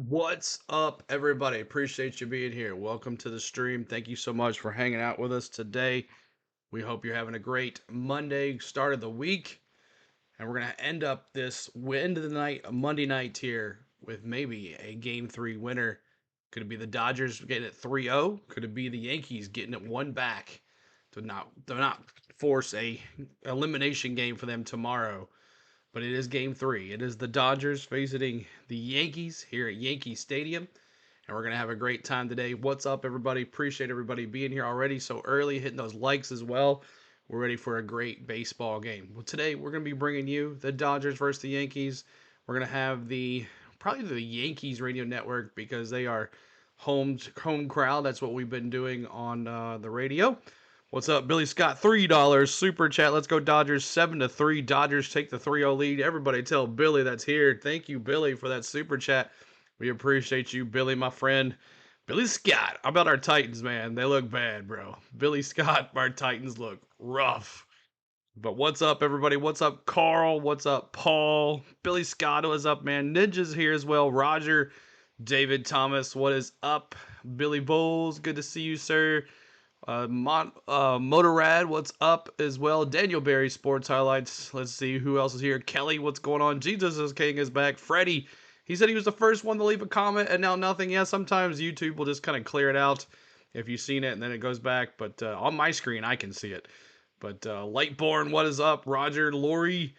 What's up, everybody? Appreciate you being here. Welcome to the stream. Thank you so much for hanging out with us today. We hope you're having a great Monday start of the week. And we're going to end of the night, Monday night here, with maybe a game three winner. Could it be the Dodgers getting it 3-0? Could it be the Yankees getting it one back to not force a elimination game for them tomorrow? But it is game three. It is the Dodgers facing the Yankees here at Yankee Stadium. And we're going to have a great time today. What's up, everybody? Appreciate everybody being here already so early, hitting those likes as well. We're ready for a great baseball game. Well, today we're going to be bringing you the Dodgers versus the Yankees. We're going to have probably the Yankees radio network because they are home crowd. That's what we've been doing on the radio. What's up, Billy Scott? $3 super chat. Let's go Dodgers 7-3. Dodgers take the 3-0 lead. Everybody tell Billy that's here. Thank you, Billy, for that super chat. We appreciate you, Billy, my friend. Billy Scott. How about our Titans, man? They look bad, bro. Billy Scott, our Titans look rough. But what's up, everybody? What's up, Carl? What's up, Paul? Billy Scott, what's up, man? Ninja's here as well. Roger, David Thomas, what is up? Billy Bowles, good to see you, sir. Motorrad, what's up as well? Daniel Berry, Sports Highlights. Let's see who else is here. Kelly, what's going on? Jesus is King is back. Freddie, he said he was the first one to leave a comment and now nothing. Yeah, sometimes YouTube will just kind of clear it out if you've seen it and then it goes back. But on my screen, I can see it. But Lightborn, what is up? Roger, Lori,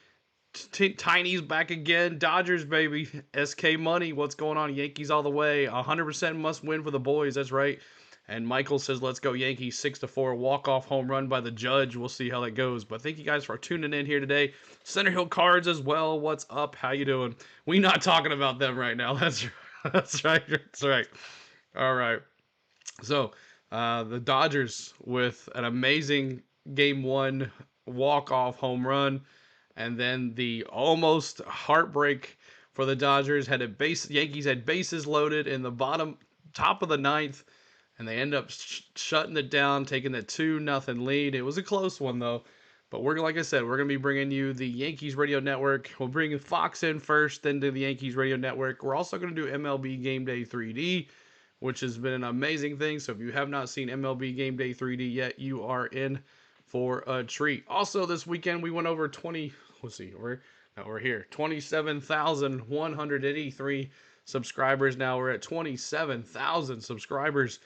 Tiny's back again. Dodgers, baby. SK Money, what's going on? Yankees all the way. 100% must win for the boys. That's right. And Michael says, let's go Yankees 6-4. Walk-off home run by the judge. We'll see how that goes. But thank you guys for tuning in here today. Center Hill Cards as well. What's up? How you doing? We not talking about them right now. That's right. That's right. All right. So the Dodgers with an amazing game one walk-off home run. And then the almost heartbreak for the Dodgers. Yankees had bases loaded in the top of the ninth. And they end up shutting it down, taking the 2-0 lead. It was a close one, though. But like I said, we're going to be bringing you the Yankees Radio Network. We'll bring Fox in first, then to the Yankees Radio Network. We're also going to do MLB Game Day 3D, which has been an amazing thing. So if you have not seen MLB Game Day 3D yet, you are in for a treat. Also, this weekend, we went over 27,183 subscribers. Now we're at 27,000 subscribers.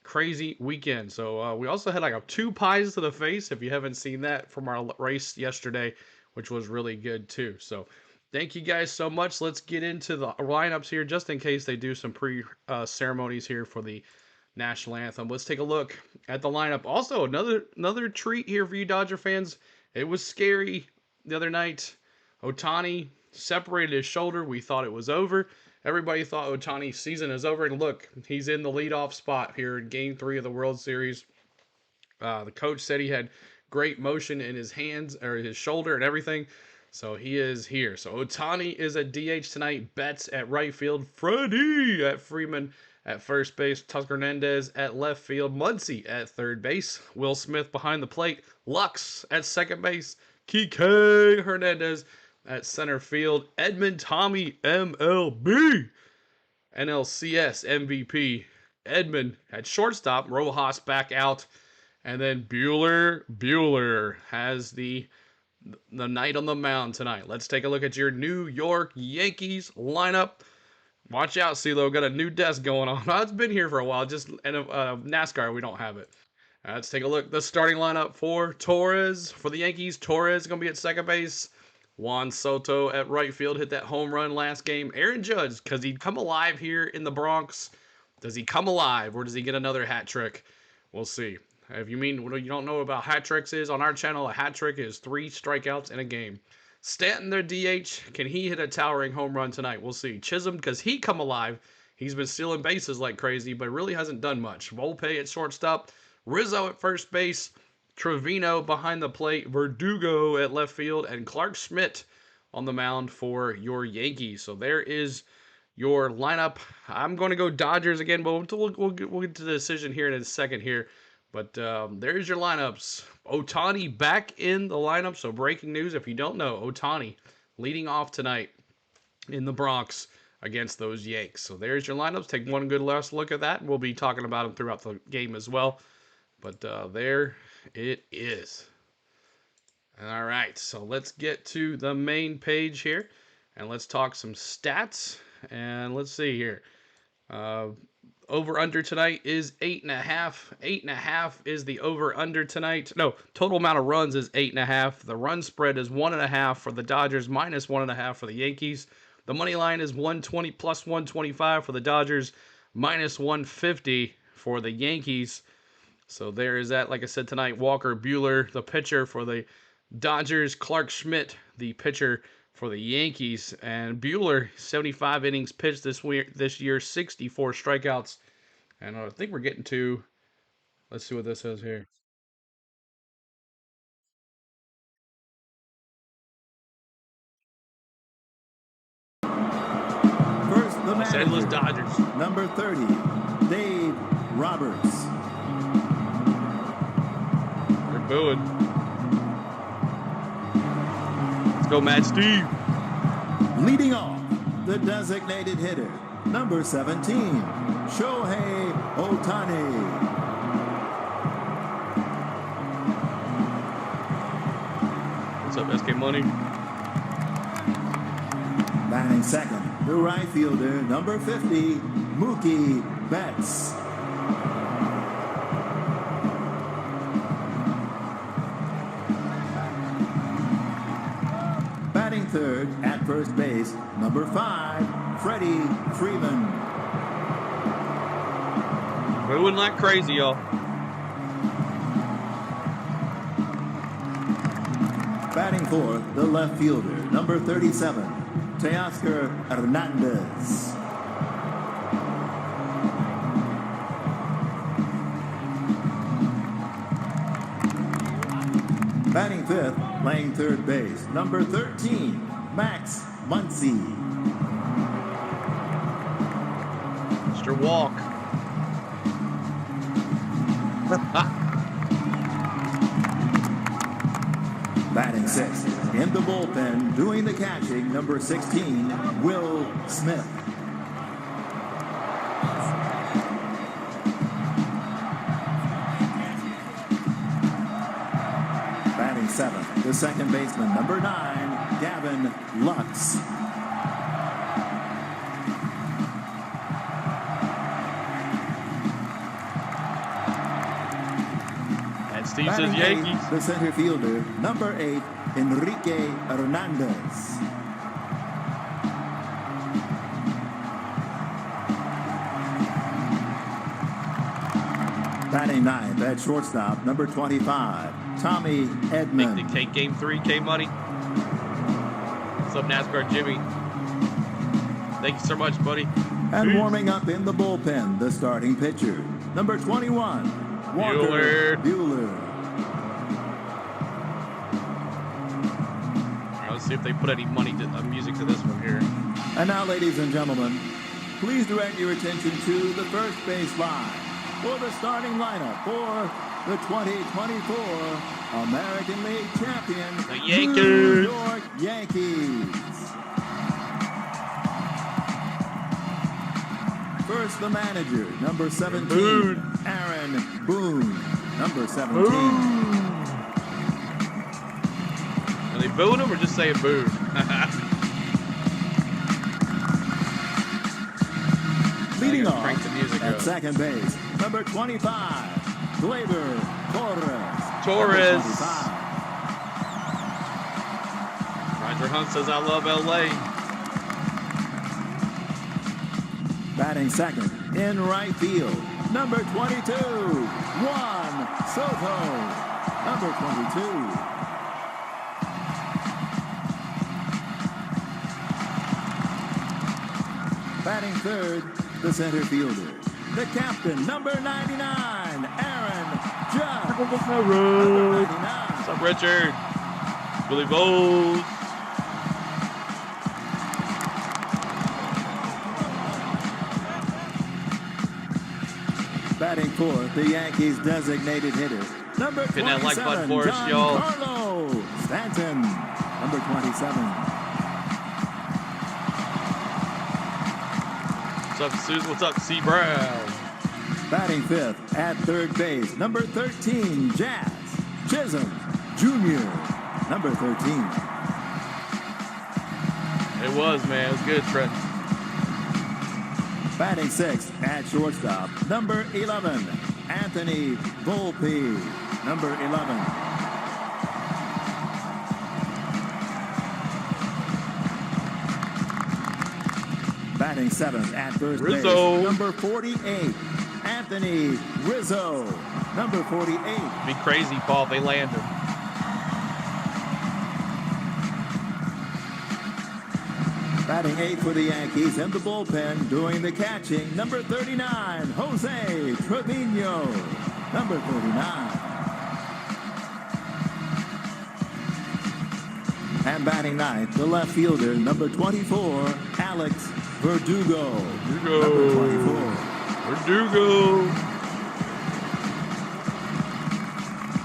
Crazy weekend. So we also had like 2 pies to the face, if you haven't seen that, from our race yesterday, which was really good too. So thank you guys so much. Let's get into the lineups here, just in case they do some ceremonies here for the national anthem. Let's take a look at the lineup. Also, another treat here for you Dodger fans. It was scary the other night. Ohtani separated his shoulder. We thought it was over. Everybody thought Ohtani's season is over, and look, he's in the leadoff spot here in Game 3 of the World Series. The coach said he had great motion in his hands, or his shoulder and everything, so he is here. So Ohtani is at DH tonight, Betts at right field, Freddie at Freeman at first base, Tucker Hernandez at left field, Muncy at third base, Will Smith behind the plate, Lux at second base, Kike Hernandez at center field, Edmund Tommy MLB, NLCS MVP, Edmund at shortstop, Rojas back out, and then Bueller has the night on the mound tonight. Let's take a look at your New York Yankees lineup. Watch out, CeeLo, got a new desk going on. It's been here for a while, just in NASCAR, we don't have it. Let's take a look. The starting lineup for Torres, for the Yankees. Torres is going to be at second base. Juan Soto at right field, hit that home run last game. Aaron Judge, because he'd come alive here in the Bronx. Does he come alive, or does he get another hat trick? We'll see. If you mean what you don't know about hat tricks is, on our channel, a hat trick is 3 strikeouts in a game. Stanton, their DH, can he hit a towering home run tonight? We'll see. Chisholm, because he come alive. He's been stealing bases like crazy, but really hasn't done much. Volpe at shortstop. Rizzo at first base. Trevino behind the plate, Verdugo at left field, and Clark Schmidt on the mound for your Yankees. So there is your lineup. I'm going to go Dodgers again, but we'll get to the decision here in a second here. But there's your lineups. Ohtani back in the lineup. So breaking news, if you don't know, Ohtani leading off tonight in the Bronx against those Yanks. So there's your lineups. Take one good last look at that. We'll be talking about them throughout the game as well. But there it is. All right, so let's get to the main page here, and let's talk some stats. And let's see here. Over-under tonight is 8.5. 8.5 is the over-under tonight. No, total amount of runs is 8.5. The run spread is 1.5 for the Dodgers, minus 1.5 for the Yankees. The money line is 120 plus 125 for the Dodgers, minus 150 for the Yankees. So there is that. Like I said tonight, Walker Buehler, the pitcher for the Dodgers, Clark Schmidt, the pitcher for the Yankees. And Buehler, 75 innings pitched this year, 64 strikeouts. And I think we're getting to, let's see what this says here. First, the Los Angeles Dodgers. Number 30, Dave Roberts. They're booing. Let's go, Mad Steve. Leading off, the designated hitter, number 17, Shohei Ohtani. What's up, SK Money? Batting second, the right fielder, number 50, Mookie Betts. Batting third, at first base, number 5, Freddie Freeman. Booing like crazy, y'all. Batting fourth, the left fielder, number 37, Teoscar Hernandez. Batting fifth, playing third base, number 13, Max Muncy. Mr. Walk. Batting sixth, in the bullpen, doing the catching, number 16, Will Smith. Batting seventh, the second baseman, number 9, Gavin Lux. And Steve says Yankees. Eighth, the center fielder, number 8, Enrique Hernandez. Batting ninth at shortstop, number 25, Tommy Edman. Big Dictate Game 3, K-Money. What's up, NASCAR Jimmy? Thank you so much, buddy. And warming up in the bullpen, the starting pitcher, number 21, Walker Buehler. All right, let's see if they put any music to this one here. And now, ladies and gentlemen, please direct your attention to the first base line for the starting lineup for the 2024 American League champion, the Yankees. New York Yankees. First, the manager, number 17, Boone. Aaron Boone, number 17. Boone. Are they booing him or just saying Boone? Leading off crank the music at up. second base, number 25, Gleyber Torres. Torres. 25. Roger Hunt says, I love LA. Batting second, in right field, number 22, Juan Soto. Number 22. Batting third, the center fielder, the captain, number 99, Aaron Judge. Number 99. What's up, Richard? Billy Bowles. Batting fourth, the Yankees' designated hitter, number 27, Hit that like button for us, y'all. Giancarlo Stanton, number 27. What's up, Susan? What's up, C. Brown? Batting fifth at third base, number 13, Jazz Chisholm Jr., number 13. It was, man. It was good, Trent. Batting sixth at shortstop, number 11, Anthony Volpe, number 11. Batting seventh at first Rizzo. base, number 48, Anthony Rizzo, number 48. Be crazy, Paul, if they land him. Batting eighth for the Yankees in the bullpen, doing the catching, number 39, Jose Trevino, number 39. And batting ninth, the left fielder, number 24, Alex Verdugo, number 24. Verdugo.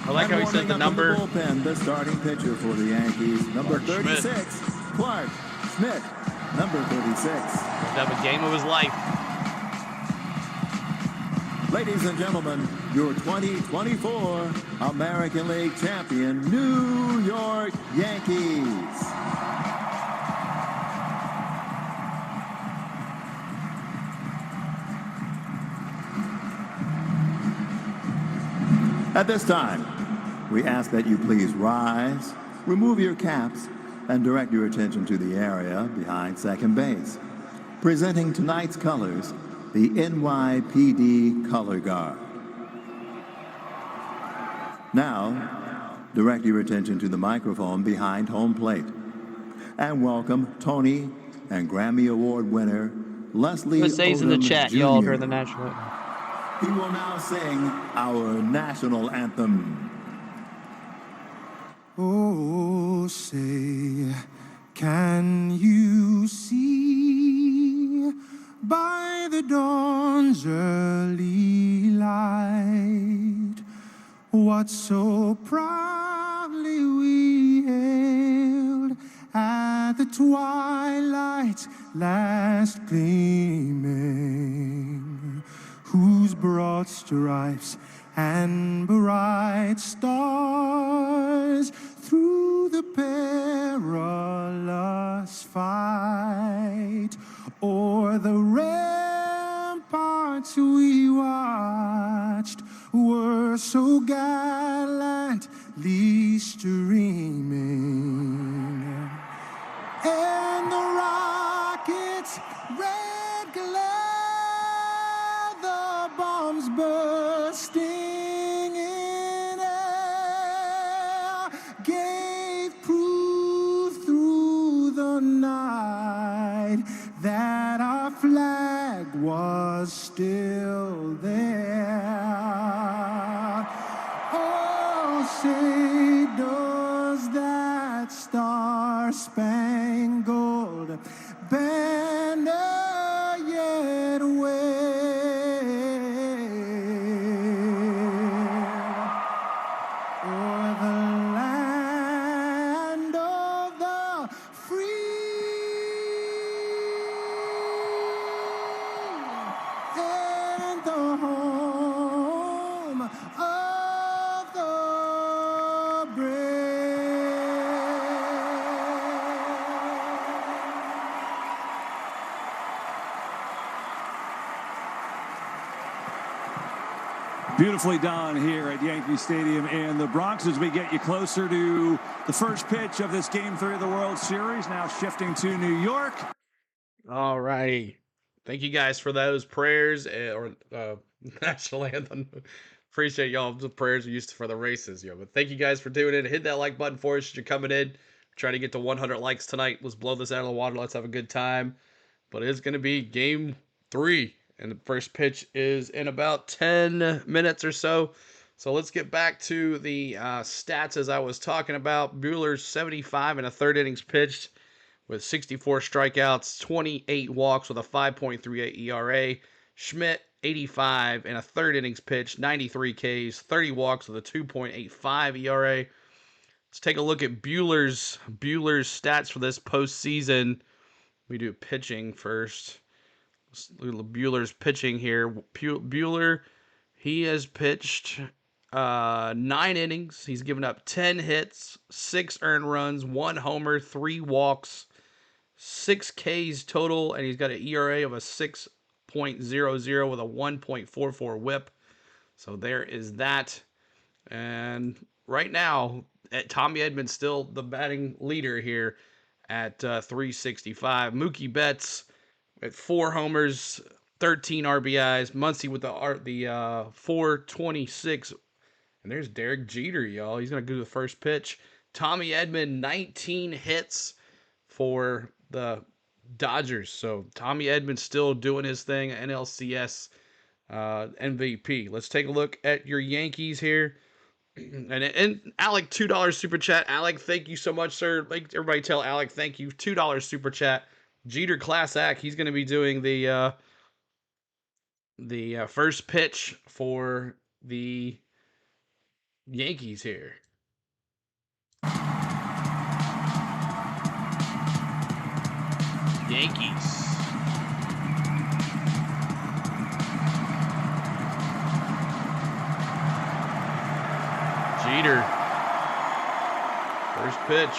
I like how he said the number. The bullpen, the starting pitcher for the Yankees, number 36, Clark Schmidt, number 36. Have a game of his life. Ladies and gentlemen, your 2024 American League champion, New York Yankees. At this time, we ask that you please rise, remove your caps, and direct your attention to the area behind second base. Presenting tonight's colors, the NYPD Color Guard. Now, direct your attention to the microphone behind home plate. And welcome Tony and Grammy Award winner Leslie Odom in the chat, Jr. y'all, during the national anthem. He will now sing our national anthem. Oh, say, can you see by the dawn's early light what so proudly we hailed at the twilight's last gleaming, whose broad stripes and bright stars through the perilous fight o'er the ramparts we watched were so gallantly streaming, and the rockets' red glare, the bombs bursting in air, gave proof through the night that our flag was still there. Oh, say, does that star-spangled banner yet wave o'er the land of the free and the home of the brave? Beautifully done here at Yankee Stadium in the Bronx as we get you closer to the first pitch of this Game 3 of the World Series. Now shifting to New York. All righty. Thank you guys for those prayers or national anthem. Appreciate y'all. The prayers are used for the races. But thank you guys for doing it. Hit that like button for us as you're coming in. Try to get to 100 likes tonight. Let's blow this out of the water. Let's have a good time. But it's going to be Game 3. And the first pitch is in about 10 minutes or so. So let's get back to the stats as I was talking about. Buehler's 75 and a third innings pitched with 64 strikeouts, 28 walks with a 5.38 ERA. Schmidt, 85 and a third innings pitched, 93 Ks, 30 walks with a 2.85 ERA. Let's take a look at Buehler's stats for this postseason. We do pitching first. Bueller's pitching here. Bueller, he has pitched 9 innings. He's given up 10 hits, 6 earned runs, 1 homer, 3 walks, 6 Ks total, and he's got an ERA of a 6.00 with a 1.44 whip. So there is that. And right now, Tommy Edman's still the batting leader here at 365. Mookie Betts at 4 homers, 13 RBIs. Muncy with the 426. And there's Derek Jeter, y'all. He's going to do the first pitch. Tommy Edman, 19 hits for the Dodgers. So Tommy Edman's still doing his thing, NLCS MVP. Let's take a look at your Yankees here. And Alec, $2 super chat. Alec, thank you so much, sir. Like everybody tell Alec, thank you. $2 super chat. Jeter Class Act. He's going to be doing the first pitch for the Yankees here. Yankees. Jeter. First pitch.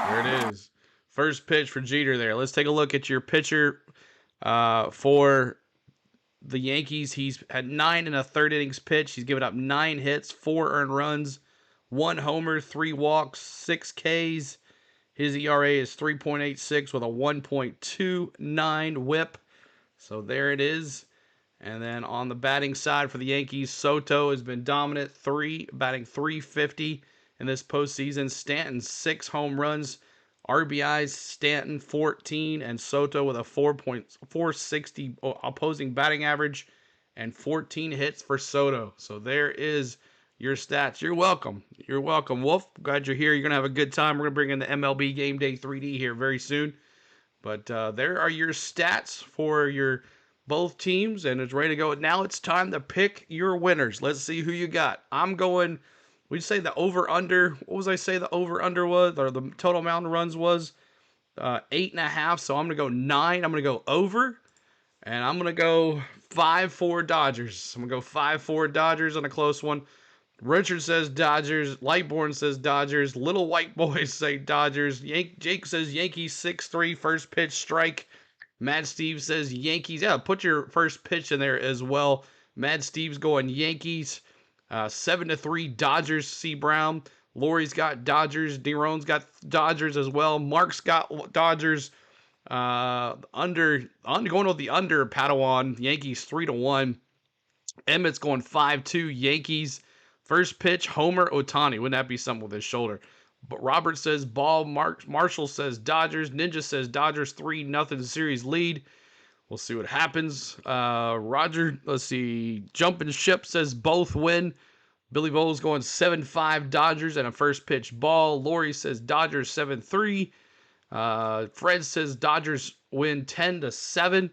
There it is. First pitch for Jeter there. Let's take a look at your pitcher for the Yankees. He's had 9 1/3 innings pitched. He's given up 9 hits, 4 earned runs, 1 homer, 3 walks, 6 Ks. His ERA is 3.86 with a 1.29 whip. So there it is. And then on the batting side for the Yankees, Soto has been dominant, batting 350 in this postseason. Stanton, 6 home runs. RBIs, Stanton 14, and Soto with a 4.460 opposing batting average and 14 hits for Soto. So there is your stats. You're welcome. You're welcome, Wolf. Glad you're here. You're going to have a good time. We're going to bring in the MLB Game Day 3D here very soon. But there are your stats for your both teams, and it's ready to go. Now it's time to pick your winners. Let's see who you got. I'm going, we'd say the over-under. What was I say the over-under was, or the total amount of runs was? 8.5. So I'm going to go 9. I'm going to go over, and I'm going to go 5-4 Dodgers. I'm going to go 5-4 Dodgers on a close one. Richard says Dodgers. Lightborn says Dodgers. Little White Boys say Dodgers. Jake says Yankees 6-3 first pitch strike. Mad Steve says Yankees. Yeah, put your first pitch in there as well. Mad Steve's going Yankees. 7-3 Dodgers. C. Brown. Lori's got Dodgers. D-Rone's got Dodgers as well. Mark's got Dodgers. Going with the under. Padawan. Yankees 3-1. Emmett's going 5-2 Yankees. First pitch, Homer Ohtani. Wouldn't that be something with his shoulder? But Robert says ball. Marshall says Dodgers. Ninja says Dodgers 3-0 series lead. We'll see what happens. Roger, let's see. Jumping Ship says both win. Billy Bowles going 7-5 Dodgers and a first pitch ball. Lori says Dodgers 7-3. Fred says Dodgers win 10-7.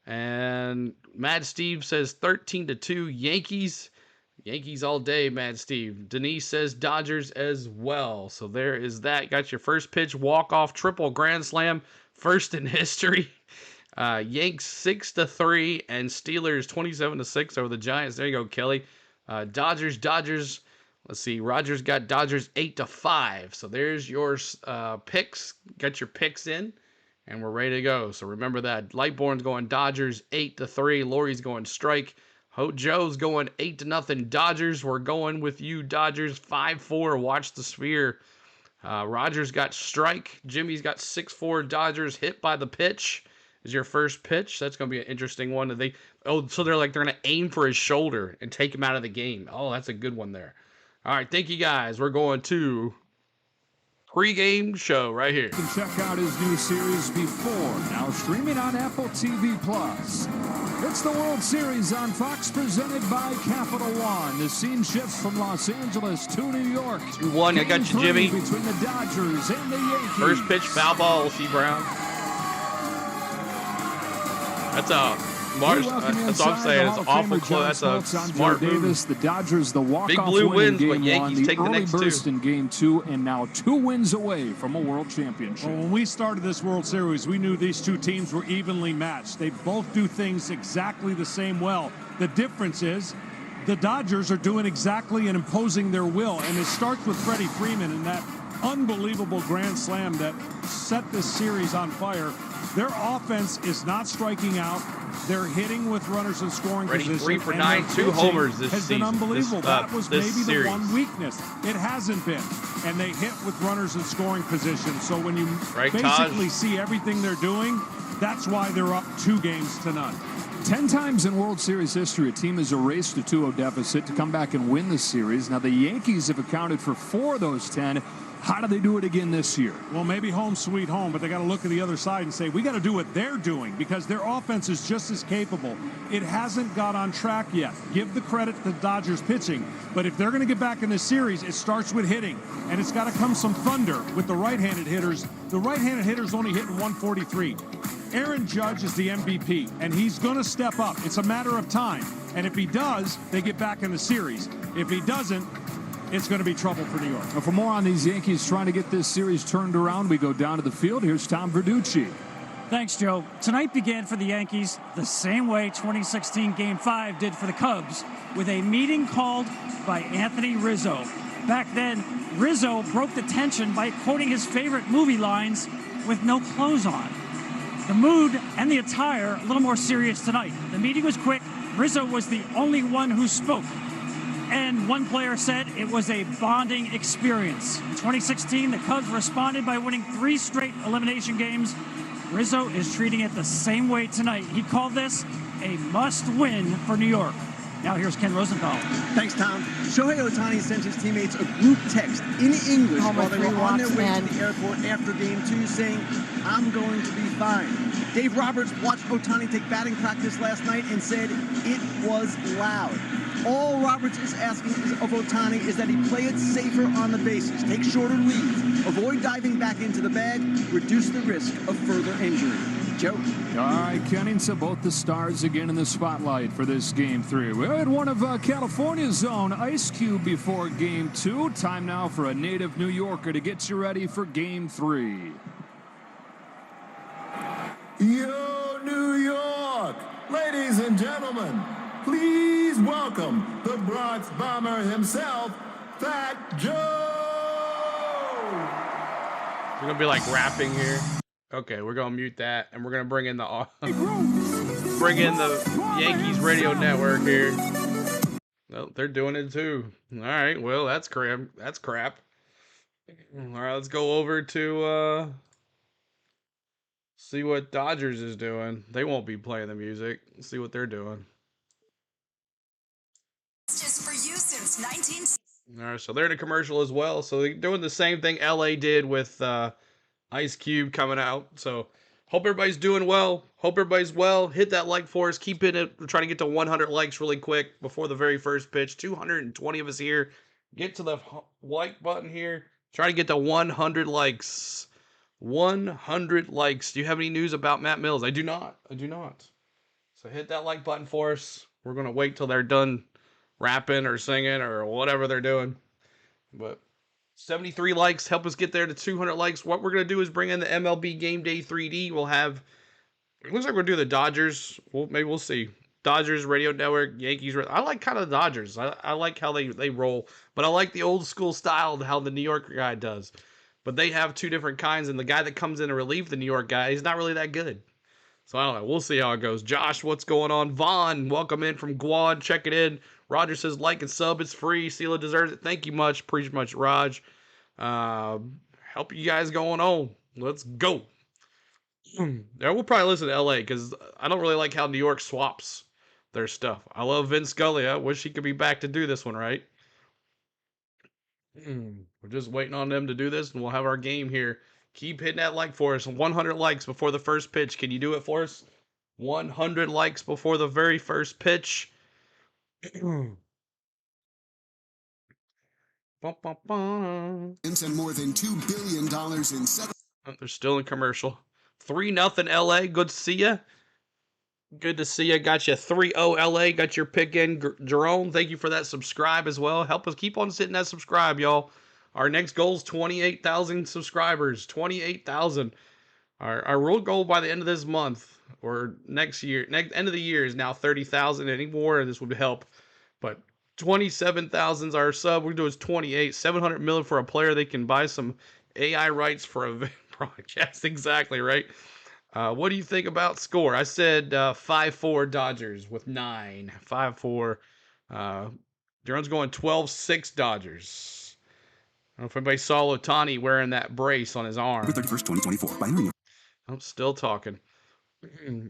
And Mad Steve says 13-2 Yankees. Yankees all day, Mad Steve. Denise says Dodgers as well. So there is that. Got your first pitch, walk-off, triple grand slam, first in history. Yanks 6-3 and Steelers 27-6 over the Giants. There you go, Kelly. Dodgers. Let's see. Rogers got Dodgers 8-5. So there's your picks. Got your picks in, and we're ready to go. So remember that. Lightborn's going Dodgers 8-3. Lori's going strike. Joe's going 8-0 Dodgers. We're going with you, Dodgers 5-4. Watch the sphere. Rogers got strike. Jimmy's got 6-4 Dodgers. Hit by the pitch is your first pitch. That's going to be an interesting one. So they're going to aim for his shoulder and take him out of the game. Oh, that's a good one there. All right, thank you guys. We're going to Pregame show right here. You can check out his new series Before, now streaming on Apple TV+. It's the World Series on Fox, presented by Capital One. The scene shifts from Los Angeles to New York. 2-1, I got you, Jimmy. Between the Dodgers and the Yankees. First pitch, foul ball, C. Brown. That's a Marsh, We welcome that's what I'm inside saying. the It's Hall of awful Famer close. John That's a Smoltz. I'm Joe smart move. Davis. The Dodgers, the walk-off Blue win wins, in but Game Yankees 1, the take the early next burst two. in Game 2, and now 2 wins away from a World Championship. Well, when we started this World Series, we knew these two teams were evenly matched. They both do things exactly the same well. The difference is the Dodgers are doing exactly and imposing their will, and it starts with Freddie Freeman and that unbelievable grand slam that set this series on fire. Their offense is not striking out. They're hitting with runners in scoring Ready, position. 3 for and 9, their 2 pitching homers this has season. been unbelievable. That was this maybe series. the one weakness. It hasn't been. And they hit with runners in scoring position. So when you basically see everything they're doing, that's why they're up 2 games to none. 10 times in World Series history, a team has erased a 2-0 deficit to come back and win the series. Now, the Yankees have accounted for 4 of those 10. How do they do it again this year? Well, maybe home sweet home, but they got to look at the other side and say, we got to do what they're doing because their offense is just as capable. It hasn't got on track yet. Give the credit to the Dodgers pitching, but if they're going to get back in this series, it starts with hitting, and it's got to come some thunder with the right-handed hitters. The right-handed hitters only hitting 143. Aaron Judge is the MVP, and he's going to step up. It's a matter of time, and if he does, they get back in the series. If he doesn't, it's going to be trouble for New York. Well, for more on these Yankees trying to get this series turned around, we go down to the field. Here's Tom Verducci. Thanks, Joe. Tonight began for the Yankees the same way 2016 Game 5 did for the Cubs, with a meeting called by Anthony Rizzo. Back then, Rizzo broke the tension by quoting his favorite movie lines with no clothes on. The mood and the attire a little more serious tonight. The meeting was quick. Rizzo was the only one who spoke. And one player said it was a bonding experience. In 2016, the Cubs responded by winning 3 straight elimination games. Rizzo is treating it the same way tonight. He called this a must-win for New York. Now here's Ken Rosenthal. Thanks, Tom. Shohei Ohtani sent his teammates a group text in English while they were on their way to the airport after Game 2 saying, "I'm going to be fine." Dave Roberts watched Ohtani take batting practice last night and said it was loud. All Roberts is asking of Ohtani is that he play it safer on the bases, take shorter leads, avoid diving back into the bag, reduce the risk of further injury. Joe. All right, Kenny, so both the stars again in the spotlight for this Game 3. We had one of California's own, Ice Cube, before Game 2. Time now for a native New Yorker to get you ready for Game 3. Yo, New York! Ladies and gentlemen, please welcome the Bronx Bomber himself, Fat Joe! We're going to be like rapping here. Okay, we're going to mute that, and we're going to bring in the Yankees radio network here. Well, they're doing it too. All right, well, that's crap. That's crap. All right, let's go over to see what Dodgers is doing. They won't be playing the music. Let's see what they're doing. Just for you since 19. All right, so they're in a commercial as well. So they're doing the same thing LA did with Ice Cube coming out. So hope everybody's doing well. Hope everybody's well. Hit that like for us. Keep hitting it. We're trying to get to 100 likes really quick before the very first pitch. 220 of us here. Get to the like button here. Try to get to 100 likes. 100 likes. Do you have any news about Matt Mills? I do not. So hit that like button for us. We're going to wait till they're done rapping or singing or whatever they're doing. But 73 likes, help us get there to 200 likes. What we're going to do is bring in the MLB Game Day 3D. We'll have, it looks like we're going to do the Dodgers. Maybe we'll see. Dodgers Radio Network, Yankees. I like kind of the Dodgers. I like how they roll. But I like the old school style, how the New York guy does. But they have 2 different kinds. And the guy that comes in to relieve the New York guy, he's not really that good. So I don't know. We'll see how it goes. Josh, what's going on? Vaughn, welcome in from Guad. Check it in. Roger says, like and sub. It's free. Sela deserves it. Thank you much. Appreciate much, Raj. Help you guys going on. Let's go. Yeah, we'll probably listen to LA because I don't really like how New York swaps their stuff. I love Vince Scully. I wish he could be back to do this one, right? We're just waiting on them to do this, and we'll have our game here. Keep hitting that like for us. 100 likes before the first pitch. Can you do it for us? 100 likes before the very first pitch. And more than $2 billion in They're still in commercial. 3-0 LA. Good to see ya. Good to see you. Got you 3-0 LA. Got your pick in. Jerome, thank you for that subscribe as well. Help us keep on sitting that subscribe, y'all. Our next goal is 28,000 subscribers. 28,000. Our real goal by the end of this month or next year, end of the year, is now 30,000. Any more, this would help. But 27,000 is our sub. We're doing 28. 700 million for a player. They can buy some AI rights for a broadcast. Exactly, right? What do you think about score? I said 5-4 Dodgers with 9. 5-4. Jerome's going 12-6 Dodgers. I don't know if anybody saw Ohtani wearing that brace on his arm. 31st, 2024. By Henry. I'm still talking.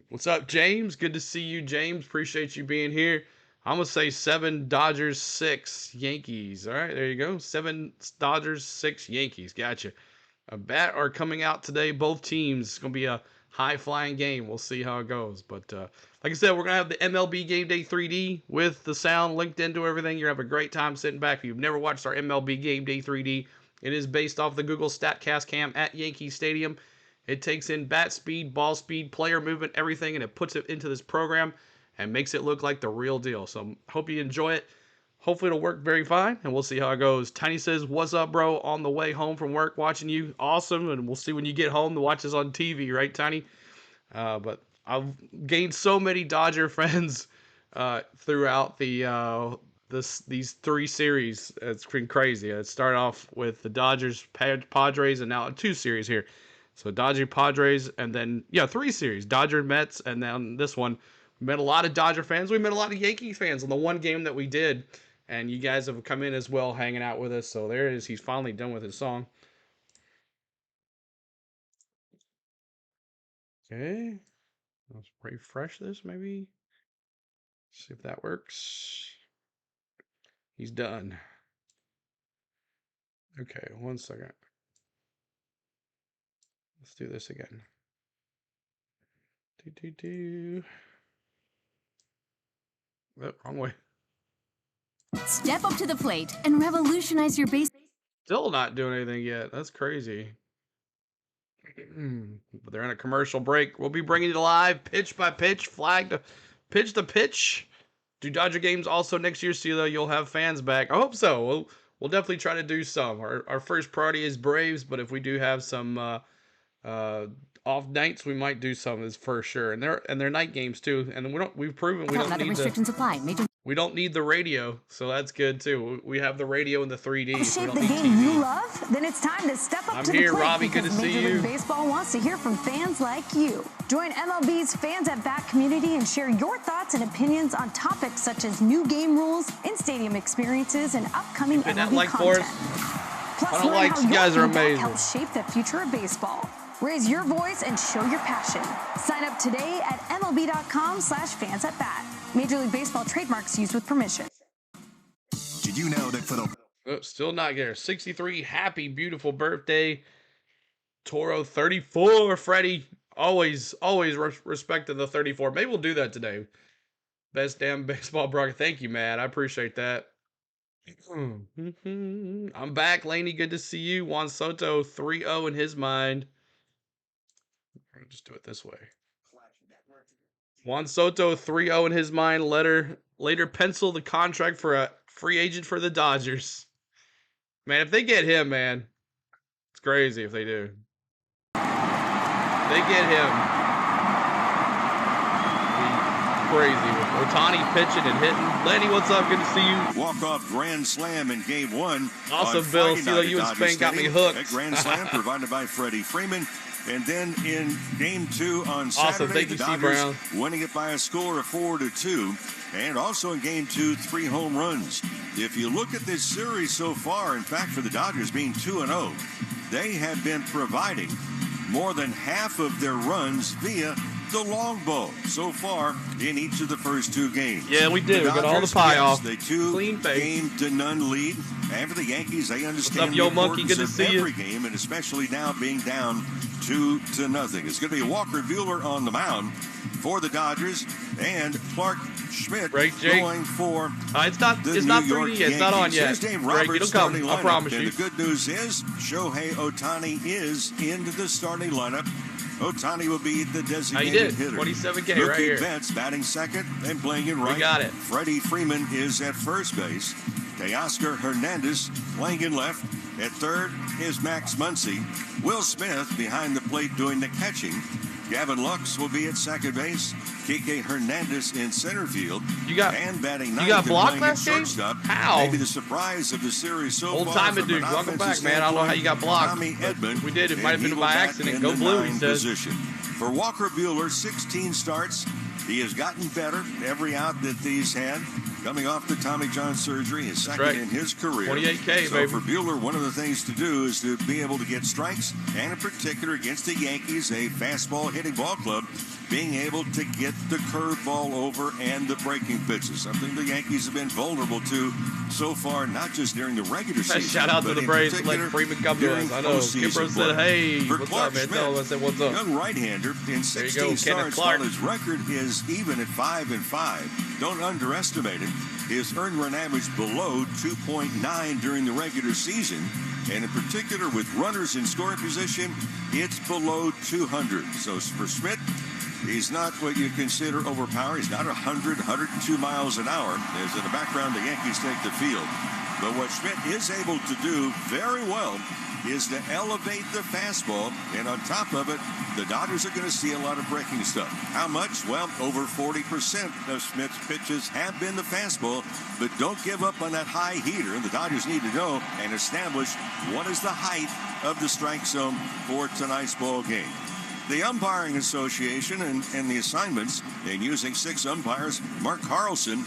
What's up, James? Good to see you, James. Appreciate you being here. I'm going to say 7 Dodgers, 6 Yankees. All right, there you go. 7 Dodgers, 6 Yankees. Gotcha. A bat are coming out today. Both teams. It's going to be a high-flying game. We'll see how it goes. But like I said, we're going to have the MLB Game Day 3D with the sound linked into everything. You're going to have a great time sitting back. If you've never watched our MLB Game Day 3D, it is based off the Google StatCast cam at Yankee Stadium. It takes in bat speed, ball speed, player movement, everything, and it puts it into this program and makes it look like the real deal. So hope you enjoy it. Hopefully it'll work very fine, and we'll see how it goes. Tiny says, what's up, bro? On the way home from work watching you. Awesome, and we'll see when you get home to watch us on TV, right, Tiny? But I've gained so many Dodger friends throughout these 3 series. It's been crazy. It started off with the Dodgers, Padres, and now 2 series here. So Dodger, Padres, and then, 3 series. Dodger, Mets, and then this one. We met a lot of Dodger fans. We met a lot of Yankee fans on the one game that we did. And you guys have come in as well, hanging out with us. So there it is. He's finally done with his song. Okay. Let's refresh this, maybe. See if that works. He's done. Okay, 1 second. Let's do this again. Oh, wrong way. Step up to the plate and revolutionize your base. Still not doing anything yet. That's crazy. But they're in a commercial break. We'll be bringing you live, pitch by pitch, flag to pitch. Do Dodger games also next year, so you'll have fans back? I hope so. We'll definitely try to do some. Our first priority is Braves, but if we do have some off nights, we might do some, is for sure. And they're night games too. And we've proven we don't need restrictions apply. we don't need the radio, so that's good too. We have the radio in the 3D. Shape we don't the need game TV. you love? Then it's time to step up I'm to here, the plate, Robbie. Good to because see Major you. League Baseball wants to hear from fans like you. Join MLB's Fans at Bat community and share your thoughts and opinions on topics such as new game rules, in-stadium experiences, and upcoming Hit that MLB like for content. us. Plus, I don't learn like how you guys your are feedback amazing. helps shape the future of baseball. Raise your voice and show your passion. Sign up today at MLB.com/fansatbat. Major League Baseball trademarks used with permission. Did you know that for the Oh, still not there. 63. Happy, beautiful birthday, Toro 34. Freddie, always respecting the 34. Maybe we'll do that today. Best damn baseball broadcast. Thank you, Matt. I appreciate that. I'm back, Laney. Good to see you. Juan Soto 3-0 in his mind. I'll just do it this way. Juan Soto 3-0 in his mind. Later pencil the contract for a free agent for the Dodgers. Man, if they get him, man, it's crazy if they do. If they get him, crazy with Ohtani pitching and hitting. Lenny, what's up? Good to see you. Walk-off grand slam in Game 1. Awesome, Bill. CeeLo, you and Spain got me hooked. That grand slam provided by Freddie Freeman. And then in Game 2 on Saturday, Awesome. Thank you, the Steve Dodgers Brown. winning it by a score of 4-2. And also in Game 2, 3 home runs. If you look at this series so far, in fact, for the Dodgers being 2-0, they have been providing more than half of their runs via the long ball so far in each of the first 2 games. Yeah, we did. The We got all the Dodgers, pie yes, off. They Clean face. 2-0 lead. And for the Yankees, they understand up, Yo the Monkey? importance Good to of see you. every game, and especially now being down 2-0. It's going to be Walker Buehler on the mound for the Dodgers, and Clark Schmidt Right, Jake? going for It's not the 3D New yet. It's not on Yankees. yet. Here's Dave Greg, Roberts it'll come. starting I lineup. promise And you. the good news is Shohei Ohtani is into the starting lineup Ohtani will be the designated hitter. 27K Mookie right here. Betts batting second and playing in right. We got it. Freddie Freeman is at first base. Teoscar Hernandez playing in left. At third is Max Muncy. Will Smith behind the plate doing the catching. Gavin Lux will be at second base. Kike Hernandez in center field. And batting ninth. You got blocked last game? How? Maybe the surprise of the series so Old far. timing dude, welcome back, man. I don't know how you got blocked. Tommy Edman, we did. It might have been by accident. Go blue, he says. Position. For Walker Buehler, 16 starts. He has gotten better every out that he's had. Coming off the Tommy John surgery, his second in his career. 28K, so baby. for Buehler, one of the things to do is to be able to get strikes, and in particular against the Yankees, a fastball hitting ball club, being able to get the curveball over and the breaking pitches, something the Yankees have been vulnerable to so far, not just during the regular season. Shout out to the Braves, let Freeman come to us. I know. Kipper said, hey, what's up, man? Tell him I said, what's up? Young right-hander in 16 starts, while his record is even at 5-5. Don't underestimate him. His earned run average below 2.9 during the regular season, and in particular with runners in scoring position, it's below 200. So for Schmidt, he's not what you consider overpowered. He's not 100, 102 miles an hour. As in the background, the Yankees take the field. But what Schmidt is able to do very well is to elevate the fastball, and on top of it, the Dodgers are going to see a lot of breaking stuff. How much? Well, over 40% of Schmidt's pitches have been the fastball, but don't give up on that high heater. The Dodgers need to go and establish what is the height of the strike zone for tonight's ball game. The umpiring association and the assignments, and using 6 umpires, Mark Carlson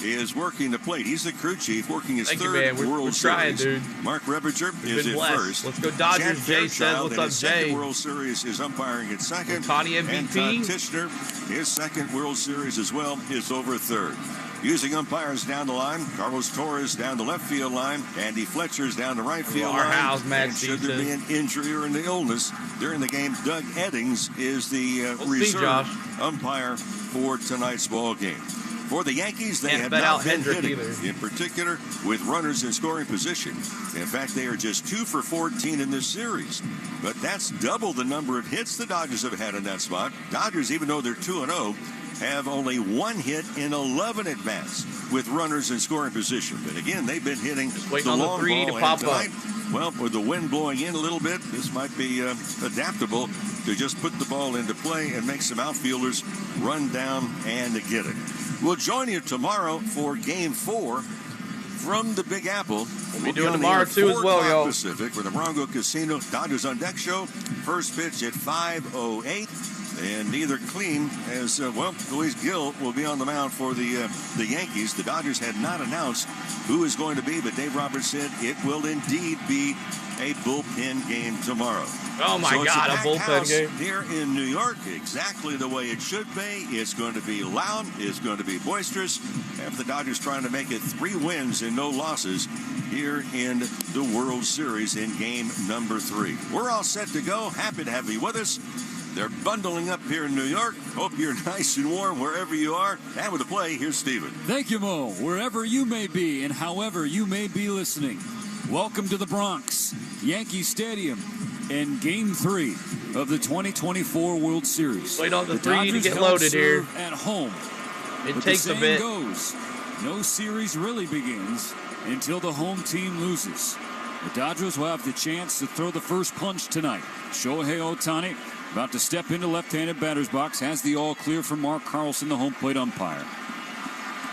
is working the plate. He's the crew chief, working his third World Series. Dude. Mark Rebinger is at first. Let's go Dodgers. Jay says, what's up, Jay? World Series is umpiring at second. Ohtani MVP. And Todd Tischner, his second World Series as well, is over third. Using umpires down the line, Carlos Torres down the left field line, Andy Fletcher's down the right field line. And should there be an injury or an illness during the game, Doug Eddings is the reserve umpire for tonight's ball game. For the Yankees, they have not been hitting, in particular with runners in scoring position. In fact, they are just 2 for 14 in this series. But that's double the number of hits the Dodgers have had in that spot. Dodgers, even though they're 2-0, have only 1 hit in 11 at-bats with runners in scoring position. But again, they've been hitting the long ball. To pop tonight, well, with the wind blowing in a little bit, this might be adaptable to just put the ball into play and make some outfielders run down and get it. We'll join you tomorrow for Game 4 from the Big Apple. We'll be doing tomorrow too as well, y'all. Pacific for the Bronco Casino Dodgers on Deck show. First pitch at 5:08. And neither clean as, Luis Gil will be on the mound for the Yankees. The Dodgers had not announced who is going to be, but Dave Roberts said it will indeed be a bullpen game tomorrow. Oh, my God, a bullpen game. Here in New York, exactly the way it should be. It's going to be loud. It's going to be boisterous. After the Dodgers trying to make it 3 wins and no losses here in the World Series in game number 3. We're all set to go. Happy to have you with us. They're bundling up here in New York. Hope you're nice and warm wherever you are. And with the play, here's Steven. Thank you, Mo. Wherever you may be and however you may be listening, welcome to the Bronx, Yankee Stadium, and Game 3 of the 2024 World Series. Wait on the 3 to get loaded here. At home. It takes a bit. Goes, no series really begins until the home team loses. The Dodgers will have the chance to throw the first punch tonight. Shohei Ohtani, about to step into left-handed batter's box, has the all clear from Mark Carlson, the home plate umpire.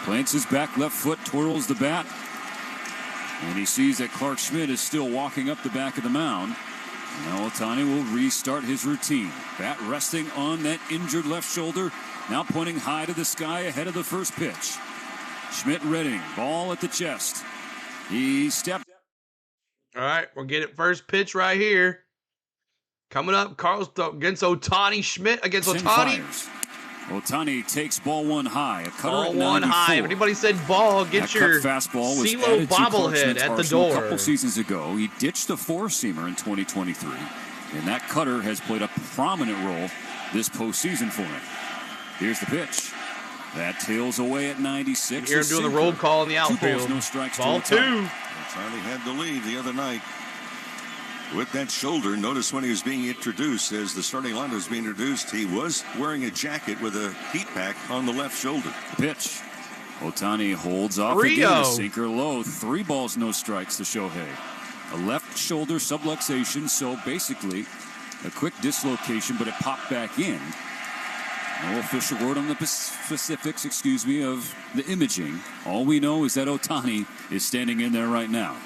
Plants his back left foot, twirls the bat, and he sees that Clark Schmidt is still walking up the back of the mound. Now Ohtani will restart his routine. Bat resting on that injured left shoulder, now pointing high to the sky ahead of the first pitch. Schmidt readying, ball at the chest. He stepped. All right, we'll get it first pitch right here. Coming up, Carlos against Ohtani. Schmidt against Ohtani. Ohtani takes ball 1 high. A cutter ball at 1 high. If anybody said ball, get that your fastball was CeeLo bobblehead at the door. A couple seasons ago, he ditched the 4-seamer in 2023, and that cutter has played a prominent role this postseason for him. Here's the pitch. That tails away at 96. Here doing the roll call in the outfield. 2 balls, no strikes. Ball 2. Ohtani had the lead the other night. with that shoulder. Notice when he was being introduced, as the starting lineup was being introduced, he was wearing a jacket with a heat pack on the left shoulder. Pitch. Ohtani holds off again. A sinker low. 3 balls, no strikes to Shohei. A left shoulder subluxation, so basically a quick dislocation, but it popped back in. No official word on the specifics, of the imaging. All we know is that Ohtani is standing in there right now.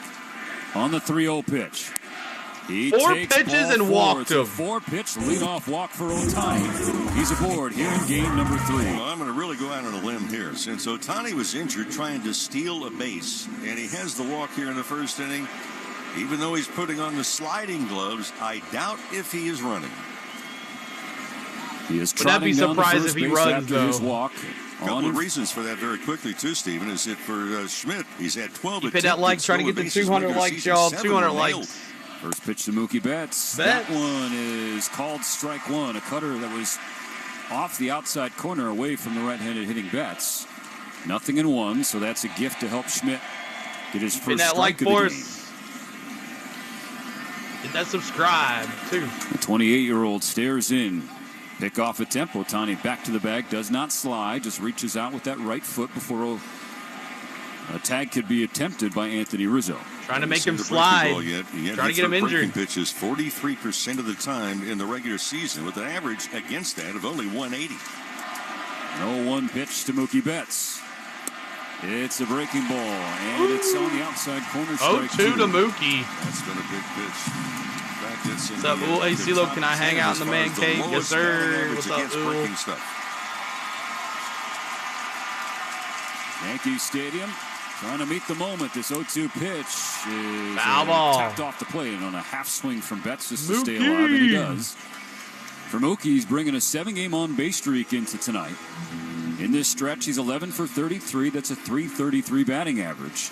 On the 3-0 pitch. He 4 takes pitches and walked him. 4-pitch leadoff walk for Ohtani. He's aboard here in game number 3. Well, I'm going to really go out on a limb here. Since Ohtani was injured trying to steal a base, and he has the walk here in the first inning, even though he's putting on the sliding gloves, I doubt if he is running. He is Would not be surprised if he runs, though. His walk. A couple of reasons for that very quickly, too, Stephen, is that for Schmidt, he's had 12 attempts. Hit that like, trying to get the 200 likes, y'all. 200 likes. First pitch to Mookie Betts. That one is called strike 1. A cutter that was off the outside corner away from the right-handed hitting Betts. 0-1, so that's a gift to help Schmidt get his first strike of the game. Hit that subscribe, too. The 28-year-old stares in. Pick-off attempt. Ohtani back to the bag. Does not slide. Just reaches out with that right foot before a tag could be attempted by Anthony Rizzo. Trying to make him slide. Trying to get him injured. Pitches 43% of the time in the regular season, with an average against that of only 180. 0-1 pitch to Mookie Betts. It's a breaking ball, and it's on the outside corner. 0-2 to Mookie. That's been a big pitch. What's up, Ooh? Hey, CeeLo, can I hang out in the man cave? Yes, sir. What's up, Ooh? Yankee Stadium trying to meet the moment. This 0-2 pitch is tapped off the plate and on a half swing from Betts just to stay alive, and he does. For Mookie, he's bringing a 7-game on-base streak into tonight. In this stretch, he's 11 for 33. That's a .333 batting average.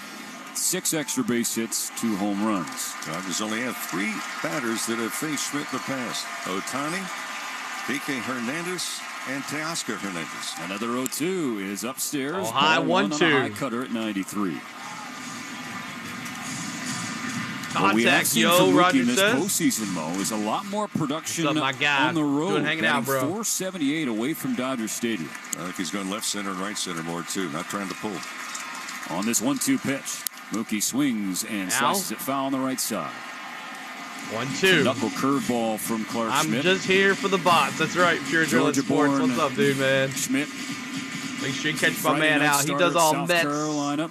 6 extra base hits, 2 home runs. Dodgers only have 3 batters that have faced Schmidt in the past. Ohtani, Kike Hernandez, and Teoscar Hernandez. Another 0-2 is upstairs. Oh, high 1-2. High cutter at 93. Contact, yo, Roger this says. Postseason, Mo, is a lot more production on the road. Hanging out, bro. 478 away from Dodger Stadium. I think he's going left center and right center more, too. Not trying to pull. On this 1-2 pitch, Mookie swings and slices it foul on the right side. 1-2. Knuckle curveball from Clark Schmidt. I'm just here for the bots. That's right. Pure Adrenaline Sports. What's up, dude, man? Schmidt. Make sure you catch my man out. He does all South Mets, Carolina.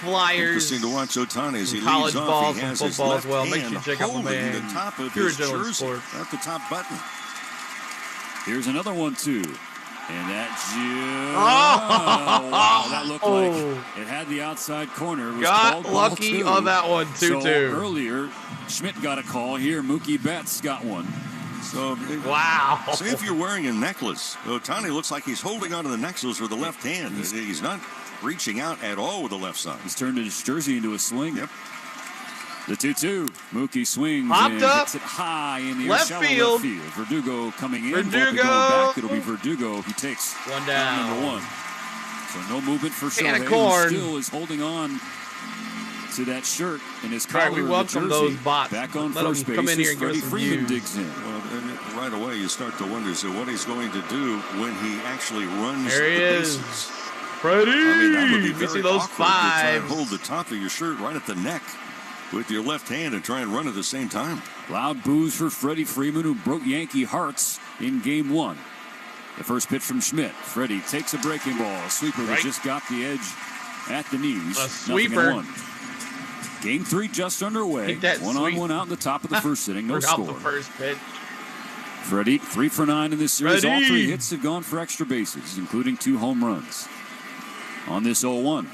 Flyers, Flyers, to watch Ohtani as he college leads ball, off. He has some football as well. Make hand sure you check out my man. the top of Pure his Adrenaline jersey, Sports. at the top button. Here's another 1-2. And that wow, that looked like it had the outside corner. It was got lucky on that one, 2-2. So earlier, Schmidt got a call. Here, Mookie Betts got one. So wow. See if you're wearing a necklace. Ohtani looks like he's holding onto the necklace with the left hand. He's not reaching out at all with the left side. He's turned his jersey into a sling. Yep. The 2-2. Mookie swings Popped and up. hits it high in the Left air, field. left field. Verdugo coming in. Verdugo. Going back. It'll be Verdugo. He takes one down. Number 1. So no movement for Shohei, who still is holding on to that shirt in his collar. Right, we welcome those bots. Back on Let first them base. come in here and give us some Freeman views. digs in. Well, and right away you start to wonder what he's going to do when he actually runs there he the is. bases. Freddie! I mean, that would be you very see those awkward to try and fives. hold the top of your shirt right at the neck with your left hand and try and run at the same time. Loud boos for Freddie Freeman, who broke Yankee hearts in Game 1. The first pitch from Schmidt. Freddie takes a breaking ball. A sweeper that just got the edge at the knees. A sweeper. 0-1. Game 3 just underway. One on, one out in the top of the first inning. No score. The first pitch. Freddie, 3 for 9 in this series. Freddie. All 3 hits have gone for extra bases, including 2 home runs. On this 0-1.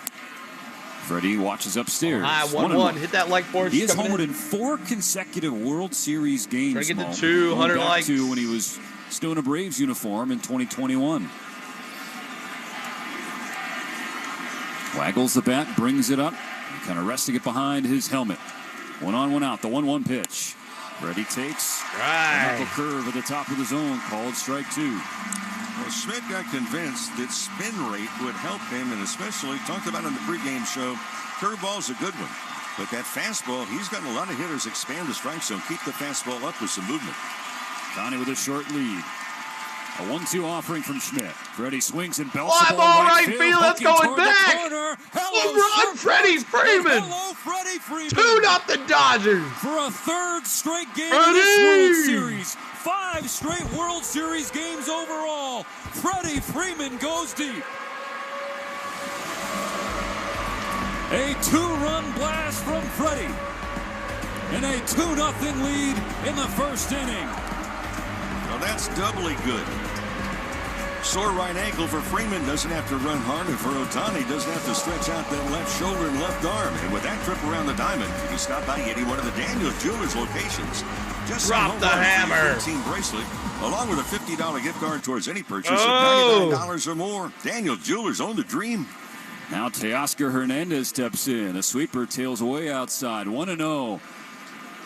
Freddie watches upstairs. High 1-1. Hit that like board. He has homered in 4 consecutive World Series games. Trying to get to 200 likes. To when he was still in a Braves uniform in 2021. Waggles the bat, brings it up, kind of resting it behind his helmet. 1 on, 1 out. The 1-1 pitch. Freddie takes a knuckle curve at the top of the zone, called strike 2. Well, Schmidt got convinced that spin rate would help him, and especially talked about on the pregame show, curveball's a good one. But that fastball, he's gotten a lot of hitters expand the strike zone. Keep the fastball up with some movement. Ohtani with a short lead. A 1-2 offering from Schmidt. Freddie swings and belts Fly the ball ball right field. field. That's going back. Home run, Freddie Freeman. Hello, Freddie Freeman. 2-0 Dodgers. For a third straight game Freddie. in this World Series. 5 straight World Series games overall. Freddie Freeman goes deep. A 2-run blast from Freddie. And a 2-0 lead in the first inning. Well, that's doubly good. Sore right ankle for Freeman, doesn't have to run hard, and for Ohtani, doesn't have to stretch out that left shoulder and left arm. And with that trip around the diamond, if you stop by any one of the Daniel Jewelers locations, just drop the hammer. 14 bracelet, along with a $50 gift card towards any purchase of $99 or more. Daniel Jewelers, own the dream. Now Teoscar Hernandez steps in. A sweeper tails away outside. 1-0.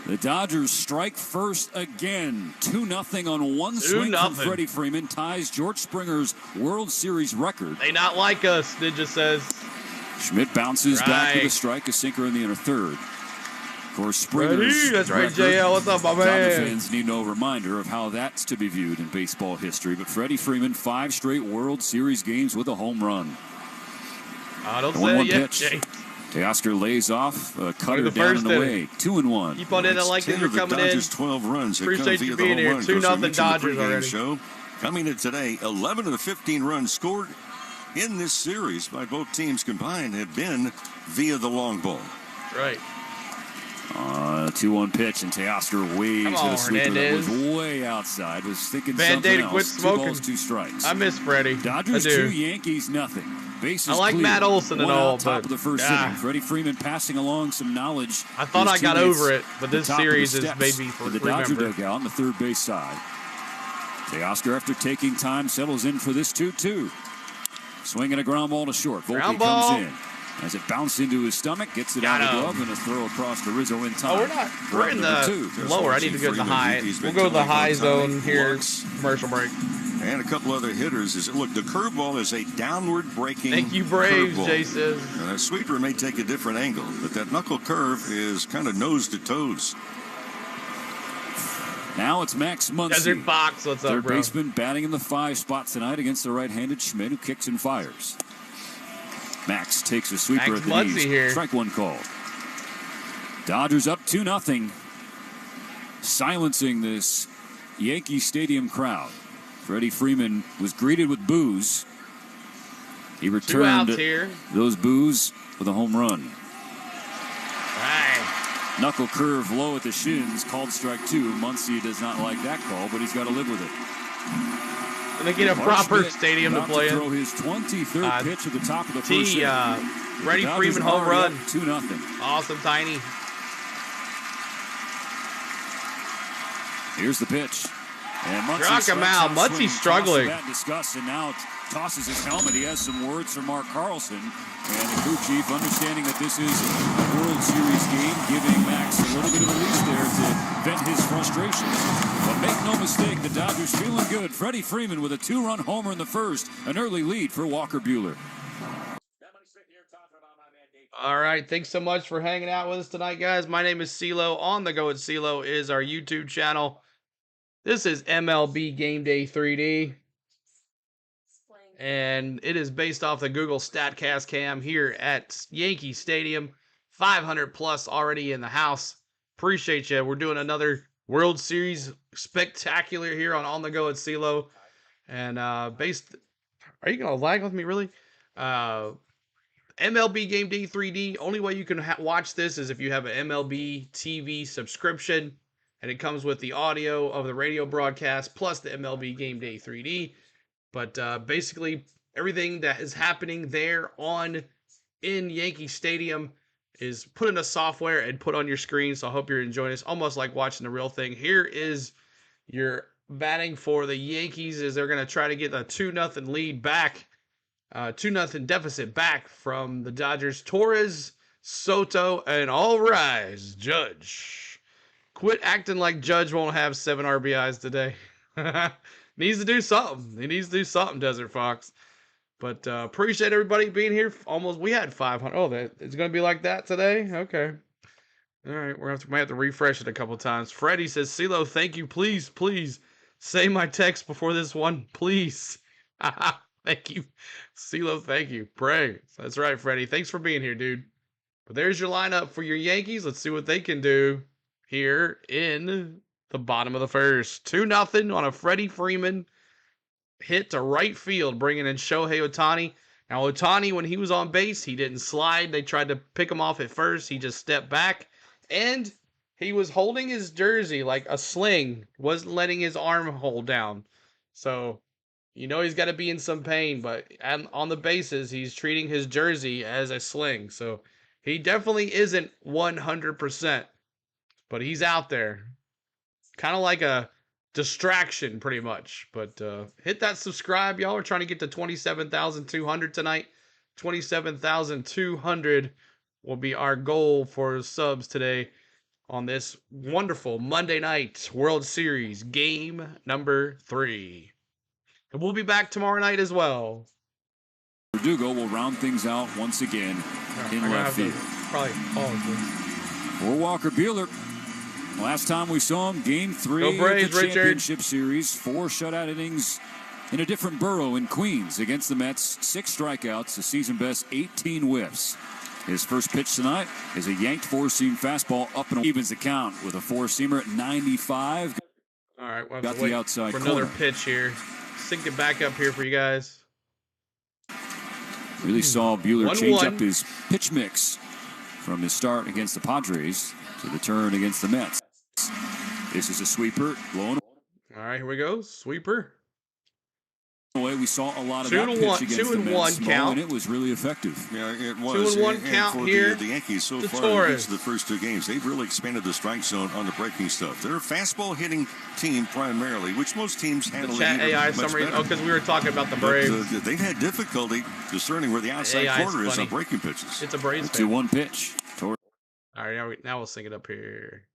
The Dodgers strike first again. 2-0 on one swing from Freddie Freeman. Ties George Springer's World Series record. They not like us, Ninja says. Schmidt bounces back with a strike, a sinker in the inner third. Of course, Springer's that's right, record, JL. What's up, my Dodger man? fans need no reminder of how that's to be viewed in baseball history. But Freddie Freeman, 5 straight World Series games with a home run. I don't say it yet, pitch. Teoscar lays off, cutter down and away. 2-1. Keep on in it like you're coming in. Dodgers 12 runs. Appreciate you being here. 2-0 Dodgers already. Show. Coming in today, 11 of the 15 runs scored in this series by both teams combined have been via the long ball. Right. 2-1 pitch, and Teoscar waves with a sweeper that was way outside. Was thinking something else. Quit smoking. 2 balls, 2 strikes. I miss Freddie. Dodgers 2, Yankees nothing. Bases I like clear. Matt Olson and all, top but of the first inning. Freddie Freeman passing along some knowledge. I thought I got over it, but this series has made me for the Dodger dugout on the third base side. Teoscar, after taking time, settles in for this 2-2. Swinging a ground ball to short. Volpe comes in. As it bounced into his stomach, gets it out of the glove, and a throw across to Rizzo in time. We're in the lower. I need to go to the high. We'll go to the high zone here. Commercial break. And a couple other hitters. Look, the curveball is a downward breaking. Thank you, Braves, Jay says. And that sweeper may take a different angle, but that knuckle curve is kind of nose to toes. Now it's Max Muncy. Desert Fox, what's up, Third bro? baseman batting in the 5 spot tonight against the right-handed Schmidt, who kicks and fires. Max takes a sweeper at the knees. Here. Strike 1 called. Dodgers up 2-0. Silencing this Yankee Stadium crowd. Freddie Freeman was greeted with boos. He returned those boos with a home run. Right. Knuckle curve low at the shins, called strike 2. Muncy does not like that call, but he's got to live with it. And they get a proper stadium to play in. Throw his 23rd pitch at the top of the first inning. Freddie Freeman home run. 2-0. Awesome, Tiny. Here's the pitch. And Struck him out. Muncy's struggling. Discussed, and now tosses his helmet. He has some words from Mark Carlson. And the crew chief, understanding that this is a World Series game, giving Max a little bit of a release there to vent his frustrations. But make no mistake, the Dodgers feeling good. Freddie Freeman with a 2-run homer in the first. An early lead for Walker Buehler. All right, thanks so much for hanging out with us tonight, guys. My name is CeeLo. On the Go with CeeLo is our YouTube channel. This is MLB Game Day 3D. And it is based off the Google StatCast cam here at Yankee Stadium. 500 plus already in the house. Appreciate you. We're doing another World Series spectacular here on the Go with CeeLo. And are you going to lag with me, really? MLB Game Day 3D. Only way you can watch this is if you have an MLB TV subscription. And it comes with the audio of the radio broadcast plus the MLB Game Day 3D. But basically, everything that is happening there in Yankee Stadium is put into software and put on your screen. So I hope you're enjoying this. Almost like watching the real thing. Here is your batting for the Yankees as they're going to try to get a 2-0 lead back. 2-0 deficit back from the Dodgers. Torres, Soto, and all rise, Judge. Quit acting like Judge won't have 7 RBIs today. Needs to do something. He needs to do something, Desert Fox. But appreciate everybody being here. We had 500. Oh, it's going to be like that today? Okay. All right, might have to refresh it a couple times. Freddie says, CeeLo, thank you. Please, please say my text before this one, please. Thank you. CeeLo, thank you. Pray. That's right, Freddie. Thanks for being here, dude. But there's your lineup for your Yankees. Let's see what they can do here in the bottom of the first. 2-0 on a Freddie Freeman hit to right field, bringing in Shohei Ohtani. Now, Ohtani, when he was on base, he didn't slide. They tried to pick him off at first. He just stepped back, and he was holding his jersey like a sling, wasn't letting his arm hold down. So, you know he's got to be in some pain, but on the bases, he's treating his jersey as a sling. So, he definitely isn't 100%, but he's out there. Kind of like a distraction, pretty much. But hit that subscribe, y'all. We're trying to get to 27,200 tonight. 27,200 will be our goal for subs today on this wonderful Monday night World Series game number 3. And we'll be back tomorrow night as well. Verdugo will round things out once again in left field. Probably pause this. For Walker Buehler. Last time we saw him, Game 3 Braves, of the Championship Richard. Series. 4 shutout innings in a different borough in Queens against the Mets. 6 strikeouts, a season best 18 whiffs. His first pitch tonight is a yanked four-seam fastball up and evens the count with a four-seamer at 95. All right, we'll have Got to the wait outside for another corner. pitch here. Sync it back up here for you guys. Really saw Buehler 1-1. change up his pitch mix from his start against the Padres to the turn against the Mets. This is a sweeper, blown All right, here we go. Sweeper. away. We saw a lot of 2 that and pitch 1, against 2 the and Mets, 1 Mo, count. and it was really effective. Yeah, it was. 2 and 1 and count for here. The Yankees so to far Torres. in the first 2 games, they've really expanded the strike zone on the breaking stuff. They're a fastball hitting team primarily, which most teams handle. The chat it AI much summary. better. Oh, because we were talking about the But, Braves. they've had difficulty discerning where the outside AI is corner is funny. on breaking pitches. It's a Braves A fan. 2-1 pitch. Torres All right, now we'll sync it up here.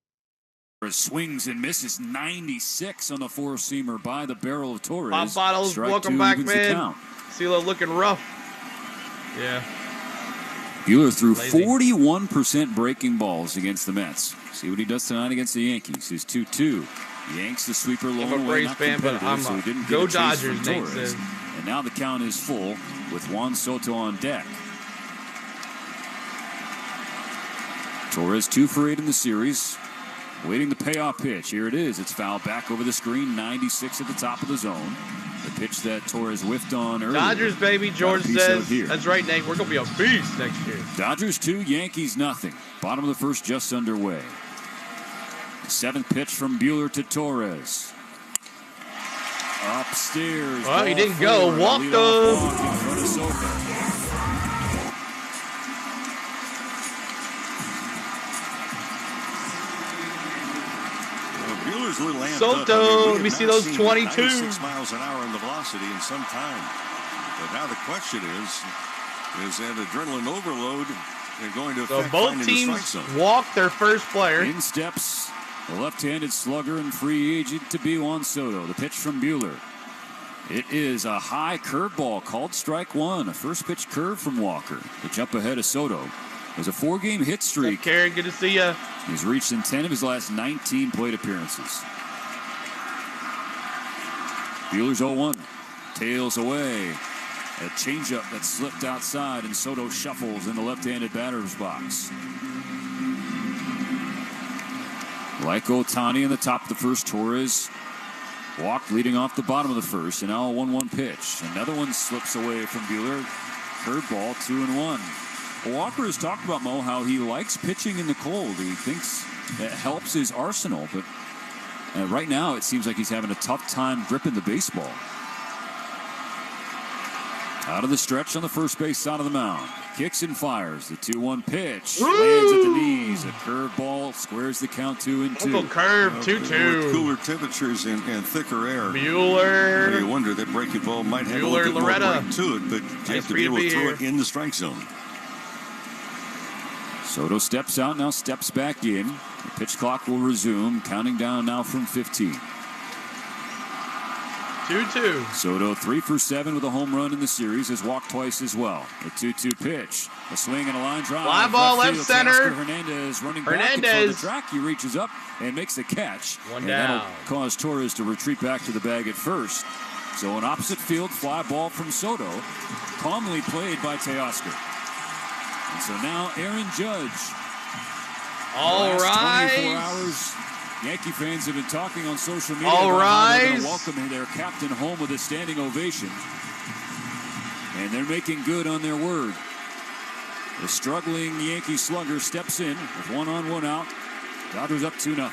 swings and misses 96 on the four-seamer by the barrel of Torres. Pop Bottles, Strike welcome 2 back, evens the man. count. CeeLo looking rough. Yeah. Buehler threw Lazy. 41% breaking balls against the Mets. See what he does tonight against the Yankees. His 2-2. Yanks the sweeper low I'm a away, Braves not fan, but competitive, I'm so he a didn't go get a chase Dodgers, from Nate Torres. says. And now the count is full with Juan Soto on deck. Torres 2 for 8 in the series. Waiting the payoff pitch. Here it is. It's fouled back over the screen. 96 at the top of the zone. The pitch that Torres whiffed on earlier. Dodgers, baby, George Got a piece of says. it here. That's right, Nate. We're going to be a beast next year. Dodgers 2, Yankees nothing. Bottom of the first just underway. The 7th pitch from Buehler to Torres. Upstairs. Well, he ball didn't go. forward. Walked Leadoff up. walk in front of Soto. Buehler's a little amped Soto, up. I mean, we let me have see not those seen 22. 96 miles an hour in the velocity in some time. But now the question is that adrenaline overload going to So affect both finding the strike teams zone? walked their first player. In steps the left-handed slugger and free agent to be Juan Soto. The pitch from Buehler. It is a high curveball called strike 1. A first pitch curve from Walker to jump ahead of Soto. There's a 4-game hit streak. Karen, good to see you. He's reached in 10 of his last 19 plate appearances. Buehler's 0-1. Tails away. A changeup that slipped outside, and Soto shuffles in the left-handed batter's box. Like Ohtani in the top of the first, Torres walked leading off the bottom of the first, and now a 1-1 pitch. Another one slips away from Buehler. Curveball, 2-1. Walker has talked about, Mo, how he likes pitching in the cold. He thinks it helps his arsenal, but right now it seems like he's having a tough time gripping the baseball. Out of the stretch on the first base side of the mound. Kicks and fires. The 2-1 pitch. Woo! Lands at the knees. A curveball squares the count 2-2. Uncle Curve, 2-2. With cooler temperatures and thicker air. Buehler. You wonder that breaking ball might have Buehler, a little bit Loretta. more break to it, but you have to be able to throw it in the strike zone. Soto steps out, now steps back in. The pitch clock will resume, counting down now from 15. 2-2. Soto 3 for 7 with a home run in the series. Has walked twice as well. The 2-2 pitch. A swing and a line drive. Fly ball left field. center. Teoscar Hernandez running back in front of the track. He reaches up and makes the catch. One down. That'll cause Torres to retreat back to the bag at first. So an opposite field fly ball from Soto. Calmly played by Teoscar. And so now Aaron Judge. All right. 24 hours. Yankee fans have been talking on social media All about how they're going rise. to welcome their captain home with a standing ovation. And they're making good on their word. The struggling Yankee slugger steps in with 1-on-1 out. Dodgers up 2-0.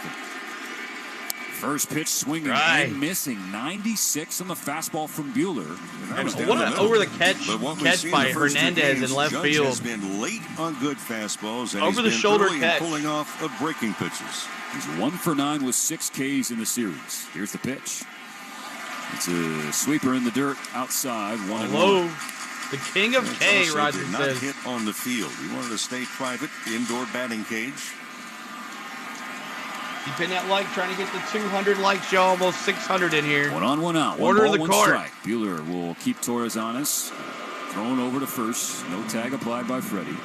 First pitch swinging and missing. 96 on the fastball from Buehler. What an over-the-catch by Hernandez in left Judge field. has been late on good fastballs and Over-the-shoulder he's been early catch. in pulling off of breaking pitches. He's 1 for 9 with 6 Ks in the series. Here's the pitch. It's a sweeper in the dirt outside. 1-1. Hello. The king of K, Also Roger did not says. hit on the field. He wanted to stay private, indoor batting cage. You pin that like, trying to get the 200 likes, y'all. Almost 600 in here. 1-on-1 out. Order One the ball, one cart. strike. Buehler will keep Torres honest. Thrown over to first. No tag applied by Freddie.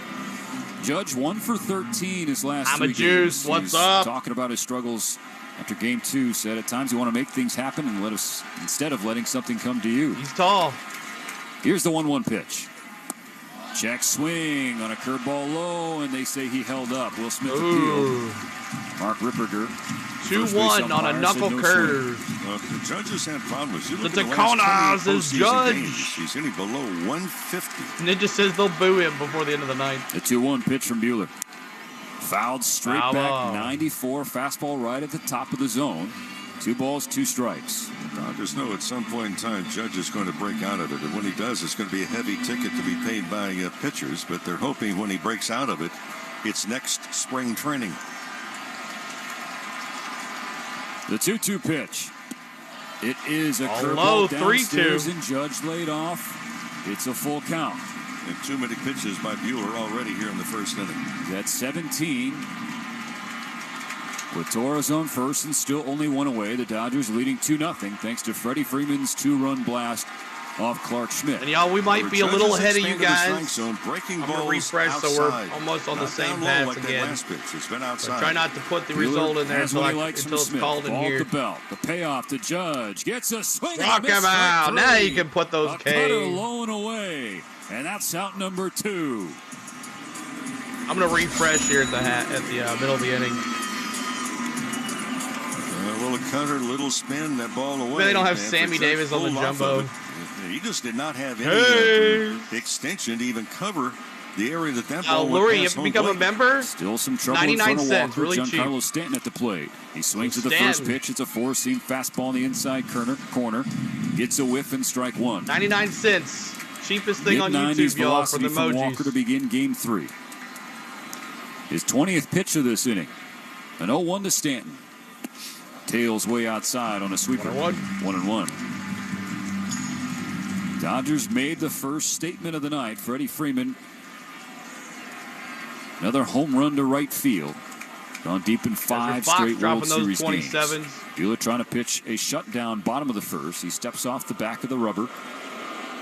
Judge 1 for 13 his last I'm a 3 juice. games. What's He's up? Talking about his struggles after game 2. Said at times you want to make things happen and let us instead of letting something come to you. He's tall. Here's the 1-1 pitch. Check swing on a curveball low, and they say he held up. Will Smith appealed. Mark Ripperger. 2-1 on a knuckle curve. The Judges had problems. You The look at Dakonas last 28 is postseason Judge. games, he's hitting below 150. Ninja says they'll boo him before the end of the night. The 2-1 pitch from Buehler. Fouled straight Foul back, ball. 94, fastball right at the top of the zone. 2 balls, 2 strikes. Dodgers know at some point in time Judge is going to break out of it, and when he does, it's going to be a heavy ticket to be paid by pitchers, but they're hoping when he breaks out of it, it's next spring training. The 2-2 pitch. It is a low curveball downstairs 3-2. and Judge laid off. It's a full count. And too many pitches by Buehler already here in the first inning. That's 17. With Torres on first and still only 1 away, the Dodgers leading 2-0 thanks to Freddie Freeman's 2-run blast off Clark Schmidt. And y'all, we might be a little ahead of you guys. Zone, breaking I'm going to balls refresh outside. so we're almost on the Not same down low path like that again. last pitch. It's been outside. Try not to put the Buehler result in there has until, what he likes from it's Smith. called in Ball here. at the belt. The payoff to Judge. Gets a swing. Rock and a miss, him out. strike Now 3. you can put those a cutter Ks. low and away. And that's out number 2. I'm going to refresh here at the middle of the inning. A little cutter, little spin, that ball away. They don't have And Sammy for Judge Davis on the pulled off jumbo. of it. He just did not have any Hey. extension to even cover the area that ball Lurie, would you pass have to home become a plate. member. Still some trouble 99 in front of cents, Walker. really cheap. Giancarlo Stanton at the plate. He swings at the first pitch. It's a 4-seam fastball in the inside corner. Gets a whiff and strike 1. 99 cents. Cheapest thing on Mid-90s YouTube, y'all, for velocity the from Walker to emojis. begin game 3. His 20th pitch of this inning. An 0-1 to Stanton. Tails way outside on a sweeper. 1-1. Dodgers made the first statement of the night. Freddie Freeman. Another home run to right field. Gone deep in 5 Fox straight dropping World those Series games. 27s. Buehler trying to pitch a shutdown bottom of the first. He steps off the back of the rubber.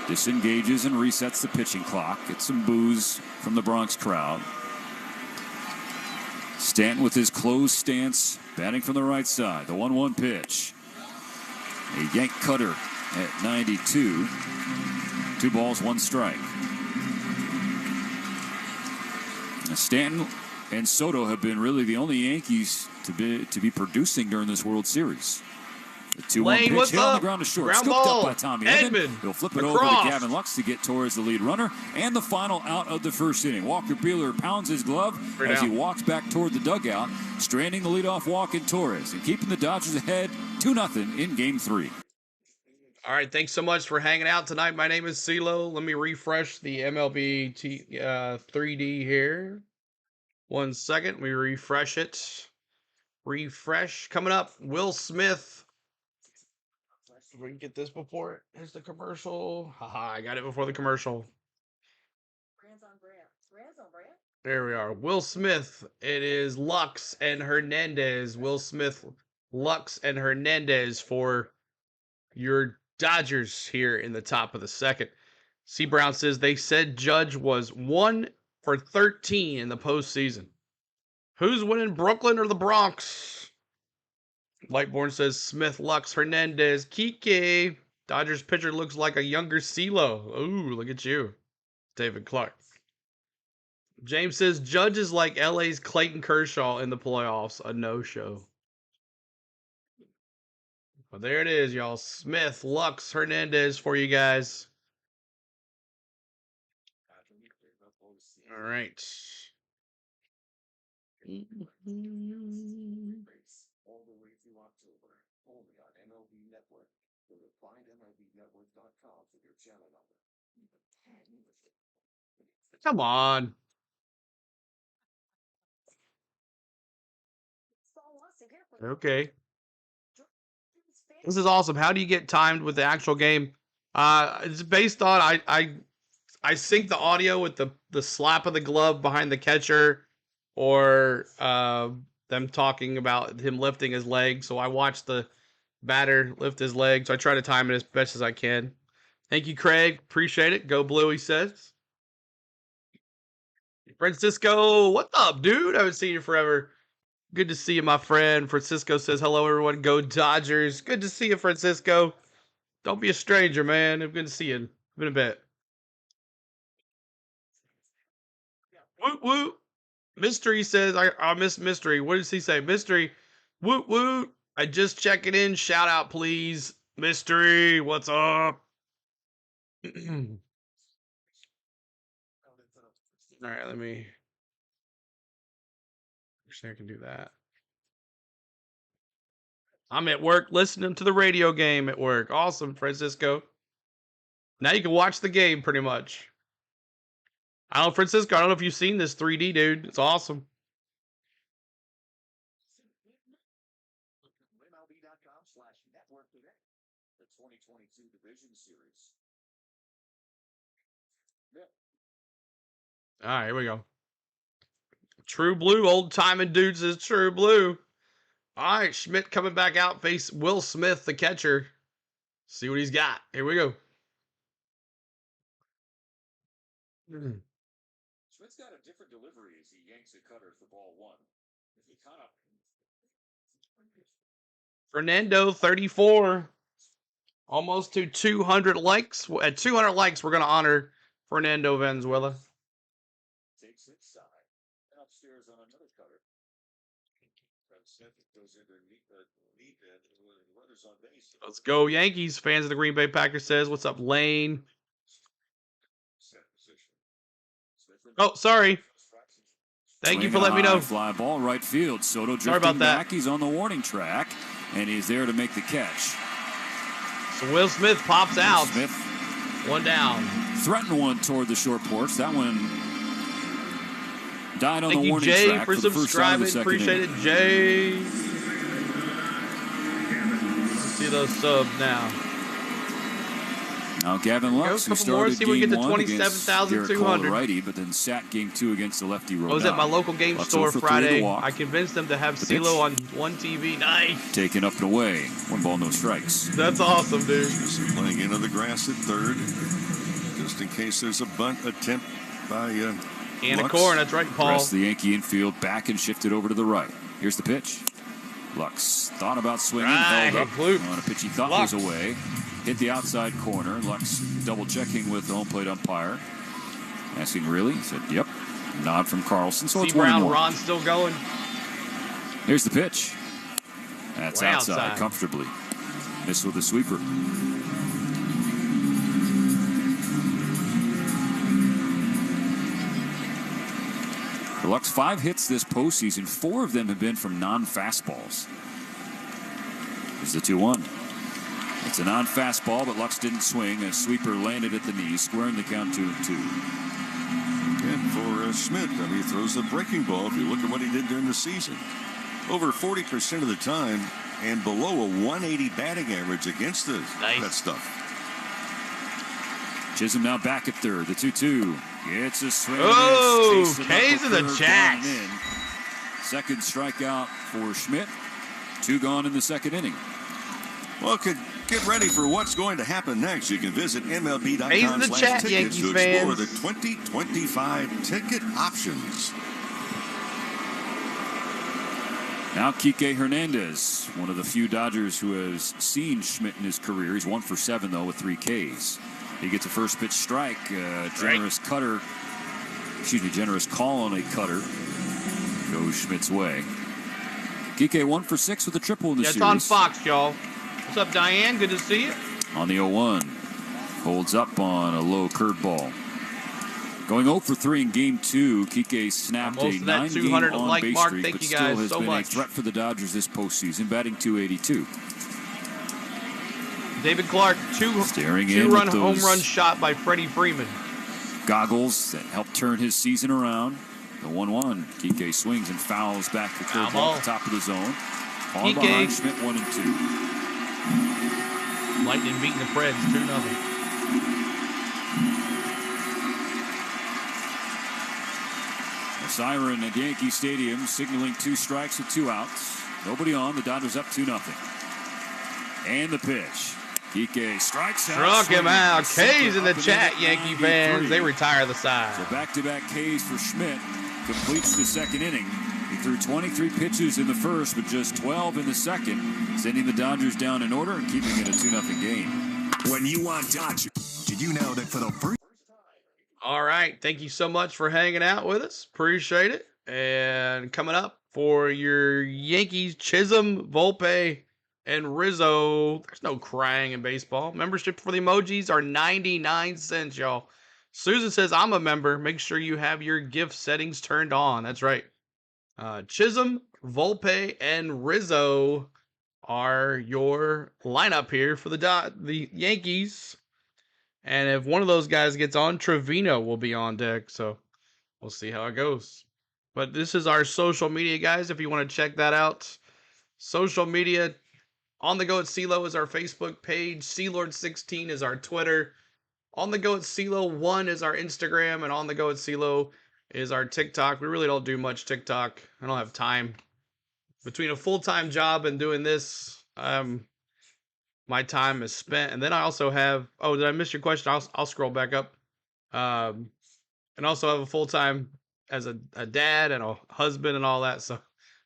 Disengages and resets the pitching clock. Gets some boos from the Bronx crowd. Stanton with his closed stance, batting from the right side. The 1-1 pitch. A yank cutter at 92. 2 balls, 1 strike. Now Stanton and Soto have been really the only Yankees to be producing during this World Series. The 2-1 Lane, pitch what's hit on the up? ground to short. Ground Scooped ball. up by Tommy Edman. Edman. He'll flip it over Lacrosse. to Gavin Lux to get Torres the lead runner. And the final out of the first inning. Walker Buehler pounds his glove as he walks back toward the dugout, stranding the leadoff walk in Torres and keeping the Dodgers ahead 2-0 in Game 3. All right, thanks so much for hanging out tonight. My name is CeeLo. Let me refresh the MLB 3D here. 1 second. We refresh it. Refresh. Coming up, Will Smith. If we can get this before it. Here's the commercial. Haha, I got it before the commercial. There we are. Will Smith. It is Lux and Hernandez. Will Smith, Lux and Hernandez for your Dodgers here in the top of the second. C. Brown says they said Judge was 1 for 13 in the postseason. Who's winning, Brooklyn or the Bronx? Lightborn says Smith, Lux, Hernandez, Kike. Dodgers pitcher looks like a younger CeeLo. Ooh, look at you. David Clark. James says Judge is like LA's Clayton Kershaw in the playoffs. A no-show. Well, there it is, y'all. Smith, Lux, Hernandez for you guys. All right. All the way through October, only on MLB Network. Go to findmlbnetwork.com for your channel number. Come on. Okay. This is awesome. How do you get timed with the actual game? It's based on I sync the audio with the slap of the glove behind the catcher, or them talking about him lifting his leg. So I watch the batter lift his leg. So I try to time it as best as I can. Thank you, Craig. Appreciate it. Go Blue, he says. Francisco, what's up, dude? I haven't seen you forever. Good to see you, my friend. Francisco says, hello, everyone. Go Dodgers. Good to see you, Francisco. Don't be a stranger, man. I'm good to see you. It's been a bit. Woot, woot. Mystery says, I miss Mystery. What does he say? Mystery, woot, woot. I just checking in. Shout out, please. Mystery, what's up? All right, let me. Actually, I can do that. I'm at work listening to the radio game at work. Awesome, Francisco. Now you can watch the game pretty much. I don't know, Francisco, I don't know if you've seen this 3D, dude. It's awesome. MLB.com/network today. The 2022 Division Series. All right, here we go. True Blue, old timing dude says True Blue. All right, Schmidt coming back out, face Will Smith, the catcher. See what he's got. Here we go. Schmidt's got a different delivery as he yanks a cutter for ball one. He kind of... Fernando, 34. Almost to 200 likes. At 200 likes, we're going to honor Fernando Valenzuela. Takes it side. And upstairs on another cutter. Goes underneath the deep end. Runners on base. Let's go, Yankees. Fans of the Green Bay Packers says, what's up, Lane? Oh, sorry. Thank you for letting me know. Fly ball right field. Soto drifting back. He's on the warning track, and he's there to make the catch. So Will Smith pops out. Smith. One down. Threatened one toward the short porch. That one died on the warning Jay, track for subscribing. Appreciate it, Jay. Let's see those subs now. Now Gavin Lux, who started game game one one against Garrett Cole, righty, but then sat game two against the lefty Rodon. I was at my local game store Friday. I convinced them to have CeeLo on one TV. Nice. Taken up and away. 1 ball, no strikes. That's awesome, dude. Playing into the grass at third, just in case there's a bunt attempt by Anna Corn. That's right, Paul. Pressed the Yankee infield back and shifted over to the right. Here's the pitch. Lux thought about swinging, held up on a pitch he thought was away. Hit the outside corner. Lux double-checking with the home plate umpire. Asking, really? He said, yep. Nod from Carlson. So it's 1-1. Brown, Ron still going. Here's the pitch. That's outside comfortably. Missed with a sweeper. For Lux, 5 hits this postseason. 4 of them have been from non-fastballs. Here's the 2-1. It's a non-fastball, but Lux didn't swing. A sweeper landed at the knee, squaring the count 2-2. And for Schmidt, he throws the breaking ball. If you look at what he did during the season, over 40% of the time, and below a 180 batting average against that stuff. Chisholm now back at third. The 2-2. It's a swing. Oh, K's in the chat. Second strikeout for Schmidt. 2 gone in the second inning. Well, get ready for what's going to happen next. You can visit MLB.com/tickets to explore the 2025 ticket options. Now Kike Hernandez, one of the few Dodgers who has seen Schmidt in his career. He's 1 for 7, though, with 3 Ks. He gets a first pitch strike. Generous call on a cutter. Goes Schmidt's way. Kike 1 for 6 with a triple in the series. It's on Fox, y'all. What's up, Diane? Good to see you. On the 0-1. Holds up on a low curveball. Going 0 for 3 in Game 2, Kike snapped a 9-game on-base streak, but still has been a threat for the Dodgers this postseason, batting .282. David Clark, two-run home run shot by Freddie Freeman. Goggles that helped turn his season around. The 1-1. Kike swings and fouls back the curveball at the top of the zone. On behind Schmidt 1-2. Lightning beating the Preds 2-0. A siren at Yankee Stadium signaling 2 strikes with 2 outs. Nobody on. The Dodgers up 2-0. And the pitch. Kike strikes out. Struck him out. K's in the chat, Yankee fans. They retire the side. So back-to-back K's for Schmidt. Completes the second inning. He threw 23 pitches in the first, but just 12 in the second, sending the Dodgers down in order and keeping it a 2-0 game. When you want Dodgers, did you know that for the first... All right. Thank you so much for hanging out with us. Appreciate it. And coming up for your Yankees, Chisholm, Volpe, and Rizzo. There's no crying in baseball. Membership for the emojis are 99 cents, y'all. Susan says, I'm a member. Make sure you have your gift settings turned on. That's right. Chisholm, Volpe, and Rizzo are your lineup here for the Yankees. And if one of those guys gets on, Trevino will be on deck. So we'll see how it goes. But this is our social media, guys, if you want to check that out. Social media, On the Go at CeeLo is our Facebook page. CeeLord16 is our Twitter. On the Go at CeeLo 1 is our Instagram, and On the Go at CeeLo is our TikTok. We really don't do much TikTok. I don't have time. Between a full-time job and doing this, my time is spent. And then I also have, did I miss your question? I'll scroll back up. And also have a full-time as a dad and a husband and all that. So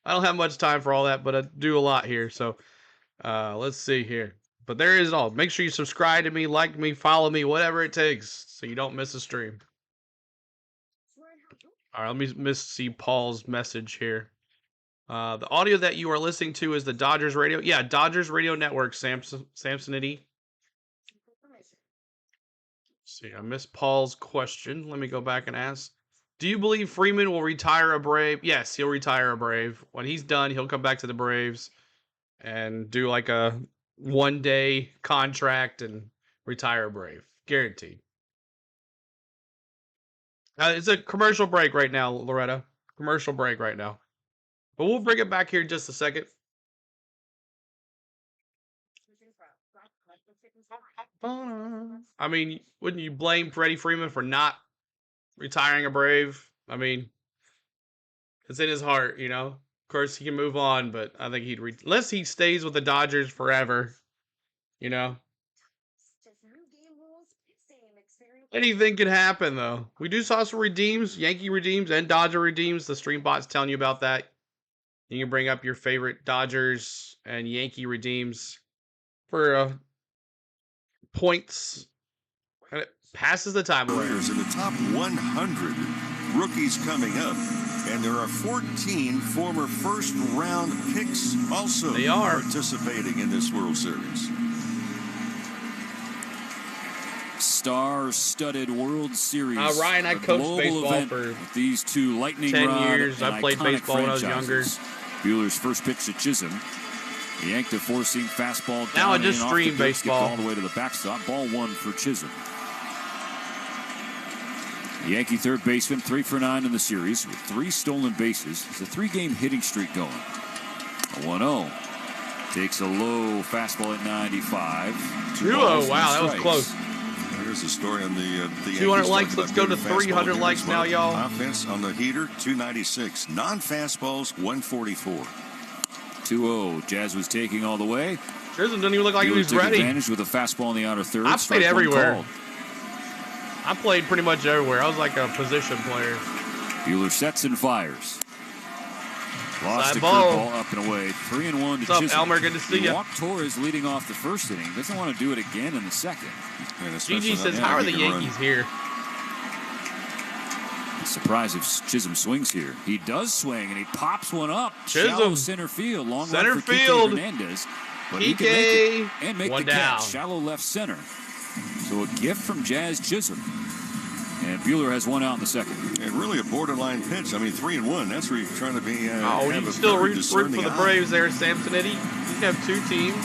I don't have much time for all that, but I do a lot here. So let's see here. But there is all. Make sure you subscribe to me, like me, follow me, whatever it takes, so you don't miss a stream. All right, let me see Paul's message here. The audio that you are listening to is the Dodgers radio. Yeah, Dodgers Radio Network, Samsonity. See, I missed Paul's question. Let me go back and ask. Do you believe Freeman will retire a Brave? Yes, he'll retire a Brave. When he's done, he'll come back to the Braves and do like a one-day contract and retire a Brave. Guaranteed. It's a commercial break right now, Loretta. Commercial break right now. But we'll bring it back here in just a second. I mean, wouldn't you blame Freddie Freeman for not retiring a Brave? I mean, it's in his heart, you know. Of course, he can move on, but I think unless he stays with the Dodgers forever, you know. Anything could happen, though. We do saw some redeems, Yankee redeems and Dodger redeems. The stream bot's telling you about that. You can bring up your favorite Dodgers and Yankee redeems for points. And it passes the time away. In the top 100 rookies coming up. And there are 14 former first-round picks also participating in this World Series. Star-studded World Series. Ryan, I coached baseball for these two lightning 10 rod years. I played baseball when I was younger. Buehler's first pitch to Chisholm. The yanked a four-seam fastball down. Now I just stream baseball. All the way to the backstop. Ball 1 for Chisholm. The Yankee third baseman, 3 for 9 in the series with 3 stolen bases. It's a 3-game hitting streak going. A 1-0. Takes a low fastball at 95. 2-0. Wow, that was close. Here's the story on the 200 likes. Let's go to 300 likes now, y'all. Offense on the heater, 296. Non-fastballs, 144. 2-0. Jazz was taking all the way. Chisholm didn't even look like he Buehler was took ready. advantage with a fastball in the outer third. I Strike played one everywhere. called. I played pretty much everywhere. I was like a position player. Buehler sets and fires. Lost Side a ball. curveball up and away. 3-1 to What's up, Chisholm. Elmer? Good to see ya. Walked Torres leading off the first inning. Doesn't want to do it again in the second. GG says, how are the Yankees here? Surprised if Chisholm swings here. He does swing, and he pops one up. Chisholm. Shallow center field. Long Center run for Kike field. Hernandez. But he can make it and make One the catch. down. Shallow left center. So a gift from Jazz Chisholm. And Buehler has one out in the second. And really a borderline pitch. I mean, 3-1. That's where you're trying to be. You have a still very root for discerning the eye. Braves there, Samsonetti. You can have two teams.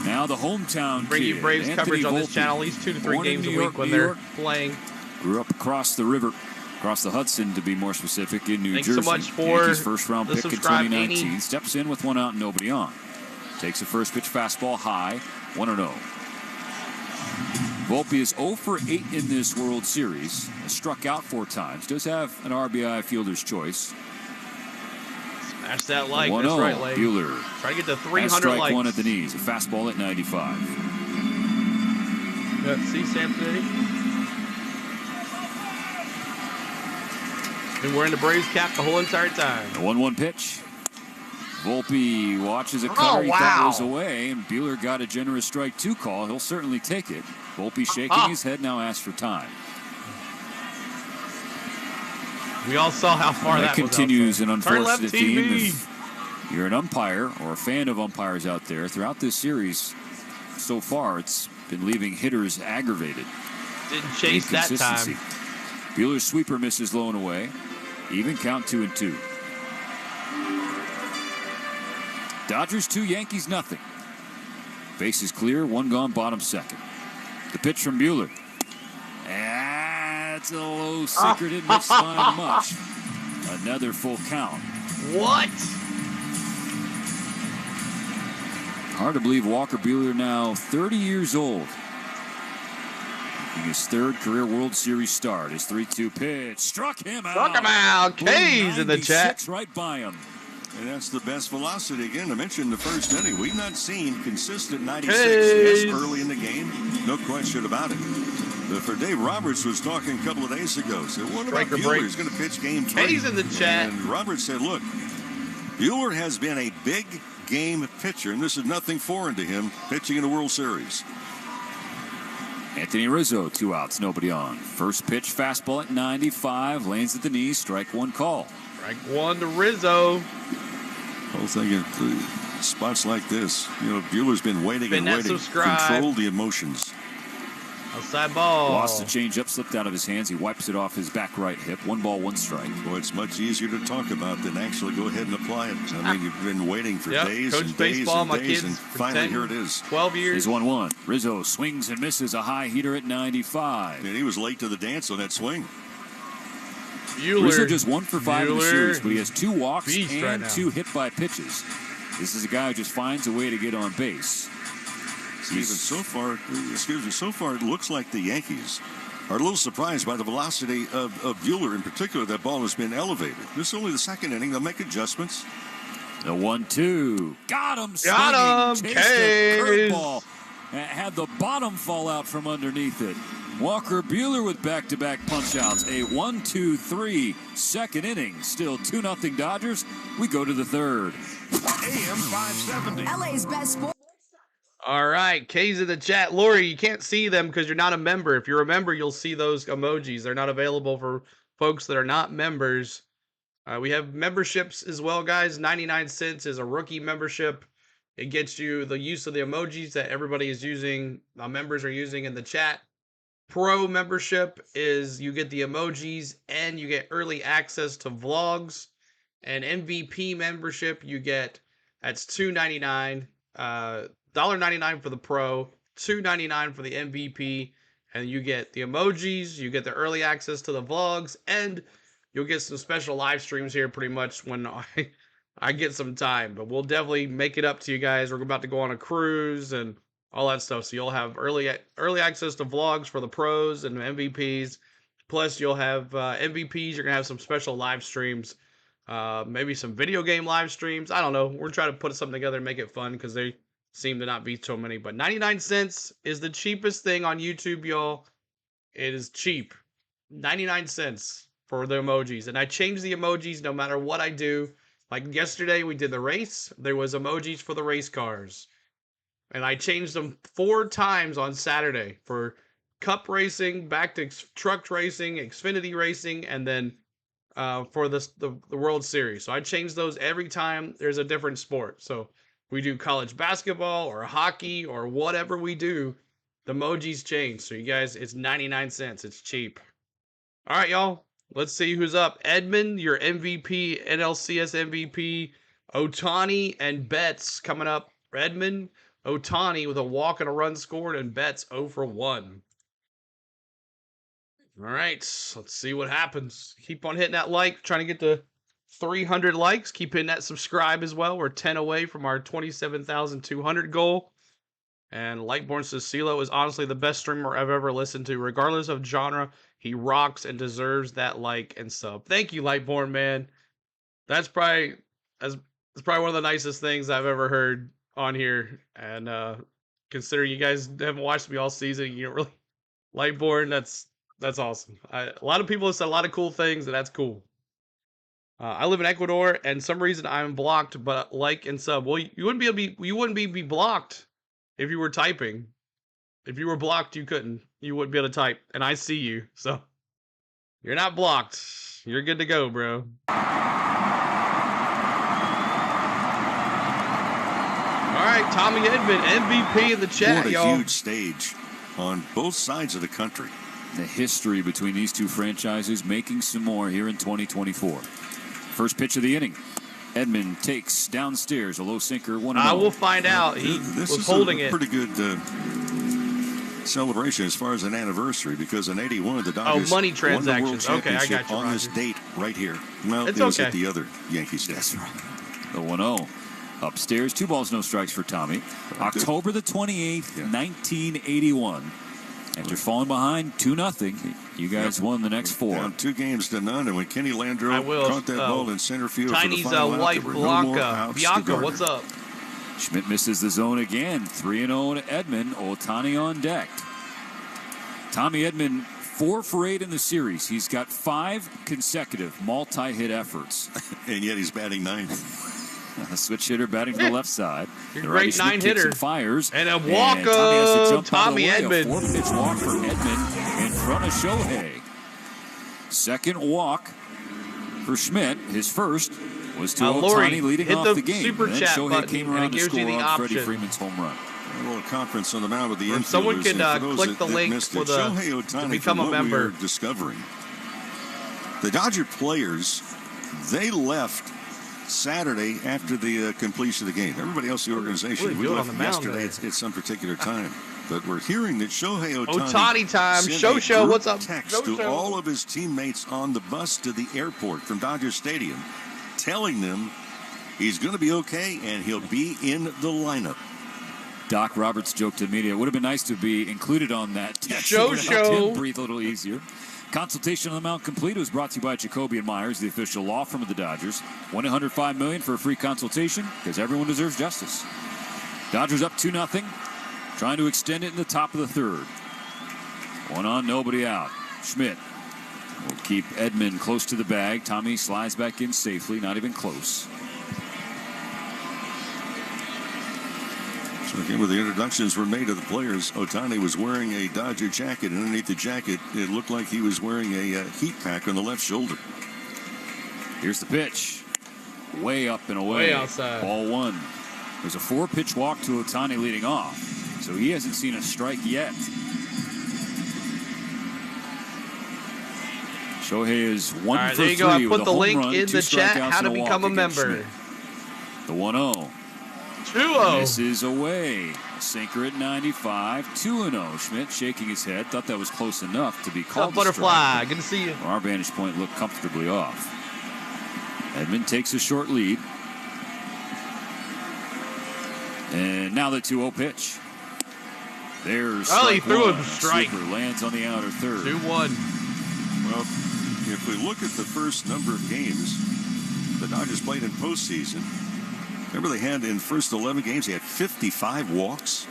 Now the hometown Bring you kid, Braves Anthony coverage on this Volpe. channel at least 2 to 3 Born in games a New week York, when New they're York. playing. Grew up across the river, across the Hudson to be more specific, in New Thanks Jersey. so much for Yankees first round the pick in subscribe, 2019. Annie. Steps in with one out and nobody on. Takes a first pitch fastball high, 1-0. Volpe is 0 for 8 in this World Series. Has struck out 4 times. Does have an RBI fielder's choice. Smash that like. 1-0. That's right, Lane. Buehler. Try to get to Has 300 strike likes. one at the knees. A fastball at 95. See, Samsonetti? Been wearing the Braves cap the whole entire time. A 1-1 pitch. Volpe watches a cutter he thought was away, and Buehler got a generous strike 2 call. He'll certainly take it. Volpe shaking his head, now asks for time. We all saw how far that continues was an unfortunate theme. TV. If you're an umpire or a fan of umpires out there, throughout this series so far, it's been leaving hitters aggravated. Didn't chase that time. Inconsistency. Buehler's sweeper misses low and away. Even count 2-2. Dodgers 2, Yankees nothing. Base is clear, 1 gone, bottom second. The pitch from Buehler. That's a low sinker, didn't miss by much. Another full count. What? Hard to believe Walker Buehler now 30 years old. Making his 3rd career World Series start. His 3-2 pitch struck him out. Struck him out. K's in the chat. Right by him. And that's the best velocity. Again, I mentioned the first inning. We've not seen consistent 96 K's. yes, early in the game. No question about it. But for Dave Roberts was talking a couple of days ago. Said, what about Striker Buehler? break. He's going to pitch game 3. K's in the chat. And Roberts said, look, Buehler has been a big game pitcher, and this is nothing foreign to him, pitching in the World Series. Anthony Rizzo, 2 outs, nobody on. First pitch, fastball at 95, lands at the knees, strike 1 call. Strike 1 to Rizzo. I was thinking, spots like this, Buehler's been waiting Been and that waiting. subscribe. Control the emotions. Outside ball. Lost the changeup, slipped out of his hands. He wipes it off his back right hip. 1 ball, 1 strike. Well, it's much easier to talk about than actually go ahead and apply it. I mean, you've been waiting for days Coach and days baseball, and my days, kids and for finally 10, here it is. 12 years. He's 1-1. Rizzo swings and misses a high heater at 95. And he was late to the dance on that swing. Buehler. Rizzo just 1 for 5 in the Buehler. series, but he has 2 walks Beast and right now. 2 hit by pitches. This is a guy who just finds a way to get on base. Steven, so far it looks like the Yankees are a little surprised by the velocity of Buehler in particular. That ball has been elevated. This is only the 2nd inning. They'll make adjustments. The 1-2. Got him. Got him. Chased a curveball. Had the bottom fall out from underneath it. Walker Buehler with back-to-back punch-outs. A 1-2-3 2nd inning. Still 2-0 Dodgers. We go to the 3rd. AM 570. LA's best sport. All right, K's in the chat. Lori, you can't see them because you're not a member. If you're a member, you'll see those emojis. They're not available for folks that are not members. We have memberships as well, guys. 99 cents is a rookie membership. It gets you the use of the emojis that everybody is using, members are using in the chat. Pro membership is you get the emojis and you get early access to vlogs. And MVP membership, you get, that's $2.99. $1.99 for the pro, $2.99 for the MVP, and you get the emojis, you get the early access to the vlogs, and you'll get some special live streams here pretty much when I get some time. But we'll definitely make it up to you guys. We're about to go on a cruise and all that stuff, so you'll have early access to vlogs for the pros and MVPs. Plus, you'll have MVPs. You're gonna have some special live streams, maybe some video game live streams. I don't know. We're trying to put something together and make it fun because seem to not be so many. But 99 cents is the cheapest thing on YouTube, y'all. It is cheap. 99 cents for the emojis. And I change the emojis no matter what I do. Like yesterday, we did the race. There was emojis for the race cars. And I changed them 4 times on Saturday for Cup racing, back to truck racing, Xfinity racing, and then for the World Series. So I change those every time there's a different sport. So we do college basketball or hockey or whatever we do, the emojis change. So you guys, it's 99 cents. It's cheap. All right, y'all. Let's see who's up. Edmund, your MVP, NLCS MVP. Ohtani and Betts coming up. Edmund, Ohtani with a walk and a run scored, and Betts 0 for 1. All right, let's see what happens. Keep on hitting that like, trying to get to 300 likes. Keep hitting that subscribe as well. We're 10 away from our 27,200 goal. And Lightborn says CeeLo is honestly the best streamer I've ever listened to. Regardless of genre, he rocks and deserves that like and sub. Thank you, Lightborn, man. That's probably one of the nicest things I've ever heard on here. And considering you guys haven't watched me all season, you don't really Lightborn, that's awesome. A lot of people have said a lot of cool things, and that's cool. I live in Ecuador, and some reason I'm blocked, but like and sub. Well, you wouldn't be blocked if you were typing. If you were blocked, you wouldn't be able to type, and I see you, so you're not blocked. You're good to go, bro. All right, Tommy Edmond, MVP in the chat, y'all. What a huge stage on both sides of the country. The history between these two franchises making some more here in 2024. First pitch of the inning. Edmond takes downstairs a low sinker. 1-0. I will find out. He was holding it. Pretty good celebration as far as an anniversary, because in '81 the Dodgers money transactions. won the World Okay, I got you, on Roger. this date right here. Well, It's it was okay. at the other Yankee Stadium. That's right. The 1-0. Upstairs, 2 balls, no strikes for Tommy. October the 28th, 1981. After falling behind 2-0, you guys won the next 4. Down 2-0 and when Kenny Landreau caught that ball in center field Tiny's for the final out, white there were no more Blanca. outs to Bianca, Gardner. what's up? Schmidt misses the zone again. 3-0 to Edmond. Ohtani on deck. Tommy Edmond, 4 for 8 in the series. He's got 5 consecutive multi-hit efforts. And yet he's batting 9th. A switch hitter batting to the left side. You're The a great righty Schmidt 9-hitter. kicks and fires. And a walk And Tommy has to jump Tommy out of the way. Edmond. A 4-pitch walk for Edmond in front of Shohei. Second walk for Schmidt. His first was to Lori, Ohtani leading hit off the the game. super And then chat Shohei button, came and around it to gives you score the on Freddie option. Freeman's home run. A little conference on the mound with the infielders. Someone can and for those click the that link missed for it, the Shohei Ohtani, to become from a what member. we are discovering, the Dodger players, they left Saturday after the completion of the game. Everybody else in the organization, Really we good left on the mound yesterday there. at some particular time. But we're hearing that Shohei Ohtani time. sent Show, a what's up? text to all of his teammates on the bus to the airport from Dodger Stadium, telling them he's going to be okay and he'll be in the lineup. Doc Roberts joked to the media, it would have been nice to be included on that text. Show. It would have helped him breathe a little easier. Consultation on the mound complete. It was brought to you by Jacoby & Myers, the official law firm of the Dodgers. $105 million for a free consultation, because everyone deserves justice. Dodgers up 2-0, trying to extend it in the top of the third. 1 on, nobody out. Schmidt will keep Edmond close to the bag. Tommy slides back in safely, not even close. So again, when the introductions were made to the players, Ohtani was wearing a Dodger jacket, and underneath the jacket, it looked like he was wearing a heat pack on the left shoulder. Here's the pitch. Way up and away. Way outside. Ball 1. There's a 4-pitch walk to Ohtani leading off, so he hasn't seen a strike yet. Shohei is 1 All right, for there 3 you go. I with put a the home link run, in 2 the chat. strikeouts, How to and a walk become a against member. Schmidt. The 1-0. 2-0. This is away. Sinker at 95. 2-0. Schmidt shaking his head. Thought that was close enough to be What's called up, a Butterfly? strike. Good to see you. From our vantage point, looked comfortably off. Edmond takes a short lead. And now the 2-0 pitch. There's he strike threw one. a strike. Super lands on the outer third. 2-1. Well, if we look at the first number of games the Dodgers played in postseason, Remember, they had in the first 11 games, he had 55 walks.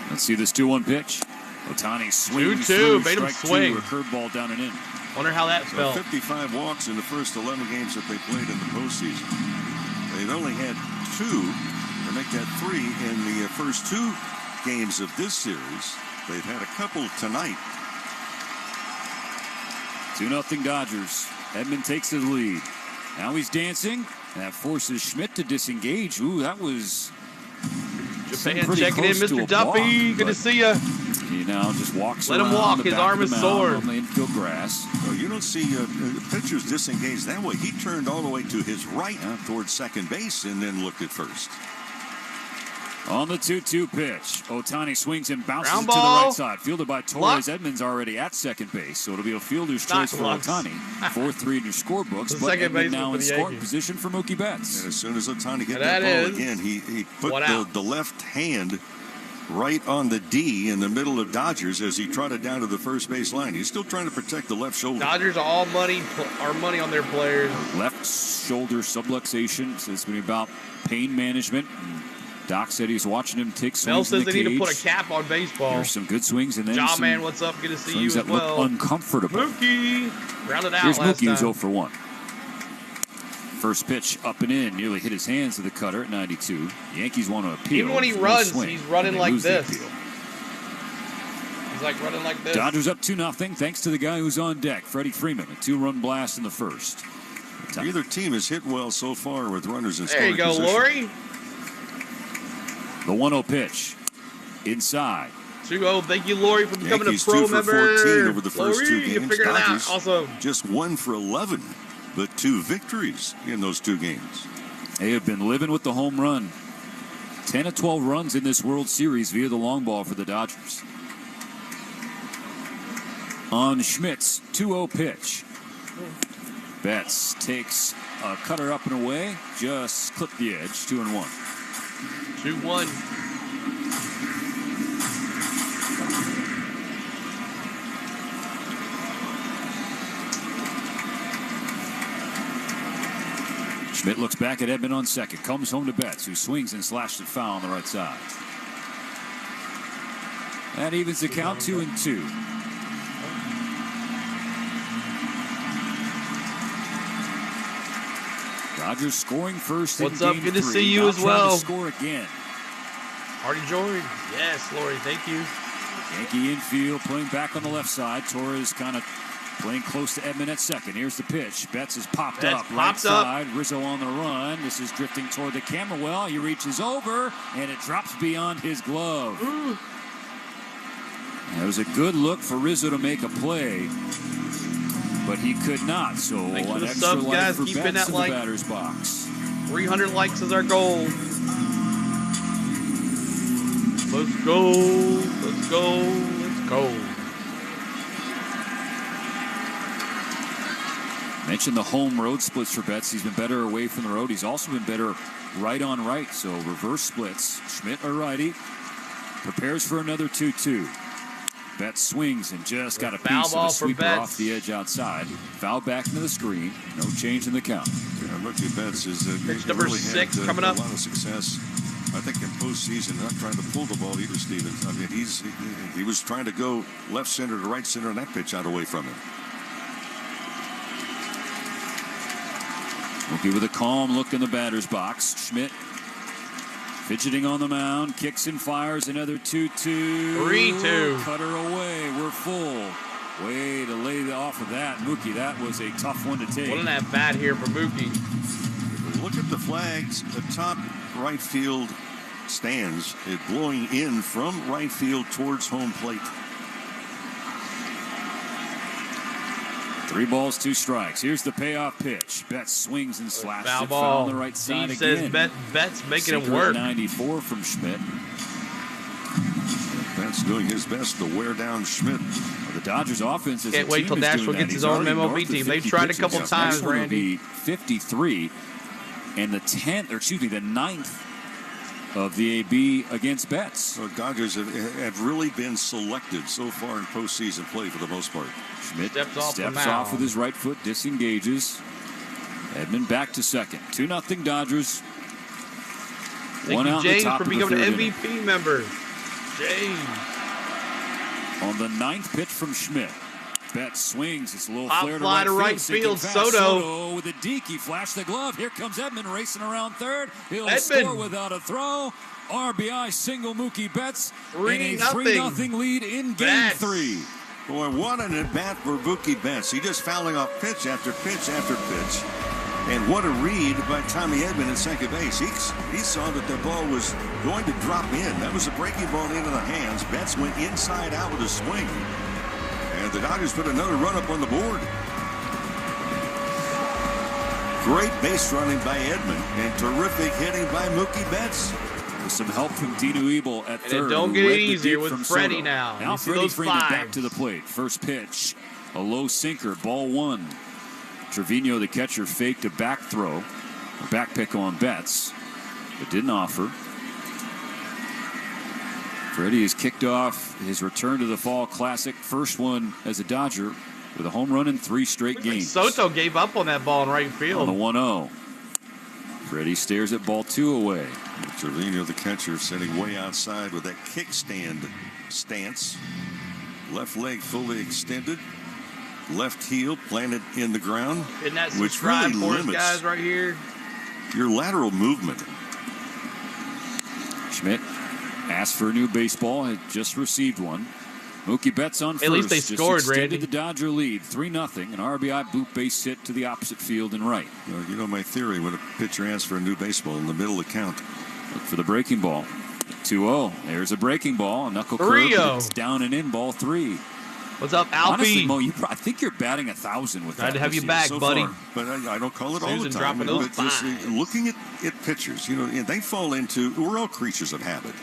Let's see this 2-1 pitch. Ohtani swings 2-2, made him strike swing. two, a curveball down and in. Wonder how that felt. 55 walks in the first 11 games that they played in the postseason. They've only had 2, to make that 3 in the first 2 games of this series. They've had a couple tonight. 2-0 Dodgers. Edman takes the lead. Now he's dancing. That forces Schmidt to disengage. Ooh, that was Japan checking in, Mr. Duffy. Good to see you. He now just walks Let around him walk. the His back arm of the is mound sore. on the infield grass. Well, you don't see pitchers disengage that way. He turned all the way to his right towards second base and then looked at first. On the 2-2 pitch, Ohtani swings and bounces Ground it to the ball. right side. Fielded by Torres. Edman's already at second base, so it'll be a fielder's choice for Ohtani. 4-3 in your scorebooks, The but second Edman baseman now for in the scoring Yankees. position for Mookie Betts. And as soon as Ohtani hit And that that ball is again, he put one out. the left hand right on the D in the middle of Dodgers as he trotted down to the first base line. He's still trying to protect the left shoulder. Dodgers are money on their players. Left shoulder subluxation, so it's going to be about pain management. Doc said he's watching him take swings Mel says in the they need to cage. put a cap on baseball. There's some good swings and then Jaw some man, what's up? Good to see you swings as that well. look uncomfortable. Mookie rounded out Here's last Mookie, who's time. 0 for 1. First pitch up and in, nearly hit his hands to the cutter at 92. The Yankees want to appeal. Even when he No runs, swing, he's running and they like lose the this. appeal. He's like running like this. Dodgers up 2-0 thanks to the guy who's on deck, Freddie Freeman. A 2-run blast in the first. Either team has hit well so far with runners in There scoring you go, position. Lori. The 1-0 pitch. Inside. 2-0. Thank you, Lori, for becoming Yankees a pro 2 for member. 14 over the first Lori, 2 you games. figured it out. Dodgers Awesome. just 1 for 11, but 2 victories in those 2 games. They have been living with the home run. 10 of 12 runs in this World Series via the long ball for the Dodgers. On Schmidt's 2-0 pitch. Betts takes a cutter up and away. Just clipped the edge. 2-1. 2-1. Schmidt looks back at Edman on second. Comes home to Betts, who swings and slashes it foul on the right side. That evens the count 2-2. Dodgers scoring first. What's in up? game Good to 3. see you Now as trying well. to score again. Hardy Joy. Yes, Lori. Thank you. Yankee infield playing back on the left side. Torres kind of playing close to Edman at second. Here's the pitch. Betts has popped Betts up. Right popped up. side. Rizzo on the run. This is drifting toward the camera well. He reaches over, and it drops beyond his glove. Ooh. That was a good look for Rizzo to make a play, but he could not. So Thanks for an the extra subs, life guys. for Keep in Betts that in like. the batter's box. 300 likes is our goal. Let's go. Let's go. Let's go. Mentioned the home road splits for Betts. He's been better away from the road. He's also been better right on right. So reverse splits. Schmidt a righty. Prepares for another 2-2. Betts swings and just got a Foul piece of ball a for sweeper Betts. off the edge outside. Foul back into the screen. No change in the count. Yeah, Mookie Betts is Pitch number really 6 had, coming up. a lot of success. I think in postseason, not trying to pull the ball either, Stevens. I mean, he was trying to go left center to right center, and that pitch out away from him. Mookie with a calm look in the batter's box. Schmidt fidgeting on the mound, kicks and fires another 2-2. 3-2. Cutter away. We're full. Way to lay off of that, Mookie. That was a tough one to take. What an at bat here for Mookie. Look at the flags atop right field stands. It blowing in from right field towards home plate. 3 balls, 2 strikes. Here's the payoff pitch. Betts swings and slashes Foul it ball. foul on the right side Steve again. says Betts making him Sinker work. 94 from Schmidt. Betts doing his best to wear down Schmidt. Well, the Dodgers offense is Can't wait till Nashville gets his own MLB team. They've tried a couple times, Randy. Randy. Be 53 and the 9th of the AB against Betts. So Dodgers have really been selective so far in postseason play for the most part. Schmidt Steps off the steps mound. off with his right foot, disengages. Edman back to second. 2-0 Dodgers. Thank One you, out James, the top for of the becoming an third inning. MVP member. James. On the 9th pitch from Schmidt. Betts swings. It's a little Pop flare to fly right field. Soto with a deke. He flashed the glove. Here comes Edman racing around third. He'll Edman. score without a throw. RBI single Mookie Betts. 3-0. In a 3-0 lead in Game 3. Boy, what an at-bat for Mookie Betts. He just fouling off pitch after pitch after pitch. And what a read by Tommy Edman at second base. He saw that the ball was going to drop in. That was a breaking ball into the hands. Betts went inside out with a swing. And the Dodgers put another run up on the board. Great base running by Edman and terrific hitting by Mookie Betts. With some help from Dino Ebel at third. And it don't get easier with Freddie now. Now Freddie Freeman back to the plate. First pitch, a low sinker, ball 1. Trevino, the catcher, faked a back throw, a back pick on Betts, but didn't offer. Freddie has kicked off his return to the Fall Classic, first one as a Dodger, with a home run in 3 straight games. Soto gave up on that ball in right field. On the 1-0. Freddie stares at ball 2 away. Trevino, the catcher, sitting way outside with that kickstand stance. Left leg fully extended. Left heel planted in the ground, which really limits guys right here. Your lateral movement. Schmidt asked for a new baseball, had just received one. Mookie Betts on first. At least they scored, just extended Randy. the Dodger lead, 3-0. An RBI boot base hit to the opposite field and right. Well, you know my theory: when a pitcher asks for a new baseball in the middle of the count, look for the breaking ball. 2-0. There's a breaking ball, a knuckle curve. It's down and in, ball 3. What's up, Alfie? Honestly, Mo, I think you're batting 1,000 with that. Glad to have you back, so buddy. Far, but I don't call it all the Susan time. dropping those But just fives. looking at pitchers, they fall into. We're all creatures of habit.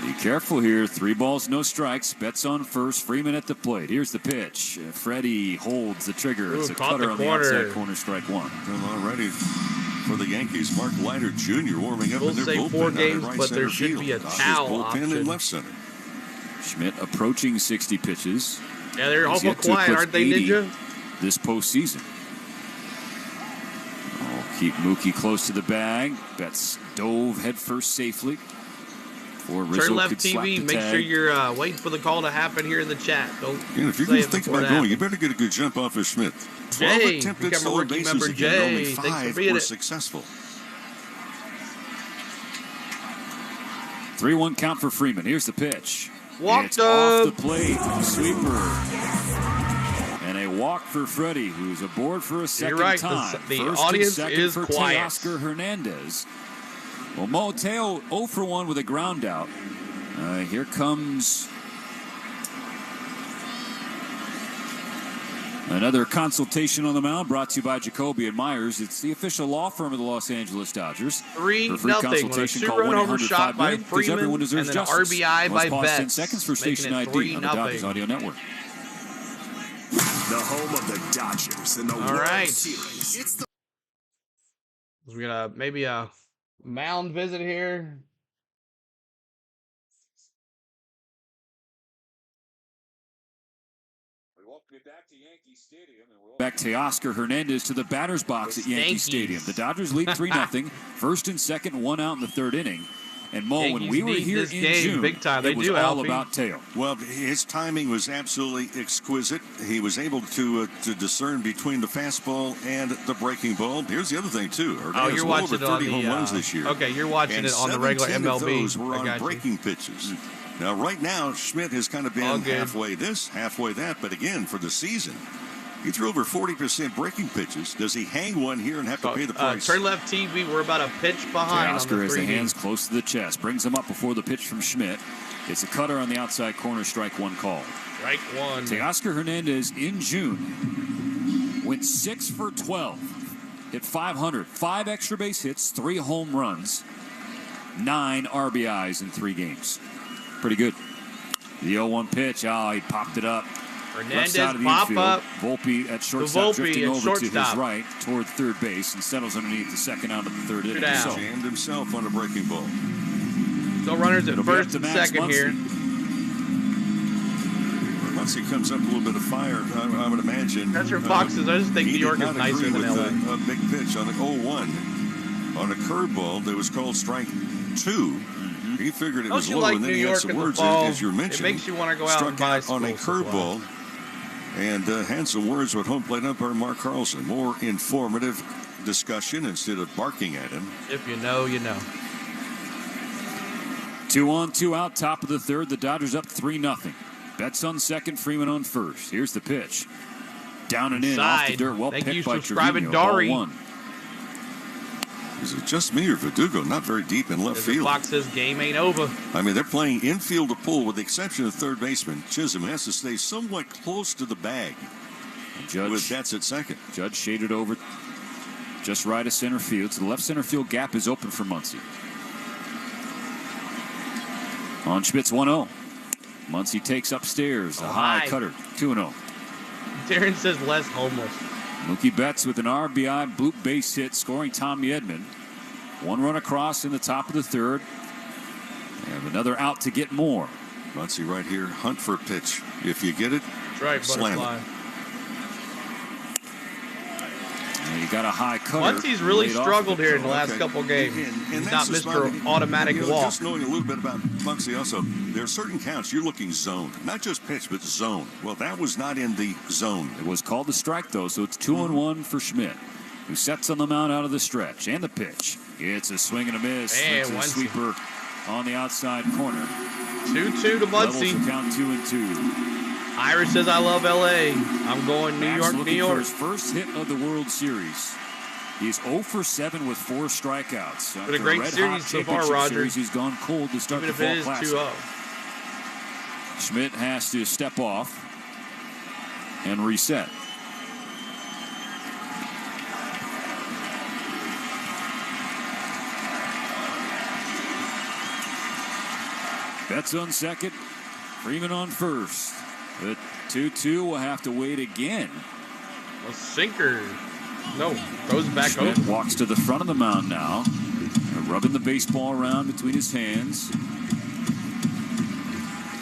Be careful here. 3 balls, no strikes. Betts on first. Freeman at the plate. Here's the pitch. Freddie holds the trigger. It's a cutter on the outside corner, strike 1. Well, already for the Yankees, Mark Leiter Jr. warming up We'll in their say bullpen 4 out games, at right but there center should field. be a Dodgers towel bullpen option. in left center. Schmidt approaching 60 pitches. Yeah, they're He's awful yet to quiet, eclipse aren't they, 80 Ninja? This postseason. Keep Mookie close to the bag. Betts dove headfirst safely. Rizzo Turn left could slap TV. the Make tag. sure you're waiting for the call to happen here in the chat. Don't If you're say going it to think before about it going, you happens. better get a good jump off of Schmidt. 12 Jay, attempted become a stolen rookie bases member, again. Jay. Only Thanks for 5 being were it. successful. 3-1 count for Freeman. Here's the pitch. Walked It's off up. the plate. Sweeper. And a walk for Freddie, who's aboard for a second right. time. The First audience and second is for quiet. Teoscar Hernandez. Well, Mateo 0 for 1 with a ground out. Here comes another consultation on the mound brought to you by Jacoby and Myers. It's the official law firm of the Los Angeles Dodgers. 3-0. For free consultation, call 2-run overshot by 1-800-5WIN, because Freeman, everyone deserves and then an justice. RBI Let's by pause 10 Betts, seconds for making station it ID on the 3-0. Dodgers Audio Network. The home of the Dodgers in the World right. Series. It's the We got maybe a mound visit here. Back Teoscar Hernandez to the batter's box at Yankee Stadium. The Dodgers lead 3-0. First and second, 1 out in the third inning. And Mo, when Yankees we were need here this in game June, big time. They it was do, all Alfie. about Teo. Well, his timing was absolutely exquisite. He was able to discern between the fastball and the breaking ball. Here's the other thing, too. Hernandez you're well watching over it on 30 home the, runs this year. okay, you're watching And it on the regular 17 of MLB. those were I on got you. breaking pitches. Now, right now, Schmidt has kind of All been good. halfway this, halfway that. But again, for the season, he threw over 40% breaking pitches. Does he hang one here and have to pay the price? Turn left TV. We're about a pitch behind on Teoscar the has the 3D. hands close to the chest. Brings him up before the pitch from Schmidt. It's a cutter on the outside corner, strike 1 call. Strike 1. Teoscar Hernandez in June went 6 for 12. Hit 500. 5 extra base hits, 3 home runs, 9 RBIs in 3 games. Pretty good. The 0-1 pitch. Oh, he popped it up. Left Hernandez side of the pop infield. up. Volpe at shortstop, Volpe drifting at over to his shortstop. right toward third base and settles underneath the second out of the third inning. down. So, Jammed himself on a breaking ball. Still runners at It'll be first up to and Max second Muncy. here. Muncy comes up a little bit of fire, I would imagine. That's your Foxes. I just think New York is nicer than LA. A big pitch on the 0-1 on a curveball that was called strike 2. He figured it was low, and then he had some words, as you mentioned. It makes you want to go out and buy on a curveball, and had some words with home plate umpire Mark Carlson. More informative discussion instead of barking at him. If you know, you know. 2 on, 2 out, top of the third. The Dodgers up 3-0. Betts on second, Freeman on first. Here's the pitch. Down and in, off the dirt. Well picked by Trevino. Ball 1. Is it just me or Verdugo not very deep in left field? The clock says game ain't over. I mean, they're playing infield to pull with the exception of third baseman Chisholm. Has to stay somewhat close to the bag. Judge, with Betts at second. Judge shaded over just right of center field. So the left center field gap is open for Muncy. On Schmidt's 1-0. Muncy takes upstairs. A high cutter. 2-0. Darren says less homeless. Mookie Betts with an RBI bloop base hit, scoring Tommy Edman. 1 run across in the top of the third. And another out to get more. Muncy right here. Hunt for a pitch. If you get it, that's right, slam butterfly. it. And you got a high cutter. Muncy's really struggled here in the last couple games. And he's not Mr. Automatic walk. Just knowing a little bit about Muncy also, there are certain counts you're looking zone. Not just pitch, but zone. Well, that was not in the zone. It was called the strike, though, so it's 2-1 for Schmidt, who sets on the mound out of the stretch. And the pitch. It's a swing and a miss. It's a sweeper on the outside corner. 2-2 to Muncy. Levels the count 2-2. Irish says, I love LA. I'm going New York, New York. For his first hit of the World Series. He's 0 for 7 with 4 strikeouts. But a great series so far, Roger. Series, he's gone cold to start even the if fall it is classic. 2-0. Schmidt has to step off and reset. Betts on second. Freeman on first. The 2-2 will have to wait again. A sinker. No, goes back Schmidt over. Walks to the front of the mound now. Rubbing the baseball around between his hands.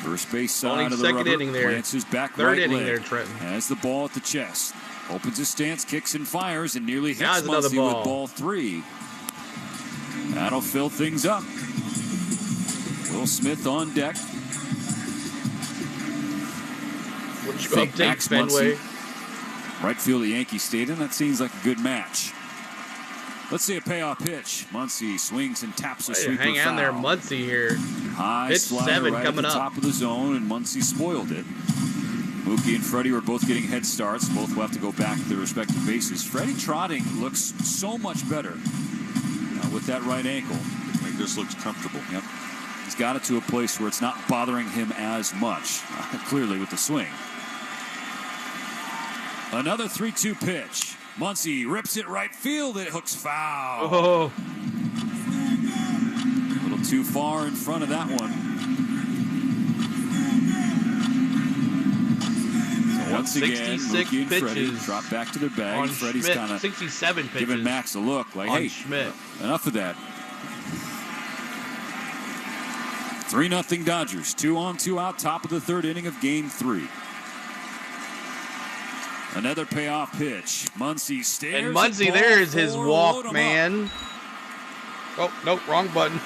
First base side of the rubber. Inning there. Glances back Third right inning leg. there, Trenton. Has the ball at the chest. Opens his stance, kicks and fires, and nearly hits another Muncy ball. with ball 3. That'll fill things up. Will Smith on deck. Which update Fenway. Right field at Yankee Stadium. That seems like a good match. Let's see a payoff pitch. Muncy swings and taps a sweeper hang foul. on there, Muncy here. High Pitch slider 7 right coming at the up. top of the zone, and Muncy spoiled it. Mookie and Freddie were both getting head starts. Both will have to go back to their respective bases. Freddie trotting looks so much better with that right ankle. He just looks comfortable. Yep. He's got it to a place where it's not bothering him as much, clearly with the swing. Another 3-2 pitch. Muncy rips it right field. It hooks foul. Oh. A little too far in front of that one. So once again, Mookie and Freddie drop back to their bag. Freddie's kind of 67 pitches. giving Max a look like, hey, Schmidt. Enough of that. 3-0 Dodgers. 2 on, 2 out. Top of the third inning of Game 3. Another payoff pitch. Muncy stares. And Muncy, there is his walk, man. Oh, nope, wrong button.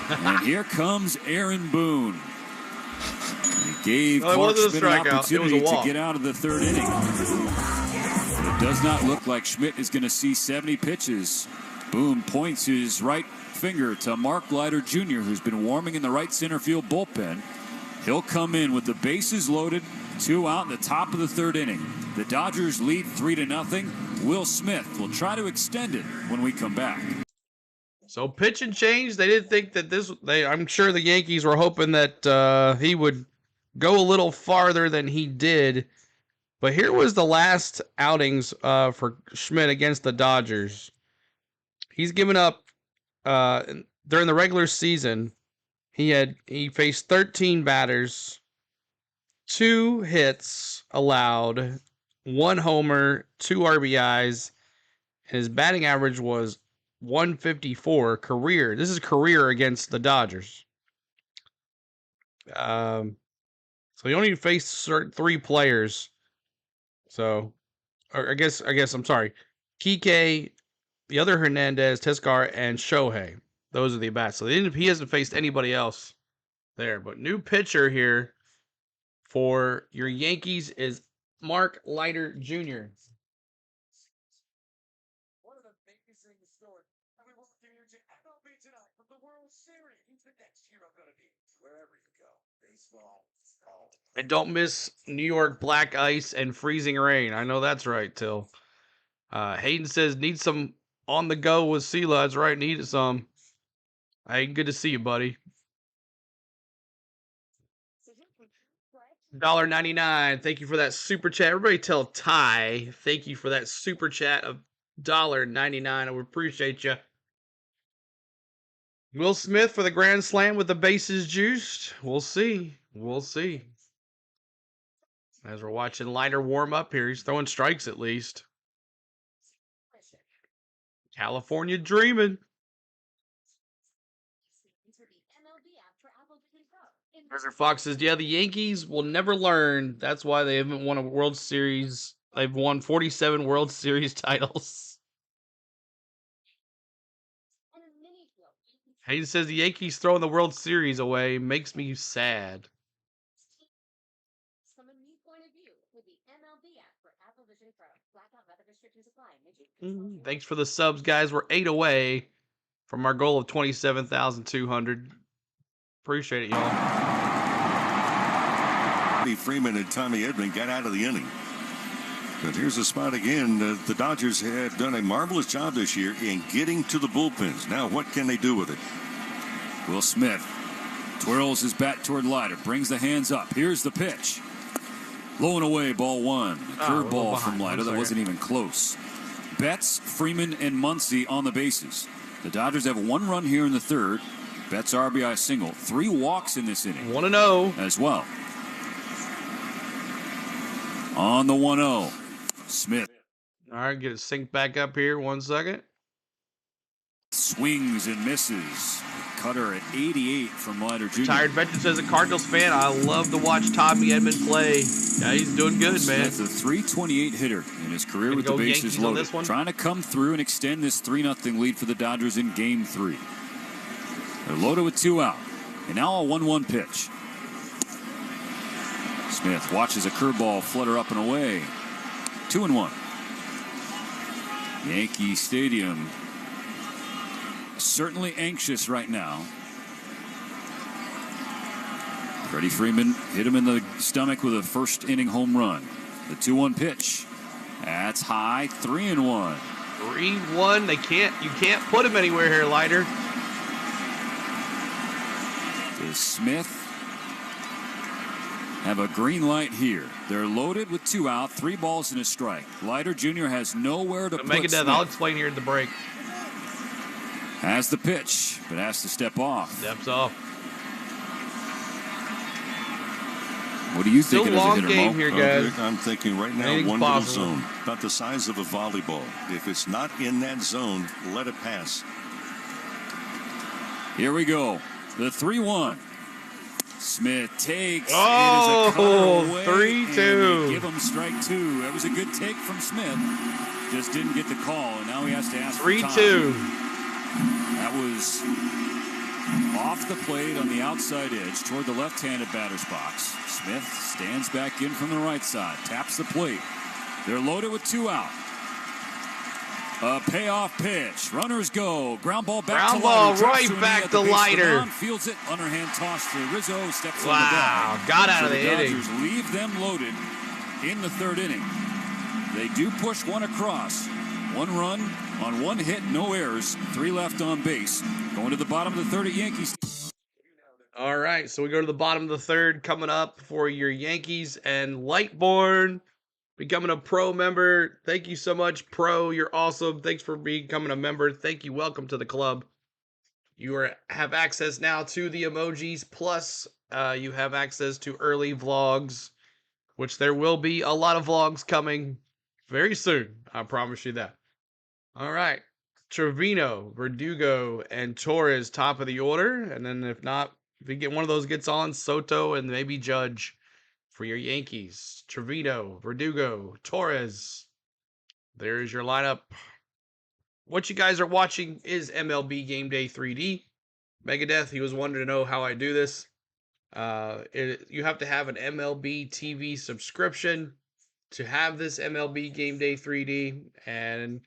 And here comes Aaron Boone. He gave Well, Clark it wasn't a Schmidt an strikeout. It was a opportunity to walk. get out of the third inning. It does not look like Schmidt is going to see 70 pitches. Boone points his right finger to Mark Leiter Jr., who's been warming in the right center field bullpen. He'll come in with the bases loaded, 2 out in the top of the third inning. The Dodgers lead 3-0. Will Smith will try to extend it when we come back. So pitch and change. They didn't think that this. I'm sure the Yankees were hoping that he would go a little farther than he did. But here was the last outings for Schmidt against the Dodgers. He's given up during the regular season. He faced 13 batters, 2 hits allowed, 1 homer, 2 RBIs. His batting average was 154 career. This is career against the Dodgers. So you only face certain 3 players. So, or I guess I'm sorry. Kike, the other Hernandez, Teskar, and Shohei. Those are the bats. So he hasn't faced anybody else there. But new pitcher here for your Yankees is Mark Leiter Jr. One of the biggest things in the story. And we welcome you to MLB tonight from the World Series. The next hero going to be wherever you go. Baseball. And don't miss New York black ice and freezing rain. I know that's right, Till. Hayden says, need some on the go with Sela. That's right, needed some. Hey, good to see you, buddy. $1.99. Thank you for that super chat. Everybody tell Ty, thank you for that super chat of $1.99. I would appreciate you. Will Smith for the grand slam with the bases juiced. We'll see. We'll see. As we're watching Leiter warm up here, he's throwing strikes at least. California dreaming. Mr. Fox says, yeah, the Yankees will never learn. That's why they haven't won a World Series. They've won 47 World Series titles. Hayden says the Yankees throwing the World Series away makes me sad. Thanks for the subs, guys. We're 8 away from our goal of 27,200. Appreciate it, y'all. Freeman and Tommy Edman got out of the inning. But here's the spot again. The Dodgers have done a marvelous job this year in getting to the bullpens. Now, what can they do with it? Will Smith twirls his bat toward Leiter, brings the hands up. Here's the pitch. Low and away, ball one. Curveball from Leiter that wasn't even close. Betts, Freeman, and Muncy on the bases. The Dodgers have 1 run here in the third. Betts RBI single. 3 walks in this inning. 1-0 as well. On the 1-0, Smith. All right, get it synced back up here. 1 second. Swings and misses. Cutter at 88 from Leiter Jr. Retired veteran says, a Cardinals fan, I love to watch Tommy Edman play. Yeah, he's doing good, man. Smith, a 328 hitter in his career with the bases loaded. Trying to come through and extend this 3-0 lead for the Dodgers in Game 3. They're loaded with 2 out. And now a 1-1 pitch. Smith watches a curveball flutter up and away. 2-1. Yankee Stadium certainly anxious right now. Freddie Freeman hit him in the stomach with a first inning home run. The 2-1 pitch. That's high. 3-1. 3-1. You can't put him anywhere here, Leiter. Does Smith have a green light here? They're loaded with 2 out, 3 balls and a strike. Leiter Jr. has nowhere to put Smith. I'll explain here at the break. Has the pitch, but has to step off. Steps off. What do you think? Still long game here, guys. I'm thinking right now, one little zone, about the size of a volleyball. If it's not in that zone, let it pass. Here we go. The 3-1. Smith takes. Oh, it is a 3-2. Give him strike 2. That was a good take from Smith. Just didn't get the call, and now he has to ask 3-2. That was off the plate on the outside edge toward the left-handed batter's box. Smith stands back in from the right side, taps the plate. They're loaded with 2 out. A payoff pitch. Runners go. Ground ball back to Leiter. Right back to Leiter. Fields it. Underhand toss to Rizzo. Steps on the bag. Got out of the inning. Dodgers leave them loaded in the 3rd inning. They do push 1 across. 1 run on 1 hit, no errors. 3 left on base. Going to the bottom of the 3rd at Yankees. All right, so we go to the bottom of the 3rd coming up for your Yankees and Lightborn becoming a pro member. Thank you so much, Pro. You're awesome. Thanks for becoming a member. Thank you. Welcome to the club. You have access now to the emojis, plus you have access to early vlogs, which there will be a lot of vlogs coming very soon. I promise you that. All right. Trevino, Verdugo, and Torres top of the order. And then if not, if we get one of those gets on, Soto and maybe Judge For your Yankees, Trevino, Verdugo, Torres. There's your lineup. What you guys are watching is MLB Game Day 3D. Megadeth, he was wanting to know how I do this. You have to have an MLB TV subscription to have this MLB Game Day 3D, and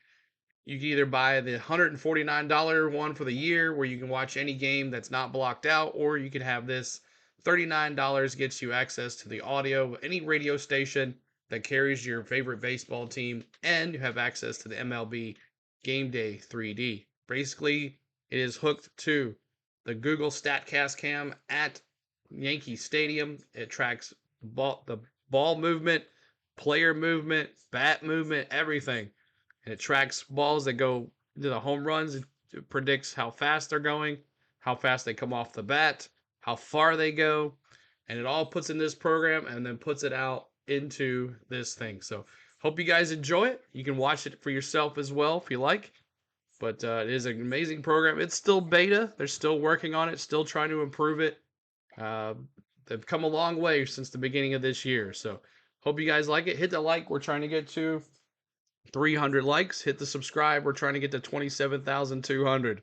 you can either buy the $149 one for the year where you can watch any game that's not blocked out, or you can have this $39 gets you access to the audio of any radio station that carries your favorite baseball team, and you have access to the MLB Game Day 3D. Basically, it is hooked to the Google StatCast cam at Yankee Stadium. It tracks the ball movement, player movement, bat movement, everything. And it tracks balls that go to the home runs. It predicts how fast they're going, how fast they come off the bat, how far they go. And it all puts in this program and then puts it out into this thing. So hope you guys enjoy it. You can watch it for yourself as well if you like. But it is an amazing program. It's still beta. They're still working on it, still trying to improve it. They've come a long way since the beginning of this year. So hope you guys like it. Hit the like. We're trying to get to 300 likes. Hit the subscribe. We're trying to get to 27,200.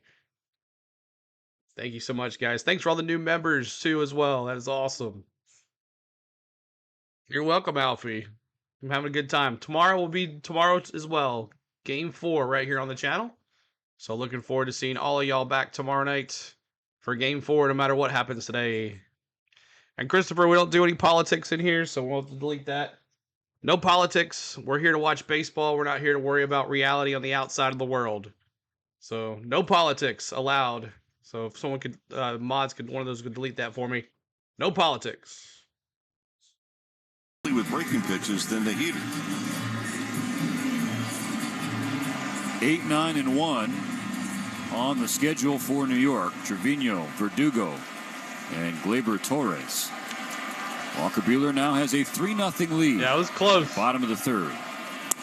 Thank you so much, guys. Thanks for all the new members, too, as well. That is awesome. You're welcome, Alfie. I'm having a good time. Tomorrow will be tomorrow as well. Game 4 right here on the channel. So looking forward to seeing all of y'all back tomorrow night for Game 4, no matter what happens today. And Christopher, we don't do any politics in here, so we'll have to delete that. No politics. We're here to watch baseball. We're not here to worry about reality on the outside of the world. So no politics allowed. So if someone could, mods could, one of those could delete that for me. No politics. With breaking pitches than the heater. 8, 9, and 1 on the schedule for New York. Trevino, Verdugo, and Gleyber Torres. Walker Buehler now has a 3-0 lead. Yeah, it was close. Bottom of the third.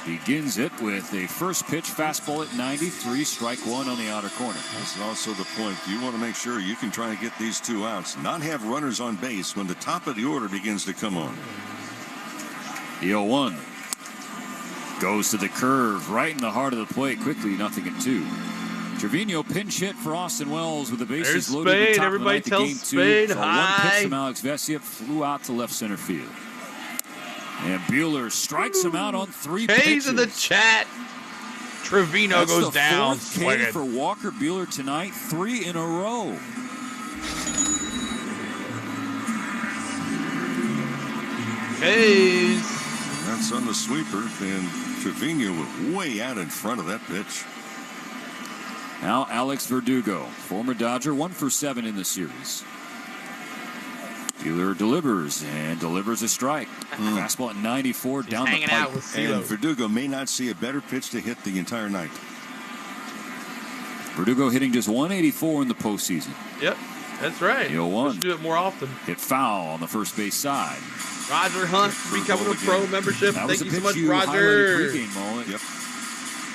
Begins it with a first pitch fastball at 93, strike one on the outer corner. That's also the point. You want to make sure you can try and get these 2 outs, not have runners on base when the top of the order begins to come on. The 0-1 goes to the curve right in the heart of the plate. Quickly, 0-2. Trevino pinch hit for Austin Wells with the bases There's loaded. Spade. At the top Everybody of the tell ninth, Spade game 2. hi. One pitch from Alex Vesia flew out to left center field. And Buehler strikes him out on 3 pitches. K's in the chat. Trevino That's goes the down. 4th K for Walker Buehler tonight, 3 in a row. K's. That's on the sweeper, and Trevino way out in front of that pitch. Now Alex Verdugo, former Dodger, 1 for 7 in the series. Buehler delivers a strike. Fastball at 94 down the pipe. And Verdugo may not see a better pitch to hit the entire night. Verdugo hitting just 184 in the postseason. Yep, that's right. The 0-1. Let's do it more often. Hit foul on the first base side. Roger Hunt becoming a pro membership. That Thank was you so much, you Roger. Pregame moment. Yep.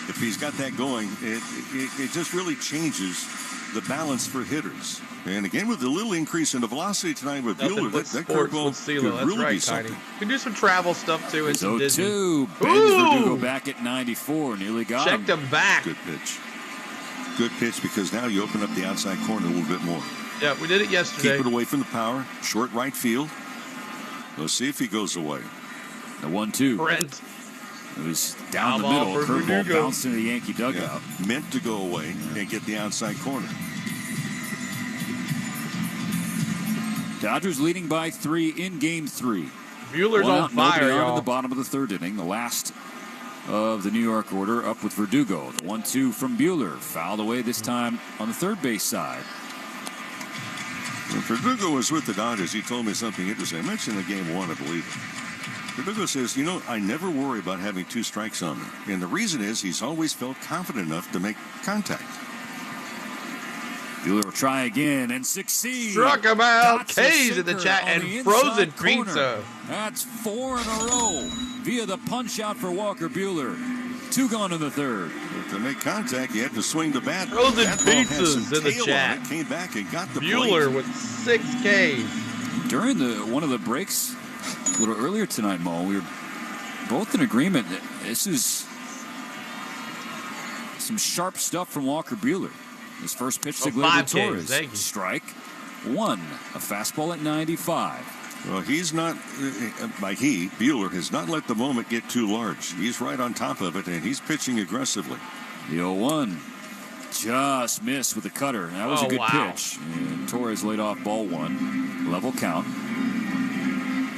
If he's got that going, it just really changes the balance for hitters. And again, with the little increase in the velocity tonight with Buehler, that curveball could really be something. We can do some travel stuff too. And some 0-2. Bends Verdugo back at 94. Nearly got him. Checked him back. Good pitch. Good pitch because now you open up the outside corner a little bit more. Yeah, we did it yesterday. Keep it away from the power. Short right field. Let's see if he goes away. The 1-2. Brent. It was down the middle. Curveball bounced into the Yankee dugout. Yeah, meant to go away and get the outside corner. Dodgers leading by 3 in Game 3. Buehler's on fire, y'all. In the bottom of the third inning, the last of the New York order, up with Verdugo. The 1-2 from Buehler, fouled away this time on the third base side. When Verdugo was with the Dodgers, he told me something interesting. I mentioned in Game 1, I believe. Verdugo says, I never worry about having 2 strikes on me. And the reason is he's always felt confident enough to make contact. Buehler will try again and succeed. Struck him out. K's in the chat and frozen pizza. That's 4 in a row via the punch out for Walker Buehler. 2 gone in the third. But to make contact, you had to swing the bat. Frozen pizzas in the chat. Came back and got the Buehler plate. with 6 Ks. During one of the breaks, a little earlier tonight, Mo, we were both in agreement that this is some sharp stuff from Walker Buehler. His first pitch to Gleyber Torres. Strike one. A fastball at 95. Well, he's not, Buehler has not let the moment get too large. He's right on top of it, and he's pitching aggressively. The 0-1 just missed with the cutter. That was a good pitch. And Torres laid off ball one. Level count.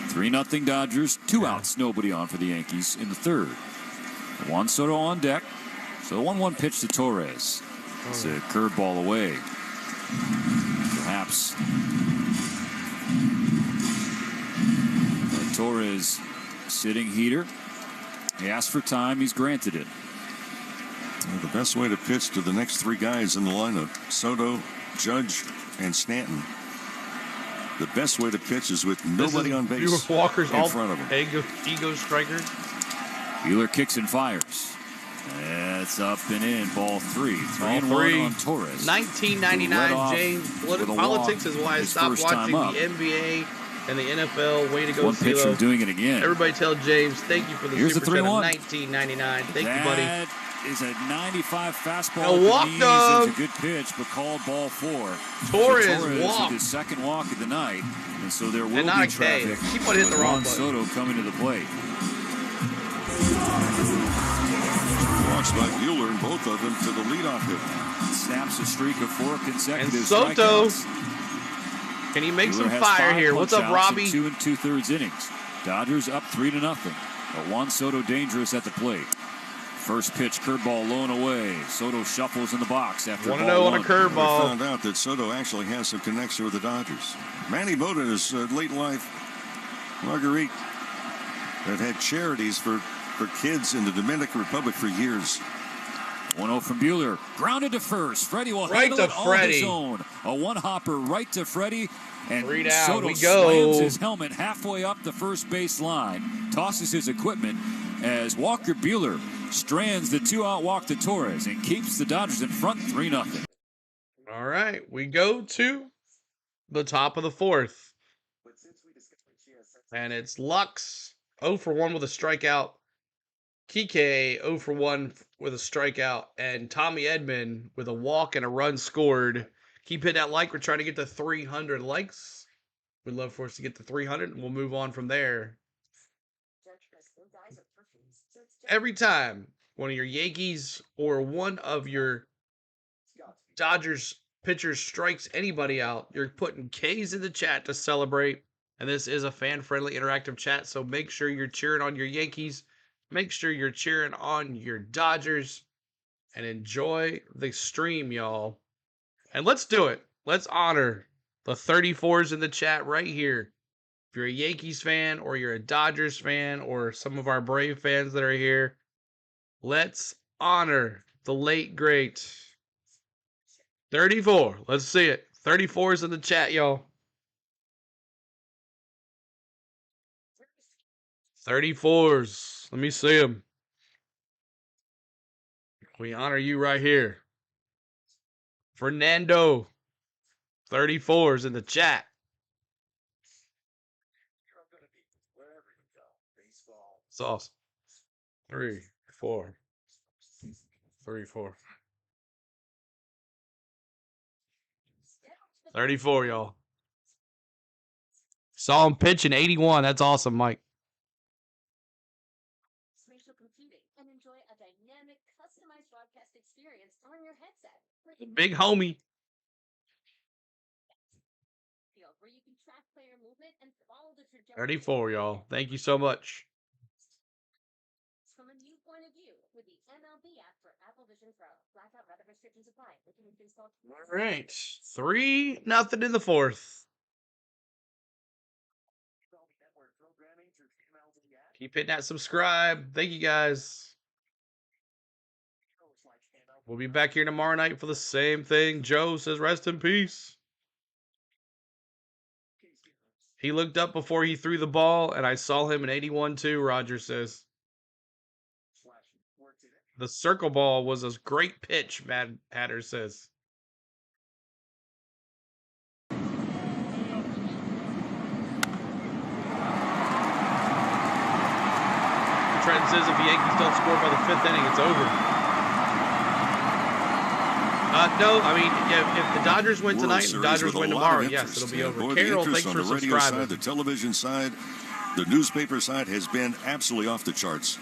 3-0 Dodgers. 2 outs, nobody on for the Yankees in the third. Juan Soto on deck. So 1-1 pitch to Torres. It's a curveball away. Perhaps Torres sitting heater. He asked for time. He's granted it. Well, the best way to pitch to the next 3 guys in the lineup, Soto, Judge, and Stanton. The best way to pitch is with nobody on base Walker's in front of him. Ego striker. Buehler kicks and fires. It's up and in. Ball 3. 3-1 on Torres. 1999, James. Politics is why I stopped watching the NBA and the NFL. Way to go, One pitcher doing it again. Everybody tell James, thank you for the Here's super the chat of 3-1. $19.99. Thank you, buddy. That is a 95 fastball. It's a good pitch, but called ball 4. Torres with his second walk of the night, and so there will be traffic. Keep on hitting the wrong button. Soto coming to the plate. Walks by Buehler, and both of them to the leadoff hitter. Snaps a streak of 4 consecutive and Soto, strikeouts. Can he make Buehler some has fire 5 here? What's up, Robbie? 2 2/3 innings. Dodgers up 3-0. But Juan Soto dangerous at the plate. First pitch, curveball low and away. Soto shuffles in the box after ball 1-0 on a We curveball. found out that Soto actually has some connection with the Dodgers. Manny Mota, in his late life, Marguerite, that had charities for kids in the Dominican Republic for years. 1-0 from Buehler. Grounded to first. Freddie will Right handle to it on Freddie. his own. A one-hopper right to Freddie. And 3 down. Soto We go. slams his helmet halfway up the first base line. Tosses his equipment as Walker Buehler strands the 2-out walk to Torres and keeps the Dodgers in front 3-0. All right, we go to the top of the 4th. And it's Lux 0 for 1 with a strikeout. Kike 0 for 1 with a strikeout. And Tommy Edman with a walk and a run scored. Keep hitting that like. We're trying to get to 300 likes. We'd love for us to get to 300, and we'll move on from there. Every time one of your Yankees or one of your Dodgers pitchers strikes anybody out, you're putting K's in the chat to celebrate. And this is a fan-friendly interactive chat, so make sure you're cheering on your Yankees. Make sure you're cheering on your Dodgers. And enjoy the stream, y'all. And let's do it. Let's honor the 34s in the chat right here. If you're a Yankees fan or you're a Dodgers fan or some of our Brave fans that are here, let's honor the late, great 34. Let's see it. 34s in the chat, y'all. 34s. Let me see them. We honor you right here. Fernando. 34s in the chat. It's awesome. 3, 4. 3, 4. 34, y'all. Saw him pitch in 81. That's awesome, Mike. Spatial computing and enjoy a dynamic, customized broadcast experience on your headset. Big homie. Where you can track player movement and follow the trajectory. 34, y'all. Thank you so much. From a new point of view with the MLB app for Apple Vision Pro. Blackout weather restrictions apply. All right. 3-0 in the 4th. Keep hitting that subscribe. Thank you, guys. We'll be back here tomorrow night for the same thing. Joe says rest in peace. He looked up before he threw the ball, and I saw him in 81 too, Roger says. The circle ball was a great pitch, Mad Hatter says. says if the Yankees don't score by the 5th inning, it's over. No, I mean, if the Dodgers win tonight and the Dodgers win tomorrow, yes, it'll be over. Boy, Carol, the thanks interest for on the radio subscribing. side, the television side, the newspaper side has been absolutely off the charts.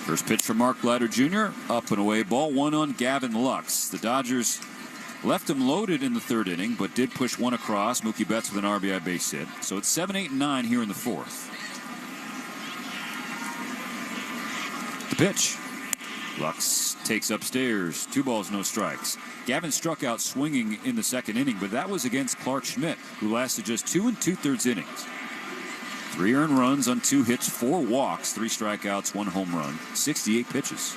First pitch from Mark Leiter Jr. Up and away. Ball one on Gavin Lux. The Dodgers left him loaded in the 3rd inning, but did push one across. Mookie Betts with an RBI base hit. So it's 7, 8, and 9 here in the 4th. The pitch. Lux takes upstairs. 2 balls, no strikes. Gavin struck out swinging in the 2nd inning, but that was against Clark Schmidt, who lasted just 2 2/3 innings. 3 earned runs on 2 hits, 4 walks, 3 strikeouts, 1 home run, 68 pitches.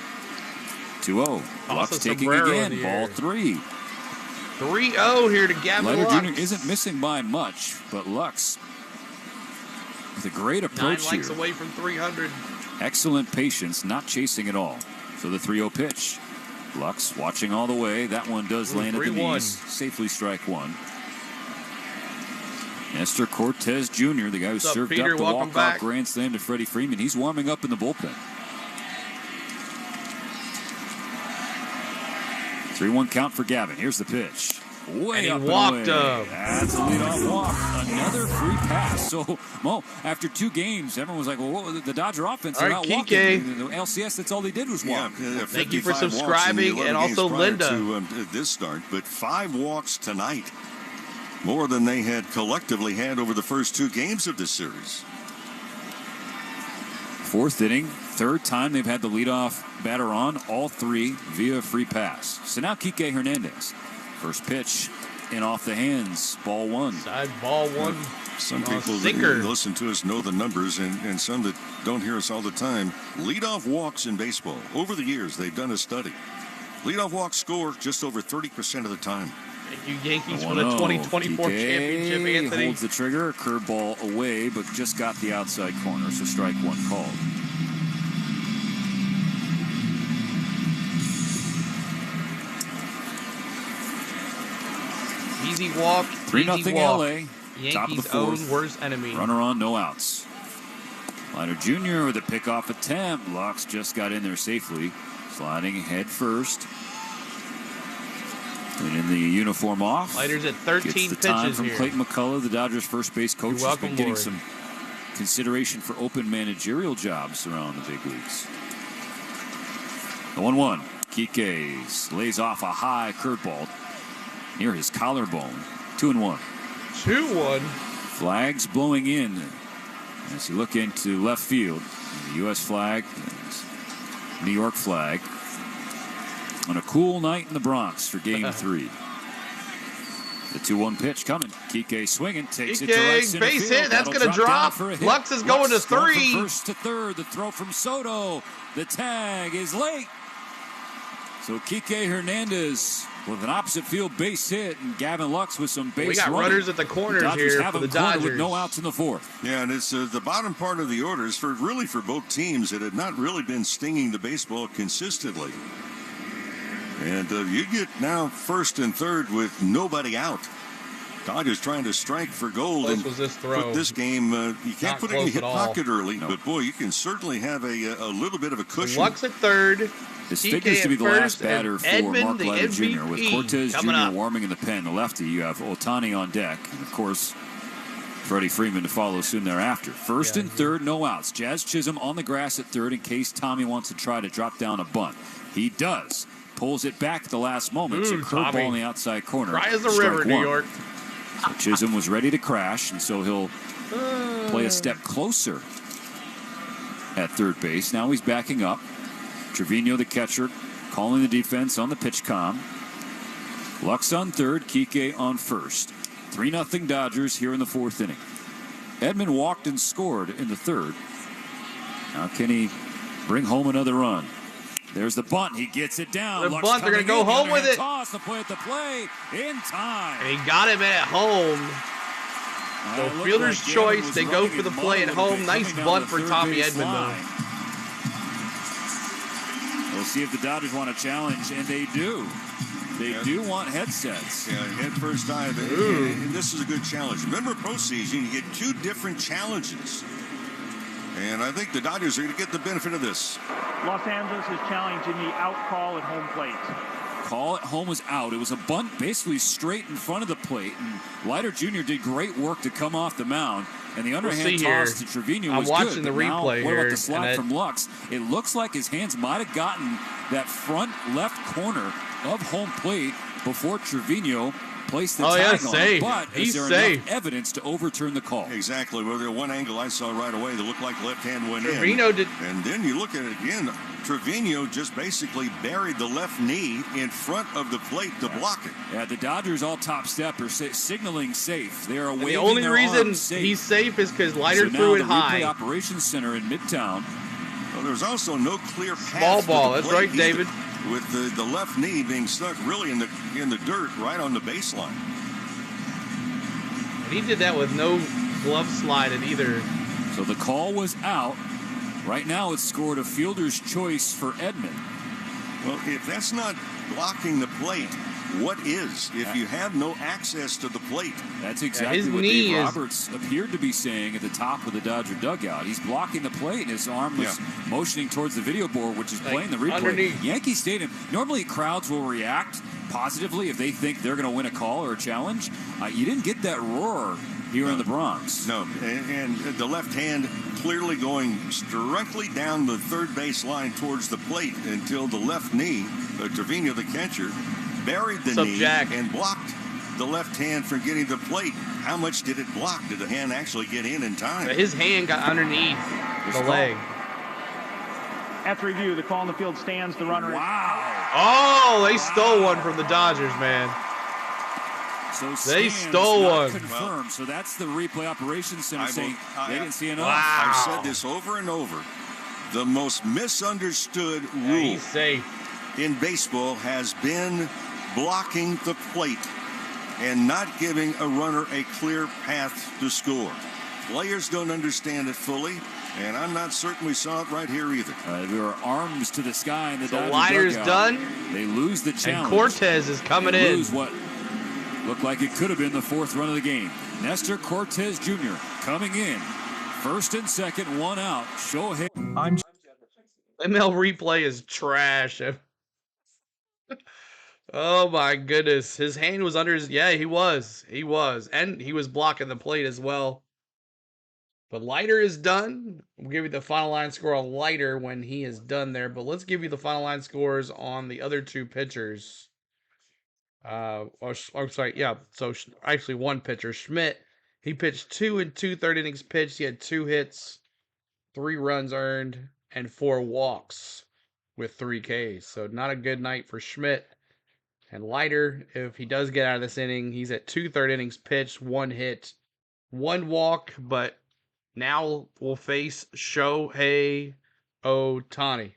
2-0. Lux taking again. Ball 3. 3-0 here to Gavin Leiter Lux. Jr. isn't missing by much, but Lux with a great approach 9 likes here. away from 300. Excellent patience, not chasing at all. So the 3-0 pitch. Lux watching all the way. That one does land at the 3-1. knees. Safely strike one. Nestor Cortez Jr., the guy who served Peter? up the Welcome walk-off back. grand slam to Freddie Freeman. He's warming up in the bullpen. 3-1 count for Gavin. Here's the pitch. Way up and walked away. up. That's a leadoff walk. Another free pass. So, Mo, after 2 games, everyone was like, well, the Dodger offense, they're All right, not Kike. walking. The LCS, that's all they did was walk. Thank you for 55 walks in the subscribing, 11 and games also prior Linda. to this start, but 5 walks tonight. More than they had collectively had over the first 2 games of this series. 4th inning, 3rd time they've had the leadoff batter on, all 3 via free pass. So now Kike Hernandez. First pitch and off the hands, ball 1. Side ball 1. Some people that listen to us know the numbers, and some that don't hear us all the time. Leadoff walks in baseball. Over the years, they've done a study. Leadoff walks score just over 30% of the time. Thank you, Yankees, for the 2024 championship, Anthony. Holds the trigger, curveball away, but just got the outside corner, so strike 1 called. Easy walk. 3-0 LA. Top of the Yankees' 4th. own worst enemy. Runner on, no outs. Leiter Jr. with a pickoff attempt. Lux just got in there safely. Sliding head first. And in the uniform off. Leiter's at 13 gets the pitches time from here. Clayton McCullough, the Dodgers first base coach. You're welcome, has been getting Lord. some consideration for open managerial jobs around the big leagues. The 1-1. Kike lays off a high curveball near his collarbone. 2-1. 2-1. Flags blowing in as you look into left field. The U.S. flag, New York flag. On a cool night in the Bronx for Game 3. The 2-1 pitch coming. Kike swinging, takes it to right center base field. hit. That's That'll going to drop. down for a hit. Lux is going to Lux going 3. from first to 3rd. The throw from Soto. The tag is late. So Kike Hernandez with an opposite field base hit, and Gavin Lux with some base We got running. runners at the corners Dodgers here have for the him cornered Dodgers. with no outs in the 4th. Yeah, and it's the bottom part of the orders for both teams that had not really been stinging the baseball consistently. And you get now 1st and 3rd with nobody out. Dodgers trying to strike for gold. Close and was this throw. put this game, you can't Not put it in close the hip at all. pocket early, but boy, you can certainly have a little bit of a cushion. Lux at 3rd. This Kike figures to be at the last first, and batter for Edmund, Mark the Leiter Jr. With MVP, Cortez Jr. coming up. warming in the pen. The lefty, you have Ohtani on deck. And, of course, Freddie Freeman to follow soon thereafter. 1st and 3rd, no outs. Jazz Chisholm on the grass at 3rd in case Tommy wants to try to drop down a bunt. He does. Pulls it back at the last moment. It's a curveball Tommy. on the outside corner. Dry as the Strike river, New 1. York. So Chisholm was ready to crash, and so he'll play a step closer at 3rd base. Now he's backing up. Trevino, the catcher, calling the defense on the pitch com. Lux on 3rd, Kike on 1st. 3-0 Dodgers here in the 4th inning. Edman walked and scored in the 3rd. Now can he bring home another run? There's the bunt. He gets it down. The Lux bunt. They're going to coming go in. home with it. Toss to play at the play in time. And he got him at home. So It looked fielder's like Gavin choice. was They go running for the his play mud at a little home. bit, Nice coming down bunt the for third Tommy base Edmond, though. line. We'll see if the Dodgers want to challenge, and they do. They do want headsets. Yeah, head first dive. And this is a good challenge. Remember postseason, you get 2 different challenges. And I think the Dodgers are going to get the benefit of this. Los Angeles is challenging the out call at home plate. Call at home was out. It was a bunt basically straight in front of the plate. And Leiter Jr. did great work to come off the mound. And the underhand toss to Trevino was good. I'm watching the replay what here. about the slap from Lux? It looks like his hands might have gotten that front left corner of home plate before Trevino placed the tag on it. But is there enough evidence to overturn the call? Exactly. Well, there one angle I saw right away that looked like left hand went Trevino in. did. And then you look at it again. Trevino just basically buried the left knee in front of the plate to block it. Yeah, the Dodgers all top step are signaling safe. They are waving the only their reason arms safe. he's safe is because Leiter So threw it the high. Replay Operations Center in Midtown. Well, there's also no clear path. Small ball. To the That's plate right, David. With the left knee being stuck really in the dirt right on the baseline. And he did that with no glove sliding either. So the call was out. Right now it's scored a fielder's choice for Edman. Well, if that's not blocking the plate, what is? If you have no access to the plate. That's exactly what Dave Roberts appeared to be saying at the top of the Dodger dugout. He's blocking the plate, and his arm was motioning towards the video board, which is playing the replay. Underneath. Yankee Stadium, normally crowds will react positively if they think they're going to win a call or a challenge. You didn't get that roar here in the Bronx. No, and the left hand clearly going directly down the third base line towards the plate until the left knee, Trevino, the catcher, buried the knee and blocked the left hand from getting the plate. How much did it block? Did the hand actually get in time? His hand got underneath the leg. After review, the call on the field stands. The runner. Wow. Oh, they stole one from the Dodgers, man. So they stole one. Confirmed. So that's the replay operations center saying they didn't see enough. Wow. I've said this over and over. The most misunderstood rule in baseball has been blocking the plate and not giving a runner a clear path to score. Players don't understand it fully, and I'm not certain we saw it right here either. There are arms to the sky in the Dodger Leiter's dugout. done. They lose the challenge. And Cortez is coming in. Lose what looked like it could have been the fourth run of the game. Nestor Cortez Jr. coming in. First and second, one out. Shohei. ML replay is trash. Oh my goodness. His hand was under his. Yeah, he was. And he was blocking the plate as well. But Leiter is done. We'll give you the final line score on Leiter when he is done there. But let's give you the final line scores on the other two pitchers. Sorry, yeah. So actually, one pitcher, Schmidt. He pitched 2 2/3 innings pitched. He had 2 hits, 3 runs earned, and 4 walks with 3 Ks. So not a good night for Schmidt. And Leiter, if he does get out of this inning, he's at 2/3 innings pitched, 1 hit, 1 walk, but now we'll face Shohei Ohtani.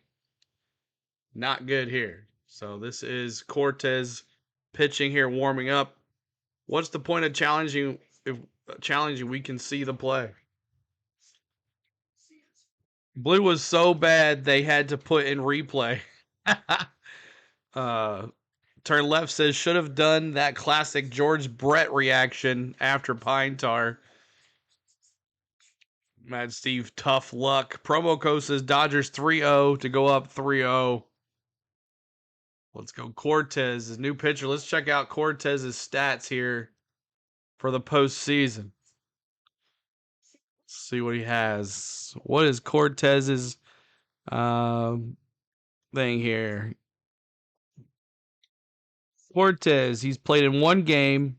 Not good here. So this is Cortez pitching here, warming up. What's the point of challenging? If challenging, we can see the play. Blue was so bad they had to put in replay. Turn Left says should have done that classic George Brett reaction after Pine Tar. Mad Steve, tough luck. Promo code says Dodgers 3-0 to go up 3-0. Let's go Cortez, his new pitcher. Let's check out Cortez's stats here for the postseason. Let's see what he has. What is Cortez's thing here? Cortez, he's played in 1 game.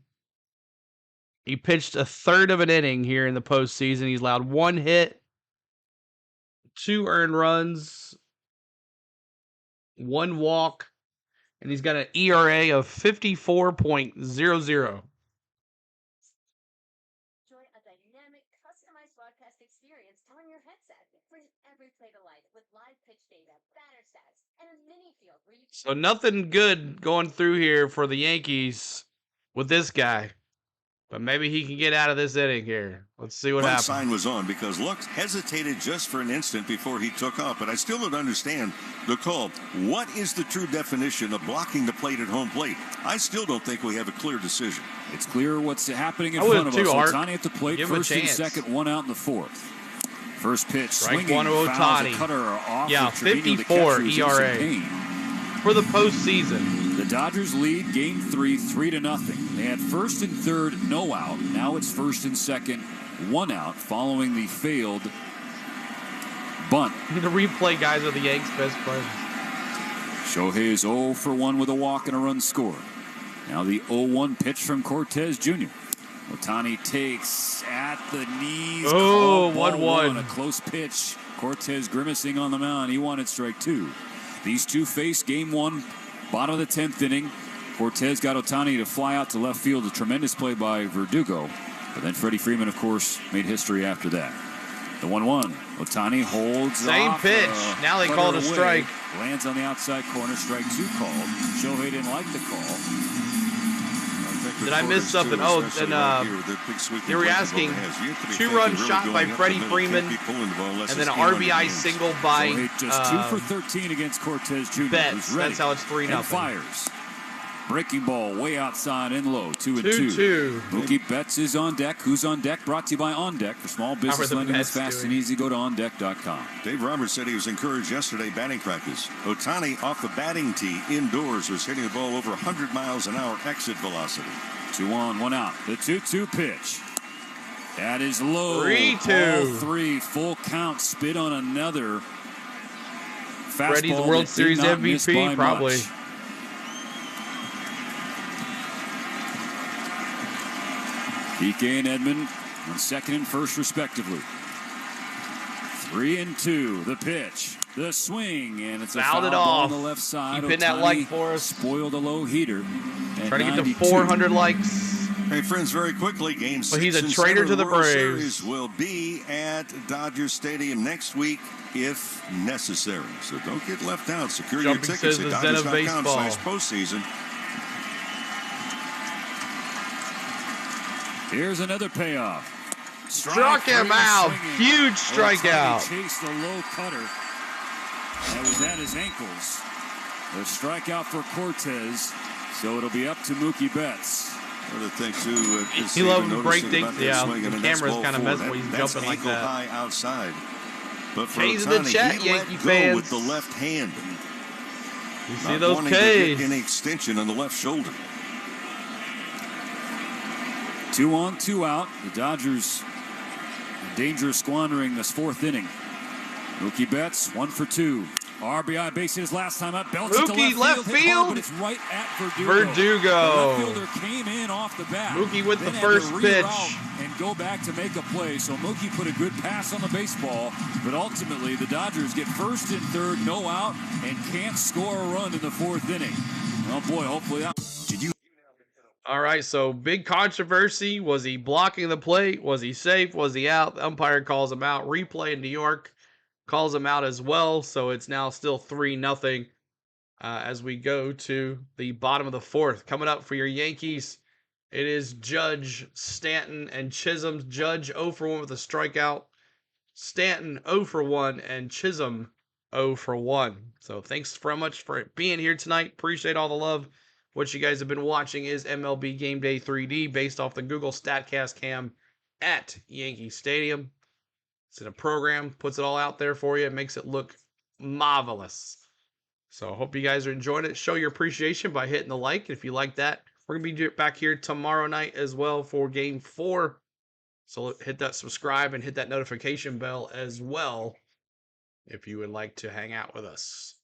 He pitched a third of an inning here in the postseason. He's allowed 1 hit, 2 earned runs, 1 walk, and he's got an ERA of 54.00. Enjoy a dynamic, customized broadcast experience on your headset. Bring every play to life with live pitch data, batter stats, and a mini field where you So nothing good going through here for the Yankees with this guy. But maybe he can get out of this inning here. Let's see what happens. Sign was on because Lux hesitated just for an instant before he took off. But I still don't understand the call. What is the true definition of blocking the plate at home plate? I still don't think we have a clear decision. It's clear what's happening in front of us. Ohtani at the plate, first and second, 1 out in the 4th. First pitch, Strike swinging, one to fouls a Ohtani. cutter off Yeah, of Trevino, the 54 catcher, who's in some ERA pain. for the postseason. The Dodgers lead Game 3, 3-0. They had first and third, no out. Now it's first and second, 1 out, following the failed bunt. The replay guys are the Yanks' best players. Shohei is 0 for 1 with a walk and a run scored. Now the 0-1 pitch from Cortez Jr. Ohtani takes at the knees. Oh, Ball 1-1. A close pitch. Cortez grimacing on the mound. He wanted strike 2. These two face Game 1, bottom of the 10th inning. Cortez got Ohtani to fly out to left field. A tremendous play by Verdugo. But then Freddie Freeman, of course, made history after that. The 1-1. Ohtani holds Same off, pitch. Now they call it a away. strike. Lands on the outside corner. Strike 2 called. Shohei didn't like the call. Did I miss something? Oh, and they were asking 2-run shot by Freddie Freeman, and then an RBI single by just 2 for 13 against Cortez Jr. Betts. That's how it's 3-0. Fires. Breaking ball way outside and low. 2-2. 2-2. Mookie Betts is on deck. Who's on deck? Brought to you by On Deck. For small business lending that's fast and easy, go to OnDeck.com. Dave Roberts said he was encouraged yesterday batting practice. Ohtani off the batting tee indoors was hitting the ball over 100 miles an hour exit velocity. 2 on, 1 out. The 2-2 pitch. That is low. 3-2. Ball 3. Full count. Spit on another. Freddie's Fastball World that Series did not miss by MVP, probably. much. PK and Edman on second and first, respectively. 3-2. The pitch. The swing, and it's a foul ball on the left side. Keep in that like for us. Spoiled a low heater. Try to get to 400 likes. Hey, friends, very quickly, Game 6 But he's a and traitor 7 to the World Braves. Series will be at Dodger Stadium next week if necessary. So don't get left out. Secure Jumping your tickets says at the Zen of baseball. Dodgers.com/postseason. Here's another payoff. Struck him out. Huge strikeout. Ohtani chased the low cutter. That was at his ankles. The strikeout for Cortez. So it'll be up to Mookie Betts. Other thing too, he loves to break things. Yeah, the camera's kind of messing when he's that's jumping like ankle that. high outside. But for K's in Ohtani, the chat, he Yankee let go fans. with the left hand. You see Not those wanting to get K's. any extension on the left shoulder. 2 on, 2 out. The Dodgers in danger of squandering this 4th inning. Mookie Betts, 1 for 2. RBI base hit his last time up. Belts it to Mookie left field. hard, but it's right at Verdugo. Verdugo. The left fielder came in off the bat. Mookie with then the had first to pitch. reroute and go back to make a play. So Mookie put a good pass on the baseball, but ultimately the Dodgers get first and third, no out, and can't score a run in the 4th inning. Oh boy, hopefully that. Did you? All right, so big controversy. Was he blocking the plate? Was he safe? Was he out? The umpire calls him out. Replay in New York calls him out as well. So it's now still 3-0 as we go to the bottom of the 4th. Coming up for your Yankees, it is Judge, Stanton, and Chisholm. Judge 0 for 1 with a strikeout. Stanton 0 for 1, and Chisholm 0 for 1. So thanks very much for being here tonight. Appreciate all the love. What you guys have been watching is MLB Game Day 3D based off the Google StatCast cam at Yankee Stadium. It's in a program, puts it all out there for you. It makes it look marvelous. So I hope you guys are enjoying it. Show your appreciation by hitting the like. If you like that, we're going to be back here tomorrow night as well for Game 4. So hit that subscribe and hit that notification bell as well if you would like to hang out with us.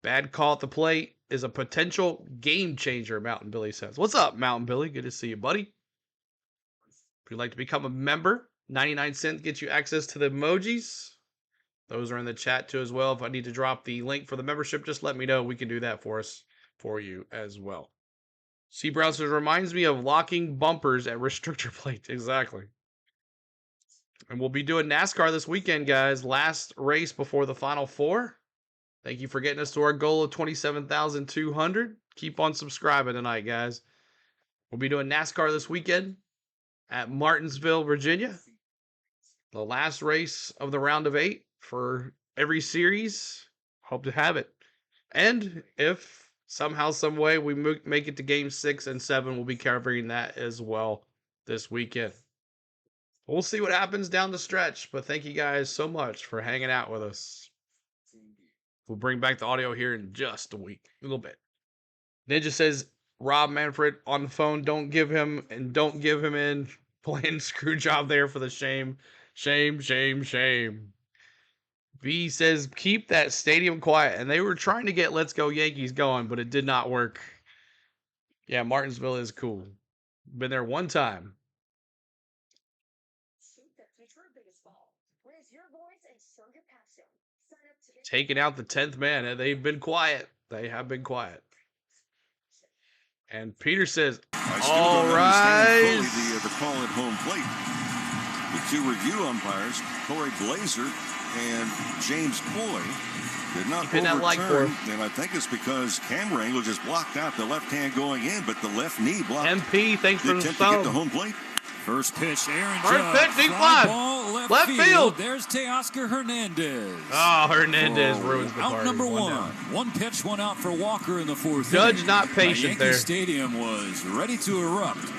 Bad call at the plate is a potential game changer, Mountain Billy says. What's up, Mountain Billy? Good to see you, buddy. If you'd like to become a member, 99 cents gets you access to the emojis. Those are in the chat too as well. If I need to drop the link for the membership, just let me know. We can do that for you as well. C Browser reminds me of locking bumpers at restrictor plates. Exactly. And we'll be doing NASCAR this weekend, guys. Last race before the Final Four. Thank you for getting us to our goal of 27,200. Keep on subscribing tonight, guys. We'll be doing NASCAR this weekend at Martinsville, Virginia. The last race of the round of 8 for every series. Hope to have it. And if somehow, some way we make it to Game 6 and 7, we'll be covering that as well this weekend. We'll see what happens down the stretch, but thank you guys so much for hanging out with us. We'll bring back the audio here in just a little bit. Ninja says, Rob Manfred on the phone, don't give him in. Playing screw job there for the shame. Shame, shame, shame. B says, keep that stadium quiet. And they were trying to get Let's Go Yankees going, but it did not work. Yeah, Martinsville is cool. Been there one time. Taking out the 10th man, and they've been quiet. They have been quiet. And Peter says, all rise. The call at home plate. The two review umpires, Corey Glazer and James Coy, did not overturn. And I think it's because camera angle just blocked out the left hand going in, but the left knee blocked. MP, thanks for the attempt to get to home plate. First pitch, Aaron First Judge. pitch, deep fly ball, left field. There's Teoscar Hernandez. Oh, Hernandez ruins the party. Out number one. One pitch, one out for Walker in the fourth. Judge not patient there. Yankee Stadium was ready to erupt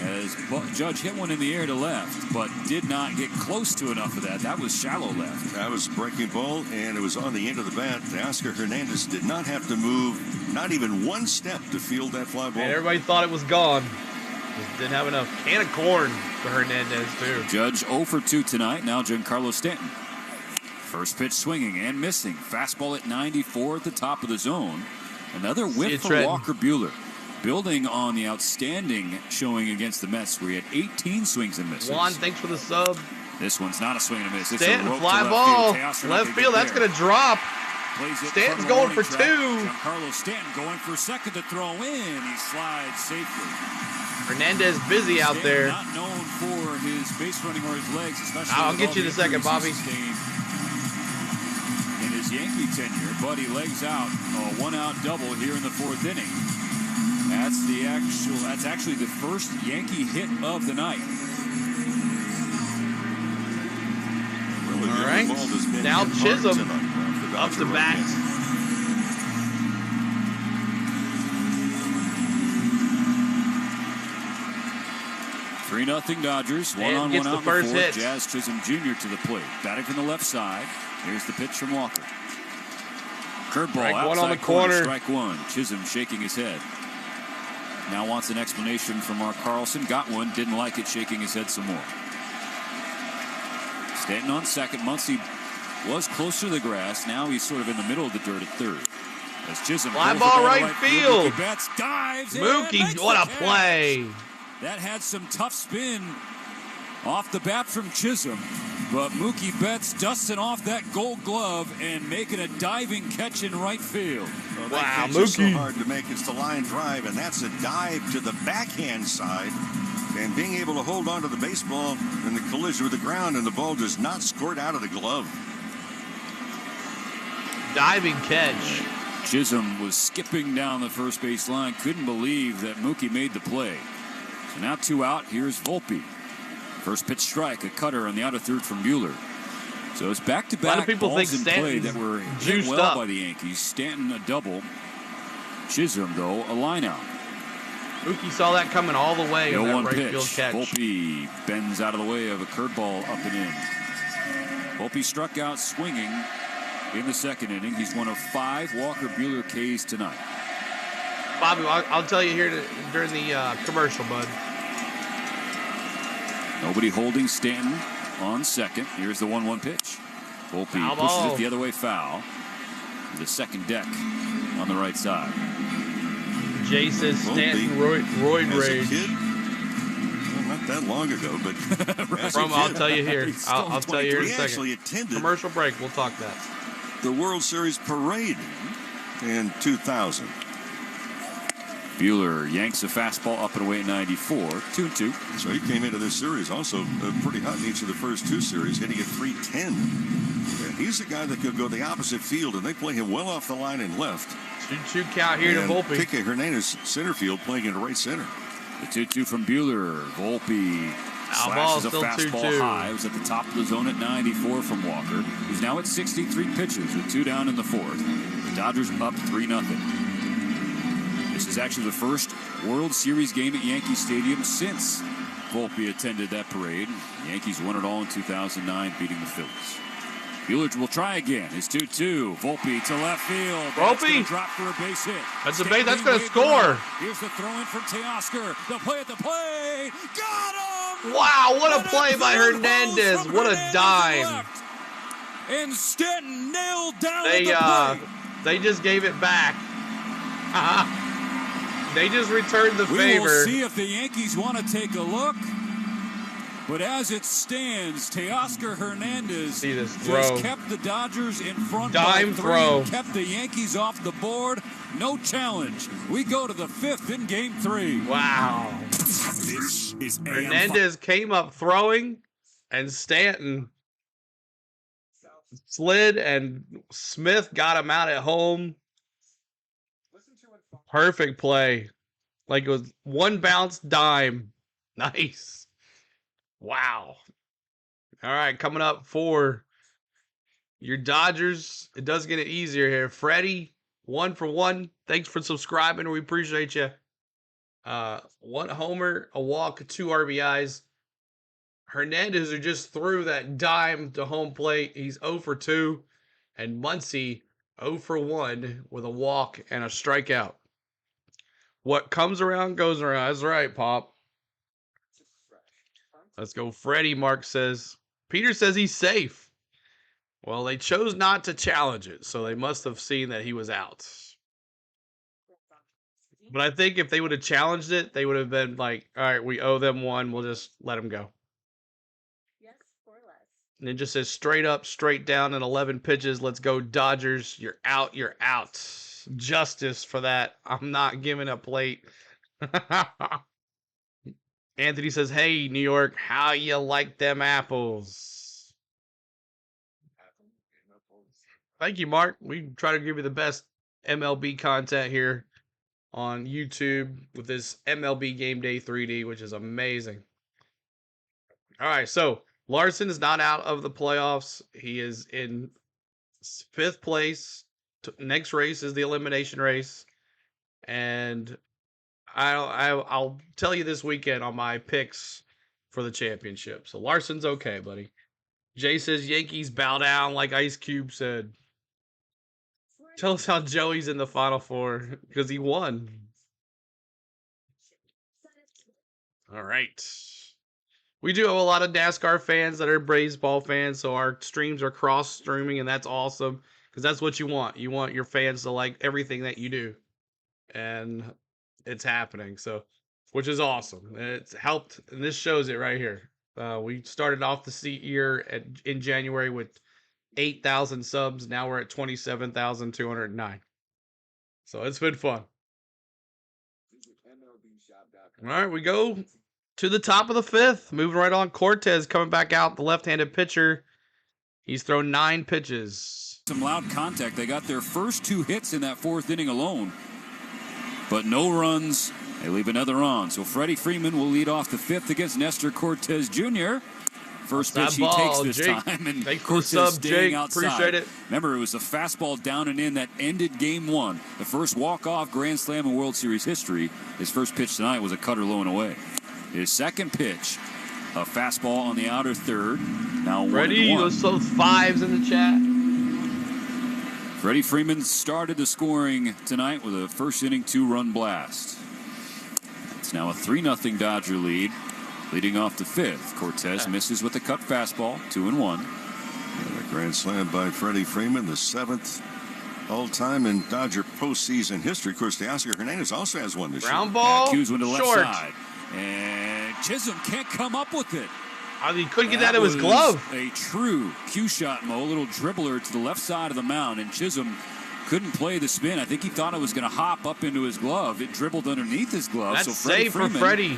as Judge hit one in the air to left, but did not get close to enough of that. That was shallow left. That was a breaking ball, and it was on the end of the bat. Teoscar Hernandez did not have to move, not even one step to field that fly ball. And everybody thought it was gone. Just didn't have enough. Can of corn for Hernandez, too. Judge 0 for 2 tonight. Now Giancarlo Stanton. First pitch swinging and missing. Fastball at 94 at the top of the zone. Another whiff from Walker Buehler. Building on the outstanding showing against the Mets, where he had 18 swings and misses. Juan, thanks for the sub. This one's not a swing and a miss. It's Stanton, a rope fly to ball. Left field, that's going to drop. Stanton's going for 2. Giancarlo Stanton going for second to throw in. He slides safely. Hernandez busy out there. Not known for his base running or his legs, especially. I'll get you in a second, Bobby. In his Yankee tenure, but he legs out a 1-out double here in the 4th inning. That's actually the first Yankee hit of the night. All right. Now Chisholm up to bat. Three 3-0 Dodgers. One on, one out in the 4th. Jazz Chisholm Jr. to the plate. Batting from the left side. Here's the pitch from Walker. Curveball outside on the corner. Strike one. Chisholm shaking his head. Now wants an explanation from Mark Carlson. Got one. Didn't like it. Shaking his head some more. Stanton on second. Muncy was closer to the grass. Now he's sort of in the middle of the dirt at third. As Chisholm fly ball right field. Mookie Betts dives. Mookie, what a play. That had some tough spin off the bat from Chisholm. But Mookie Betts dusting off that gold glove and making a diving catch in right field. Well, wow, Mookie. So hard to make. It's the line drive, and that's a dive to the backhand side. And being able to hold on to the baseball in the collision with the ground, and the ball does not squirt out of the glove. Diving catch. Chisholm was skipping down the first base line. Couldn't believe that Mookie made the play. So now 2 out. Here's Volpe. First pitch strike, a cutter on the outer third from Buehler. So it's back-to-back balls in play that were hit well by the Yankees. Stanton a double. Chisholm, though, a line-out. Mookie saw that coming all the way on that right field catch. Volpe bends out of the way of a curveball up and in. Volpe struck out swinging in the 2nd inning. He's one of 5 Walker Buehler Ks tonight. Bobby, I'll tell you here during the commercial, bud. Nobody holding Stanton on second. Here's the 1-1 pitch. Volpe pushes it the other way foul. The second deck on the right side. Jay says Stanton roid rage. Well, not that long ago, but I'll tell you here. I'll tell you here in a second. Commercial break. We'll talk that. The World Series parade in 2000. Buehler yanks a fastball up and away at 94, 2-2. So he came into this series also pretty hot in each of the first 2 series, hitting at .310. And he's a guy that could go the opposite field, and they play him well off the line and left. 2-2 count here to Volpe. Kike Hernandez center field playing into right center. The 2-2 from Buehler. Volpe slashes a fastball 2-2. high. It was at the top of the zone at 94 from Walker. He's now at 63 pitches with 2 down in the 4th. The Dodgers up 3-0. This is actually the first World Series game at Yankee Stadium since Volpe attended that parade. The Yankees won it all in 2009, beating the Phillies. Bueller will try again. It's 2-2. Volpe to left field. Volpe drop for a base hit. That's a base. That's going to score. Here's the throw in from Teoscar. They'll play at the plate. Got him! Wow, what a play by Hernandez. What a dime. And Stanton nailed down at the plate. They just gave it back. They just returned the favor. We will see if the Yankees want to take a look. But as it stands, Teoscar Hernandez just kept the Dodgers in front Dime by 3, throw. kept the Yankees off the board. No challenge. We go to the 5th in Game 3. Wow. This is Hernandez came up throwing, and Stanton slid, and Smith got him out at home. Perfect play. Like it was one bounce dime. Nice. Wow. All right, coming up for your Dodgers. It does get it easier here. Freddie, 1 for 1. Thanks for subscribing. We appreciate you. 1 homer, a walk, 2 RBIs. Hernandez, who just threw that dime to home plate, he's 0 for 2. And Muncy, 0 for 1 with a walk and a strikeout. What comes around goes around. That's right, Pop. Let's go, Freddie, Mark says. Peter says he's safe. Well, they chose not to challenge it, so they must have seen that he was out. But I think if they would have challenged it, they would have been like, all right, we owe them 1. We'll just let them go. Yes, or less. And it just says straight up, straight down in 11 pitches. Let's go, Dodgers. You're out. You're out. Justice for that. I'm not giving a plate. Anthony says, hey, New York, how you like them apples? Thank you, Mark. We try to give you the best MLB content here on YouTube with this MLB Game Day 3D, which is amazing. All right, so Larson is not out of the playoffs. He is in 5th place. Next race is the elimination race. And I'll tell you this weekend on my picks for the championship. So Larson's okay, buddy. Jay says Yankees bow down like Ice Cube said. Tell us how Joey's in the Final Four because he won. All right. We do have a lot of NASCAR fans that are baseball fans, so our streams are cross-streaming, and that's awesome because that's what you want. You want your fans to like everything that you do. And it's happening, so which is awesome. It's helped, and this shows it right here. We started off the year in January with 8,000 subs. Now we're at 27,209. So it's been fun. All right, we go to the top of the 5th. Moving right on. Cortez coming back out, the left-handed pitcher. He's thrown 9 pitches. Some loud contact. They got their first 2 hits in that 4th inning alone. But no runs. They leave another on. So Freddie Freeman will lead off the 5th against Nestor Cortez Jr. First pitch he takes this time. And Cortez staying outside. Appreciate it. Remember, it was a fastball down and in that ended Game 1. The first walk-off Grand Slam in World Series history. His first pitch tonight was a cutter low and away. His second pitch, a fastball on the outer third. Now Ready? 1-1. Those 5s in the chat. Freddie Freeman started the scoring tonight with a first inning 2-run blast. It's now a 3-0 Dodger lead. Leading off the 5th, Cortez misses with a cut fastball, 2-1. A grand slam by Freddie Freeman, the 7th all-time in Dodger postseason history. Of course, Teoscar Hernandez also has one this year. Ground ball, Q's one to left short. side. And Chisholm can't come up with it. He couldn't get that out of his glove. A true Q shot, Mo. A little dribbler to the left side of the mound, and Chisholm couldn't play the spin. I think he thought it was going to hop up into his glove. It dribbled underneath his glove. That's so Freddie safe for Freddie.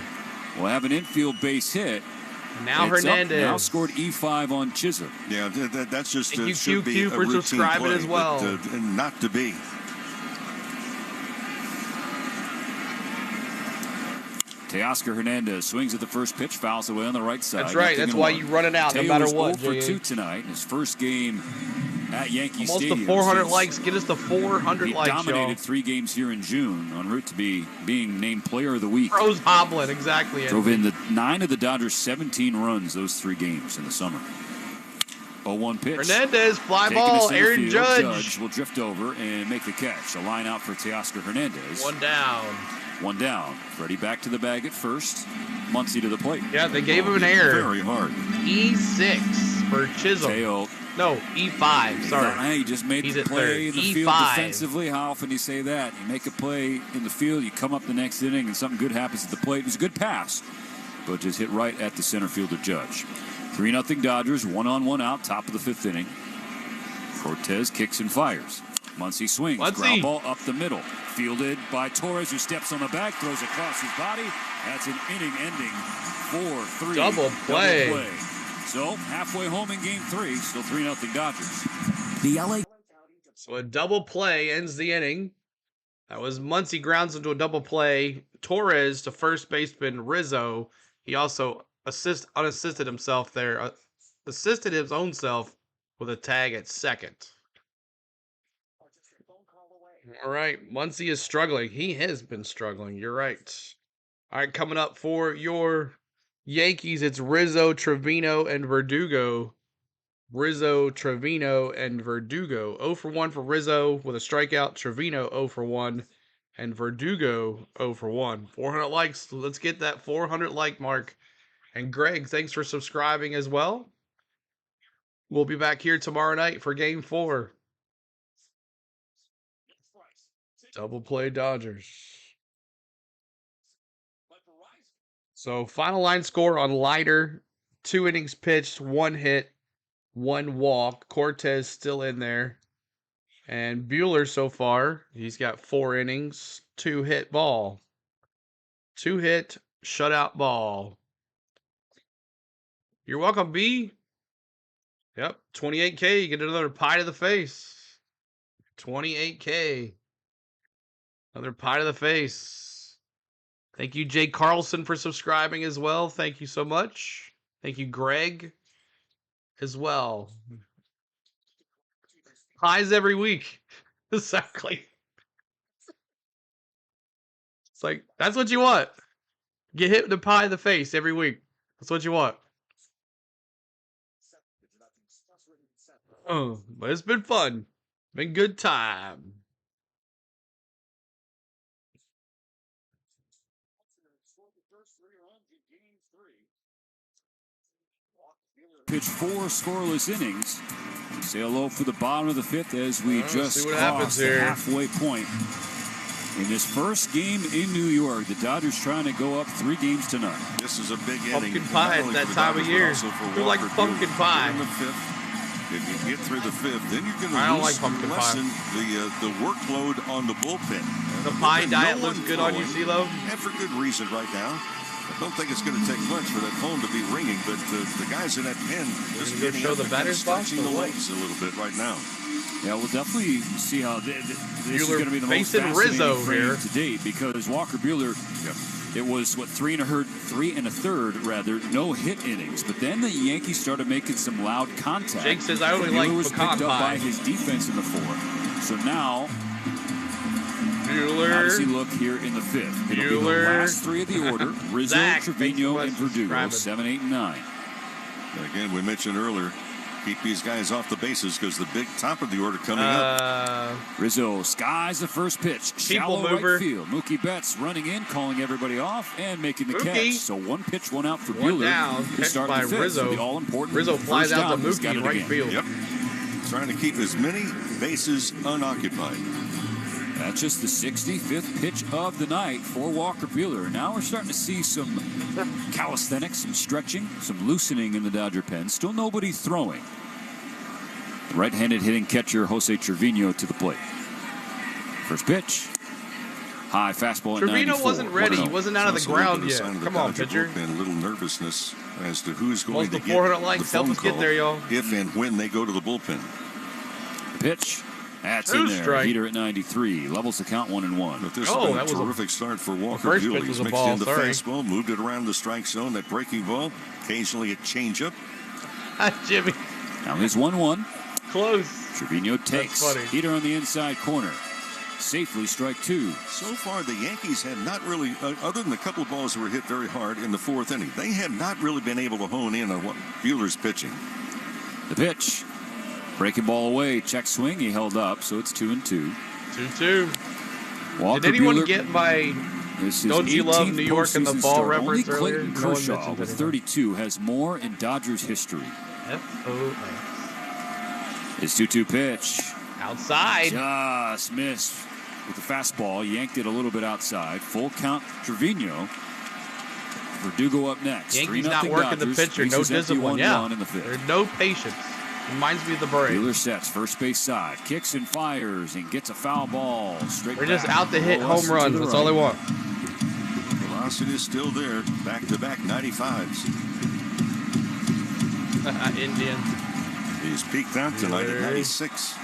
Will have an infield base hit. Now Hernandez now scored E5 on Chisholm. Yeah, that's just Thank you, should be QQ, a for routine subscribing play, as well. But, not to be. Teoscar Hernandez swings at the first pitch, fouls away on the right side. That's right. That's why you run it out no matter what. He's 0 for 2 tonight. His first game at Yankee Almost Stadium. to 400 likes. Get us to 400 he likes, dominated y'all. 3 games here in June, en route to being named Player of the Week. Rose hobbling, exactly. Drove in 9 of the Dodgers' 17 runs those 3 games in the summer. 0-1 pitch. Hernandez, fly Taking to ball. center Aaron field. Judge will drift over and make the catch. A line out for Teoscar Hernandez. 1 down. 1 down. Freddie back to the bag at first. Muncy to the plate. Yeah, they gave him an error. Very hard. E6 for Chisholm. Teo. No, E5. Sorry. Hey, he just made He's the at play third. in the E5. field defensively. How often do you say that? You make a play in the field, you come up the next inning, and something good happens at the plate. It was a good pass, but just hit right at the center fielder Judge. 3-0 Dodgers, 1-on-1 out, top of the 5th inning. Cortez kicks and fires. Muncy swings. Ground ball up the middle. Fielded by Torres, who steps on the back, throws across his body. That's an inning-ending 4-3 Double play. So halfway home in Game 3, still 3-0 Dodgers. The LA. So a double play ends the inning. That was Muncy grounds into a double play. Torres to first baseman Rizzo. He also unassisted himself there. Assisted his own self with a tag at second. All right, Muncy is struggling. He has been struggling. You're right. All right, coming up for your Yankees, it's Rizzo, Trevino, and Verdugo. Rizzo, Trevino, and Verdugo. 0 for 1 for Rizzo with a strikeout. Trevino 0 for 1. And Verdugo 0 for 1. 400 likes. Let's get that 400 like mark. And Greg, thanks for subscribing as well. We'll be back here tomorrow night for Game 4. Double play Dodgers. So final line score on Leiter. 2 innings pitched, 1 hit, 1 walk. Cortez still in there. And Buehler so far, he's got 4 innings, 2 hit ball. 2 hit, shutout ball. You're welcome, B. Yep, 28K. You get another pie to the face. 28K. Another pie to the face. Thank you, Jay Carlson, for subscribing as well. Thank you so much. Thank you, Greg, as well. Pies every week. Exactly. It's like, that's what you want. Get hit with a pie in the face every week. That's what you want. Oh, but it's been fun. Been good time. Pitch 4 scoreless innings. Sail low for the bottom of the 5th as we just crossed the halfway point. In this first game in New York, the Dodgers trying to go up 3 games to none. This is a big inning. Pumpkin pie at that time of year. Who likes pumpkin pie? In the 5th. If you get through the 5th, then you're going I don't to like pumpkin lessen pie. the workload on the bullpen. The pie diet looks good on you, CeeLo? And for good reason right now. I don't think it's going to take much for that phone to be ringing, but the guys in that pen just getting show up the and kind of batter's box stretching the or what? legs a little bit right now. Yeah, we'll definitely see how this is going to be the most facing Rizzo fascinating here frame to date, because Walker Buehler, it was, 3 1/3 rather, no hit innings. But then the Yankees started making some loud contact. Jake says, I only Buehler like was pecan picked up pie. by his defense in the 4th. So now, Buehler. how does he look here in the 5th? It'll be the last 3 of the order. Rizzo, Zach, Trevino, and Verdugo, 7, 8, and 9. And again, we mentioned earlier, keep these guys off the bases because the big top of the order coming up. Rizzo skies the first pitch. Shallow right field. Mookie Betts running in, calling everybody off, and making the catch. So 1 pitch, 1 out for Buehler. Down, Who catch started by the 5th. Rizzo. So the all-important Rizzo flies first out to down. He's got Mookie it right again. field. Yep. Trying to keep as many bases unoccupied. That's just the 65th pitch of the night for Walker Buehler. Now we're starting to see some calisthenics, some stretching, some loosening in the Dodger pen. Still nobody throwing. Right-handed hitting catcher Jose Trevino to the plate. First pitch. High fastball at 94. Trevino wasn't ready. He wasn't out of the ground yet. Come Come on, pitcher. And a little nervousness as to who's going Almost to the get 400 the likes. Help phone us get call there, y'all. if and when they go to the bullpen. Pitch. That's 2 in there. strike. Heater at 93. Levels the count 1-1. But this Oh, has been that a was a- terrific start for Walker first pitch Buehler. was He's a mixed ball, in the sorry. fastball, moved it around the strike zone, that breaking ball, occasionally a changeup. Jimmy. Now here's 1-1. Close. Trevino takes. Heater on the inside corner. Safely strike 2. So far, the Yankees have not really, other than a couple of balls that were hit very hard in the 4th inning, they have not really been able to hone in on what Buehler's pitching. The pitch. Breaking ball away. Check swing. He held up, so it's 2-2. 2-2. Walker Did anyone Buehler, get my Don't You Love New York in the Ball reference earlier? Only Clayton Kershaw with 32 has more in Dodgers history. F-O-S. His 2-2 pitch. Outside. Just missed with the fastball. Yanked it a little bit outside. Full count Trevino. Verdugo up next. Yankees not working Dodgers. the pitcher. No discipline. Yeah. In the 5th. There's no patience. Reminds me of the Braves. Buehler sets first base side. Kicks and fires and gets a foul ball. Straight We're back. just out to hit home runs. That's all they want. Velocity is still there. Back-to-back 95s. Indian. He's peaked out tonight at 96.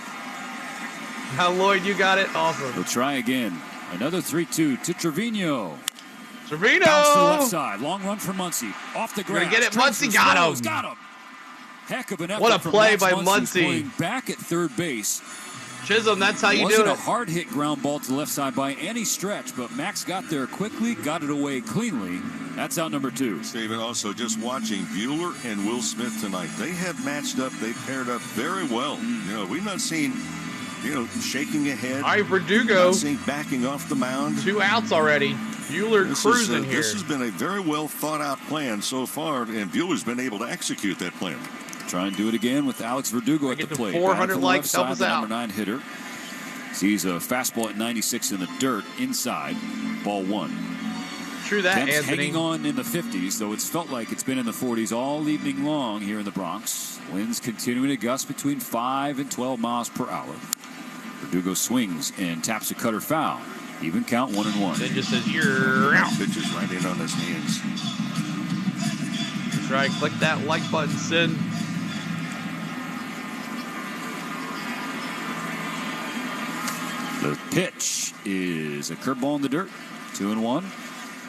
Lloyd, you got it. Awesome. We'll try again. Another 3-2 to Trevino. Trevino! Bounce to the left side. Long run for Muncy. Off the ground. We're going to get it. Muncy got him. Got him. Heck of an effort. What a play by Muncy. Back at third base. Chisholm, that's how you do it. Wasn't a hard hit ground ball to the left side by any stretch, but Max got there quickly, got it away cleanly. That's out number 2. Steven, also just watching Buehler and Will Smith tonight. They have matched up. They paired up very well. You know, we've not seen, shaking ahead. All right, Verdugo. Not seen backing off the mound. 2 outs already. Buehler cruising here. This has been a very well thought out plan so far, and Buehler's been able to execute that plan. Try and do it again with Alex Verdugo at the plate. 400 likes, help us out. Number 9 hitter. Sees a fastball at 96 in the dirt inside. Ball 1. True that, Temps Anthony. hanging on in the 50s, though it's felt like it's been in the 40s all evening long here in the Bronx. Winds continuing to gust between 5 and 12 miles per hour. Verdugo swings and taps a cutter foul. Even count 1-1. Then just says, you're out. Pitches right in on his hands. That's right. Click that like button, Sid. The pitch is a curveball in the dirt. 2-1.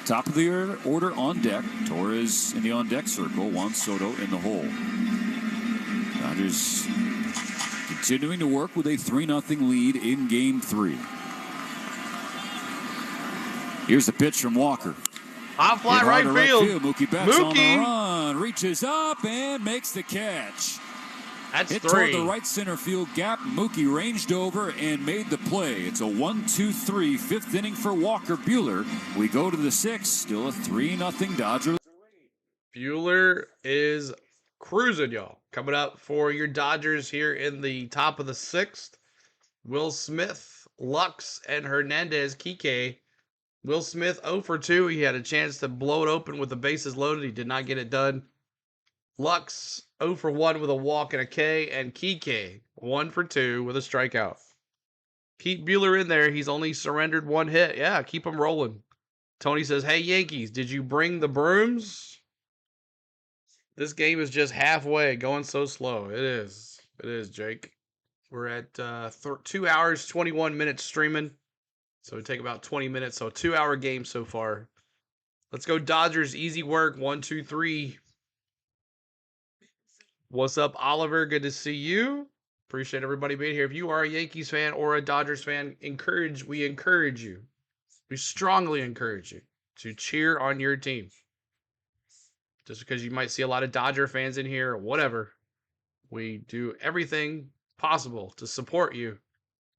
Top of the order on deck. Torres in the on-deck circle. Juan Soto in the hole. Dodgers continuing to work with a 3-0 lead in Game 3. Here's the pitch from Walker. Hot fly right field. Mookie Betts on the run. Reaches up and makes the catch. That's Hit 3. toward the right center field gap. Mookie ranged over and made the play. It's a 1-2-3 5th inning for Walker Buehler. We go to the 6th. Still a 3-0 Dodger. Buehler is cruising, y'all. Coming up for your Dodgers here in the top of the 6th. Will Smith, Lux, and Hernandez Kike. Will Smith 0 for 2. He had a chance to blow it open with the bases loaded. He did not get it done. Lux 0 for 1 with a walk and a K. And Kike 1 for 2 with a strikeout. Keep Buehler in there. He's only surrendered 1 hit. Yeah, keep him rolling. Tony says, hey, Yankees, did you bring the brooms? This game is just halfway, going so slow. It is. It is, Jake. We're at 2 hours, 21 minutes streaming. So it take about 20 minutes. So a 2-hour game so far. Let's go Dodgers. Easy work. 1, 2, 3. What's up, Oliver? Good to see you. Appreciate everybody being here. If you are a Yankees fan or a Dodgers fan, we encourage you. We strongly encourage you to cheer on your team. Just because you might see a lot of Dodger fans in here or whatever, we do everything possible to support you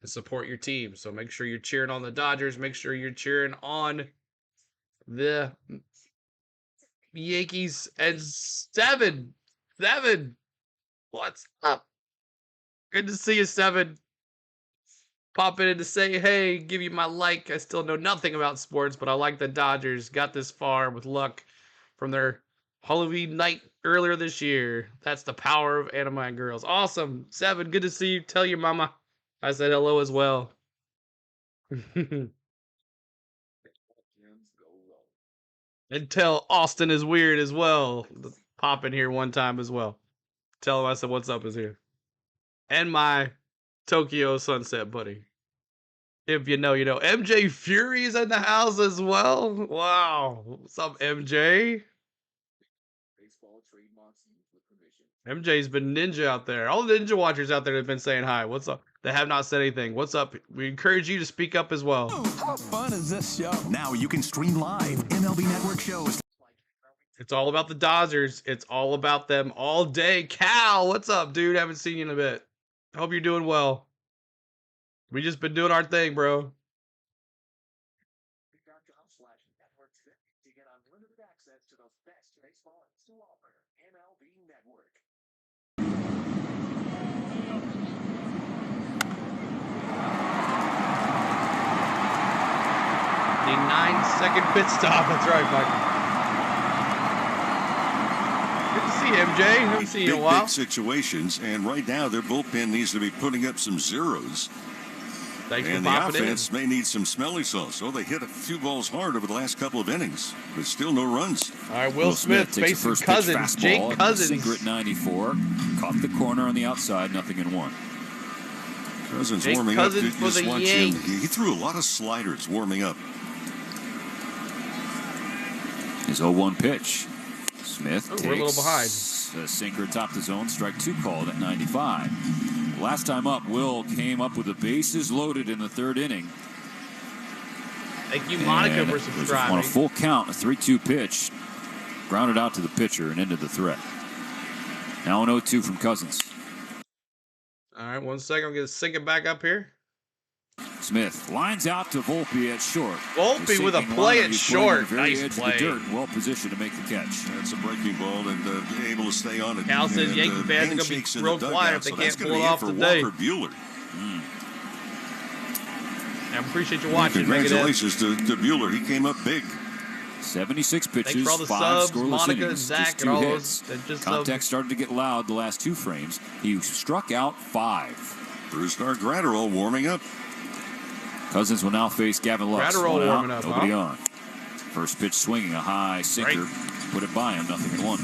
and support your team. So make sure you're cheering on the Dodgers. Make sure you're cheering on the Yankees. And 7. What's up? Good to see you, 7. Popping in to say, hey, give you my like. I still know nothing about sports, but I like the Dodgers. Got this far with luck from their Halloween night earlier this year. That's the power of Anime Girls. Awesome. 7, good to see you. Tell your mama I said hello as well. And tell Austin is weird as well. Pop in here one time as well. Tell him I said what's up is here. And my Tokyo Sunset buddy. If you know, you know. MJ Fury's in the house as well. Wow. What's up, MJ? MJ's been ninja out there. All the ninja watchers out there have been saying hi. What's up? They have not said anything. What's up? We encourage you to speak up as well. How fun is this show? Now you can stream live MLB Network shows. It's all about the Dodgers. It's all about them all day. Cal, what's up, dude? Haven't seen you in a bit. Hope you're doing well. We just been doing our thing, bro. To get unlimited access to the best baseball to offer. MLB Network. The 9-second pit stop. That's right, Michael. Good to see you, MJ. Haven't seen you in a while. Big situations, and right now their bullpen needs to be putting up some zeros. Thanks and for the popping offense may need some smelly sauce. So they hit a few balls hard over the last couple of innings, but still no runs. All right, Will Smith takes facing first Cousins. pitch Jake fastball, Cousins. sinker at 94. Caught the corner on the outside, 0-1. Cousins Jake warming Cousins up. for Just the watch him. Yanks. He threw a lot of sliders warming up. His 0-1 pitch. Smith takes we're a little behind. a sinker atop the zone. Strike 2 called at 95. Last time up, Will came up with the bases loaded in the 3rd inning. Thank you, Monica, And for on subscribing. a full count, a 3-2 pitch. Grounded out to the pitcher and ended the threat. Now an 0-2 from Cousins. All right, 1 second. I'm going to sync it back up here. Smith lines out to Volpe at short. Volpe with a sinking play runner. at He's playing short. the very Nice edge play. of the dirt and well positioned to make the catch. That's a breaking ball and able to stay on it. Cal says And, Yankee fans are going to handshakes be in real the quiet dugout, if they so can't that's pull gonna it be off for today. Walker Buehler. I appreciate you watching. Congratulations to Buehler. He came up big. 76 pitches, Thanks for all the 5 subs, scoreless Monica, innings, Zach, just and 2 all hits. those. Just Contact started to get loud the last 2 frames. He struck out 5. Brusdar Gratterall warming up. Cousins will now face Gavin Lux. Gratterall 1 warming out, up, nobody huh? on. First pitch swinging, a high sinker. Put it by him, 0-1.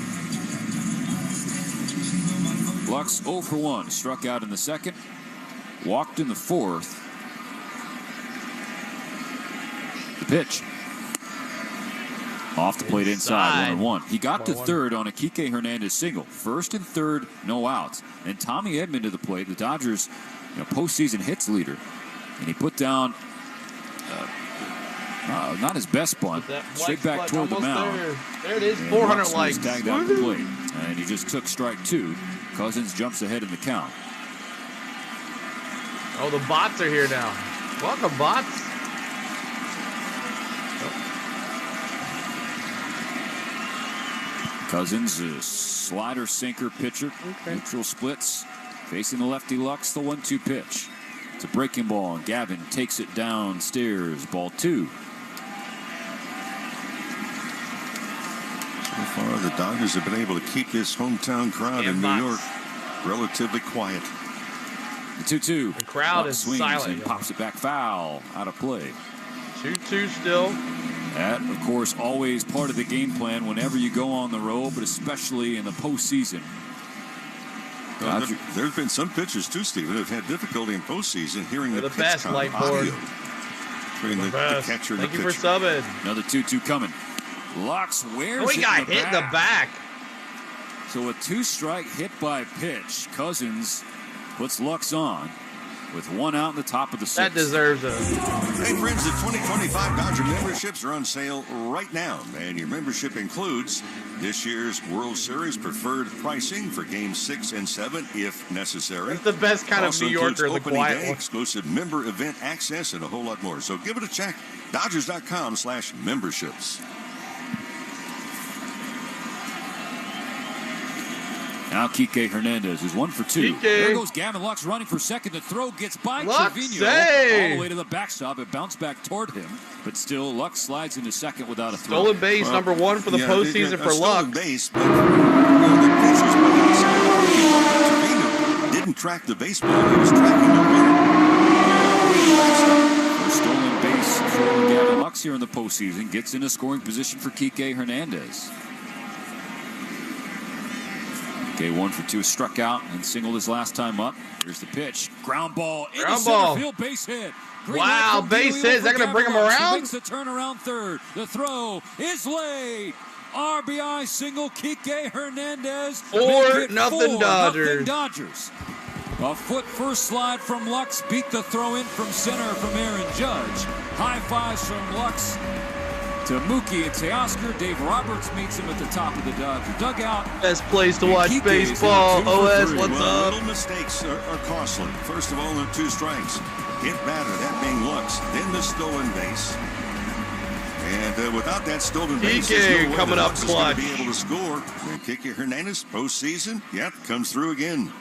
Lux 0 for 1. Struck out in the 2nd. Walked in the 4th. The pitch. Off the plate inside, 1-1. He got to 3rd on a Kike Hernandez single. 1st and 3rd, no outs. And Tommy Edman to the plate, the Dodgers postseason hits leader. And he put down not his best bunt, straight back toward the mound. There it is, And 400 Lux was likes. tagged out the plate. And he just took strike 2. Cousins jumps ahead in the count. Oh, the bots are here now. Welcome, bots. Cousins, a slider sinker pitcher. Neutral splits. Facing the lefty Lux, the 1-2 pitch. It's a breaking ball, and Gavin takes it downstairs. Ball 2. So far, the Dodgers have been able to keep this hometown crowd in New York relatively quiet. The 2-2. The crowd Lux is swings silent. and pops it back foul. Out of play. 2-2 still. That, of course, always part of the game plan whenever you go on the road, but especially in the postseason. There's been some pitchers, too, Stephen, who have had difficulty in postseason hearing the pitch best, count Lightboard. audio between the catcher and Thank the you pitcher. for subbing. Another 2-2 coming. Lux wears Oh, he got hit in the back. So a 2-strike hit by pitch. Cousins puts Lux on with 1 out in the top of the 6th. That deserves a... Hey, friends, the 2025 Dodger memberships are on sale right now, and your membership includes this year's World Series preferred pricing for Games 6 and 7, if necessary. It's the best kind of Also New Yorker, includes the opening quiet day, one. exclusive member event access, and a whole lot more. So give it a check. Dodgers.com/memberships. Now Kike Hernandez is 1 for 2. Kike. There goes Gavin Lux running for second. The throw gets by Lux Trevino save. all the way to the backstop. It bounced back toward him, but still Lux slides into second without a throw. Stolen base, number 1 for the postseason for stolen Lux. base, but the pitcher's Trevino didn't track the baseball. He was tracking the runner. First stolen base for Gavin Lux here in the postseason. Gets into scoring position for Kike Hernandez. Kike 1 for 2, struck out and singled his last time up. Here's the pitch. Ground ball into Ground center ball. field, base hit. Wow, base hit. Is that going to bring him He around? makes the turnaround third. The throw is laid. RBI single, Kike Hernandez. 4-0 Dodgers. Dodgers. A foot first slide from Lux beat the throw in from center from Aaron Judge. High fives from Lux to Mookie and Teoscar. Dave Roberts meets him at the top of the Dodger dugout. Best place to watch baseball. OS, what's up? Little mistakes are costly. First of all, there are 2 strikes. Hit batter, that being Lux. Then the stolen base. And without that stolen base, there's no way coming that up Lux is going clutch. to be able to score. Kike Hernandez, postseason, yep, comes through again.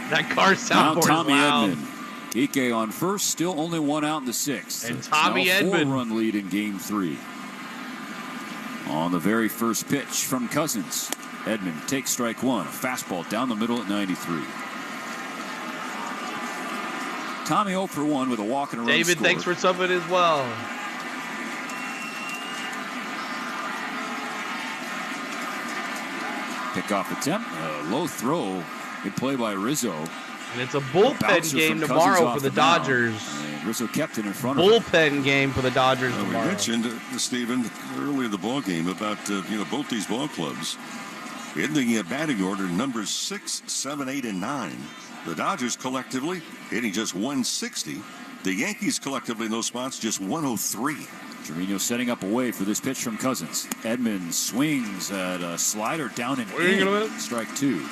That car soundboard is Tommy loud. Edman. Kike on first, still only 1 out in the 6th. And Tommy now a Edman. 4-run lead in Game 3. On the very first pitch from Cousins, Edman takes strike 1. A fastball down the middle at 93. Tommy 0 for 1 with a walk and a run David, scored. thanks for subbing as well. Pickoff attempt, a low throw. Good play by Rizzo. And it's a bullpen game tomorrow for the Dodgers. And Rizzo kept it in front of him. Bullpen game for the Dodgers We tomorrow. mentioned, Stephen, earlier in the ball game about both these ball clubs in the batting order, numbers 6, 7, 8, and 9. The Dodgers collectively hitting just 160. The Yankees collectively in those spots just 103. Trevino setting up away for this pitch from Cousins. Edman swings at a slider down and in. Strike 2.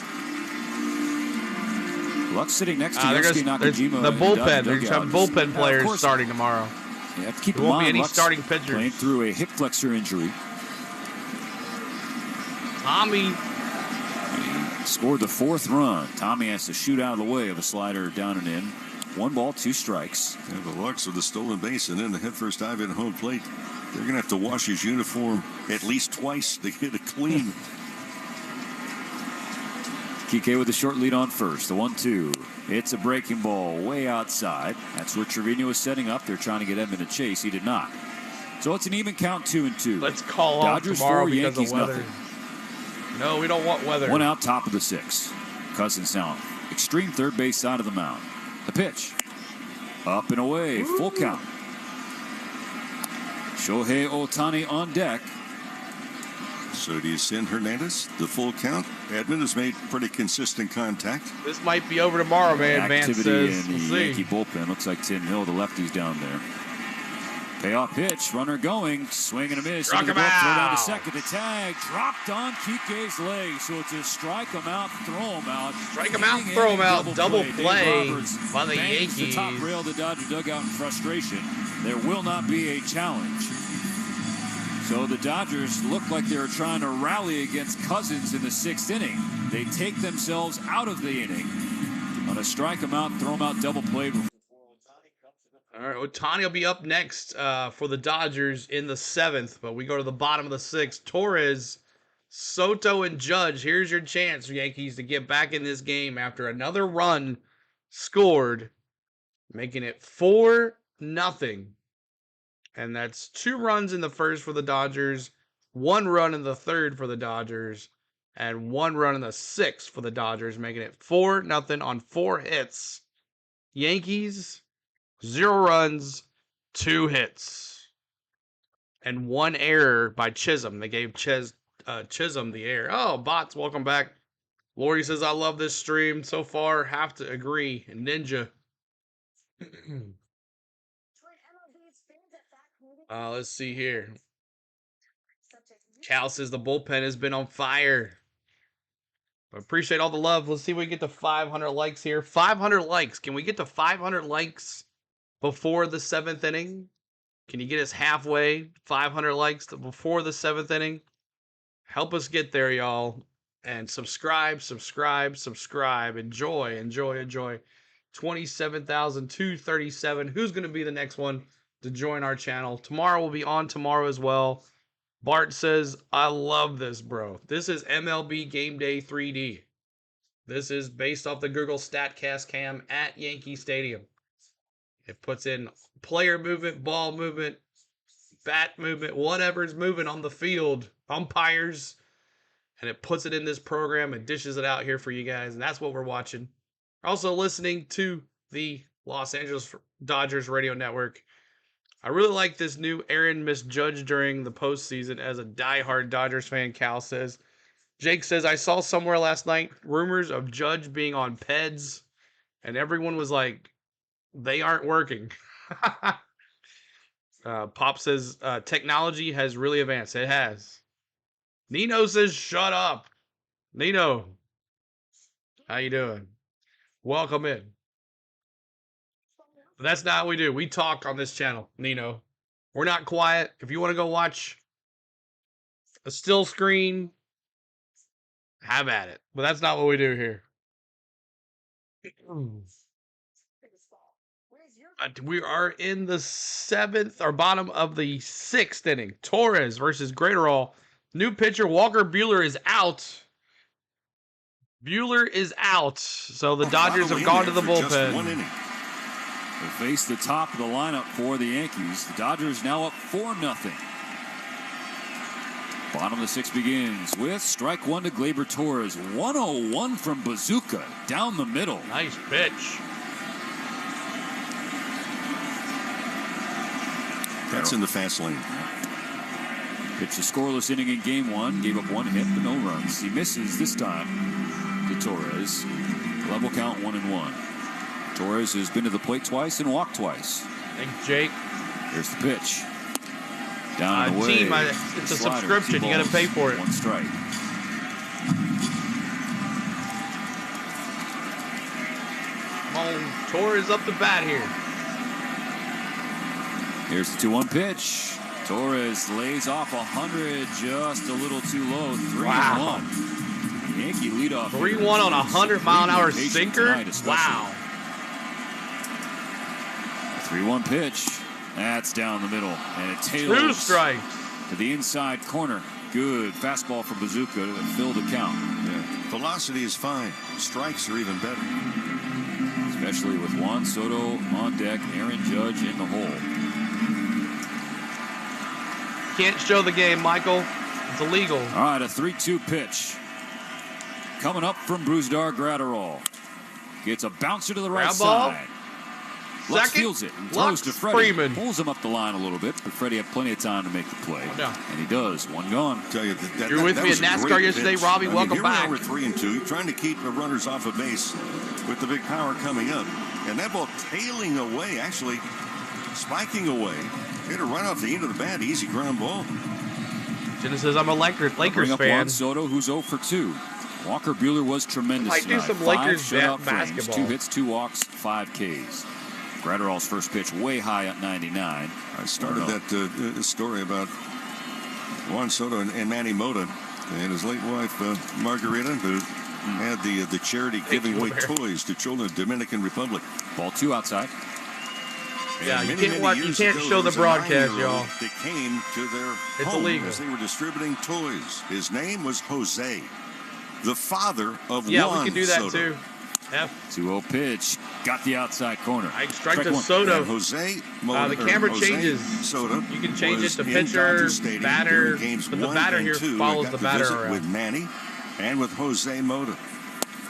Lux sitting next to Yosuke Nakajima. The bullpen. There's some bullpen players starting tomorrow. You have to keep there in won't be mind, any Lux starting pitchers. Playing through a hip flexor injury. Tommy scored the 4th run. Tommy has to shoot out of the way of a slider down and in. 1 ball, 2 strikes. And the Lux with the stolen base and then the headfirst dive in home plate. They're going to have to wash his uniform at least twice to get it clean. Kike with a short lead on first. The 1-2. It's a breaking ball way outside. That's where Trevino is setting up. They're trying to get Edman to chase. He did not. So it's an even count, 2-2. Let's call Dodgers off tomorrow 4, because Yankees of weather. nothing. No, we don't want weather. 1 out, top of the 6th. Cousins now extreme third base side of the mound. The pitch. Up and away. Ooh. Full count. Shohei Ohtani on deck. So do you send Hernandez the full count? Edman has made pretty consistent contact. This might be over tomorrow, man. Vance Activity says. in the We'll Yankee bullpen. Looks like Tim Hill, the lefty's down there. Payoff pitch. Runner going. Swing and a miss. Strike Into him the glove, throw down out. to second. The tag dropped on Kike's leg. So it's a strike him out, throw him out. Strike him out, throw him out. Double play Dave Roberts by the bangs Yankees. the top rail of the Dodger dugout in frustration. There will not be a challenge. So the Dodgers look like they're trying to rally against Cousins in the 6th inning. They take themselves out of the inning on a strike him out, throw him out, double play. All right, Ohtani will be up next for the Dodgers in the 7th, but we go to the bottom of the 6th. Torres, Soto, and Judge. Here's your chance, Yankees, to get back in this game after another run scored, making it 4-0. And that's 2 runs in the first for the Dodgers, 1 run in the third for the Dodgers, and 1 run in the 6th for the Dodgers, making it 4-0 on 4 hits. Yankees, 0 runs, 2 hits, and 1 error by Chisholm. They gave Chisholm the error. Oh, bots, welcome back. Lori says, I love this stream so far. Have to agree. Ninja. Let's see here. Cal says the bullpen has been on fire. I appreciate all the love. Let's see if we get to 500 likes here. 500 likes. Can we get to 500 likes before the 7th inning? Can you get us halfway? 500 likes before the 7th inning? Help us get there, y'all. And subscribe. Enjoy. 27,237. Who's going to be the next one to join our channel? Tomorrow will be on tomorrow as well. Bart says, I love this, bro. This is MLB Game Day 3D. This is based off the Google StatCast cam at Yankee Stadium. It puts in player movement, ball movement, bat movement, whatever's moving on the field, umpires, and it puts it in this program and dishes it out here for you guys, and that's what we're watching. Also listening to the Los Angeles Dodgers radio network. I really like this new Aaron misjudged during the postseason as a diehard Dodgers fan, Cal says. Jake says, I saw somewhere last night rumors of Judge being on PEDs, and everyone was like, they aren't working. Pop says, technology has really advanced. It has. Nino says, shut up. Nino, how you doing? Welcome in. But that's not what we do. We talk on this channel, Nino. We're not quiet. If you want to go watch a still screen, have at it. But that's not what we do here. We are in the 7th or bottom of the 6th inning. Torres versus Graterol. New pitcher Walker Buehler is out. Buehler is out. So the Dodgers have gone to the bullpen. They face the top of the lineup for the Yankees. The Dodgers now up 4-0. Bottom of the 6th begins with strike one to Gleyber Torres. 101 from Bazooka down the middle. Nice pitch. That's in the fast lane. Pitched a scoreless inning in game one. Gave up 1 hit, but no runs. He misses this time to Torres. Level count 1-1. Torres has been to the plate twice and walked twice. Thanks, Jake. Here's the pitch. Down and away. Team, it's a subscription. You got to pay for it. 1 strike. Come on, Torres up the bat here. Here's the 2-1 pitch. Torres lays off 100, just a little too low. 3-1. Yankee leadoff. 3-1 on a 100-mile-an-hour sinker. Wow. 3-1 pitch. That's down the middle, and it tails 2 strikes to the inside corner. Good fastball from Bazooka to fill the count. Yeah. Velocity is fine. Strikes are even better. Especially with Juan Soto on deck, Aaron Judge in the hole. Can't show the game, Michael. It's illegal. All right, a 3-2 pitch. Coming up from Brusdar Graterol. Gets a bouncer to the right side. Lux feels it and throws to Freddie. Freeman. Pulls him up the line a little bit, but Freddie had plenty of time to make the play. And he does. 1 gone. Tell you you were with me at NASCAR yesterday, Robbie. Welcome back. We're 3-2, trying to keep the runners off of base with the big power coming up. And that ball tailing away, actually spiking away. Hit a run off the end of the bat. Easy ground ball. Jenna says, I'm a Lakers fan. Juan Soto, who's 0 for 2. Walker Buehler was tremendous. I do some Lakers basketball. 2 hits, 2 walks, 5 Ks. Graterol's first pitch way high at 99. I started that story about Juan Soto and Manny Mota and his late wife Margarita, who had the charity giving away toys to children in the Dominican Republic. Ball 2 outside. Yeah, you can't show the broadcast, y'all. That came to their home illegal as they were distributing toys. His name was Jose, the father of Juan Soto. Yeah, we can do that too. 2-0 pitch. Got the outside corner. Strike to Soto. And Jose Mota, the camera changes. Soto you can change it to pitcher, batter, but the batter here follows the batter around. With Manny and with Jose Mota.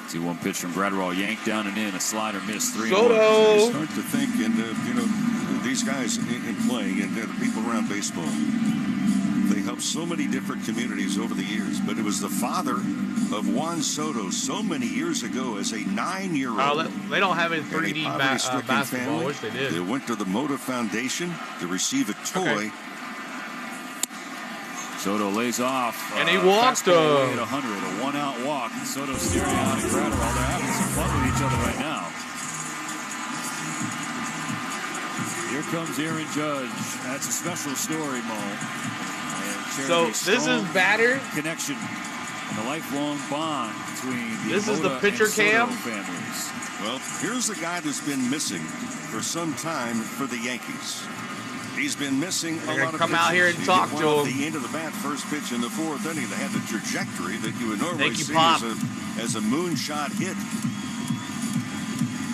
2-1 pitch from Graterol, yanked down and in. A slider missed. 3-1. Soto. You start to think, and these guys in playing and the people around baseball, they helped so many different communities over the years. But it was the father of Juan Soto so many years ago as a 9-year-old. Oh, they don't have a 3D basketball. Family. I wish they did. They went to the Mota Foundation to receive a toy. Okay. Soto lays off. And he walked at 100. A 1-out walk. Soto staring out at Graterol. They're having some fun with each other right now. Here comes Aaron Judge. That's a special story, Mo. So this is batter connection and the lifelong bond between the this is the pitcher cam families. Well, here's the guy that's been missing for some time for the Yankees. He's been missing a lot of come pitches. out here and talk to him. The end of the bat, first pitch in the 4th inning. They had the trajectory that you would normally see as a moonshot hit.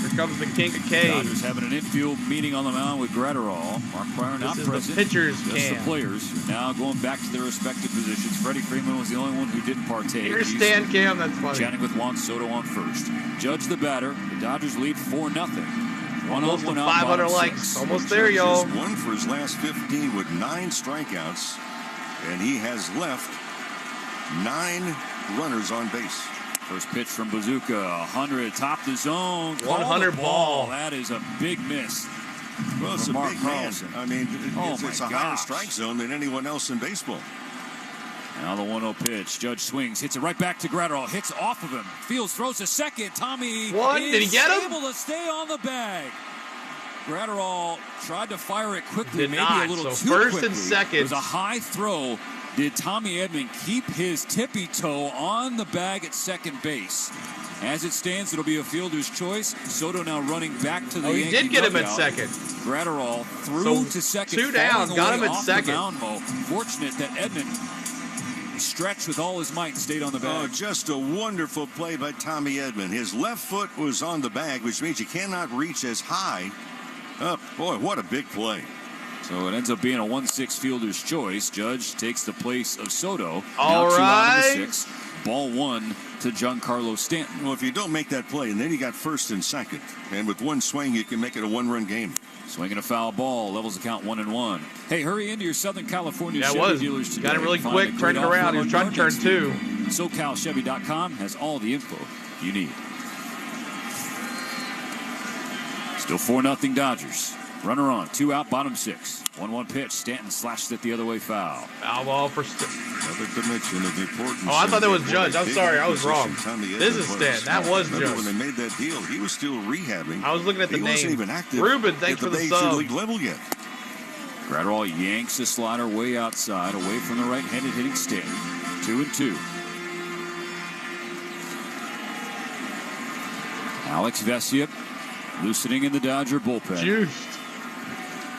Here comes the King of K. Dodgers having an infield meeting on the mound with Graterol. Mark Pryor not present. The pitcher's just cam. the players now going back to their respective positions. Freddie Freeman was the only one who didn't partake. Here's Stan Cam. That's funny. Chatting with Juan Soto on first. Judge the batter. The Dodgers lead 4-0. Almost to One-on-one out, 500 bottom likes. six. Almost there, y'all. Just 1 for his last 15 with 9 strikeouts, and he has left 9 runners on base. First pitch from Bazooka, 100, top the zone. 100 ball. That is a big miss. Well, it's a Mark big man. Carlson. I mean, it's a higher gosh. strike zone than anyone else in baseball. Now the 1-0 pitch. Judge swings, hits it right back to Gratterall. Hits off of him. Fields throws a second. Tommy What? is Did he get him? able to stay on the bag. Gratterall tried to fire it quickly, Did maybe not. a little So too first quickly. and second. It was a high throw. Did Tommy Edman keep his tippy toe on the bag at second base? As it stands, it'll be a fielder's choice. Soto now running back to the Oh, he Yankee did get him at dugout. second. Gratterall through So to second. 2 down, falling got away him at off the second. mound, Mo. Fortunate that Edman stretched with all his might and stayed on the Oh, bag. just a wonderful play by Tommy Edman. His left foot was on the bag, which means you cannot reach as high. Oh, boy, what a big play. So it ends up being a 1-6 fielder's choice. Judge takes the place of Soto. All now 2 out of the right. 6. Ball 1 to Giancarlo Stanton. Well, if you don't make that play, and then you got first and second, and with one swing, you can make it a 1-run game. Swinging a foul ball, levels the count 1-1. Hey, hurry into your Southern California Yeah, it Chevy was. dealers today. Got it really Find quick, a great turned it offer around. He on was trying to your turn next 2. vehicle. SoCalChevy.com has all the info you need. Still 4-0 Dodgers. Runner on, 2 out, bottom 6. 1-1 pitch. Stanton slashed it the other way, foul. Foul ball for Another dimension of importance. Oh, I thought that was What a Judge. I'm big sorry, I was wrong. acquisition Tommy This Edman is Stan. That was Remember Judge. when they made that deal, he was still rehabbing. I was looking at the he name. wasn't even active Ruben, at thanks the for the major sub. league level yet. Gratterall yanks the slider way outside, away from the right-handed hitting Stanton. 2-2. Alex Vesia loosening in the Dodger bullpen. Juiced.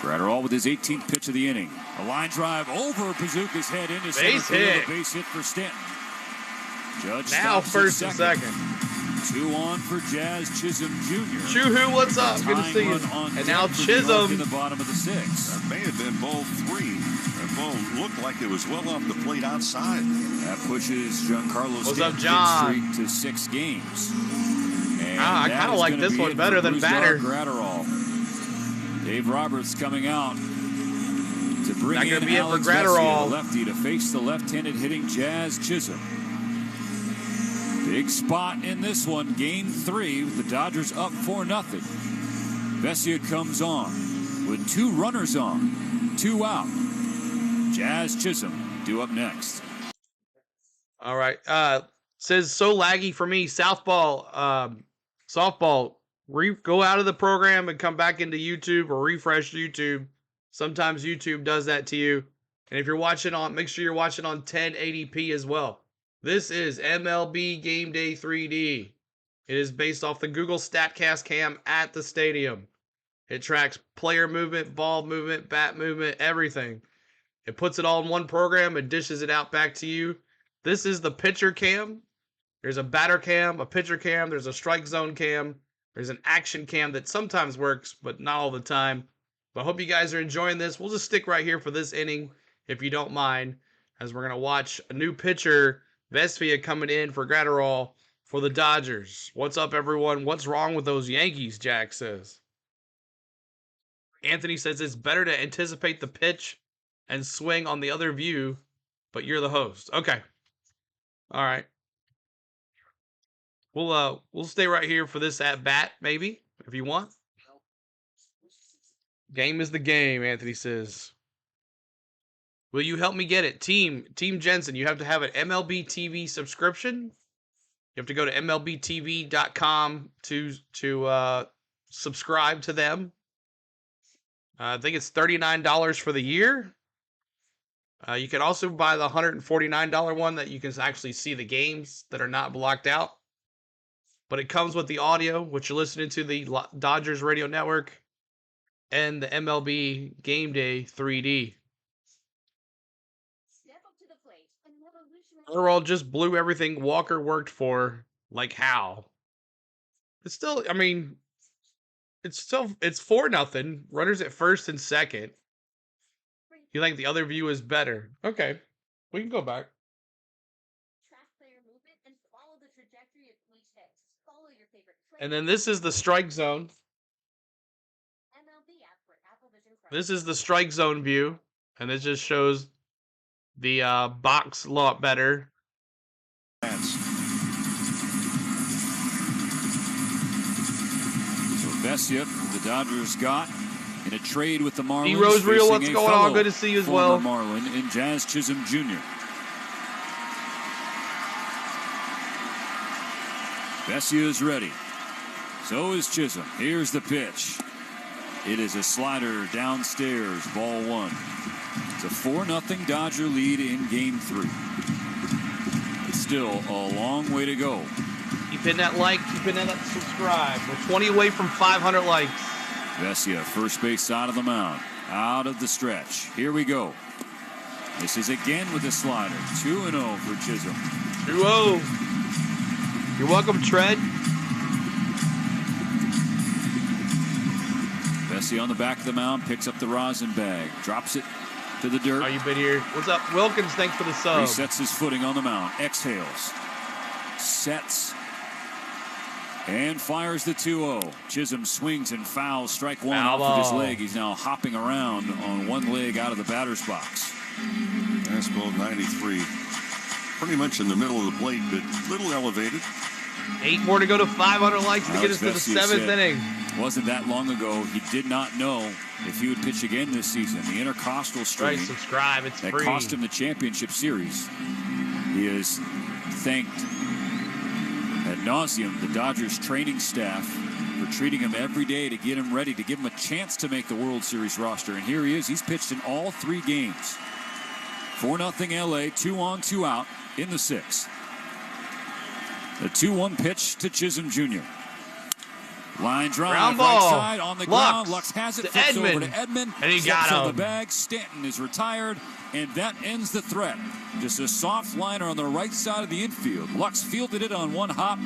Gratterall with his 18th pitch of the inning. A line drive over Bazooka's head into center Base field. hit. A base hit for Stanton. Judge Now stops at first and second. 2 on for Jazz Chisholm Jr. Choo-hoo, what's up? Good to see you. And now Chisholm. In the bottom of the 6th. That may have been ball 3. That ball looked like it was well off the plate outside. That pushes Giancarlo What's up, Stanton's John? streak to 6 games. And I that kind of is like gonna this be one it better for than Brusdar Batter. Gratterall. Dave Roberts coming out to bring Not in gonna be it for Alex Gratterall. Vesia, the lefty, to face the left-handed hitting Jazz Chisholm. Big spot in this one, game 3, with the Dodgers up 4-0. Vesia comes on with 2 runners on, 2 out. Jazz Chisholm due up next. All right. Says so laggy for me. Softball. Go out of the program and come back into YouTube or refresh YouTube. Sometimes YouTube does that to you. And if you're watching on, make sure you're watching on 1080p as well. This is MLB Game Day 3D. It is based off the Google StatCast cam at the stadium. It tracks player movement, ball movement, bat movement, everything. It puts it all in one program and dishes it out back to you. This is the pitcher cam. There's a batter cam, a pitcher cam, there's a strike zone cam, there's an action cam that sometimes works, but not all the time. But I hope you guys are enjoying this. We'll just stick right here for this inning, if you don't mind, as we're going to watch a new pitcher, Vesia, coming in for Gratterall for the Dodgers. What's up, everyone? What's wrong with those Yankees, Jack says. Anthony says it's better to anticipate the pitch and swing on the other view, but you're the host. Okay. All right. We'll stay right here for this at bat, maybe, if you want. Game is the game, Anthony says. Will you help me get it? Team Jensen, you have to have an MLB TV subscription. You have to go to MLBTV.com to subscribe to them. I think it's $39 for the year. You can also buy the $149 one that you can actually see the games that are not blocked out. But it comes with the audio, which you're listening to the Dodgers Radio Network, and the MLB Game Day 3D. Overall, just blew everything Walker worked for, like how. It's still, I mean, it's 4-0. Runners at first and second. You think the other view is better? Okay, we can go back. And then this is the strike zone. This is the strike zone view, and it just shows the box a lot better. So Vesia, the Dodgers got in a trade with the Marlins. D-Rose Real, what's going on? Good to see you as well. Marlin in Jazz Chisholm Jr. Vesia is ready. So is Chisholm. Here's the pitch. It is a slider downstairs, ball one. It's a 4-0 Dodger lead in game 3. It's still a long way to go. Keep hitting that like, keep hitting that subscribe. We're 20 away from 500 likes. Vesia, first base side of the mound, out of the stretch. Here we go. This is again with the slider. 2-0 for Chisholm. 2-0. You're welcome, Tread. Vesia on the back of the mound, picks up the rosin bag, drops it to the dirt. Oh, you been here? What's up, Wilkins? Thanks for the sub. Resets his footing on the mound, exhales, sets, and fires the 2-0. Chisholm swings and fouls, strike one off of his leg. He's now hopping around on one leg out of the batter's box. Fastball 93. Pretty much in the middle of the plate, but a little elevated. 8 more to go to 500 likes to get us to the 7th inning. Wasn't that long ago, he did not know if he would pitch again this season. The intercostal strain subscribe, it's that free. Cost him the championship series. He has thanked ad nauseum the Dodgers training staff for treating him every day to get him ready, to give him a chance to make the World Series roster. And here he is. He's pitched in all 3 games. 4-0 LA, 2 on, 2 out in the 6th. The 2-1 pitch to Chisholm Jr. Line drive, ground right ball. side on the ground. Lux has it, flips over to Edman. And he got him. the bag. Stanton is retired, and that ends the threat. Just a soft liner on the right side of the infield. Lux fielded it on one hop,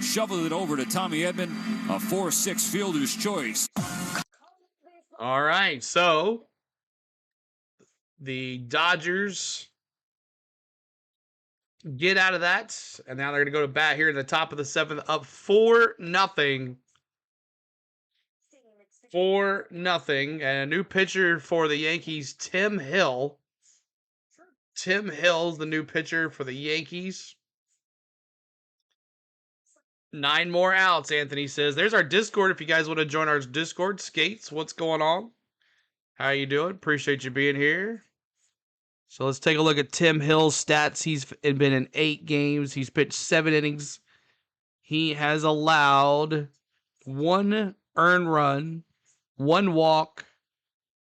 shoveled it over to Tommy Edman, a 4-6 fielder's choice. All right, so the Dodgers get out of that, and now they're going to go to bat here in the top of the 7th, up 4-0. 4-0, and a new pitcher for the Yankees, Tim Hill. Tim Hill's the new pitcher for the Yankees. 9 more outs, Anthony says. There's our Discord if you guys want to join our Discord. Skates, what's going on? How you doing? Appreciate you being here. So let's take a look at Tim Hill's stats. He's been in 8 games. He's pitched 7 innings. He has allowed 1 earned run, 1 walk,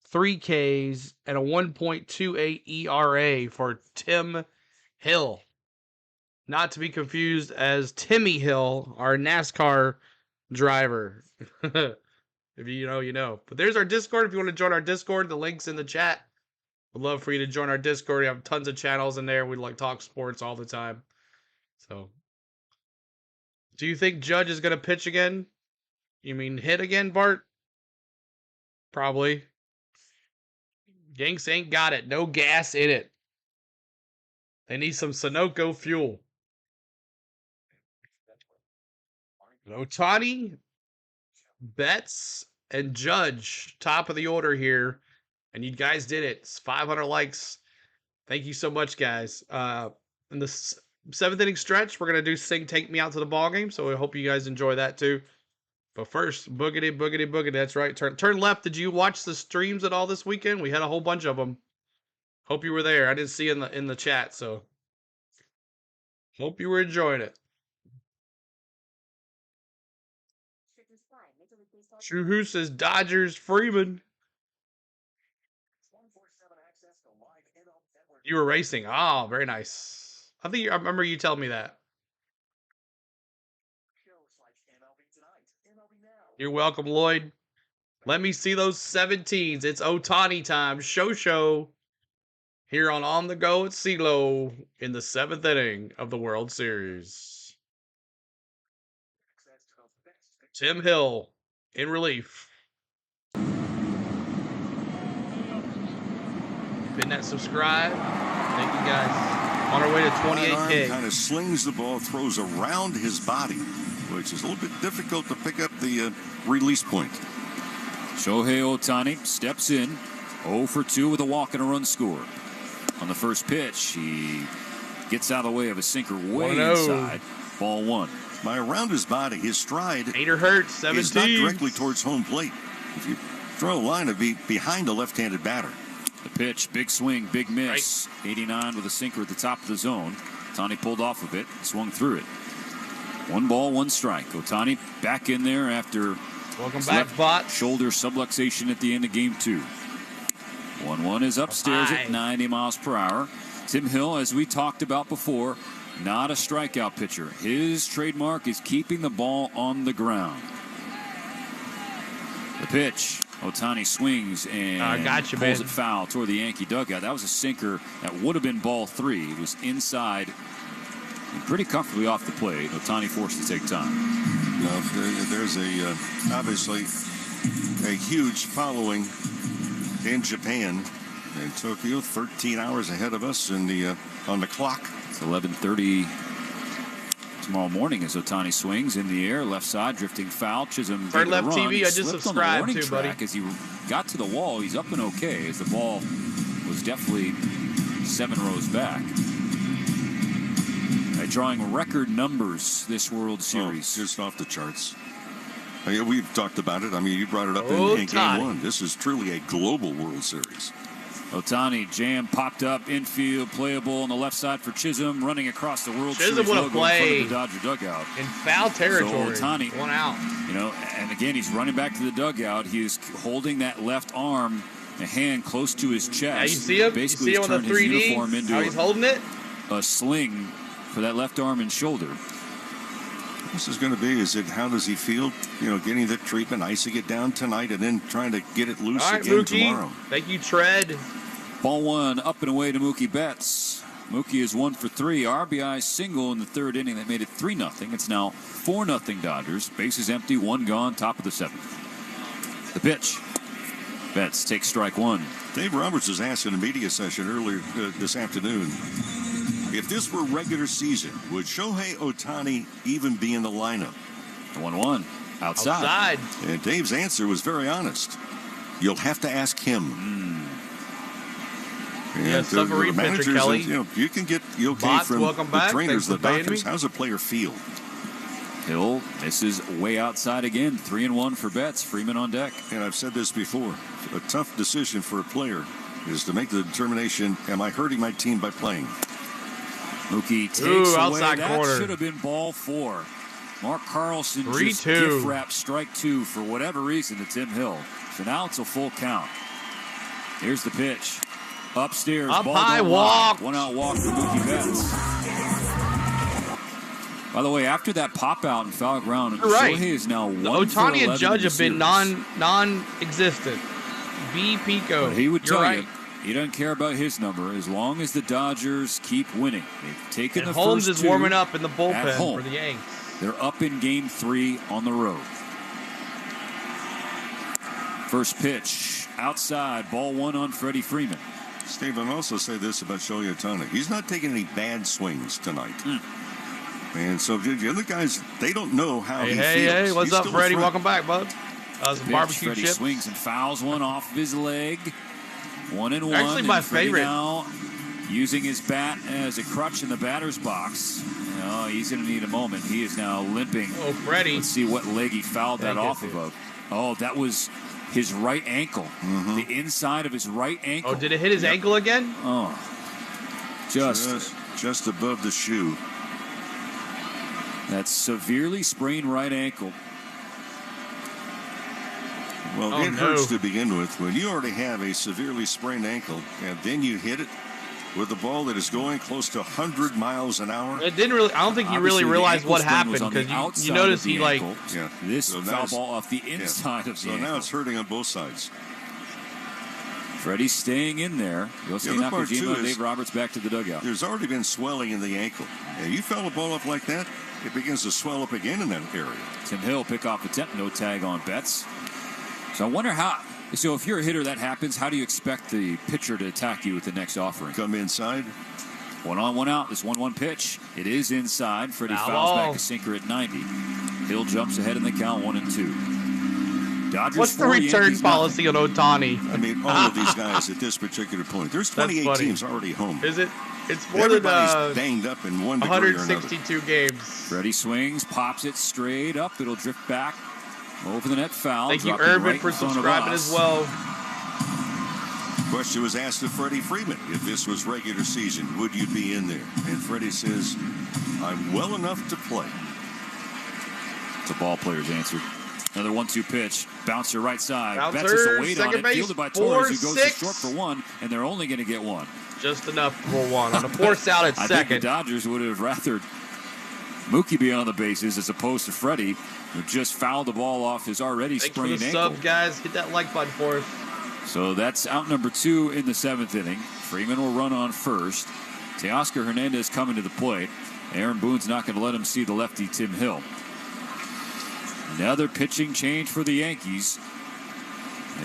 3 Ks, and a 1.28 ERA for Tim Hill. Not to be confused as Timmy Hill, our NASCAR driver. If you know, you know. But there's our Discord. If you want to join our Discord, the link's in the chat. We'd love for you to join our Discord. We have tons of channels in there. We like talk sports all the time. So, do you think Judge is going to pitch again? You mean hit again, Bart? Probably. Yanks ain't got it. No gas in it. They need some Sunoco fuel. Ohtani, Betts, and Judge, top of the order here. And you guys did it. It's 500 likes. Thank you so much, guys. In the 7th inning stretch, we're going to do Sing Take Me Out to the Ball Game. So I hope you guys enjoy that too. But first, boogity, boogity, boogity. That's right. Turn left. Did you watch the streams at all this weekend? We had a whole bunch of them. Hope you were there. I didn't see in the chat, so hope you were enjoying it. True Who says Dodgers Freeman. You were racing. Oh, very nice. I remember you telling me that. You're welcome, Lloyd. Let me see those 17s. It's Ohtani time. Show. Here on the Go at CeeLo in the 7th inning of the World Series. Tim Hill in relief. Hit that subscribe. Thank you guys. On our way to 28K. Kind of slings the ball, throws around his body, which is a little bit difficult to pick up the release point. Shohei Ohtani steps in, 0 for 2 with a walk and a run scored. On the first pitch, he gets out of the way of a sinker way inside. Ball 1. By around his body, his stride Hater hurts, 17. is not directly towards home plate. If you throw a line, it'd be behind a left-handed batter. The pitch, big swing, big miss. Right. 89 with a sinker at the top of the zone. Ohtani pulled off of it, swung through it. 1 ball, 1 strike. Ohtani back in there after shoulder subluxation at the end of game 2. 1-1 is upstairs at 90 miles per hour. Tim Hill, as we talked about before, not a strikeout pitcher. His trademark is keeping the ball on the ground. The pitch. Ohtani swings and pulls it foul toward the Yankee dugout. That was a sinker that would have been ball 3. It was inside and pretty comfortably off the plate. Ohtani forced to take time. Now, there's obviously a huge following in Japan and Tokyo. 13 hours ahead of us on the clock. It's 11:30 tomorrow morning as Ohtani swings in the air, left side, drifting foul. Chisholm Bird Left run. TV, I just subscribed to, buddy. As he got to the wall, he's up and okay, as the ball was definitely 7 rows back. Drawing record numbers this World Series. Just off the charts. We've talked about it. I mean, you brought it up in game 1. This is truly a global World Series. Ohtani jam popped up infield, playable on the left side for Chisholm, running across the World Series logo in front of the Dodger dugout. In foul territory. So Ohtani, 1 out. And again, he's running back to the dugout. He is holding that left arm, a hand close to his chest. Yeah, you see him? Basically, you see him on the 3D? How he's holding it? A sling for that left arm and shoulder. This is going to be, how does he feel, getting the treatment, icing it down tonight, and then trying to get it loose again tomorrow. Thank you, Tread. Ball 1 up and away to Mookie Betts. Mookie is 1 for 3. RBI single in the 3rd inning that made it 3-0. It's now 4-0 Dodgers. Bases empty, 1 gone, top of the 7th. The pitch. Betts takes strike 1. Dave Roberts was asked in a media session earlier this afternoon, if this were regular season, would Shohei Ohtani even be in the lineup? 1-1 outside. And Dave's answer was very honest. You'll have to ask him. Submarine pitcher, Kelly. You can get from the trainers, the doctors. How's a player feel? Hill misses way outside again. 3-1 for Betts. Freeman on deck. And I've said this before. A tough decision for a player is to make the determination, am I hurting my team by playing? Mookie takes outside away. Corner. That should have been ball 4. Mark Carlson 3-2. just gift wrap strike 2 for whatever reason to Tim Hill. So now it's a full count. Here's the pitch. Upstairs. Up ball high walk. 1 out walk for Mookie Betts. By the way, after that pop out and foul ground, Shohei is now 1 Ohtani and Judge have been non-existent. B. Pico. But he would tell you, he doesn't care about his number as long as the Dodgers keep winning. They've taken the Holmes first is 2 warming up in the at bullpen home. for the Yanks. They're up in game 3 on the road. First pitch outside, ball 1 on Freddie Freeman. Steve, I'll also say this about Shohei Ohtani. He's not taking any bad swings tonight. And so the other guys, they don't know how he feels. Hey, what's up, Freddie? Welcome back, bud. Some barbecue Freddie chips. Swings and fouls one off of his leg. 1-1. Actually, my Freddie favorite. Now using his bat as a crutch in the batter's box. He's going to need a moment. He is now limping. Oh, Freddie. Let's see what leg he fouled that off of. Oh, that was his right ankle. The inside of his right ankle. Oh, did it hit his ankle again? Oh, just above the shoe. That severely sprained right ankle. Well, it hurts to begin with. When you already have a severely sprained ankle, and then you hit it with a ball that is going close to 100 miles an hour. It didn't really. I don't think he really realized what happened because you notice he this foul ball off the inside of the ankle. So now it's hurting on both sides. Freddie's staying in there. Yosei Nakajima and Dave Roberts back to the dugout. There's already been swelling in the ankle. And you foul a ball up like that, it begins to swell up again in that area. Tim Hill pick off attempt, no tag on Betts. So I wonder how. So if you're a hitter, that happens. How do you expect the pitcher to attack you with the next offering? Come inside. 1 on, 1 out. This 1-1 pitch. It is inside. Freddie fouls back a sinker at 90. Hill jumps ahead in the count, 1-2. Dodgers What's the 4, return Yankees policy on Ohtani? I mean, all of these guys at this particular point. There's 28 teams already home. Is it? It's more Everybody's than banged up in one degree or another. 162 games. Freddie swings, pops it straight up. It'll drift back over the net foul. Thank you, dropping Urban, right for in front of subscribing us. as well. Question was asked of Freddie Freeman, if this was regular season, would you be in there? And Freddie says, I'm well enough to play. It's a ball player's answer. Another 1-2 pitch. Bouncer right side. Bouncer, Betts will wait on second it. base, Fielded by Torres, who goes 4-6. to short for one, and they're only going to get one. Just enough for one. On the force out at I second. think the Dodgers would have rather Mookie be on the bases as opposed to Freddie, who just fouled the ball off his already Thanks for sprained the ankle. sub, guys. Hit that like button for us. So that's out number 2 in the 7th inning. Freeman will run on first. Teoscar Hernandez coming to the plate. Aaron Boone's not going to let him see the lefty Tim Hill. Another pitching change for the Yankees,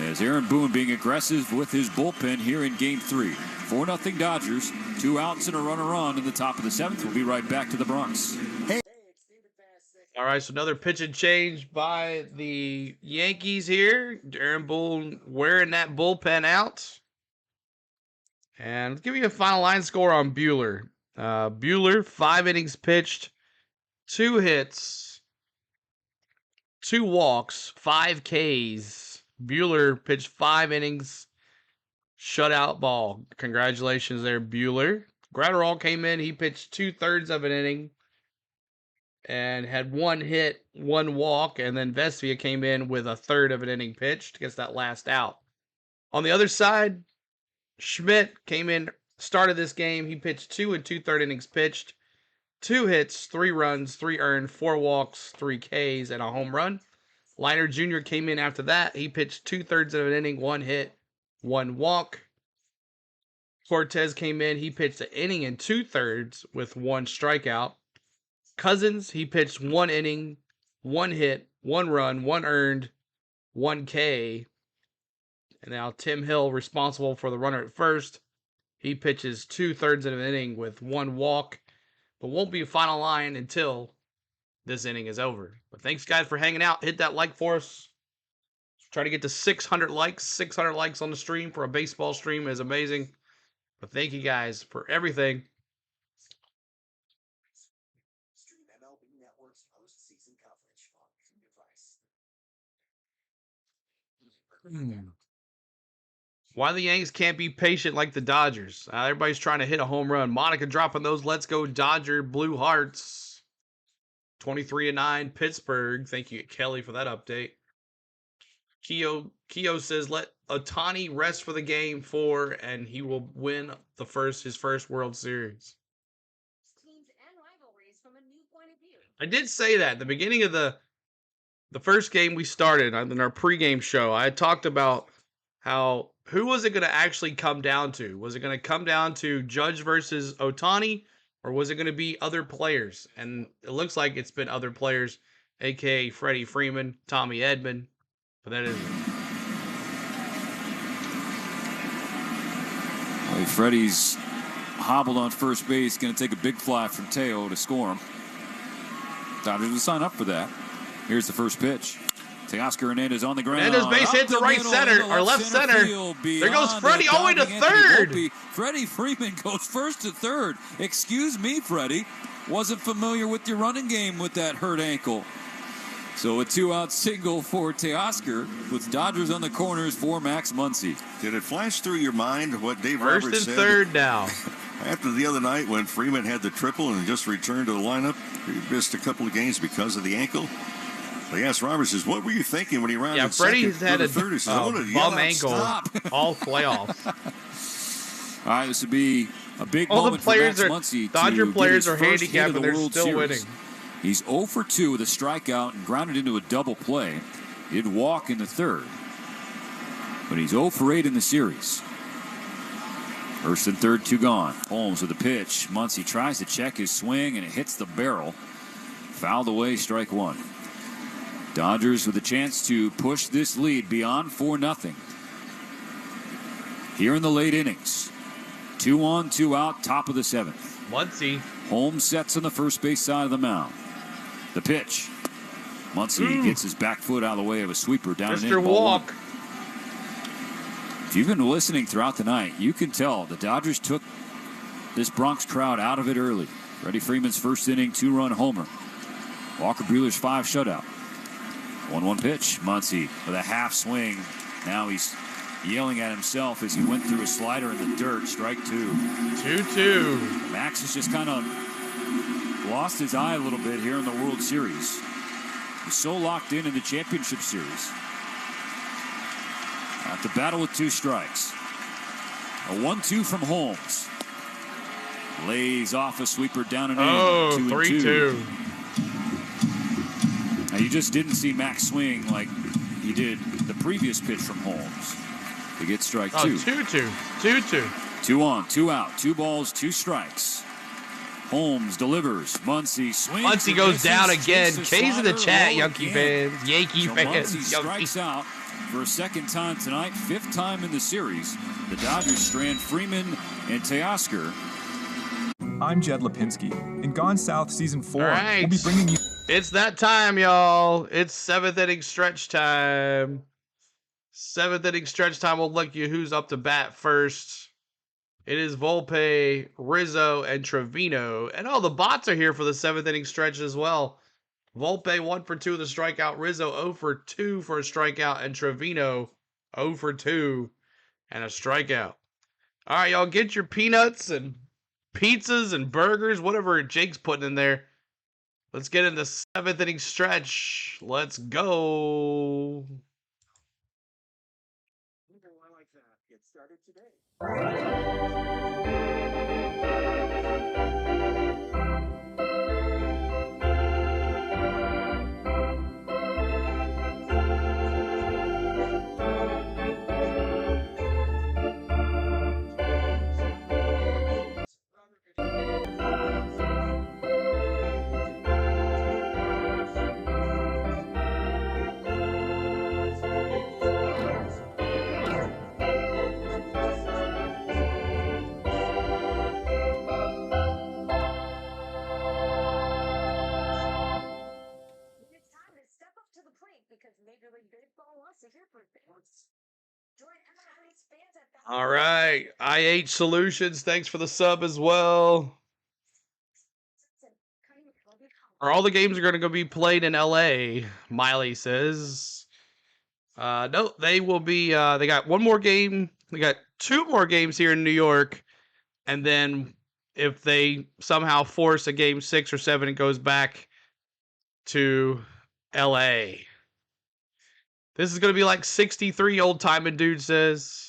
as Aaron Boone being aggressive with his bullpen here in Game 3. 4-0 Dodgers. 2 outs and a runner on in the top of the 7th. We'll be right back to the Bronx. All right, so another pitch and change by the Yankees here. Aaron Boone wearing that bullpen out. And let's give you a final line score on Buehler. Buehler, 5 innings pitched, 2 hits, 2 walks, 5 Ks. Buehler pitched 5 innings, shutout ball. Congratulations there, Buehler. Gratterall came in. He pitched 2/3 of an inning and had 1 hit, 1 walk. And then Vesvia came in with 1/3 of an inning pitched, gets that last out. On the other side, Schmidt came in, started this game. He pitched 2 2/3 innings pitched, 2 hits, 3 runs, 3 earned, 4 walks, 3 Ks, and a home run. Liner Jr. came in after that. He pitched 2/3 of an inning, 1 hit, 1 walk. Cortez came in. He pitched an inning and 2/3 with 1 strikeout. Cousins, he pitched 1 inning, 1 hit, 1 run, 1 earned, 1 K. And now Tim Hill, responsible for the runner at first. He pitches 2/3 of an inning with 1 walk, but won't be a final line until this inning is over. But thanks, guys, for hanging out. Hit that like for us. Try to get to 600 likes. 600 likes on the stream for a baseball stream is amazing. But thank you guys for everything. Stream MLB Network's postseason coverage on your device. Why the Yanks can't be patient like the Dodgers? Everybody's trying to hit a home run. Monica dropping those Let's Go Dodger Blue Hearts. 23-9 Pittsburgh. Thank you, Kelly, for that update. Keo says, let Ohtani rest for the Game 4, and he will win his first World Series. Teams and rivalries from a new point of view. I did say that at the beginning of the first game we started in our pregame show. I had talked about who was it going to actually come down to? Was it going to come down to Judge versus Ohtani, or was it going to be other players? And it looks like it's been other players, a.k.a. Freddie Freeman, Tommy Edman, but that isn't. Well, Freddie's hobbled on first base, going to take a big fly from Teo to score him. Dodgers will sign up for that. Here's the first pitch. Teoscar Hernandez on the ground. Hernandez base hit to right center, or left center. There goes Freddie all the way to third. Freddie Freeman goes first to third. Excuse me, Freddie. Wasn't familiar with your running game with that hurt ankle. So a 2-out single for Teoscar with Dodgers on the corners for Max Muncy. Did it flash through your mind what Dave First Roberts and said? third now. After the other night when Freeman had the triple and just returned to the lineup, he missed a couple of games because of the ankle. They asked Roberts, says, what were you thinking when he rounded Freddie's second had third? He says, I wanted to bum yell out, ankle stop. all playoffs. All right, this would be a big All the moment players for Max Muncy. Dodger to players get are his first hit handicapped, of but the they're World still Series. winning. He's 0 for 2 with a strikeout and grounded into a double play. He did walk in the third, but he's 0 for 8 in the series. First and third, 2 gone. Holmes with a pitch. Muncy tries to check his swing, and it hits the barrel. Fouled away, strike 1. Dodgers with a chance to push this lead beyond 4-0. Here in the late innings. 2 on, 2 out, top of the 7th. Muncy. Holmes sets on the first base side of the mound. The pitch. Muncy gets his back foot out of the way of a sweeper down and in. Mr. Walk. If you've been listening throughout the night, you can tell the Dodgers took this Bronx crowd out of it early. Freddie Freeman's first inning, 2-run homer. Walker Buehler's 5 shutout. 1-1 pitch. Muncy with a half swing. Now he's yelling at himself as he went through a slider in the dirt. Strike 2. 2-2. Max has just kind of lost his eye a little bit here in the World Series. He's so locked in the championship series. At the battle with 2 strikes. A 1-2 from Holmes. Lays off a sweeper down and in. 3-2. Now you just didn't see Max swing like he did the previous pitch from Holmes. To get strike 2. 2-2. 2-2. 2 on, 2 out, 2 balls, 2 strikes. Holmes delivers. Muncy swings. Muncy goes down again. K's in the chat, Yankee fans. Yankee fans. Muncy strikes out for a second time tonight, 5th time in the series. The Dodgers strand Freeman and Teoscar. I'm Jed Lipinski. In Gone South Season 4, right. we'll be bringing you... It's that time, y'all. It's 7th inning stretch time. 7th inning stretch time. We'll look you who's up to bat first. It is Volpe, Rizzo, and Trevino. And all the bots are here for the 7th inning stretch as well. Volpe 1 for 2 with a strikeout. Rizzo 0 for 2 for a strikeout. And Trevino 0 for 2 and a strikeout. All right, y'all, get your peanuts and pizzas and burgers, whatever Jake's putting in there. Let's get in the 7th inning stretch. Let's go. I like that. Get started today. All right. IH Solutions, thanks for the sub as well. All the games are going to be played in LA, Miley says. No, they will be, they got one more game. They got 2 more games here in New York. And then if they somehow force a game 6 or 7, it goes back to LA. This is going to be like 63, old timing dude says.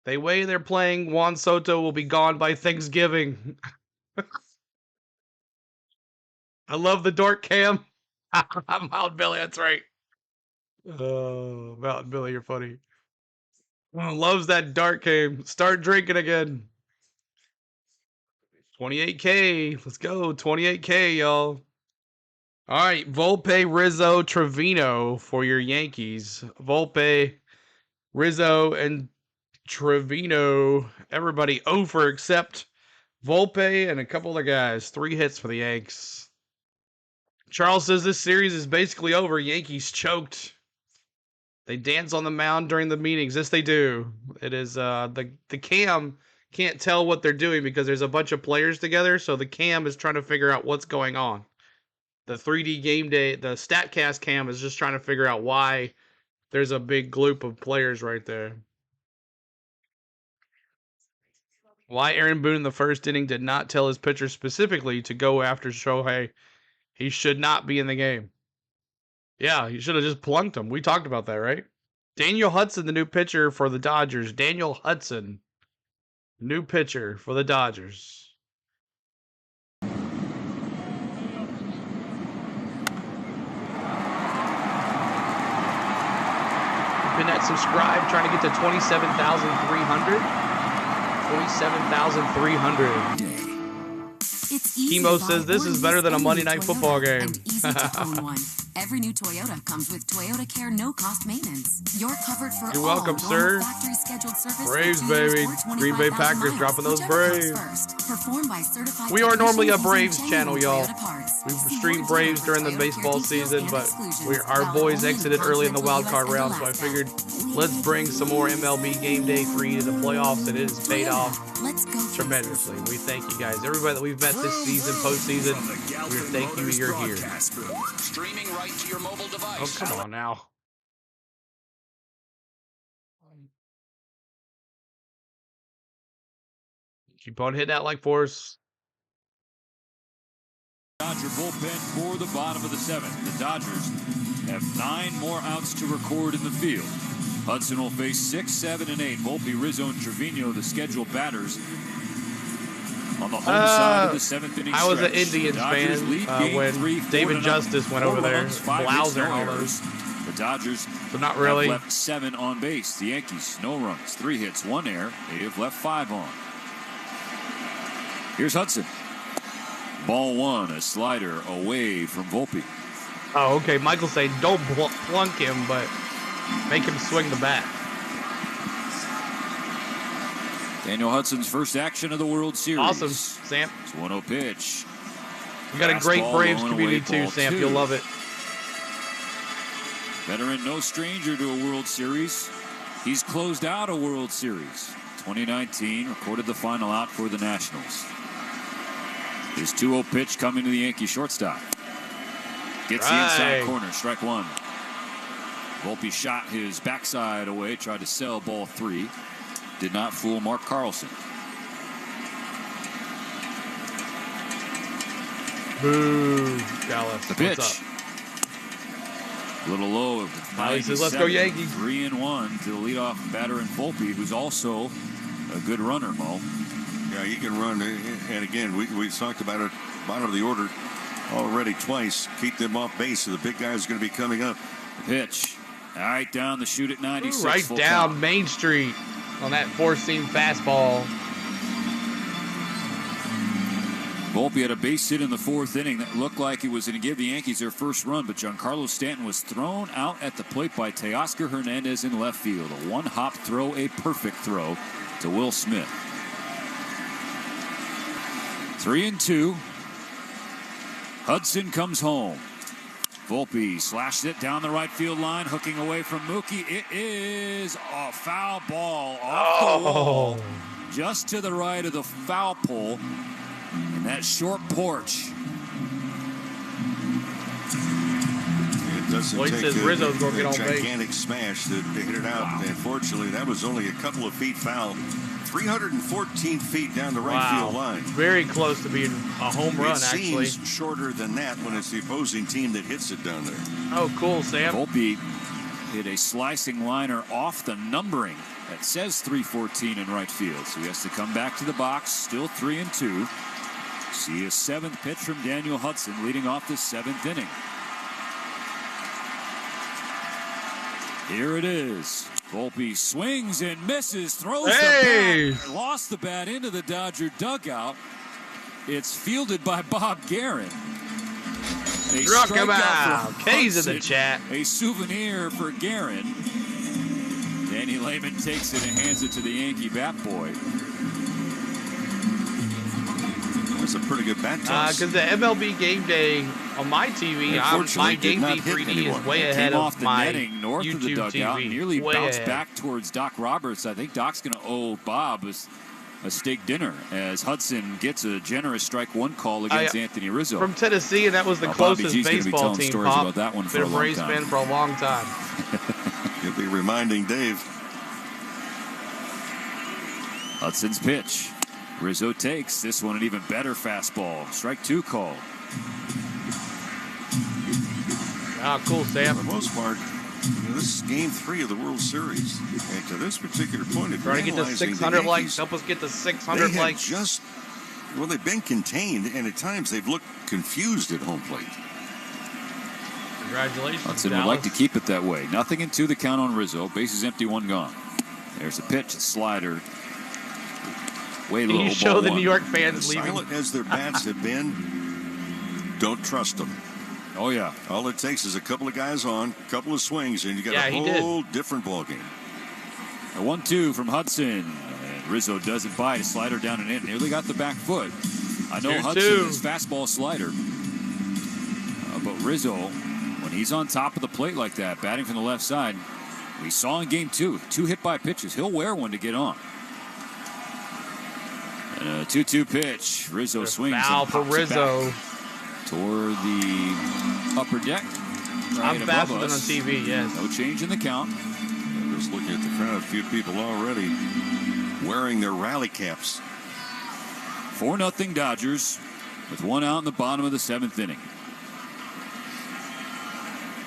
The way they're playing, Juan Soto will be gone by Thanksgiving. I love the dark cam. Mountain Billy, that's right. Oh, Mountain Billy, you're funny. Oh, loves that dark cam. Start drinking again. 28K. Let's go. 28K, y'all. All right. Volpe, Rizzo, Trevino for your Yankees. Volpe, Rizzo, and Trevino. Everybody over except Volpe and a couple other guys. 3 hits for the Yanks. Charles says this series is basically over. Yankees choked. They dance on the mound during the meetings. Yes, they do. It is the cam can't tell what they're doing because there's a bunch of players together, so the cam is trying to figure out what's going on. The 3D game day, the StatCast cam is just trying to figure out why there's a big group of players right there. Why Aaron Boone in the first inning did not tell his pitcher specifically to go after Shohei. He should not be in the game. Yeah, he should have just plunked him. We talked about that, right? Daniel Hudson, the new pitcher for the Dodgers. Daniel Hudson, new pitcher for the Dodgers. Been at subscribe, trying to get to 27,300. 27,300. Chemo says this is better than a Monday Night Football game. Every new Toyota comes with Toyota Care no-cost maintenance. You're covered for You're all welcome, sir. factory-scheduled service. Braves, baby. Green Bay Packers dropping those Braves. Performed by certified We are normally a Braves technicians channel, using y'all. Toyota parts. We See stream more Braves deals during the for Toyota baseball Care details season, and but exclusions. our Valid boys only in exited early in the wild continental card US round, and so I Alaska. figured let's bring some more MLB Game Day 3 to the playoffs, and it has paid off tremendously. We thank you guys. Everybody that we've met this season, postseason, we thank you you're here. Streaming right to your mobile device. Oh, come on now. Keep on hitting that like force. Dodger bullpen for the bottom of the 7th. The Dodgers have 9 more outs to record in the field. Hudson will face 6, 7, and 8. Volpe, Rizzo, and Trevino, the scheduled batters. On the home side of the 7th inning I was an stretch. Indians Dodgers fan lead game when 3, David 4-0. Justice went 4 over there. runs, 5 hits, Blauser no and all errors. The Dodgers So not really. have left 7 on base. The Yankees, no runs, 3 hits, 1 error. They have left 5 on. Here's Hudson. Ball 1, a slider away from Volpe. Oh, okay. Michael saying don't plunk him, but make him swing the bat. Daniel Hudson's first action of the World Series. Awesome, Sam. It's 1-0 pitch. We got a great Fastball Braves going community away, too, ball Sam. 2. You'll love it. Veteran, no stranger to a World Series. He's closed out a World Series. 2019, recorded the final out for the Nationals. His 2-0 pitch coming to the Yankee shortstop. Gets the inside corner, strike 1. Volpe shot his backside away, tried to sell ball 3. Did not fool Mark Carlson. Boo, Dallas. The pitch. What's up? A little low. He says, let's go Yankees. 3-1 to the leadoff batter in Volpe, who's also a good runner, Mo. Yeah, he can run. And again, we talked about it, bottom of the order already twice. Keep them off base, so the big guy is going to be coming up. Pitch. All right, down the shoot at 96. Right down count. Main Street on that four-seam fastball. Volpe had a base hit in the 4th inning that looked like it was going to give the Yankees their first run, but Giancarlo Stanton was thrown out at the plate by Teoscar Hernandez in left field. A one-hop throw, a perfect throw to Will Smith. 3-2. Hudson comes home. Volpe slashed it down the right field line, hooking away from Mookie. It is a foul ball off the wall, just to the right of the foul pole. And that short porch. It doesn't Well, he take says Rizzo's gonna get a on base. gigantic smash to hit it out. Wow. Unfortunately, that was only a couple of feet foul. 314 feet down the right field line. Very close to being a home run, actually. It seems shorter than that when it's the opposing team that hits it down there. Oh, cool, Sam. Volpe hit a slicing liner off the numbering that says 314 in right field. So he has to come back to the box, still 3-2. See his 7th pitch from Daniel Hudson leading off the 7th inning. Here it is. Volpe swings and misses, throws the bat, lost the bat into the Dodger dugout. It's fielded by Bob Guerin. Struck him out. K's in the chat. A souvenir for Guerin. Danny Lehman takes it and hands it to the Yankee bat boy. That's a pretty good bat toss. Because the MLB Game Day on my TV, my Game Day 3D is way ahead off of the my netting north YouTube of the dugout, TV. nearly Way bounced ahead. back towards Doc Roberts. I think Doc's going to owe Bob a steak dinner as Hudson gets a generous strike 1 call against Anthony Rizzo. From Tennessee, and that was the Bobby closest G's gonna be baseball telling team. stories Pop. about that one for Been a a long Braves time. fan for a long time. You'll be reminding Dave. Hudson's pitch. Rizzo takes this one, an even better fastball. Strike 2 call. Cool, Sam. For the most part, this is Game 3 of the World Series, and to this particular point, if Trying to you're get to analyzing 600 the likes. Yankees, Help us get to they 600 have likes. they've been contained, and at times they've looked confused at home plate. Congratulations, Hudson Dallas. would like to keep it that way. 0-2 the count on Rizzo. Bases empty, 1 gone. There's a pitch, slider. Way low. Can you show the ball New 1. York fans As leaving? silent as their bats have been, don't trust them. Oh, yeah. All it takes is a couple of guys on, a couple of swings, and you got a whole different ball game. A 1-2 from Hudson. And Rizzo doesn't bite. A slider down and in. Nearly got the back foot. I know 2-2. Hudson is fastball slider. But Rizzo, when he's on top of the plate like that, batting from the left side, we saw in game 2, 2 hit by pitches. He'll wear one to get on. And a 2-2 pitch. Rizzo swings. Foul for Rizzo. Toward the upper deck. Right I'm faster than on us. TV, yes. No change in the count. I'm just looking at the crowd. A few people already wearing their rally caps. 4-0 Dodgers with 1 out in the bottom of the 7th inning.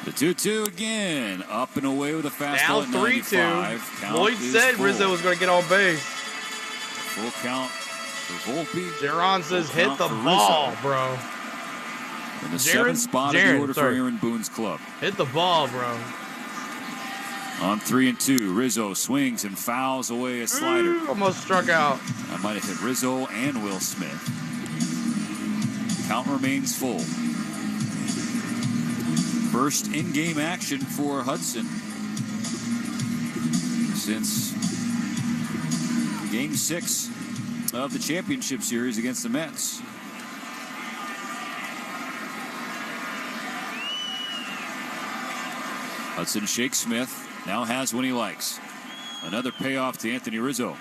The 2-2 again. Up and away with a fastball at 95. Lloyd said Rizzo was going to get on base. Full count for Volpe. Jaron says hit the ball, bro. In the 7th spot of the order for Aaron Boone's club. Hit the ball, bro. On 3-2, Rizzo swings and fouls away a slider. Almost struck out. That might have hit Rizzo and Will Smith. Count remains full. First in-game action for Hudson since Game 6 of the championship series against the Mets. Hudson shakes Smith. Now has when he likes. Another payoff to Anthony Rizzo.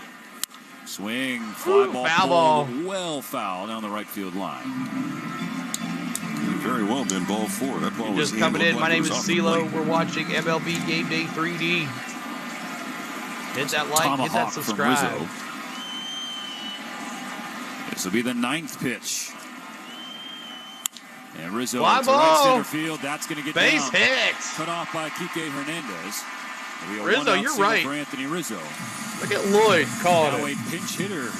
Swing, fly ball, foul ball. Well foul down the right field line. Very well been ball 4. That ball was just coming in. My name is CeeLo. CeeLo. We're watching MLB Game Day 3D. Hit that like, Tomahawk hit that subscribe. from Rizzo. This will be the 9th pitch. And Rizzo Fly to ball. right center field. That's going to get Base down. hit. Cut off by Kike Hernandez. It'll be a Rizzo, one-out you're single right. for Anthony Rizzo. Look at Lloyd calling Now it. a pinch hitter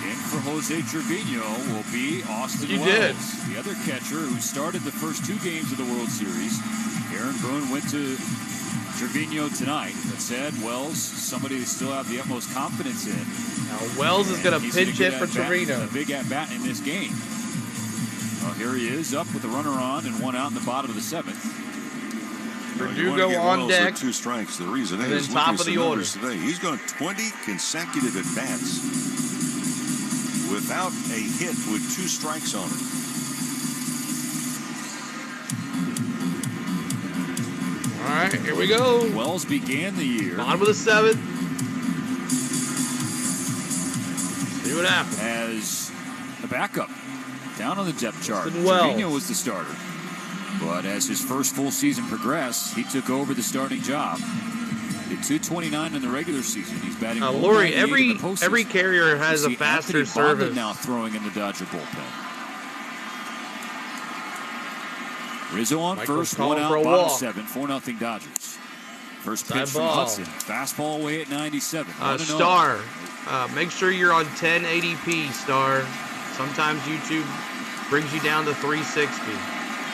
in for Jose Trevino will be Austin You Wells, did. the other catcher who started the first 2 games of the World Series. Aaron Boone went to Trevino tonight, but said Wells, somebody they still have the utmost confidence in. Now Wells is going to He's pinch gonna hit get for Trevino. a big at-bat in this game. Well, here he is, up with a runner on and 1 out in the bottom of the 7th. Verdugo on deck. 2 strikes. The reason And is then top of the order today. He's gone 20 consecutive at bats without a hit with 2 strikes on it. All right, here we go. Wells began the year. Bottom of the 7th. See what happens. As a backup down on the depth chart. Wells. Trevino was the starter. But as his first full season progressed, he took over the starting job. Hit 229 in the regular season. He's batting. Lori, every carrier has a faster Anthony Bondon service. now throwing in the Dodger bullpen. Rizzo on Michael's first, calling 1 out, for a bottom walk. 7, 4-0 Dodgers. First Side pitch from ball. Hudson. Fastball away at 97. 1-0. Star, make sure you're on 1080p, Star. Sometimes YouTube brings you down to 360.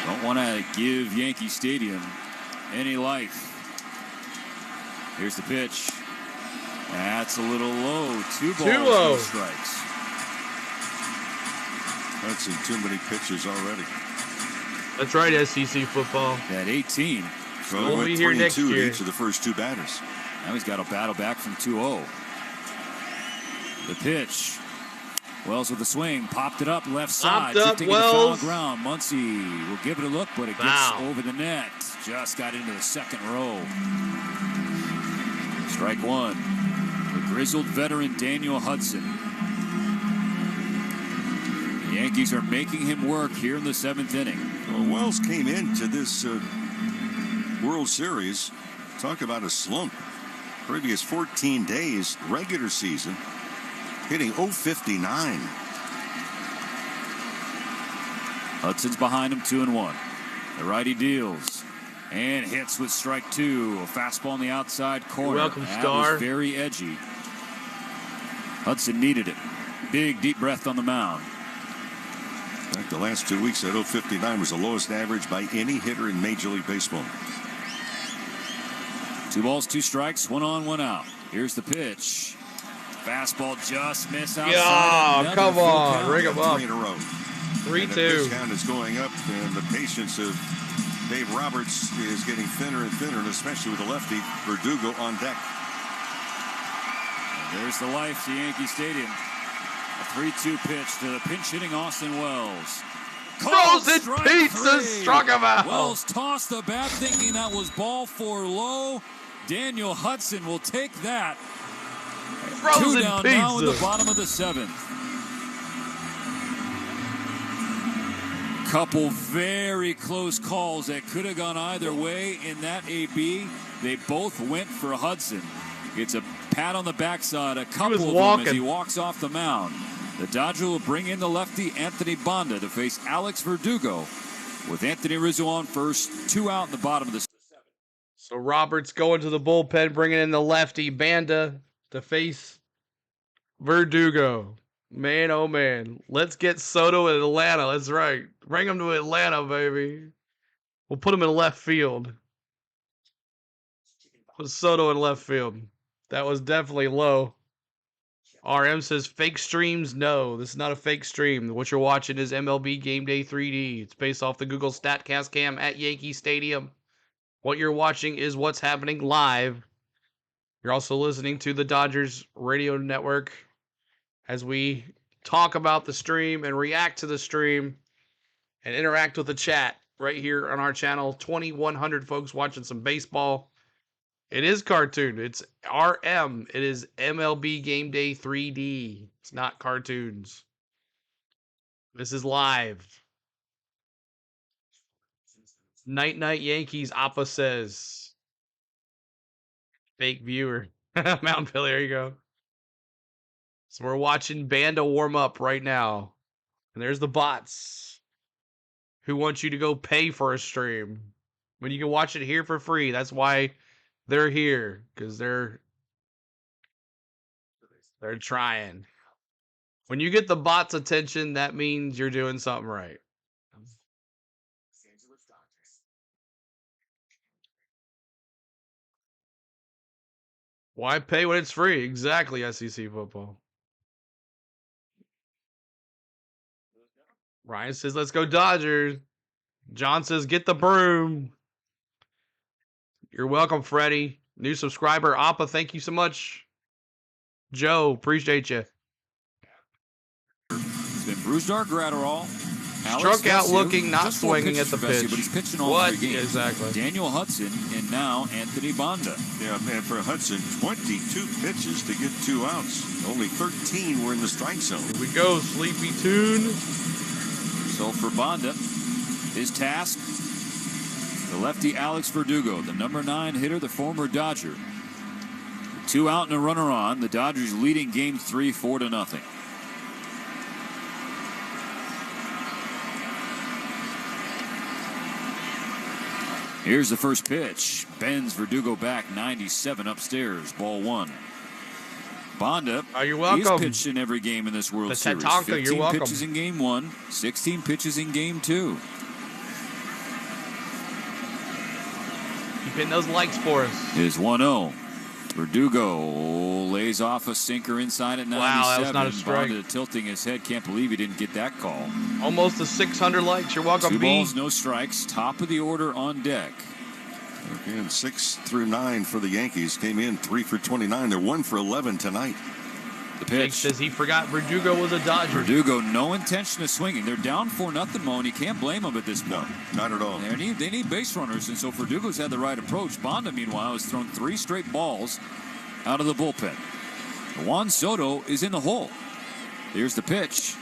Don't want to give Yankee Stadium any life. Here's the pitch. That's a little low. 2 balls, 2-0. no strikes. That's in too many pitches already. That's right, SEC football. At 18. So We'll be here next 3-2 to year. each of the first 2 batters. Now he's got a battle back from 2-0. The pitch. Wells with the swing. Popped it up left side. Popped up, Drifting into foul Wells. ground. Muncy will give it a look, but it Foul. gets over the net. Just got into the second row. Strike 1. The grizzled veteran Daniel Hudson. The Yankees are making him work here in the 7th inning. Well, Wells came into this World Series. Talk about a slump. Previous 14 days, regular season, hitting .059. Hudson's behind him, 2-1. The righty deals and hits with strike 2. A fastball on the outside corner. You're welcome, that Star. was very edgy. Hudson needed it. Big deep breath on the mound. In fact, the last 2 weeks, that .059 was the lowest average by any hitter in Major League Baseball. 2 balls, 2 strikes, 1 on, 1 out. Here's the pitch. Fastball just missed outside. Yeah, Another come full on, count. ring him up. 3 in a row. And the pitch count is going up, and the patience of Dave Roberts is getting thinner and thinner, and especially with the lefty Verdugo on deck. And there's the life to Yankee Stadium. A 3-2 pitch to the pinch-hitting Austin Wells. Frozen pizza struck him out. Wells tossed the bat thinking that was ball 4 low. Daniel Hudson will take that. Frozen 2 down pizza. now in the bottom of the 7th. Couple very close calls that could have gone either way in that AB. They both went for Hudson. It's a pat on the backside, a couple of them as he walks off the mound. The Dodgers will bring in the lefty Anthony Banda to face Alex Verdugo with Anthony Rizzo on first, 2 out in the bottom of the 7th. So Roberts going to the bullpen, bringing in the lefty Banda to face Verdugo. Man, oh man. Let's get Soto in Atlanta. That's right. Bring him to Atlanta, baby. We'll put him in left field. Put Soto in left field. That was definitely low. RM says fake streams. No, this is not a fake stream. What you're watching is MLB Game Day 3D. It's based off the Google StatCast cam at Yankee Stadium. What you're watching is what's happening live. You're also listening to the Dodgers radio network as we talk about the stream and react to the stream and interact with the chat right here on our channel. 2,100 folks watching some baseball. It is cartoon. It's RM. It is MLB Game Day 3D. It's not cartoons. This is live. Night Night Yankees, Appa says. Fake viewer. Mountain Philly, there you go. So we're watching Banda warm up right now. And there's the bots who want you to go pay for a stream when you can watch it here for free. That's why they're here, because they're trying. When you get the bots' attention, that means you're doing something right. Why pay when it's free? Exactly, SEC football. Ryan says, let's go Dodgers. John says, get the broom. You're welcome, Freddie. New subscriber, Appa, thank you so much. Joe, appreciate you. He's been bruised or Gratterall. Struck out looking, not swinging at the pitch. But he's pitching all What? 3 games. Exactly. Daniel Hudson and now Anthony Banda. Yeah, and for Hudson, 22 pitches to get 2 outs. Only 13 were in the strike zone. Here we go, Sleepy Tune. So for Banda, his task, the lefty Alex Verdugo, the number 9 hitter, the former Dodger. 2 out and a runner on. The Dodgers leading game 3 4-0. Here's the first pitch. Bends Verdugo back 97 upstairs. Ball 1. Banda, you're welcome. He's pitched in every game in this World Series. Tatanka, 15 you're welcome. pitches in game 1, 16 pitches in game 2. Keep hitting those likes for us. Is 1-0. Verdugo lays off a sinker inside at 97. Wow, that was not a strike. Banda tilting his head. Can't believe he didn't get that call. Almost to 600 likes. You're welcome, 2 B. balls, no strikes. Top of the order on deck. Again, 6 through 9 for the Yankees. Came in 3 for 29. They're 1 for 11 tonight. The Jake pitch. says he forgot Verdugo was a Dodger. Verdugo, no intention of swinging. They're down 4-0, Mo, and you can't blame them at this point. No, not at all. They need base runners, and so Verdugo's had the right approach. Banda, meanwhile, has thrown 3 straight balls out of the bullpen. Juan Soto is in the hole. Here's the pitch.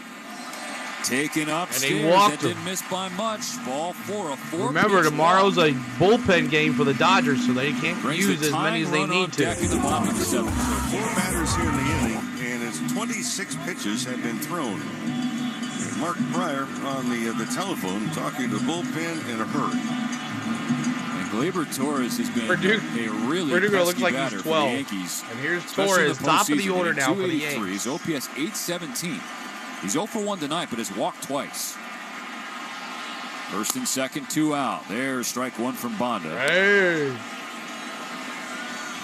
Taken upstairs. That didn't miss by much. Ball 4, a 4. Remember, tomorrow's a bullpen game for the Dodgers, so they can't Brings use as many as they need to. In the bottom of the 7th. 4 batters here in the inning, and it's 26 pitches have been thrown. And Mark Pryor on the telephone talking to bullpen in a hurry. And Gleyber Torres has been a really Verdugo pesky looks like batter he's for 12. the Yankees. And here's Especially in Torres, top of the postseason, order hitting now for the 283. Yankees. His OPS 817. He's 0 for 1 tonight, but has walked twice. First and second, 2 out. There's strike 1 from Banda. Hey.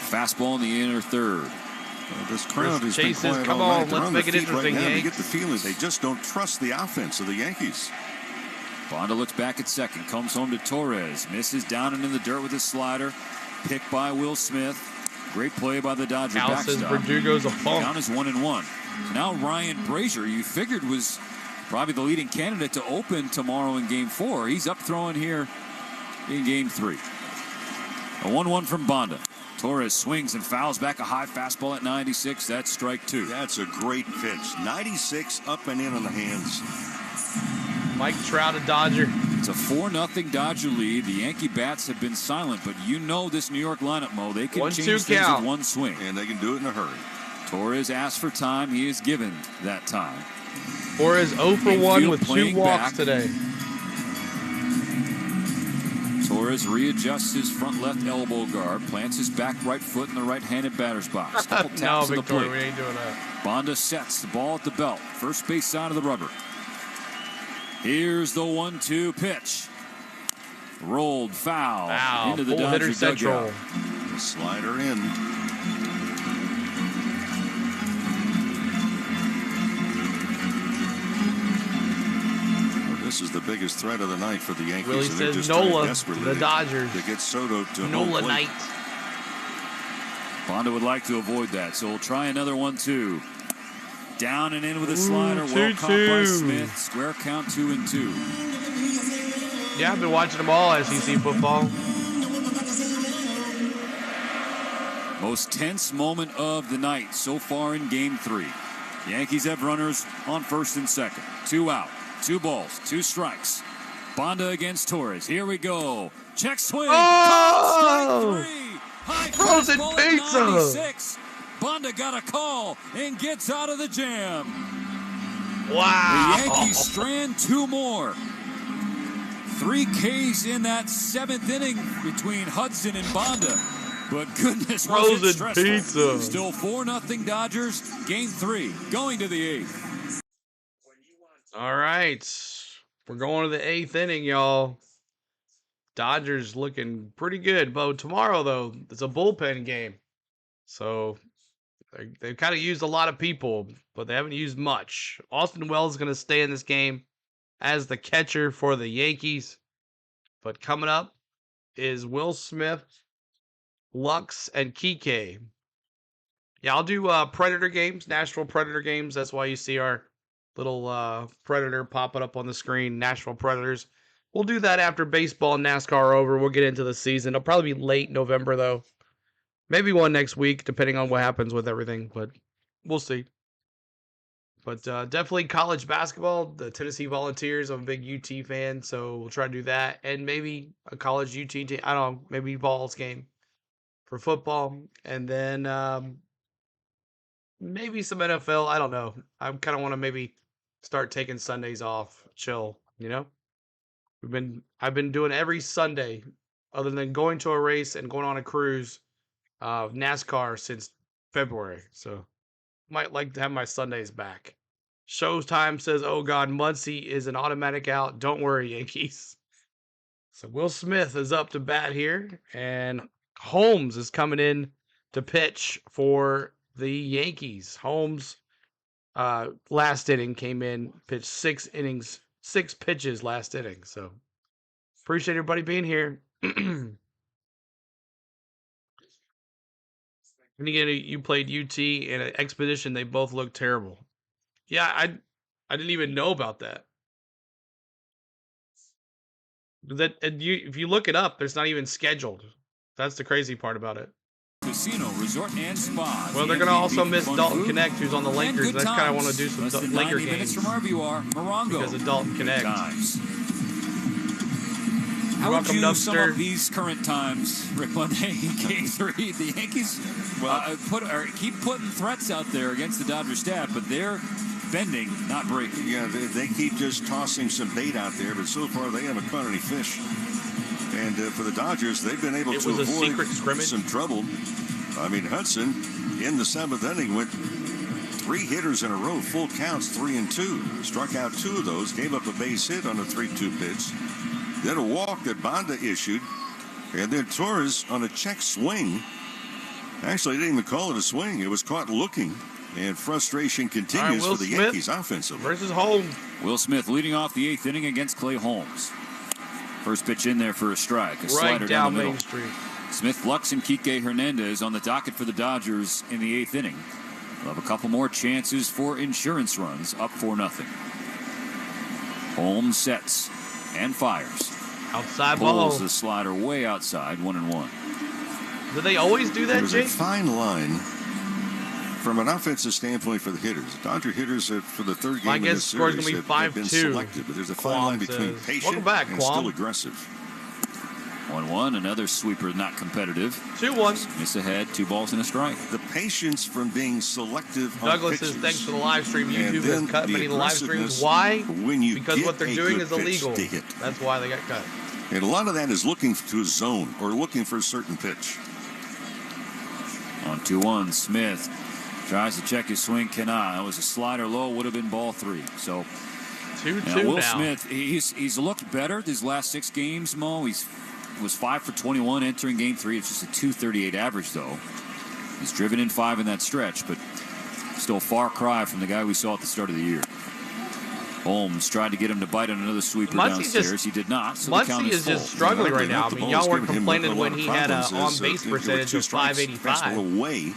Fastball in the inner third. This crowd has been Chases, quiet come all on, night. They're let's on make the it feet right interesting, now. You Yanks. get the feeling they just don't trust the offense of the Yankees. Bonda looks back at second, comes home to Torres, misses down and in the dirt with his slider, picked by Will Smith. Great play by the Dodger Cal says backstop. Verdugo's a punk. Count is 1-1. So now Ryan Brazier, you figured was probably the leading candidate to open tomorrow in Game 4. He's up throwing here in Game 3. A 1-1 from Bonda. Torres swings and fouls back a high fastball at 96. That's strike 2. That's a great pitch. 96 up and in on the hands. Mike Trout, a Dodger. It's a 4-0 Dodger lead. The Yankee bats have been silent, but you know this New York lineup, Mo. They can change things with one swing. And they can do it in a hurry. Torres asked for time. He is given that time. Torres 0 for 1 with 2 walks today. Torres readjusts his front left elbow guard, plants his back right foot in the right-handed batter's box. Couple taps No, on the Victoria, plate. we ain't doing that. Bonda sets the ball at the belt. First base side of the rubber. Here's the 1-2 pitch. Rolled foul into the Dodger dugout. The slider in. This is the biggest threat of the night for the Yankees. Willie They're says just trying Nola, desperately the Dodgers. to get Soto to Nola home plate. night. Bonda would like to avoid that, so we'll try another 1-2. Down and in with a slider. Well caught by Smith. Square count 2-2. Yeah, I've been watching them all, SEC football. Most tense moment of the night so far in Game 3. The Yankees have runners on first and second. 2 out, 2 balls, 2 strikes. Bonda against Torres. Here we go. Check swing. Oh! Strike 3. High Frozen fastball at pizza. 96. Bonda got a call and gets out of the jam. Wow. The Yankees strand 2 more. 3 Ks in that 7th inning between Hudson and Bonda. But goodness, was it Frozen stressful. pizza. Still 4-0 Dodgers. Game 3 going to the 8th. All right. We're going to the 8th inning, y'all. Dodgers looking pretty good. But tomorrow, though, it's a bullpen game. So they've kind of used a lot of people, but they haven't used much. Austin Wells is going to stay in this game as the catcher for the Yankees. But coming up is Will Smith, Lux, and Kike. Yeah, I'll do Predator games, Nashville Predator games. That's why you see our little Predator popping up on the screen, Nashville Predators. We'll do that after baseball and NASCAR are over. We'll get into the season. It'll probably be late November, though. Maybe one next week, depending on what happens with everything, but we'll see. But definitely college basketball, the Tennessee Volunteers. I'm a big UT fan, so we'll try to do that. And maybe a college UT team. I don't know, maybe Vols game for football. And then maybe some NFL. I don't know. I kind of want to maybe start taking Sundays off, chill, you know? I've been doing every Sunday, other than going to a race and going on a cruise, NASCAR since February. So might like to have my Sundays back. Showtime says, oh God, Muncie is an automatic out. Don't worry, Yankees. So Will Smith is up to bat here, and Holmes is coming in to pitch for the Yankees. Holmes, last inning came in, pitched 6 innings, 6 pitches last inning. So appreciate everybody being here. And again, you played UT and an Expedition. They both look terrible. Yeah, I didn't even know about that. If you look it up, there's not even scheduled. That's the crazy part about it. Casino, resort, and spa. Well, they're going to also miss Dalton Connect, who's on the Lakers. That's kind of want to do some Laker games from wherever you are, Morongo. because of Dalton Connect. How would Welcome, you sum Dumpster. up these current times, Rick Monday, in Game 3? The Yankees keep putting threats out there against the Dodgers staff, but they're bending, not breaking. Yeah, they keep just tossing some bait out there, but so far they haven't caught any fish. And for the Dodgers, they've been able to avoid some trouble. I mean, Hudson in the 7th inning went 3 hitters in a row, full counts, 3 and 2. Struck out 2 of those, gave up a base hit on a 3-2 pitch. Then a walk that Bonda issued, and then Torres on a check swing Actually, they didn't even call it a swing. It was caught looking, and frustration continues for the Yankees offensively. Versus Holmes. Will Smith leading off the 8th inning against Clay Holmes. First pitch in there for a strike. A slider down the middle. Main Street. Smith, Lux, and Kike Hernandez on the docket for the Dodgers in the 8th inning. We'll have a couple more chances for insurance runs, up 4-0. Holmes sets and fires. Outside ball. Pulls the slider way outside, 1-1. Do they always do that, There's Jake? a fine line from an offensive standpoint for the hitters. Dodger hitters for the third game of this series have been selected, but there's a fine line between patient and still aggressive. 1-1, another sweeper not competitive. 2-1. Miss ahead, 2 balls and a strike. The patience from being selective Douglas says, thanks for the live stream. YouTube has cut many live streams. Why? Because what they're doing is illegal. That's why they got cut. And a lot of that is looking to a zone or looking for a certain pitch. On 2-1, Smith tries to check his swing, cannot. That was a slider low, would have been ball 3. So 2-2 Will now. Smith, he's looked better these last 6 games, Mo. He was 5 for 21 entering game 3. It's just a .238 average, though. He's driven in 5 in that stretch, but still far cry from the guy we saw at the start of the year. Holmes tried to get him to bite on another sweeper downstairs. He did not. So Muncy is just struggling right now. I mean, y'all weren't complaining when he had an on-base percentage of .585. Away,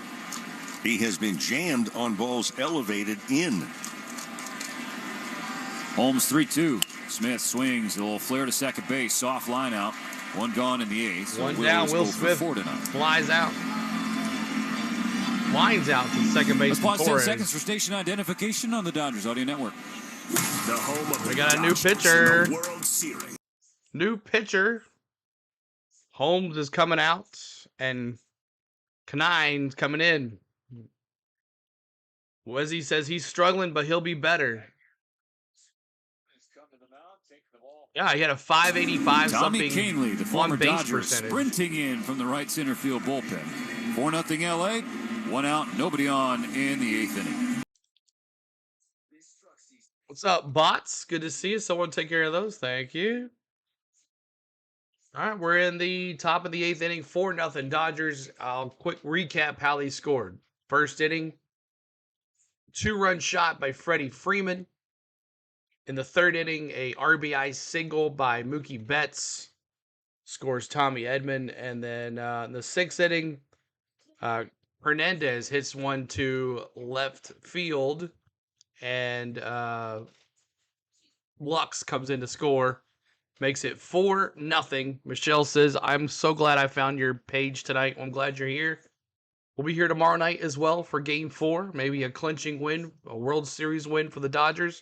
he has been jammed on balls elevated in. Holmes 3-2. Smith swings a little flare to second base. Soft line out. 1 gone in the 8th. One down. Will Smith flies out. Lines out to second base. Let's pause 10 seconds for station identification on the Dodgers Audio Network. The home of we got a new pitcher. World Series. New pitcher. Holmes is coming out, and Kanine's coming in. Wezzy says he's struggling, but he'll be better. Yeah, he had a .585 Tommy something Kahnle, the former on-base Dodger, percentage. sprinting in from the right center field bullpen. 4-0 LA. 1 out, nobody on in the 8th inning. What's up, bots? Good to see you. Someone take care of those. Thank you. All right, we're in the top of the 8th inning. 4-0 Dodgers. I'll quick recap how they scored. First inning, 2-run shot by Freddie Freeman. In the 3rd inning, a RBI single by Mookie Betts scores Tommy Edman. And then in the 6th inning, Hernandez hits one to left field. And Lux comes in to score, makes it 4-0. Michelle says, I'm so glad I found your page tonight. I'm glad you're here. We'll be here tomorrow night as well for Game 4. Maybe a clinching win, a World Series win for the Dodgers.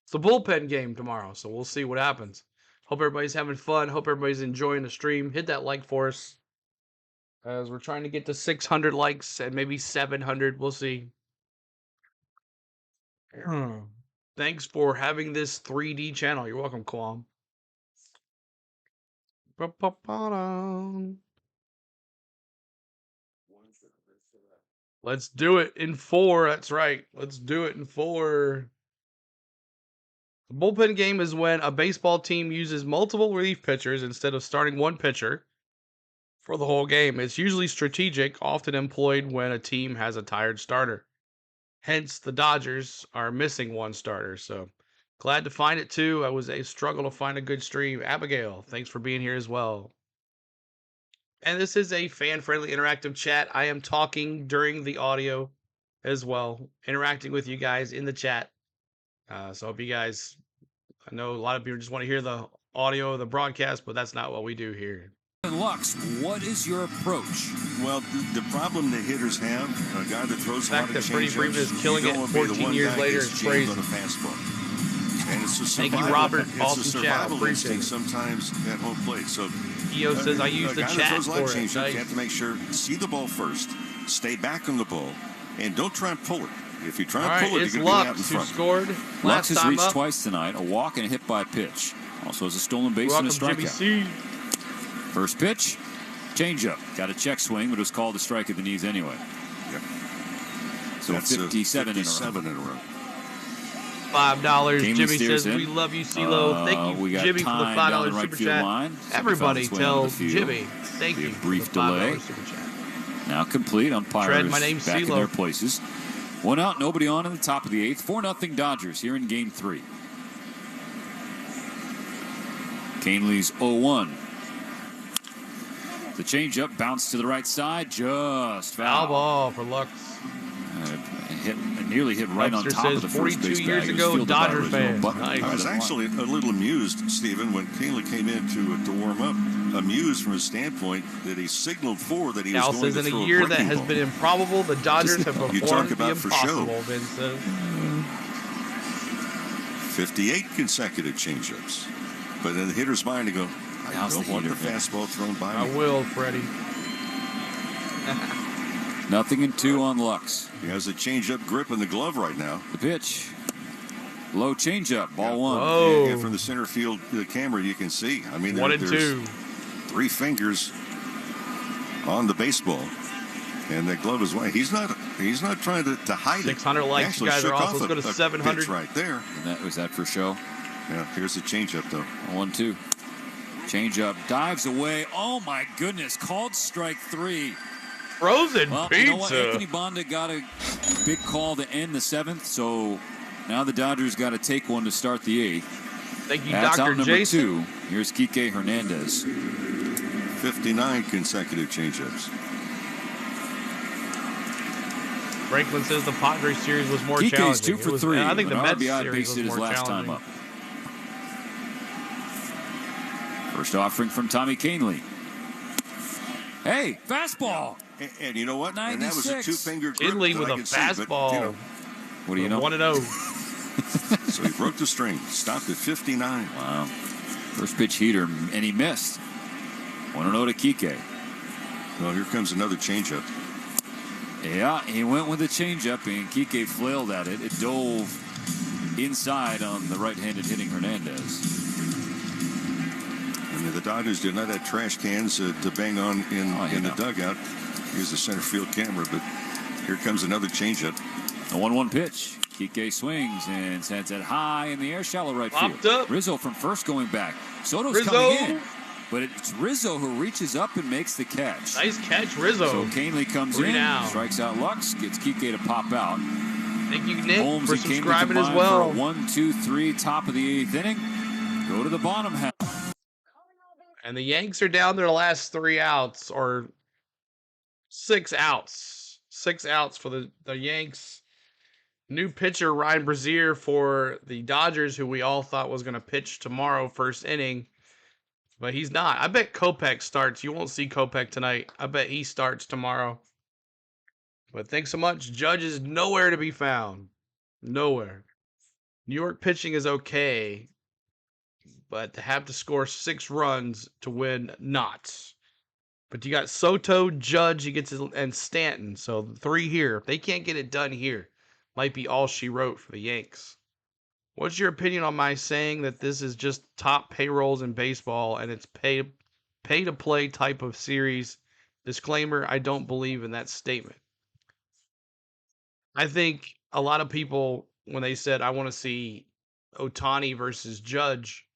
It's the bullpen game tomorrow, so we'll see what happens. Hope everybody's having fun. Hope everybody's enjoying the stream. Hit that like for us, as we're trying to get to 600 likes and maybe 700. We'll see. Thanks for having this 3D channel. You're welcome, Quam. Let's do it in 4. That's right. Let's do it in 4. The bullpen game is when a baseball team uses multiple relief pitchers instead of starting one pitcher for the whole game. It's usually strategic, often employed when a team has a tired starter. Hence, the Dodgers are missing one starter. So, glad to find it too. It was a struggle to find a good stream. Abigail, thanks for being here as well. And this is a fan-friendly interactive chat. I am talking during the audio as well, interacting with you guys in the chat. So hope you guys, I know a lot of people just want to hear the audio of the broadcast, but that's not what we do here. Lux, what is your approach? Well, the problem the hitters have, a guy that throws a lot of that Freddie Freeman is killing it 14 years later is crazy. On a fastball. And it's a Thank you, Robert. It's a Awesome chat. survival instinct sometimes at home plate. So EO says I use the chat for it. You have to make sure, see the ball first, stay back on the ball, and don't try and pull it. If you try and pull it, you're going to be out in front. Scored. Lux has reached twice tonight, a walk and a hit by pitch. Also has a stolen base and a strikeout. First pitch, changeup. Got a check swing, but it was called a strike at the knees anyway. Yep. So that's 57 in a row. $5. Jimmy says, we love you, CeeLo. Thank you, Jimmy, for the $5 super chat. Everybody tell Jimmy, thank you. Brief delay. Super chat. Now complete. Umpires my name's back CeeLo. in their places. 1 out, nobody on in the top of the 8th. 4-0 Dodgers here in Game 3. Canley's 0-1. The changeup bounced to the right side, just Foul foul. ball for Lux. Nearly hit right Lobster on top says of the first 42 base years bag. It was ago, fielded by Dodgers Rizzo. fans. Button Nice. I was actually a little amused, Stephen, when Canley came in to warm up. Amused from a standpoint that he signaled for that he was Cal going says to in throw a year that breaking has ball. been improbable, the Dodgers have You performed talk about the for show. impossible, Vince says. 58 consecutive changeups. But in the hitter's mind to go, I don't want the fastball thrown by me. I will, Freddie. 0-2 on Lux. He has a changeup grip in the glove right now. The pitch. Low changeup, ball 1. And from the center field camera, you can see. I mean, 1 and there's 2. 3 fingers on the baseball, and that glove is white. He's not trying to hide it. 600 likes. You guys are off. Let's go to 700. Pitch right there. And was that for show? Yeah. Here's the changeup though. 1-2. Changeup dives away. Oh my goodness! Called strike 3. Frozen well, pizza. You know what? Anthony Bonda got a big call to end the 7th, so now the Dodgers got to take one to start the 8th. Thank you, That's Dr. out number Jason. 2. Here's Kike Hernandez. 59 consecutive changeups. Franklin says the Padres series was more Kike's challenging. 2 for 3. I think the Mets RBI series based was it his more last time challenging. up. First offering from Tommy Canley. Hey, fastball. And you know what? 96. And that was a 2-finger grip. Kinley that with I a can see, fastball. but, What do you know? 1-0. So he broke the string. Stopped at 59. Wow. First pitch heater, and he missed. 1-0 to Kike. Well, here comes another changeup. Yeah, he went with the changeup, and Kike flailed at it. It dove inside on the right-handed hitting Hernandez. And the Dodgers did not have trash cans to bang on in the dugout. Here's the center field camera, but here comes another changeup. A 1-1 pitch. Kike swings and sends it high in the air, shallow right Popped field. up. Rizzo from first going back. Soto's Rizzo. coming in, but it's Rizzo who reaches up and makes the catch. Nice catch, Rizzo. So Canley comes 3 in, down. strikes out Lux, gets Kike to pop out. Thank you, Nick, Holmes for and Canley subscribing as combine well. for a 1-2-3, top of the 8th inning. Go to the bottom half. And the Yanks are down their last 3 outs, or 6 outs. 6 outs for the Yanks. New pitcher Ryan Brazier for the Dodgers, who we all thought was going to pitch tomorrow, first inning. But he's not. I bet Kopech starts. You won't see Kopech tonight. I bet he starts tomorrow. But thanks so much. Judge is nowhere to be found. Nowhere. New York pitching is okay. But to have to score 6 runs to win, not. But you got Soto, Judge, and Stanton. So the 3 here. If they can't get it done here, might be all she wrote for the Yanks. What's your opinion on my saying that this is just top payrolls in baseball and it's pay to play type of series? Disclaimer, I don't believe in that statement. I think a lot of people, when they said, I want to see Ohtani versus Judge,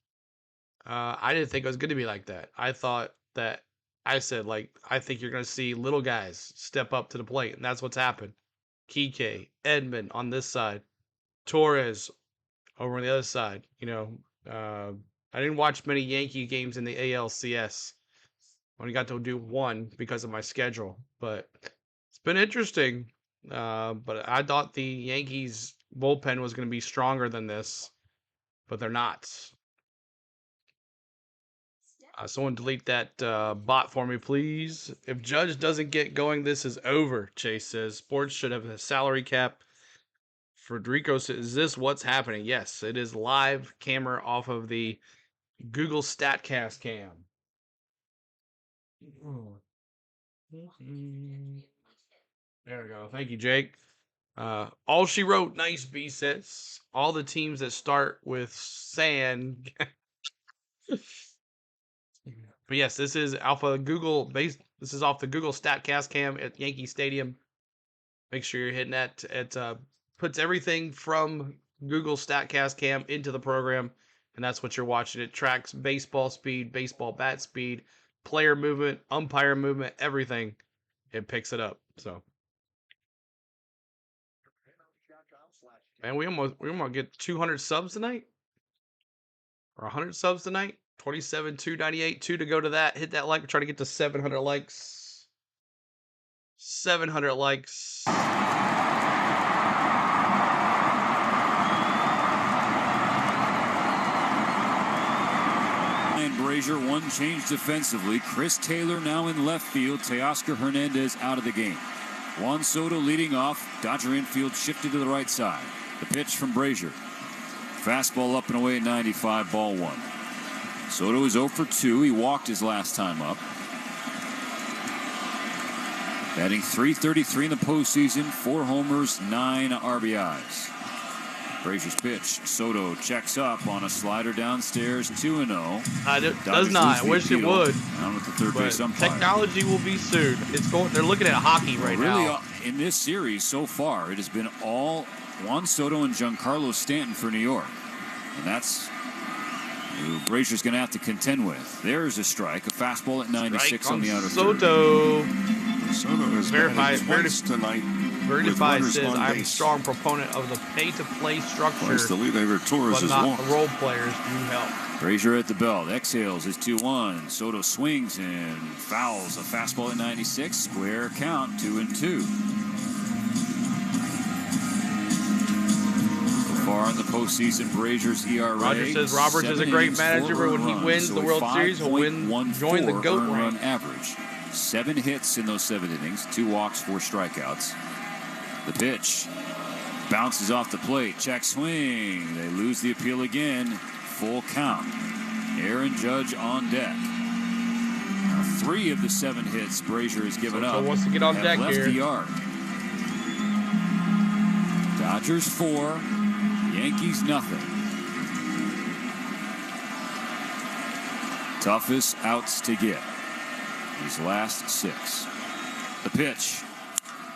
I didn't think it was going to be like that. I thought that, I said, I think you're going to see little guys step up to the plate, and that's what's happened. Kike, Edman on this side, Torres over on the other side. I didn't watch many Yankee games in the ALCS. Only got to do 1 because of my schedule, but it's been interesting. But I thought the Yankees bullpen was going to be stronger than this, but they're not. Someone delete that bot for me, please. If Judge doesn't get going, this is over, Chase says. Sports should have a salary cap. Federico says, is this what's happening? Yes, it is live camera off of the Google StatCast cam. There we go. Thank you, Jake. All she wrote, nice B sets. All the teams that start with San. But yes, this is off of Google base. This is off the Google StatCast cam at Yankee Stadium. Make sure you're hitting that. It puts everything from Google StatCast cam into the program, and that's what you're watching. It tracks baseball speed, baseball bat speed, player movement, umpire movement, everything. it picks it up. So, man, we almost get 200 subs tonight, or 100 subs tonight. 27, 298, 2 to go to that. Hit that like. We're trying to get to 700 likes. 700 likes. And Brazier, one change defensively. Chris Taylor now in left field. Teoscar Hernandez out of the game. Juan Soto leading off. Dodger infield shifted to the right side. The pitch from Brazier. Fastball up and away at 95, ball 1. Soto is 0 for 2. He walked his last time up. Batting .333 in the postseason. 4 homers, 9 RBIs. Brazier's pitch. Soto checks up on a slider downstairs, 2-0. Does not. I wish it would. Down with the third base umpire. Technology will be soon. It's going. They're looking at hockey right now. In this series so far, it has been all Juan Soto and Giancarlo Stanton for New York, and that's who Brazier's going to have to contend with. There's a strike, a fastball at 96 on the outer Soto. Soto has verified tonight. Verified says, I'm a strong proponent of the pay-to-play structure, but not the role players do help. Brazier at the belt, exhales his 2-1. Soto swings and fouls a fastball at 96. Square count, 2-2. So far in the postseason, Brazier's ERA. Roger says Roberts is a great manager, but when he wins the World Series, he'll join the GOAT run average. 7 hits in those 7 innings, 2 walks, 4 strikeouts. The pitch bounces off the plate. Check swing. They lose the appeal again. Full count. Aaron Judge on deck. Now 3 of the 7 hits Brazier has given up. Wants to get on deck left here. The yard. Dodgers 4, Yankees nothing. Toughest outs to get. These last 6. The pitch.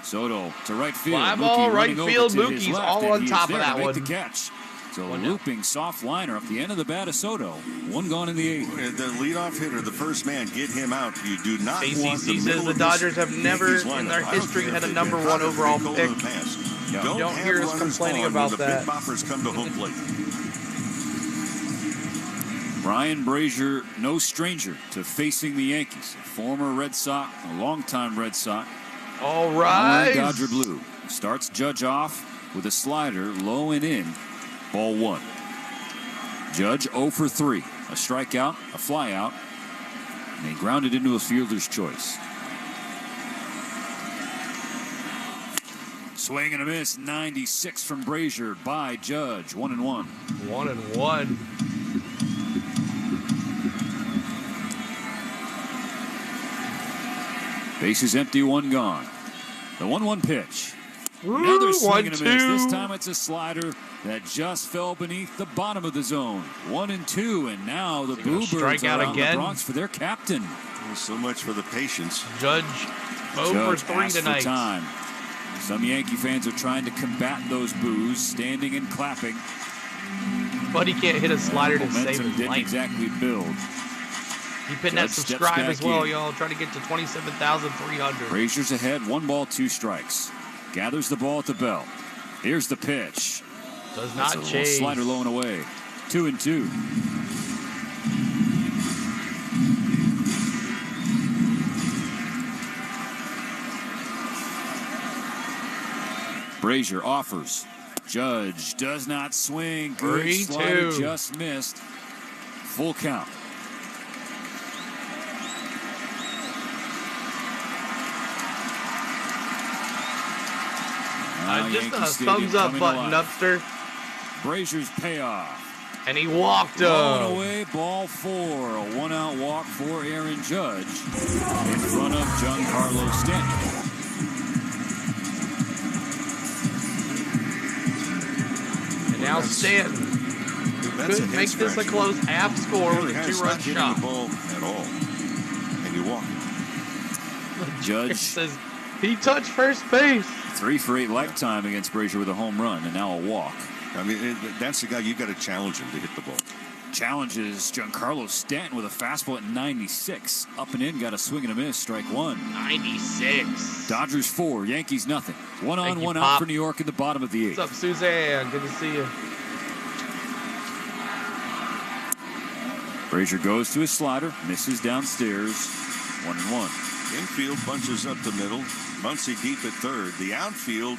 Soto to right field. Fly ball, right field. Mookie's all on top of that one. The catch. So a looping soft liner up the end of the bat of Soto. 1 gone in the 8th. The leadoff hitter, the first man, get him out. You do not want ACC says the Dodgers have never in their history had a number 1 overall pick. Don't hear us complaining about that. Come to home plate. Brian Brazier, no stranger to facing the Yankees. A former Red Sox, a longtime Red Sox. All right. Dodger blue. Starts Judge off with a slider low and in. Ball 1. Judge 0 for 3. A strikeout, a flyout, and he grounded into a fielder's choice. Swing and a miss. 96 from Brazier by Judge. 1-1. 1-1. Bases empty, 1 gone. The 1-1 pitch. Another swing and a miss. This time it's a slider that just fell beneath the bottom of the zone. 1-2, and now the Bluebirds are on the Bronx for their captain. So much for the patience. Judge 0 for 3 tonight. For time. Some Yankee fans are trying to combat those boos, standing and clapping. But he can't hit a slider to save his didn't life. exactly build. Keep hitting that subscribe as well, y'all. Trying to get to 27,300. Brazier's ahead, 1 ball, 2 strikes. Gathers the ball at the belt. Here's the pitch. Does not That's a chase. Slider low and away. 2-2. Brazier offers. Judge does not swing. Good slider, just missed. Full count. Just a thumbs up button, Upster. Brazier's payoff. And he walked Blown away, ball 4. A 1-out walk for Aaron Judge in front of Giancarlo Stanton. And now Stanton could make this a close half score with a 2-run shot. The ball at all. And you walk. Judge says he touched first base. 3 for 8 lifetime against Brazier with a home run and now a walk. I mean, that's the guy you got to challenge him to hit the ball. challenges Giancarlo Stanton with a fastball at 96. Up and in, got a swing and a miss. Strike one. 96. Dodgers 4, Yankees nothing. One on, one out for New York in the bottom of the 8th. What's up, Suzanne? Good to see you. Brazier goes to his slider, misses downstairs. 1-1. Infield bunches up the middle. Muncy deep at third. The outfield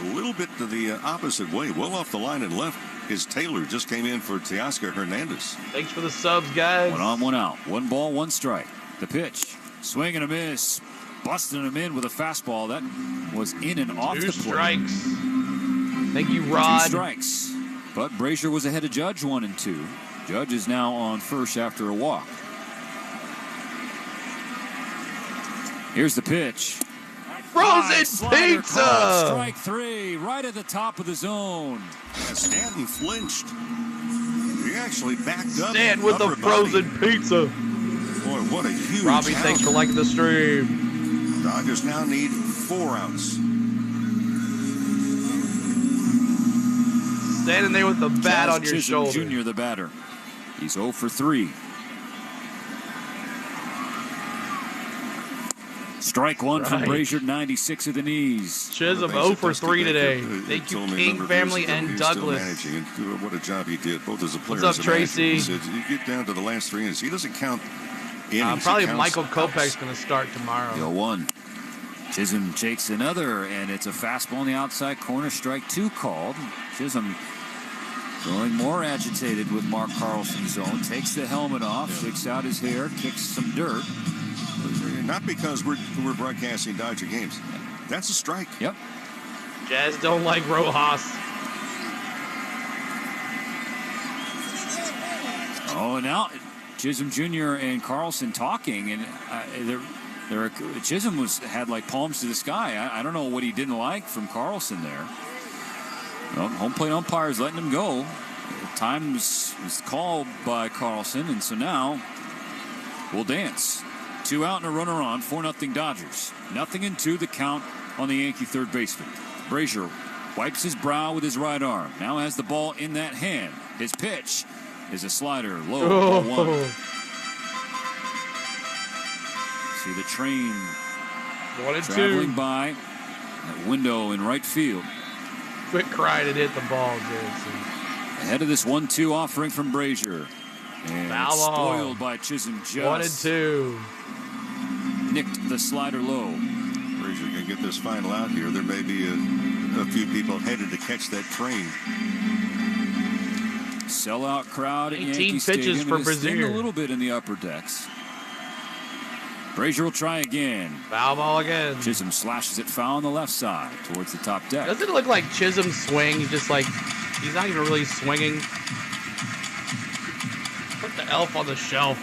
a little bit to the opposite way. Well off the line and left is Taylor. Just came in for Teoscar Hernandez. Thanks for the subs, guys. 1 on, 1 out. 1 ball, 1 strike. The pitch. Swing and a miss. Busting him in with a fastball. That was in and off the plate. 2 strikes. Thank you, Rod. 2 strikes. But Brazier was ahead of Judge 1 and 2. Judge is now on first after a walk. Here's the pitch. Frozen pizza! Caught. Strike 3, right at the top of the zone. Yeah, Stanton flinched. He actually backed up. Stanton with the frozen pizza. Boy, what a huge Robbie, out. thanks for liking the stream. Dodgers now need 4 outs. Standing there with the bat on your Chisholm shoulder. Jr., the batter. He's 0 for 3. Strike 1 from Brazier, 96 of the knees. Chisholm 0 for 3 today. Thank you, King family and Douglas. Managing, and what a job he did, both as a player. What's up, Tracy? He said, you get down to the last 3 innings. He doesn't count innings. Probably Michael Kopech's going to start tomorrow. 0-1. Chisholm shakes another, and it's a fastball in the outside corner. Strike 2 called. Chisholm growing more agitated with Mark Carlson's zone. Takes the helmet off, shakes out his hair, kicks some dirt. Not because we're broadcasting Dodger games. That's a strike. Yep. Jazz don't like Rojas. Oh, now Chisholm Jr. and Carlson talking, and Chisholm had like palms to the sky. I don't know what he didn't like from Carlson there. Well, home plate umpires letting him go. Time was called by Carlson, and so now we'll dance. 2 out and a runner on. 4-0 Dodgers. 0-2 the count on the Yankee third baseman. Brazier wipes his brow with his right arm. Now has the ball in that hand. His pitch is a slider low. Ball 1. See the train 1 and 2 traveling by that window in right field. Quick cry to hit the ball, Jason. Ahead of this 1-2 offering from Brazier. And Foul it's ball. spoiled by Chisholm. Just 1 and 2. Nicked the slider low. Brazier can get this final out here. There may be a few people headed to catch that train. Sellout crowd at 18 Yankee pitches Stadium. for It has thinned Brazier. a little bit in the upper decks. Brazier will try again. Foul ball again. Chisholm slashes it foul on the left side towards the top deck. Doesn't it look like Chisholm swing? He's just like, he's not even really swinging. Put the elf on the shelf.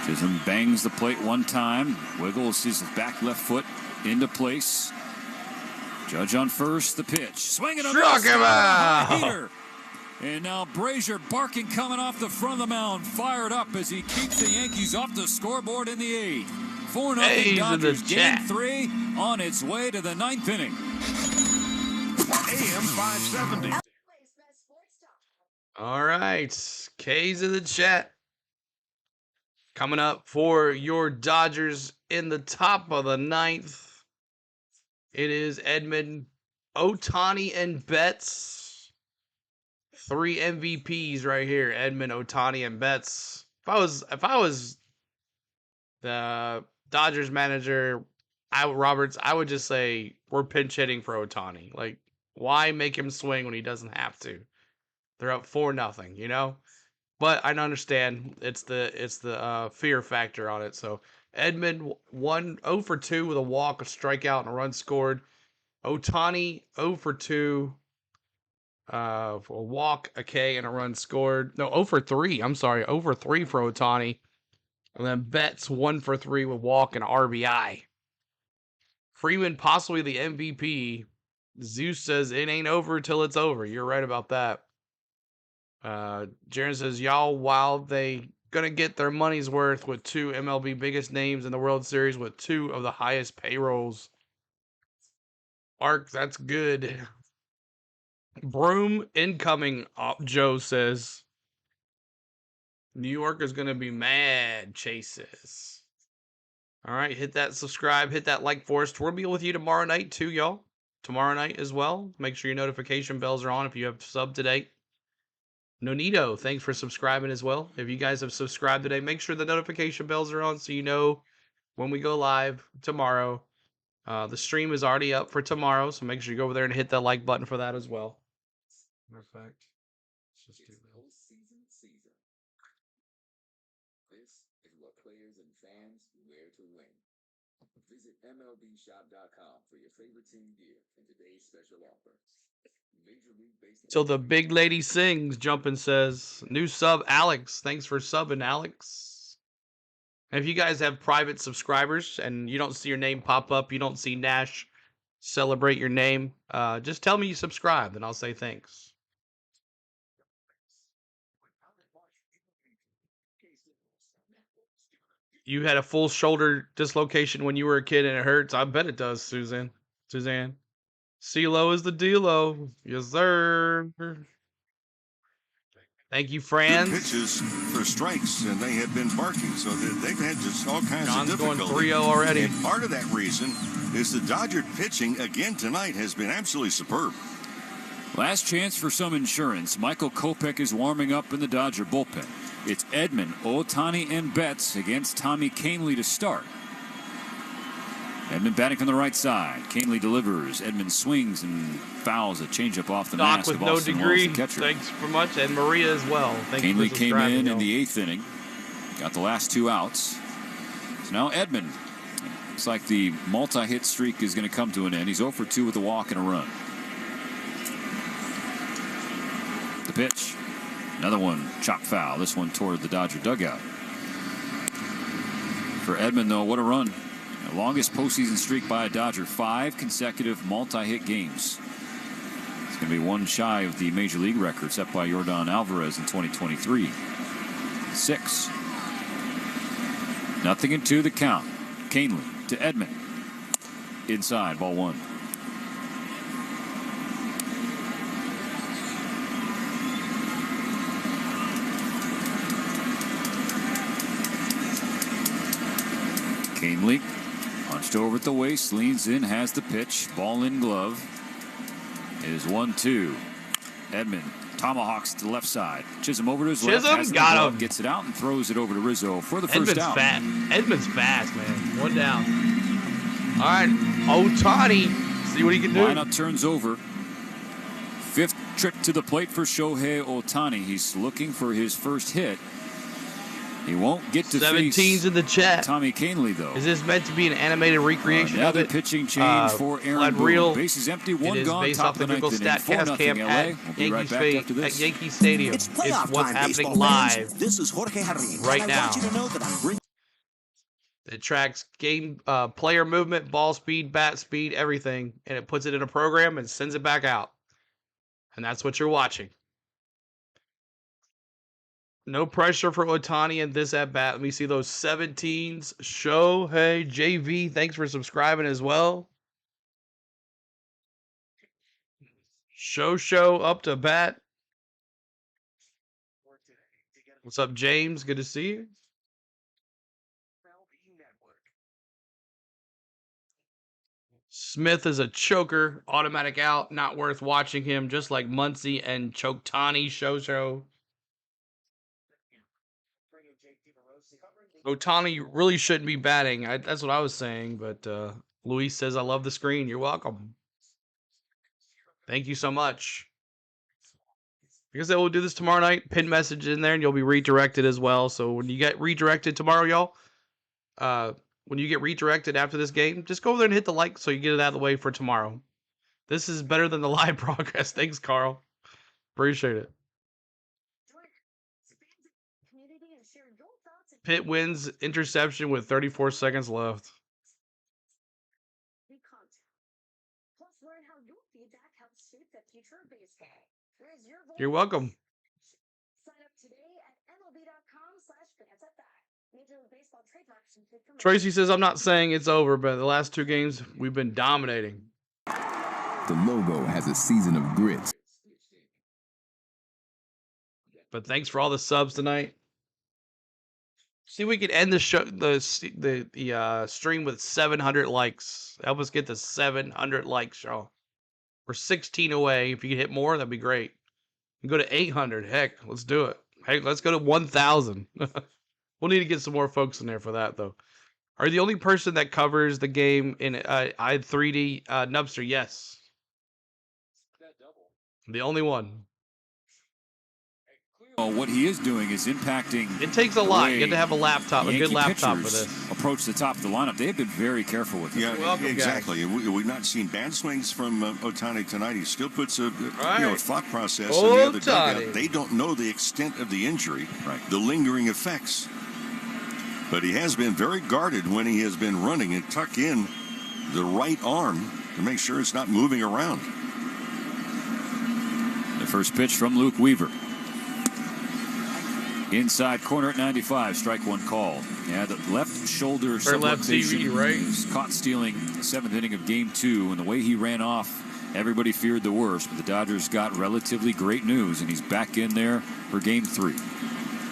Chisholm bangs the plate one time, wiggles his back left foot into place. Judge on first, the pitch. Swinging a Struck him out. Heater. And now Brazier barking coming off the front of the mound, fired up as he keeps the Yankees off the scoreboard in the 8th. 4-0 Dodgers, game 3 on its way to the 9th inning. AM 570. All right. K's in the chat. Coming up for your Dodgers in the top of the 9th. It is Edmund, Ohtani, and Betts. 3 MVPs right here. Edmund, Ohtani, and Betts. If I was the Dodgers manager, Roberts, I would just say we're pinch hitting for Ohtani. Like, why make him swing when he doesn't have to? They're up 4-0, you know? But I understand it's the fear factor on it. So Edmund 0 for 2 with a walk, a strikeout, and a run scored. Ohtani 0 for 2. For a walk, a K, and a run scored. No, 0 for 3. I'm sorry, 0 for 3 for Ohtani. And then Betts 1 for 3 with walk and RBI. Freeman possibly the MVP. Zeus says it ain't over till it's over. You're right about that. Jaron says, y'all, while they gonna get their money's worth with 2 MLB biggest names in the World Series with 2 of the highest payrolls. Ark, that's good. Broom incoming, Joe says. New York is going to be mad, Chases. All right, hit that subscribe, hit that like for us. We'll be with you tomorrow night too, y'all. Tomorrow night as well. Make sure your notification bells are on if you have subbed today. Nonito, thanks for subscribing as well. If you guys have subscribed today, make sure the notification bells are on so you know when we go live tomorrow. The stream is already up for tomorrow, so make sure you go over there and hit that like button for that as well. Matter of fact, let's just do that. This is what players and fans wear to win. Visit MLBshop.com for your favorite team gear and today's special offer. Major League Baseball. So the big lady sings, Jumpin' says. New sub, Alex. Thanks for subbing, Alex. And if you guys have private subscribers and you don't see your name pop up, you don't see Nash celebrate your name, just tell me you subscribed and I'll say thanks. You had a full shoulder dislocation when you were a kid and it hurts. I bet it does, Suzanne. CeeLo is the dealo. Yes, sir. Thank you, Franz. Good pitches for strikes, and they have been barking, so they've had just all kinds of difficulty. Going 3-0 already. And part of that reason is the Dodger pitching again tonight has been absolutely superb. Last chance for some insurance. Michael Kopech is warming up in the Dodger bullpen. It's Edman, Ohtani, and Betts against Tommy Kahnle to start. Edman batting from the right side. Kahnle delivers. Edman swings and fouls a changeup off the mask with of no Austin degree. Wells, the catcher. Thanks for much, and Maria as well. Kahnle came in the 8th inning. Got the last 2 outs. So now Edman. Looks like the multi-hit streak is going to come to an end. He's 0 for 2 with a walk and a run. The pitch. Another one, chop foul. This one toward the Dodger dugout. For Edman, though, what a run. The longest postseason streak by a Dodger. 5 consecutive multi-hit games. It's going to be one shy of the Major League record set by Yordan Alvarez in 2023. 6. 0-2 the count. Kahnle to Edman. Inside, ball 1. Kahnle hunched over at the waist, leans in, has the pitch, ball in glove. It is 1-2. Edman tomahawks to the left side. Chisholm over to his left. Chisholm got him. Gets it out and throws it over to Rizzo for the first out. Edman's fast, man. 1 down. All right, Ohtani. See what he can do. Lineup turns over. 5th trip to the plate for Shohei Ohtani. He's looking for his first hit. He won't get to 17's in the chat. Tommy Kahnle, though. Is this meant to be an animated recreation of Another it? pitching change for Aaron Boone. Bases empty, 1 gone. Based Top off the of the Google ninth inning, StatCast camp 4-0 at LA. We'll be right back after this. At Yankee Stadium. It's playoff what's time, happening baseball live fans. This is Jorge Harry. right and I now. want you to know that I'm bringing. It tracks game, player movement, ball speed, bat speed, everything, and it puts it in a program and sends it back out. And that's what you're watching. No pressure for Ohtani in this at bat. Let me see those 17s. Shohei JV, thanks for subscribing as well. Show up to bat. What's up, James? Good to see you. Smith is a choker, automatic out, not worth watching him, just like Muncy and Chotani Show. Ohtani really shouldn't be batting. That's what I was saying, but Luis says, I love the screen. You're welcome. Thank you so much. Like I said, we'll do this tomorrow night. Pin message in there, and you'll be redirected as well. So when you get redirected tomorrow, y'all, when you get redirected after this game, just go over there and hit the like so you get it out of the way for tomorrow. This is better than the live broadcast. Thanks, Carl. Appreciate it. Pitt wins interception with 34 seconds left. You're welcome. Tracy says, I'm not saying it's over, but the last 2 games, we've been dominating. The logo has a season of grit. But thanks for all the subs tonight. See, we could end the show, the stream with 700 likes. Help us get to 700 likes, y'all. We're 16 away. If you could hit more, that'd be great. You go to 800. Heck, let's do it. Hey, let's go to 1,000. We'll need to get some more folks in there for that, though. Are you the only person that covers the game in 3D? Nubster, yes. I'm the only one. What he is doing is impacting. It takes a lot. You have to have a laptop, a good laptop for this. Approach the top of the lineup. They've been very careful with him. Yeah, exactly. We've not seen bad swings from Ohtani tonight. He still puts a thought process in the other dugout. They don't know the extent of the injury, the lingering effects. But he has been very guarded when he has been running and tuck in the right arm to make sure it's not moving around. The first pitch from Luke Weaver. Inside corner at 95, strike one call. Yeah, the left shoulder subluxation was caught stealing the 7th inning of Game 2, and the way he ran off, everybody feared the worst. But the Dodgers got relatively great news, and he's back in there for Game 3.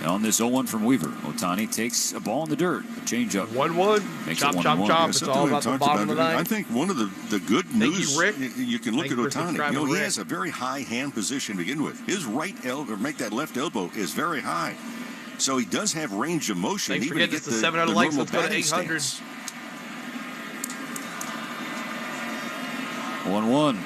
And on this 0-1 from Weaver, Ohtani takes a ball in the dirt, a changeup. 1-1. Chop, chop, chop. It's all about the bottom of the ninth. I think one of the good news, you can look at Ohtani. He has a very high hand position to begin with. His right elbow, make that left elbow, is very high. So he does have range of motion. Thanks for getting us to 700 likes. Let's go to 800. 1-1.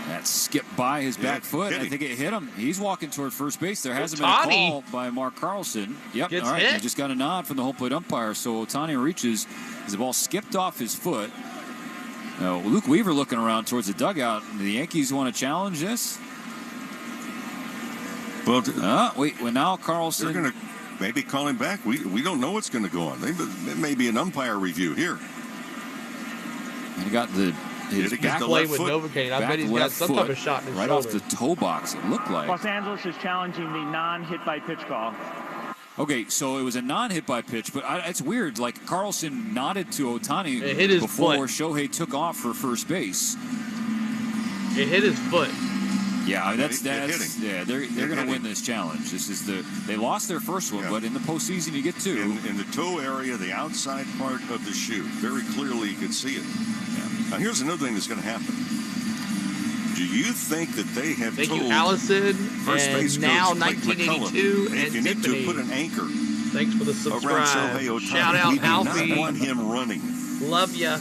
That skipped by his back foot. I think it hit him. He's walking toward first base. There hasn't been a call by Mark Carlson. Yep. All right. He just got a nod from the home plate umpire. So Ohtani reaches as the ball skipped off his foot. Luke Weaver looking around towards the dugout. The Yankees want to challenge this. Well, now Carlson. They're going to maybe call him back. We don't know what's going to go on. It may be an umpire review here. And he got his back play with Novocaine. I bet he's got some type of shot in his right shoulder. Off the toe box, it looked like. Los Angeles is challenging the non-hit by pitch call. Okay, so it was a non-hit by pitch, but it's weird. Like Carlson nodded to Ohtani before Shohei took off for first base. It hit his foot. Yeah, I mean, that's they're going to win this challenge. This is they lost their first one, but in the postseason you get two. In the toe area, the outside part of the shoe, very clearly you could see it. Yeah. Now here's another thing that's going to happen. Do you think that they have told Allison first base and now coach Mike 1982 McCullum, if you need to put an anchor thanks for the subscribe. Around Shohei Ohtani, Shout out we do Alfie. not want him running. Love ya.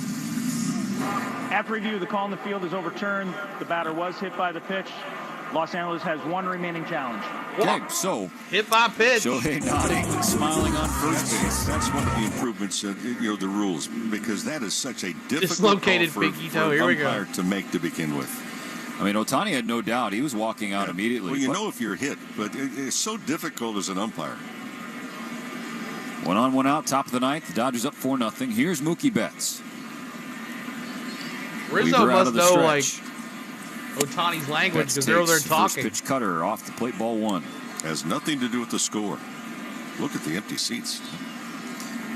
After review, the call in the field is overturned. The batter was hit by the pitch. Los Angeles has one remaining challenge. Okay, so hit by pitch. Shohei nodding, smiling on first base. That's one of the improvements, the rules, because that is such a difficult dislocated call pinky for toe. Here we umpire go. to make to begin with. I mean, Ohtani had no doubt. He was walking out immediately. Well, you know if you're hit, but it's so difficult as an umpire. 1 on, 1 out, top of the ninth. The Dodgers up 4-0. Here's Mookie Betts. Rizzo must know like Ohtani's language because they're over there talking. First pitch cutter off the plate, ball 1. Has nothing to do with the score. Look at the empty seats.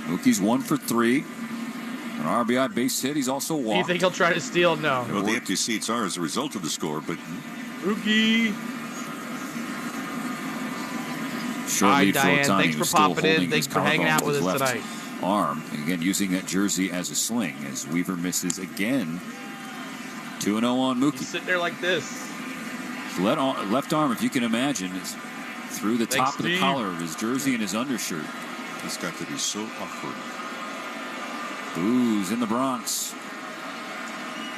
Mookie's 1 for 3. An RBI base hit. He's also walked. Do you think he'll try to steal? No. Well, the empty seats are as a result of the score, but Mookie. Short lead for Ohtani. Thanks for popping in. Thanks for hanging out with us tonight. Arm, again, using that jersey as a sling as Weaver misses again. 2-0 on Mookie. He's sitting there like this. Left arm, if you can imagine, is through the top of the collar of his jersey and his undershirt. It's got to be so awkward. Boos in the Bronx.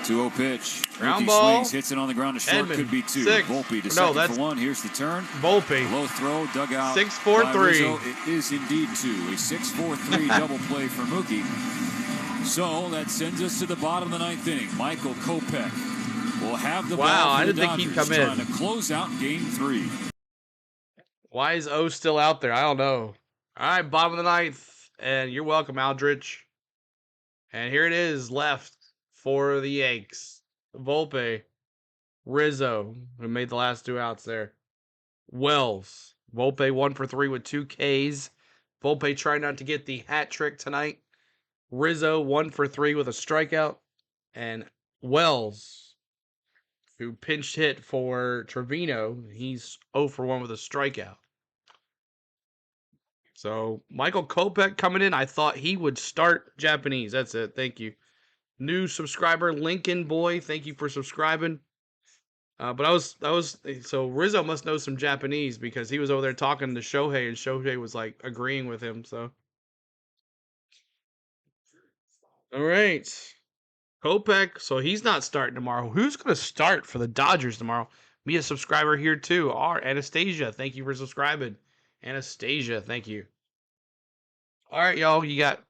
2-0 pitch. Ground Mookie ball. swings, hits it on the ground. A short could be 2. Volpe to second for 1. Here's the turn. Volpe. Low throw, dugout. 6-4-3. It is indeed 2. A 6-4-3 double play for Mookie. So that sends us to the bottom of the ninth inning. Michael Kopech will have the ball for I the didn't Dodgers, think he'd come in. trying to close out Game 3. Why is O still out there? I don't know. All right, bottom of the ninth, and you're welcome, Aldrich. And here it is, left for the Yanks. Volpe, Rizzo, who made the last 2 outs there. Wells, Volpe 1 for 3 with 2 Ks. Volpe trying not to get the hat trick tonight. Rizzo 1 for 3 with a strikeout. And Wells, who pinched hit for Trevino, he's 0 for 1 with a strikeout. So Michael Kopech coming in. I thought he would start Japanese. That's it. Thank you. New subscriber, Lincoln Boy. Thank you for subscribing. But so Rizzo must know some Japanese because he was over there talking to Shohei, and Shohei was like agreeing with him. So, all right, Kopech. So he's not starting tomorrow. Who's gonna start for the Dodgers tomorrow? Be a subscriber here too. Anastasia, thank you for subscribing. Anastasia, thank you. All right, y'all. You got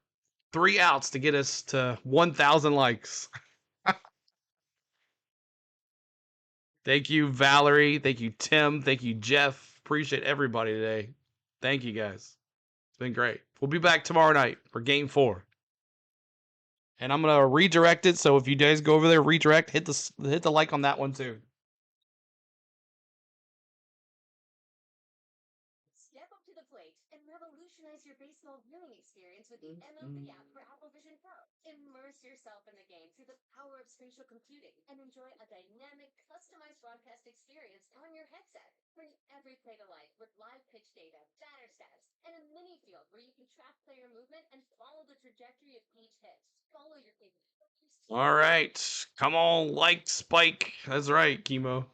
3 outs to get us to 1,000 likes. Thank you, Valerie. Thank you, Tim. Thank you, Jeff. Appreciate everybody today. Thank you, guys. It's been great. We'll be back tomorrow night for Game 4. And I'm going to redirect it. So if you guys go over there, redirect, hit the like on that one too. Step up to the plate and revolutionize your baseball viewing experience with the MLB app for Apple Vision Pro. Immerse yourself in the game through the power of spatial computing and enjoy a dynamic, customized broadcast experience on your headset. Bring every play to life with live pitch data, batter stats, and a mini field where you can track player movement and follow the trajectory of each hit. Follow your capabilities. All right. Come on, like Spike. That's right, Chemo.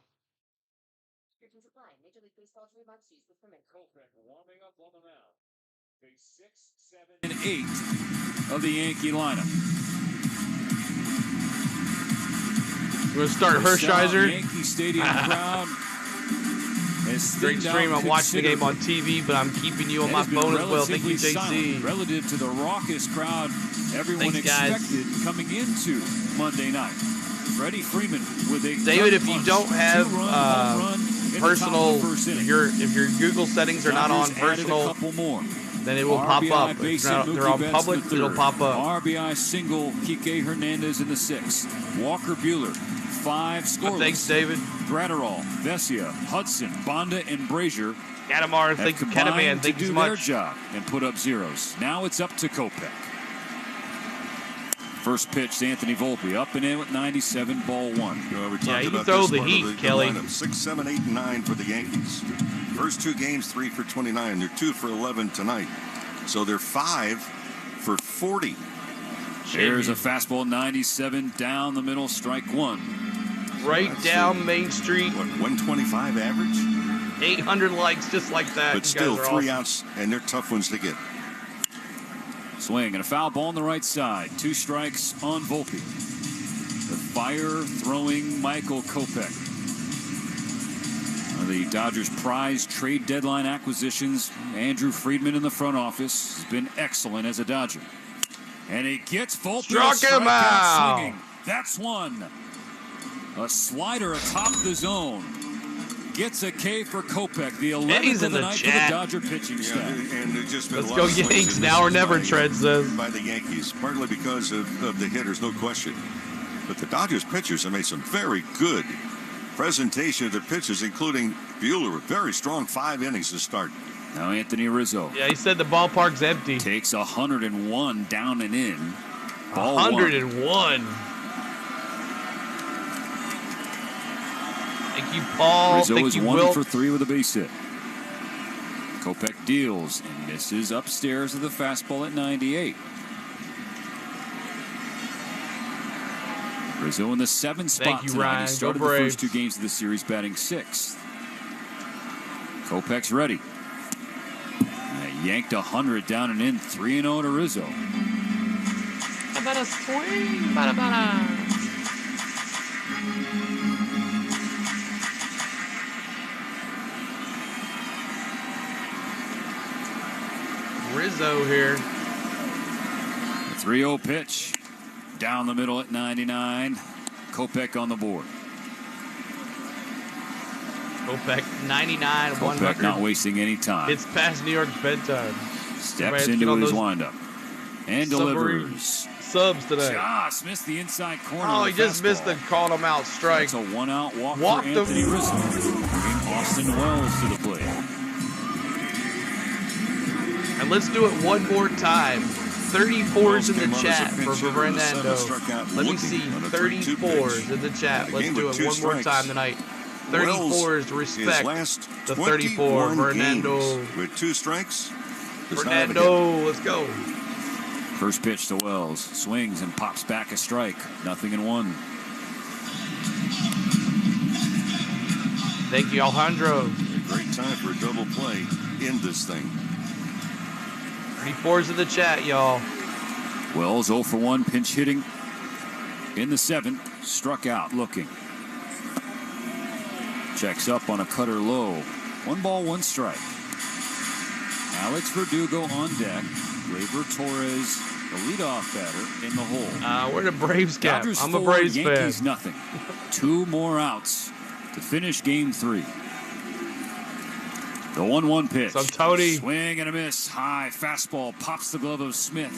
Restrictions apply. Major League Baseball's remarks used with permission. Kopech warming up on the mound. Phase 6, 7, and 8 of the Yankee lineup. We're going to start Hershiser. Yankee Stadium crowd. Great stream. I'm watching the game on TV, but I'm keeping you on my phone as well. Thank you, JC. Relative to the raucous crowd everyone expected coming into Monday night. Freddie Freeman with a David, if you don't have personal, if your Google settings are not on personal, then it will pop up. If they're on public, it'll pop up. RBI single, Kike Hernandez in the 6th. Walker Buehler, 5 scoreless. Thanks, David. Gratterall, Vesia, Hudson, Bonda, and Brazier Gadamar, thank you, Kenaman, thank you so much. Their job and put up zeros. Now it's up to Kopech. First pitch to Anthony Volpe, up and in with 97, ball 1. Yeah, you can throw the heat, Kelly. 6, 7, 8, and 9 for the Yankees. First 2 games, 3 for 29. They're 2 for 11 tonight. So they're 5 for 40. There's a fastball, 97, down the middle, strike 1. Right down Main Street. What, 125 average? 800 likes, just like that. But still 3 outs, and they're tough ones to get. Swing and a foul ball on the right side. 2 strikes on Volpe. The fire-throwing Michael Kopech. The Dodgers' prize trade deadline acquisitions. Andrew Friedman in the front office has been excellent as a Dodger. And he gets Volpe. Struck him out. Swinging. That's one. A slider atop the zone. Gets a K for Kopech, the 11th of the night for the Dodger pitching staff. And there's just been Let's a go lot of Yanks now or never, Tread says. By the Yankees, partly because of the hitters, no question. But the Dodgers pitchers have made some very good presentation of their pitches, including Buehler, with very strong 5 innings to start. Now Anthony Rizzo. Yeah, he said the ballpark's empty. Takes 101 down and in. Ball 101. Thank you, Paul. Rizzo Thank is you, 1 Will. for 3 with a base hit. Kopech deals and misses upstairs of the fastball at 98. Rizzo in the 7th spot Thank you, tonight. Ryan. He started the first 2 games of the series batting 6th. Kopech's ready. Yanked 100 down and in. 3-0 to Rizzo. Bada swing, bada bada. Rizzo here. The 3-0 pitch. Down the middle at 99. Kopech on the board. Kopech 99, Kopech 100. not wasting any time. It's past New York's bedtime. Steps into his windup. And delivers. Subs today. Just missed the inside corner. Oh, he just missed the called him out strike. It's a 1-out walk for Anthony Rizzo. Bringing Austin Wells to the plate. And let's do it one more time. 34s in the chat for Fernando. Let me see 34s in the chat. Let's do it one more time tonight. 34s to respect the 34, Fernando. With 2 strikes. Fernando, let's go. First pitch to Wells. Swings and pops back a strike. 0-1. Thank you, Alejandro. A great time for a double play in this thing. 34's in the chat, y'all. Wells 0 for 1, pinch hitting in the 7th. Struck out looking. Checks up on a cutter low. 1 ball, 1 strike. Alex Verdugo on deck. Gleyber Torres, the leadoff batter, in the hole. We're the Braves cap. Dodgers I'm a 4, Braves Yankees fan. nothing. 2 more outs to finish game 3. The 1-1 pitch. What's up, Tony? Swing and a miss. High fastball pops the glove of Smith.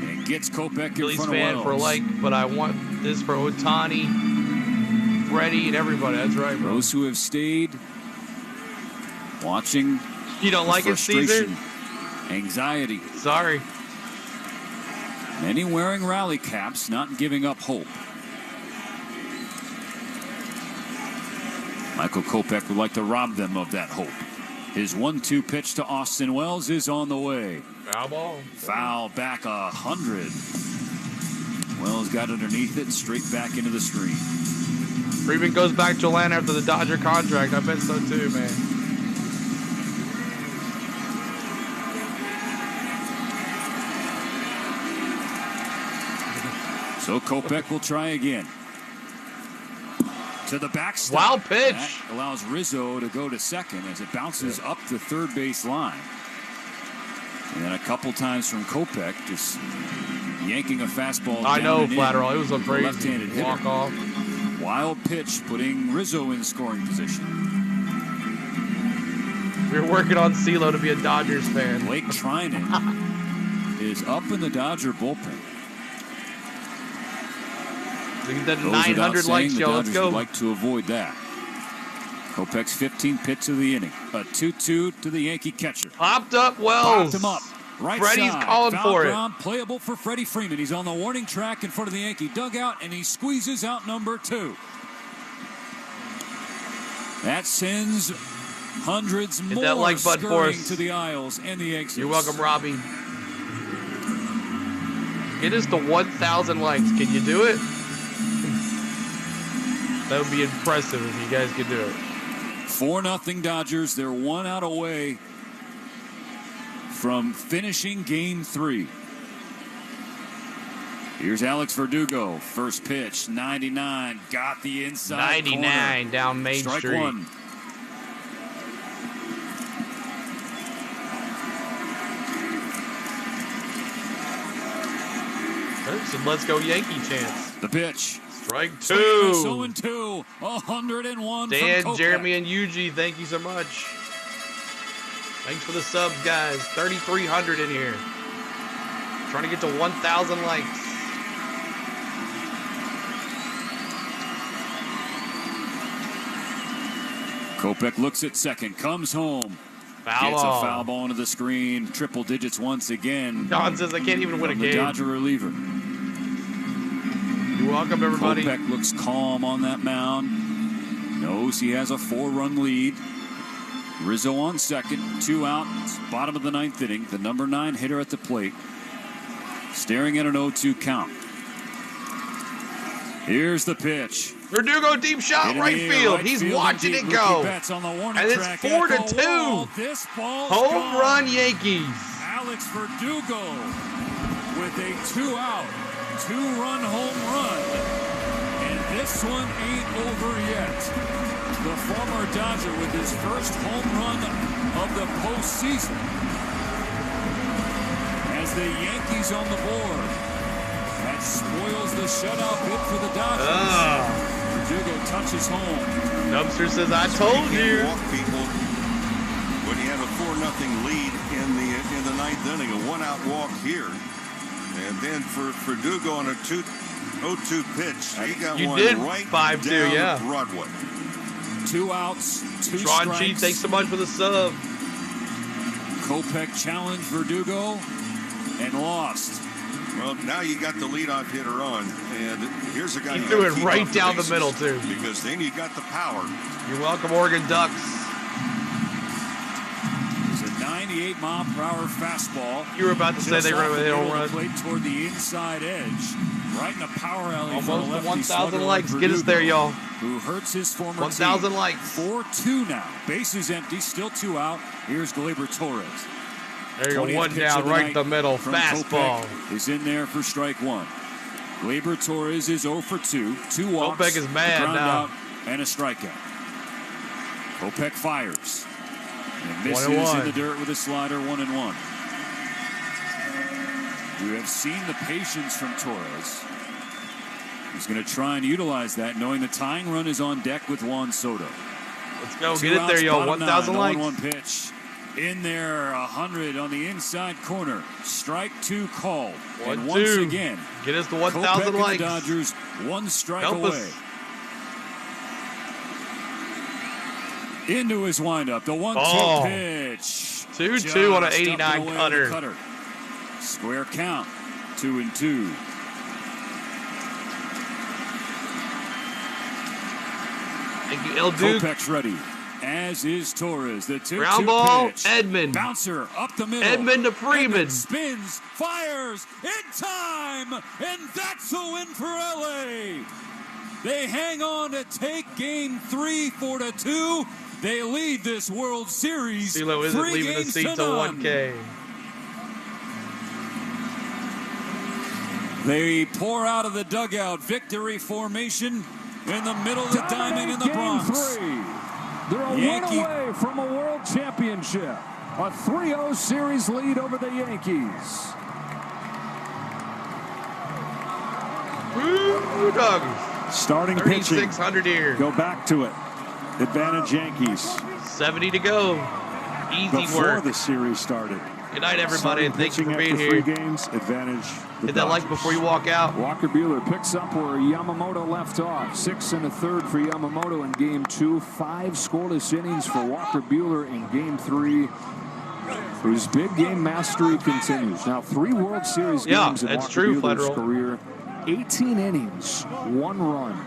And gets Kopech in Phillies front fan of for Wells. but I want this for Ohtani, Freddie, and everybody. That's right, bro. Those who have stayed watching. You don't like it, Caesar? Anxiety. Sorry. Many wearing rally caps, not giving up hope. Michael Kopech would like to rob them of that hope. His 1-2 pitch to Austin Wells is on the way. Foul ball. Foul back 100. Wells got underneath it, straight back into the screen. Freeman goes back to Atlanta after the Dodger contract. I bet so too, man. So Kopech will try again. To the backstop. Wild pitch. That allows Rizzo to go to second as it bounces up the third base line. And then a couple times from Kopech, just yanking a fastball. I know, down and Flatterall. in. It was a crazy Left-handed hitter. walk off. Wild pitch, putting Rizzo in scoring position. We're working on CeeLo to be a Dodgers fan. Blake Trinan is up in the Dodger bullpen. Look at that Goes 900 without likes, saying, yo. the Let's Dodgers go. would like to avoid that. Kopech's 15th pitch of the inning. A 2-2 to the Yankee catcher. Popped up Wells. Popped him up. Right Freddie's side. calling Foul for ground, playable for Freddie Freeman. He's on the warning track in front of the Yankee dugout, and he squeezes out number 2. That sends hundreds Hit more that like button for scurrying us. to the aisles and the exits. You're welcome, Robbie. Get us to 1,000 likes. Can you do it? That would be impressive if you guys could do it. 4-0 Dodgers. They're 1 out away from finishing game 3. Here's Alex Verdugo. First pitch, 99. Got the inside 99 corner. down Main Strike Street. 1. Some let's go Yankee chance. The pitch. Strike 2. 0-2. 101 Dan, from Kopech. Jeremy, and Yuji, thank you so much. Thanks for the subs, guys. 3,300 in here. Trying to get to 1,000 likes. Kopech looks at second, comes home. Foul Gets ball. a foul ball into the screen. Triple digits once again. Don says I can't even win a From the game. Dodger reliever. You're welcome, everybody. Kopech looks calm on that mound. Knows he has a 4-run lead. Rizzo on second. 2 out. It's bottom of the 9th inning. The number 9 hitter at the plate. Staring at an 0-2 count. Here's the pitch. Verdugo deep shot, Hit in right the air, field. right He's field watching indeed. it go. Mookie Betts on the warning And it's track. 4-2. Wall. This ball's Home gone. run Yankees. Alex Verdugo with a 2-out, 2-run home run. And this one ain't over yet. The former Dodger with his first home run of the postseason. As the Yankees on the board. That spoils the shutout bid for the Dodgers. Verdugo touches home. Dumpster says, I told you. Walk people when you have a 4-0 lead in the 9th inning, a 1-out walk here. And then for Verdugo on a 0-2 pitch, he got You one did right 5-2, down yeah. Broadway. 2 outs, 2 Tron strikes. Cheat, thanks so much for the sub. Kopech challenged Verdugo and lost. Well, now you got the leadoff hitter on, and here's a guy He you threw gotta it keep right off down the bases, middle, too. because then you got the power. You're welcome, Oregon Ducks. It's a 98-mile-per-hour fastball. You were about to say they were going to run. Plate toward the inside edge, right in the power alley. Almost 1,000 likes. Get us there, y'all. Who hurts his former 1,000 team. likes. 4-2 now. Bases empty, still 2 out. Here's Gleyber Torres. There you go, 1 down, right in the middle. Fastball. Kopech is in there for strike 1. Gleyber Torres is 0 for 2. 2 walks. Kopech is mad ground now. Out, and a strikeout. Kopech fires. And misses 1-1. in the dirt with a slider, 1-1. You have seen the patience from Torres. He's going to try and utilize that, knowing the tying run is on deck with Juan Soto. Let's go. Get it there, y'all. 1,000 likes. 1 pitch. In there, 100 on the inside corner. Strike 2 called. And once again, get us to 1,000 likes. The Dodgers 1 strike Help away. us. Into his windup. The 1-2 pitch. 2-2 on an 89 cutter. Square count. 2-2. Thank you, El Duke. Kopech's ready. As is Torres. The 2-2 ground ball, pitch. Edmund. Bouncer up the middle. Edmund to Freeman. Edmund spins, fires, in time, and that's a win for LA. They hang on to take game 3 4-2. They lead this World Series. CeeLo isn't leaving the seat till 1K. They pour out of the dugout victory formation in the middle of the diamond in the Bronx. They're a win away from a world championship. A 3-0 series lead over the Yankees. Woo, doggies. Starting pitching. 3,600 here. Go back to it. Advantage Yankees. 70 to go. Easy Before work. the series started. Good night, everybody, and thank you for being after here. 3 games, advantage. Hit that like before you walk out. Walker Buehler picks up where Yamamoto left off. 6 1/3 for Yamamoto in game 2. 5 scoreless innings for Walker Buehler in game 3. His big game mastery continues. Now 3 World Series games in Walker Buehler's career. 18 innings, 1 run.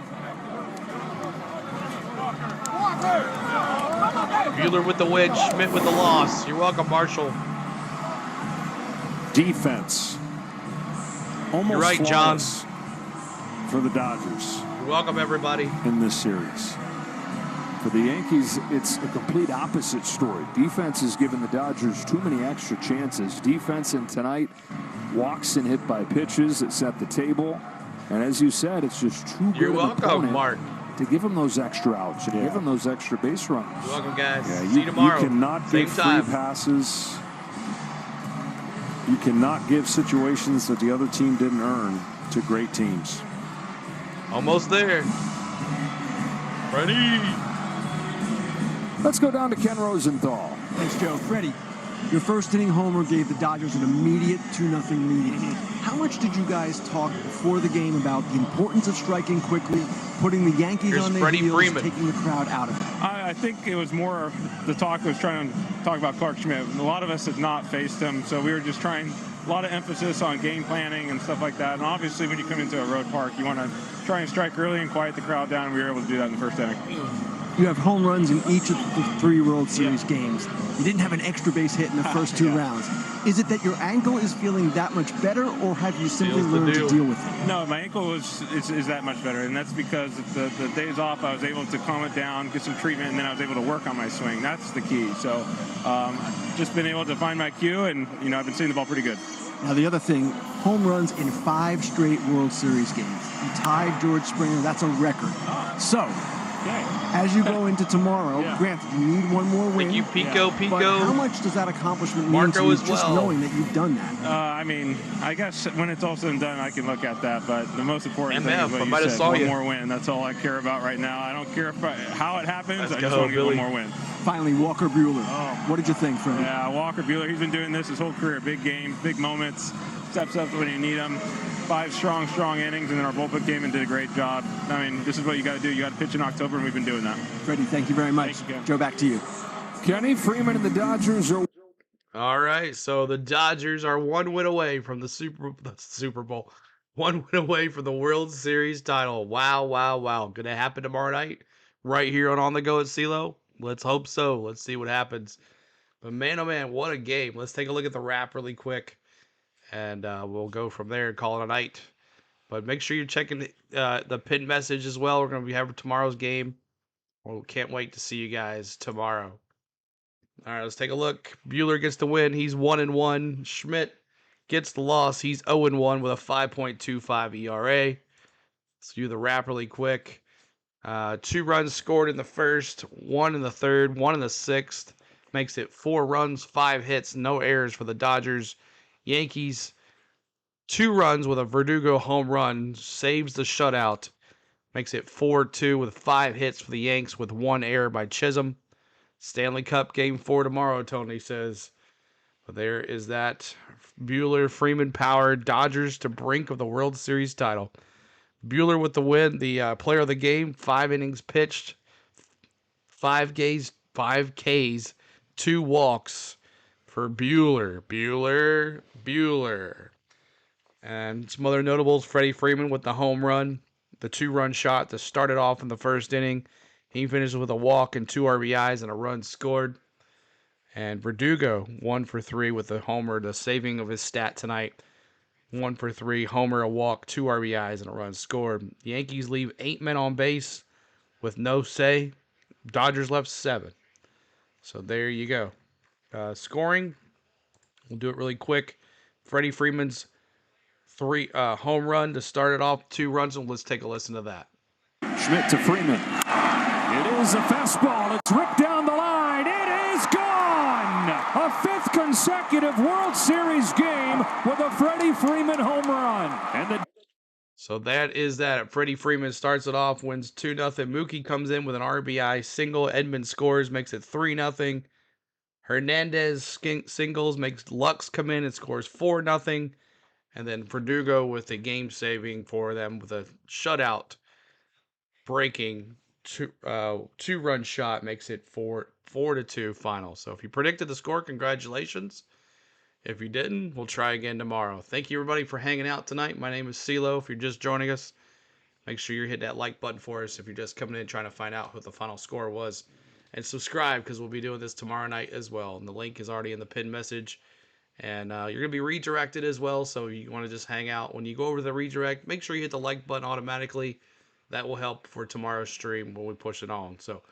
Buehler with the win, Schmidt with the loss. You're welcome, Marshall. Defense. Almost You're right, John. For the Dodgers. You're welcome, everybody. In this series. For the Yankees, it's a complete opposite story. Defense has given the Dodgers too many extra chances. Defense in tonight, walks and hit by pitches that set the table. And as you said, it's just too good an opponent Mark. to give them those extra outs and give them those extra base runs. You're welcome, guys. Yeah, See you tomorrow. You cannot give free passes. You cannot give situations that the other team didn't earn to great teams. Almost there. Ready. Let's go down to Ken Rosenthal. Thanks, Joe. Freddie, your first inning homer gave the Dodgers an immediate 2-0 lead. How much did you guys talk before the game about the importance of striking quickly, putting the Yankees on their heels, taking the crowd out of it? I think it was more the talk was trying to talk about Clark Schmidt. A lot of us had not faced him, so we were just trying a lot of emphasis on game planning and stuff like that. And obviously, when you come into a road park, you want to try and strike early and quiet the crowd down. We were able to do that in the first inning. You have home runs in each of the 3 World Series games. You didn't have an extra base hit in the first 2 rounds. Is it that your ankle is feeling that much better, or have you simply learned to deal with it? No, my ankle is that much better, and that's because the days off, I was able to calm it down, get some treatment, and then I was able to work on my swing. That's the key. So just been able to find my cue, and I've been seeing the ball pretty good. Now, the other thing, home runs in 5 straight World Series games. You tied George Springer. That's a record. So, as you go into tomorrow, granted, you need 1 more win. Thank you, Pico. But how much does that accomplishment mean to you, just knowing that you've done that? I mean, I guess when it's all said and done, I can look at that. But the most important thing is what I you said, one you. more win. That's all I care about right now. I don't care how it happens. I just want to get 1 more win. Finally, Walker Buehler. What did you think, Freddie? Yeah, Walker Buehler, he's been doing this his whole career. Big games, big moments, steps up when you need him. 5 strong innings, and then our bullpen came and did a great job. I mean, this is what you got to do. You got to pitch in October, and we've been doing that. Freddie, thank you very much. Joe, back to you. Kenny Freeman and the Dodgers are. All right, so the Dodgers are 1 win away from the Super Bowl. 1 win away from the World Series title. Wow, wow, wow. Gonna happen tomorrow night, right here on the Go at CeeLo. Let's hope so. Let's see what happens. But man, oh man, what a game. Let's take a look at the wrap really quick, and we'll go from there and call it a night. But make sure you're checking the pinned message as well. We're going to be having tomorrow's game. We can't wait to see you guys tomorrow. All right, let's take a look. Buehler gets the win. He's 1-1. Schmidt gets the loss. He's 0-1 with a 5.25 ERA. Let's do the wrap really quick. 2 runs scored in the first, 1 in the third, 1 in the sixth. Makes it 4 runs, 5 hits, no errors for the Dodgers. Yankees, 2 runs with a Verdugo home run, saves the shutout. Makes it 4-2 with 5 hits for the Yanks with 1 error by Chisholm. Stanley Cup Game 4 tomorrow, Tony says. But there is that. Buehler, Freeman power, Dodgers to brink of the World Series title. Buehler with the win, the player of the game, 5 innings pitched, 5 Ks, 2 walks for Buehler. Buehler. And some other notables, Freddie Freeman with the home run, the 2-run shot to start it off in the first inning. He finishes with a walk and 2 RBIs and a run scored. And Verdugo, 1 for 3 with the homer, the saving of his stat tonight. 1 for 3, homer, a walk, 2 RBIs, and a run scored. The Yankees leave 8 men on base with no say. Dodgers left 7. So there you go. Scoring, we'll do it really quick. Freddie Freeman's 3 home run to start it off, 2 runs, and let's take a listen to that. Schmidt to Freeman. It is a fastball. It's ripped down the line. It is gone. A 5th consecutive World Series game with a Freddie Freeman home run. So that is that. Freddie Freeman starts it off, wins 2-0. Mookie comes in with an RBI single. Edmund scores, makes it 3-0. Hernandez singles, makes Lux come in and scores 4-0. And then Verdugo with the game saving for them with a shutout breaking 2-run shot, makes it 4-2 final. So if you predicted the score, congratulations. If you didn't, we'll try again tomorrow. Thank you, everybody, for hanging out tonight. My name is CeeLo. If you're just joining us, make sure you're hitting that like button for us if you're just coming in trying to find out what the final score was. And subscribe, because we'll be doing this tomorrow night as well. And the link is already in the pinned message. And you're going to be redirected as well, so you want to just hang out. When you go over to the redirect, make sure you hit the like button automatically. That will help for tomorrow's stream when we push it on. So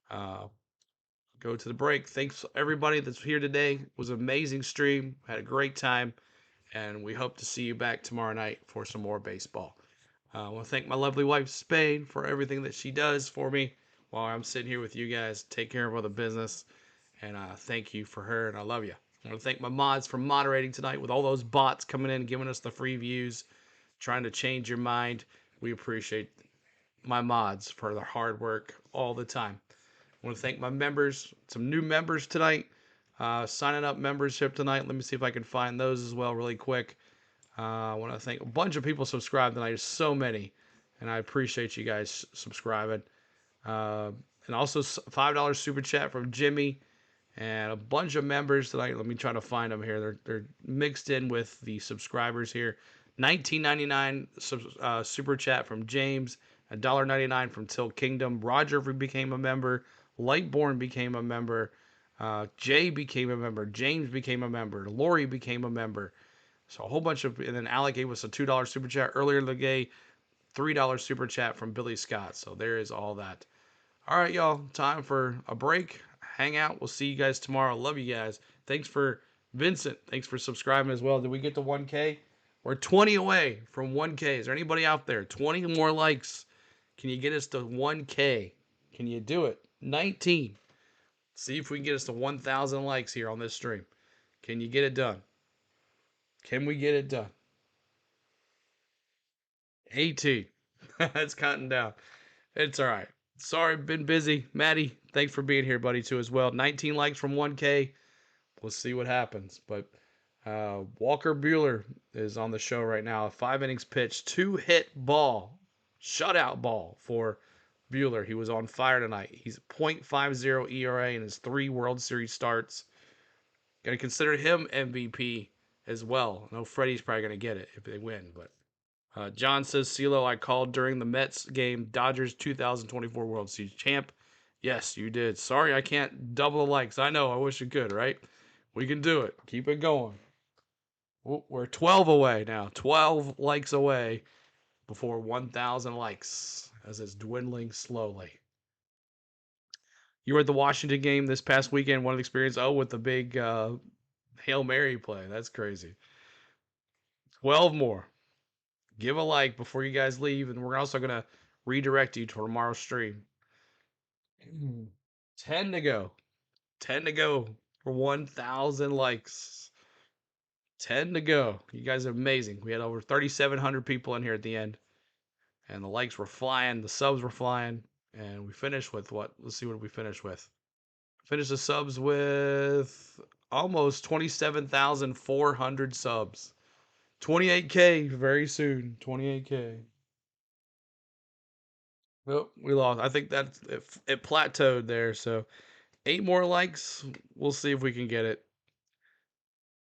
go to the break. Thanks, everybody that's here today. It was an amazing stream. Had a great time. And we hope to see you back tomorrow night for some more baseball. I want to thank my lovely wife, Spain, for everything that she does for me while I'm sitting here with you guys. Take care of all the business. And thank you for her, and I love you. I want to thank my mods for moderating tonight with all those bots coming in, giving us the free views, trying to change your mind. We appreciate my mods for their hard work all the time. I want to thank my members, some new members tonight, signing up membership tonight. Let me see if I can find those as well really quick. I want to thank a bunch of people subscribed tonight. There's so many, and I appreciate you guys subscribing. And also $5 super chat from Jimmy. And a bunch of members tonight. Let me try to find them here. They're mixed in with the subscribers here. $19.99 super chat from James. $1.99 from Till Kingdom. Roger became a member. Lightborn became a member. Jay became a member. James became a member. Lori became a member. So a whole bunch of... And then Alec gave us a $2 super chat earlier in the day. $3 super chat from Billy Scott. So there is all that. All right, y'all. Time for a break. Hang out. We'll see you guys tomorrow. Love you guys. Thanks for Vincent. Thanks for subscribing as well. Did we get to 1K? We're 20 away from 1K. Is there anybody out there? 20 more likes. Can you get us to 1K? Can you do it? 19. See if we can get us to 1,000 likes here on this stream. Can you get it done? Can we get it done? 18. It's counting down. It's all right. Sorry, been busy. Maddie, thanks for being here, buddy, too, as well. 19 likes from 1K. We'll see what happens. But Walker Buehler is on the show right now. 5 innings pitched, 2-hit ball, shutout ball for Buehler. He was on fire tonight. He's .50 ERA in his 3 World Series starts. Going to consider him MVP as well. I know Freddie's probably going to get it if they win, but John says, CeeLo, I called during the Mets game, Dodgers 2024 World Series champ. Yes, you did. Sorry I can't double the likes. I know. I wish you could, right? We can do it. Keep it going. We're 12 away now. 12 likes away before 1,000 likes as it's dwindling slowly. You were at the Washington game this past weekend. One of the experience. Oh, with the big Hail Mary play. That's crazy. 12 more. Give a like before you guys leave, and we're also going to redirect you to tomorrow's stream. 10 to go. 10 to go for 1,000 likes. 10 to go. You guys are amazing. We had over 3,700 people in here at the end, and the likes were flying, the subs were flying, and we finished with what? Let's see what we finished with. Finished the subs with almost 27,400 subs. 28K very soon. 28K. Nope, we lost. I think that it plateaued there. So 8 more likes. We'll see if we can get it.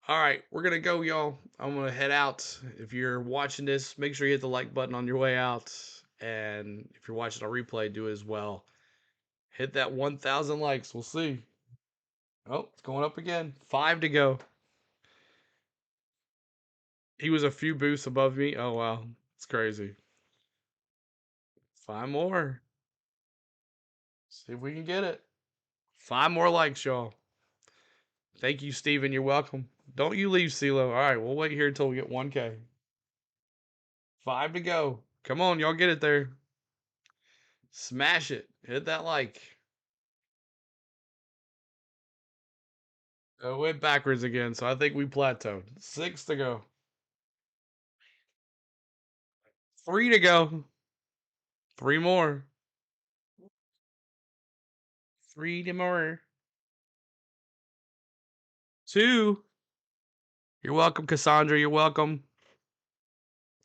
All right, we're going to go, y'all. I'm going to head out. If you're watching this, make sure you hit the like button on your way out. And if you're watching a replay, do it as well. Hit that 1,000 likes. We'll see. Oh, it's going up again. 5 to go. He was a few boosts above me. Oh, wow. It's crazy. 5 more. See if we can get it. 5 more likes, y'all. Thank you, Steven. You're welcome. Don't you leave, CeeLo. All right, we'll wait here until we get 1K. 5 to go. Come on, y'all get it there. Smash it. Hit that like. Oh, went backwards again, so I think we plateaued. 6 to go. 3 to go. 3 more. 3 more. 2. You're welcome, Cassandra. You're welcome.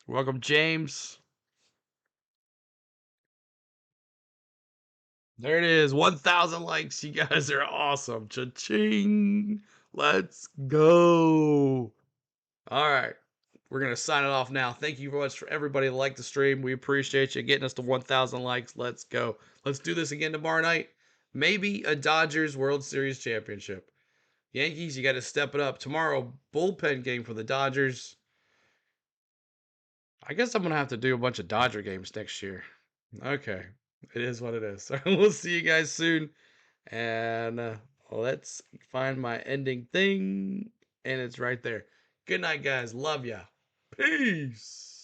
You're welcome, James. There it is. 1,000 likes. You guys are awesome. Cha-ching. Let's go. All right. We're going to sign it off now. Thank you very much for everybody that liked the stream. We appreciate you getting us to 1,000 likes. Let's go. Let's do this again tomorrow night. Maybe a Dodgers World Series championship. Yankees, you got to step it up. Tomorrow, bullpen game for the Dodgers. I guess I'm going to have to do a bunch of Dodger games next year. Okay. It is what it is. We'll see you guys soon. And let's find my ending thing. And it's right there. Good night, guys. Love ya. Peace.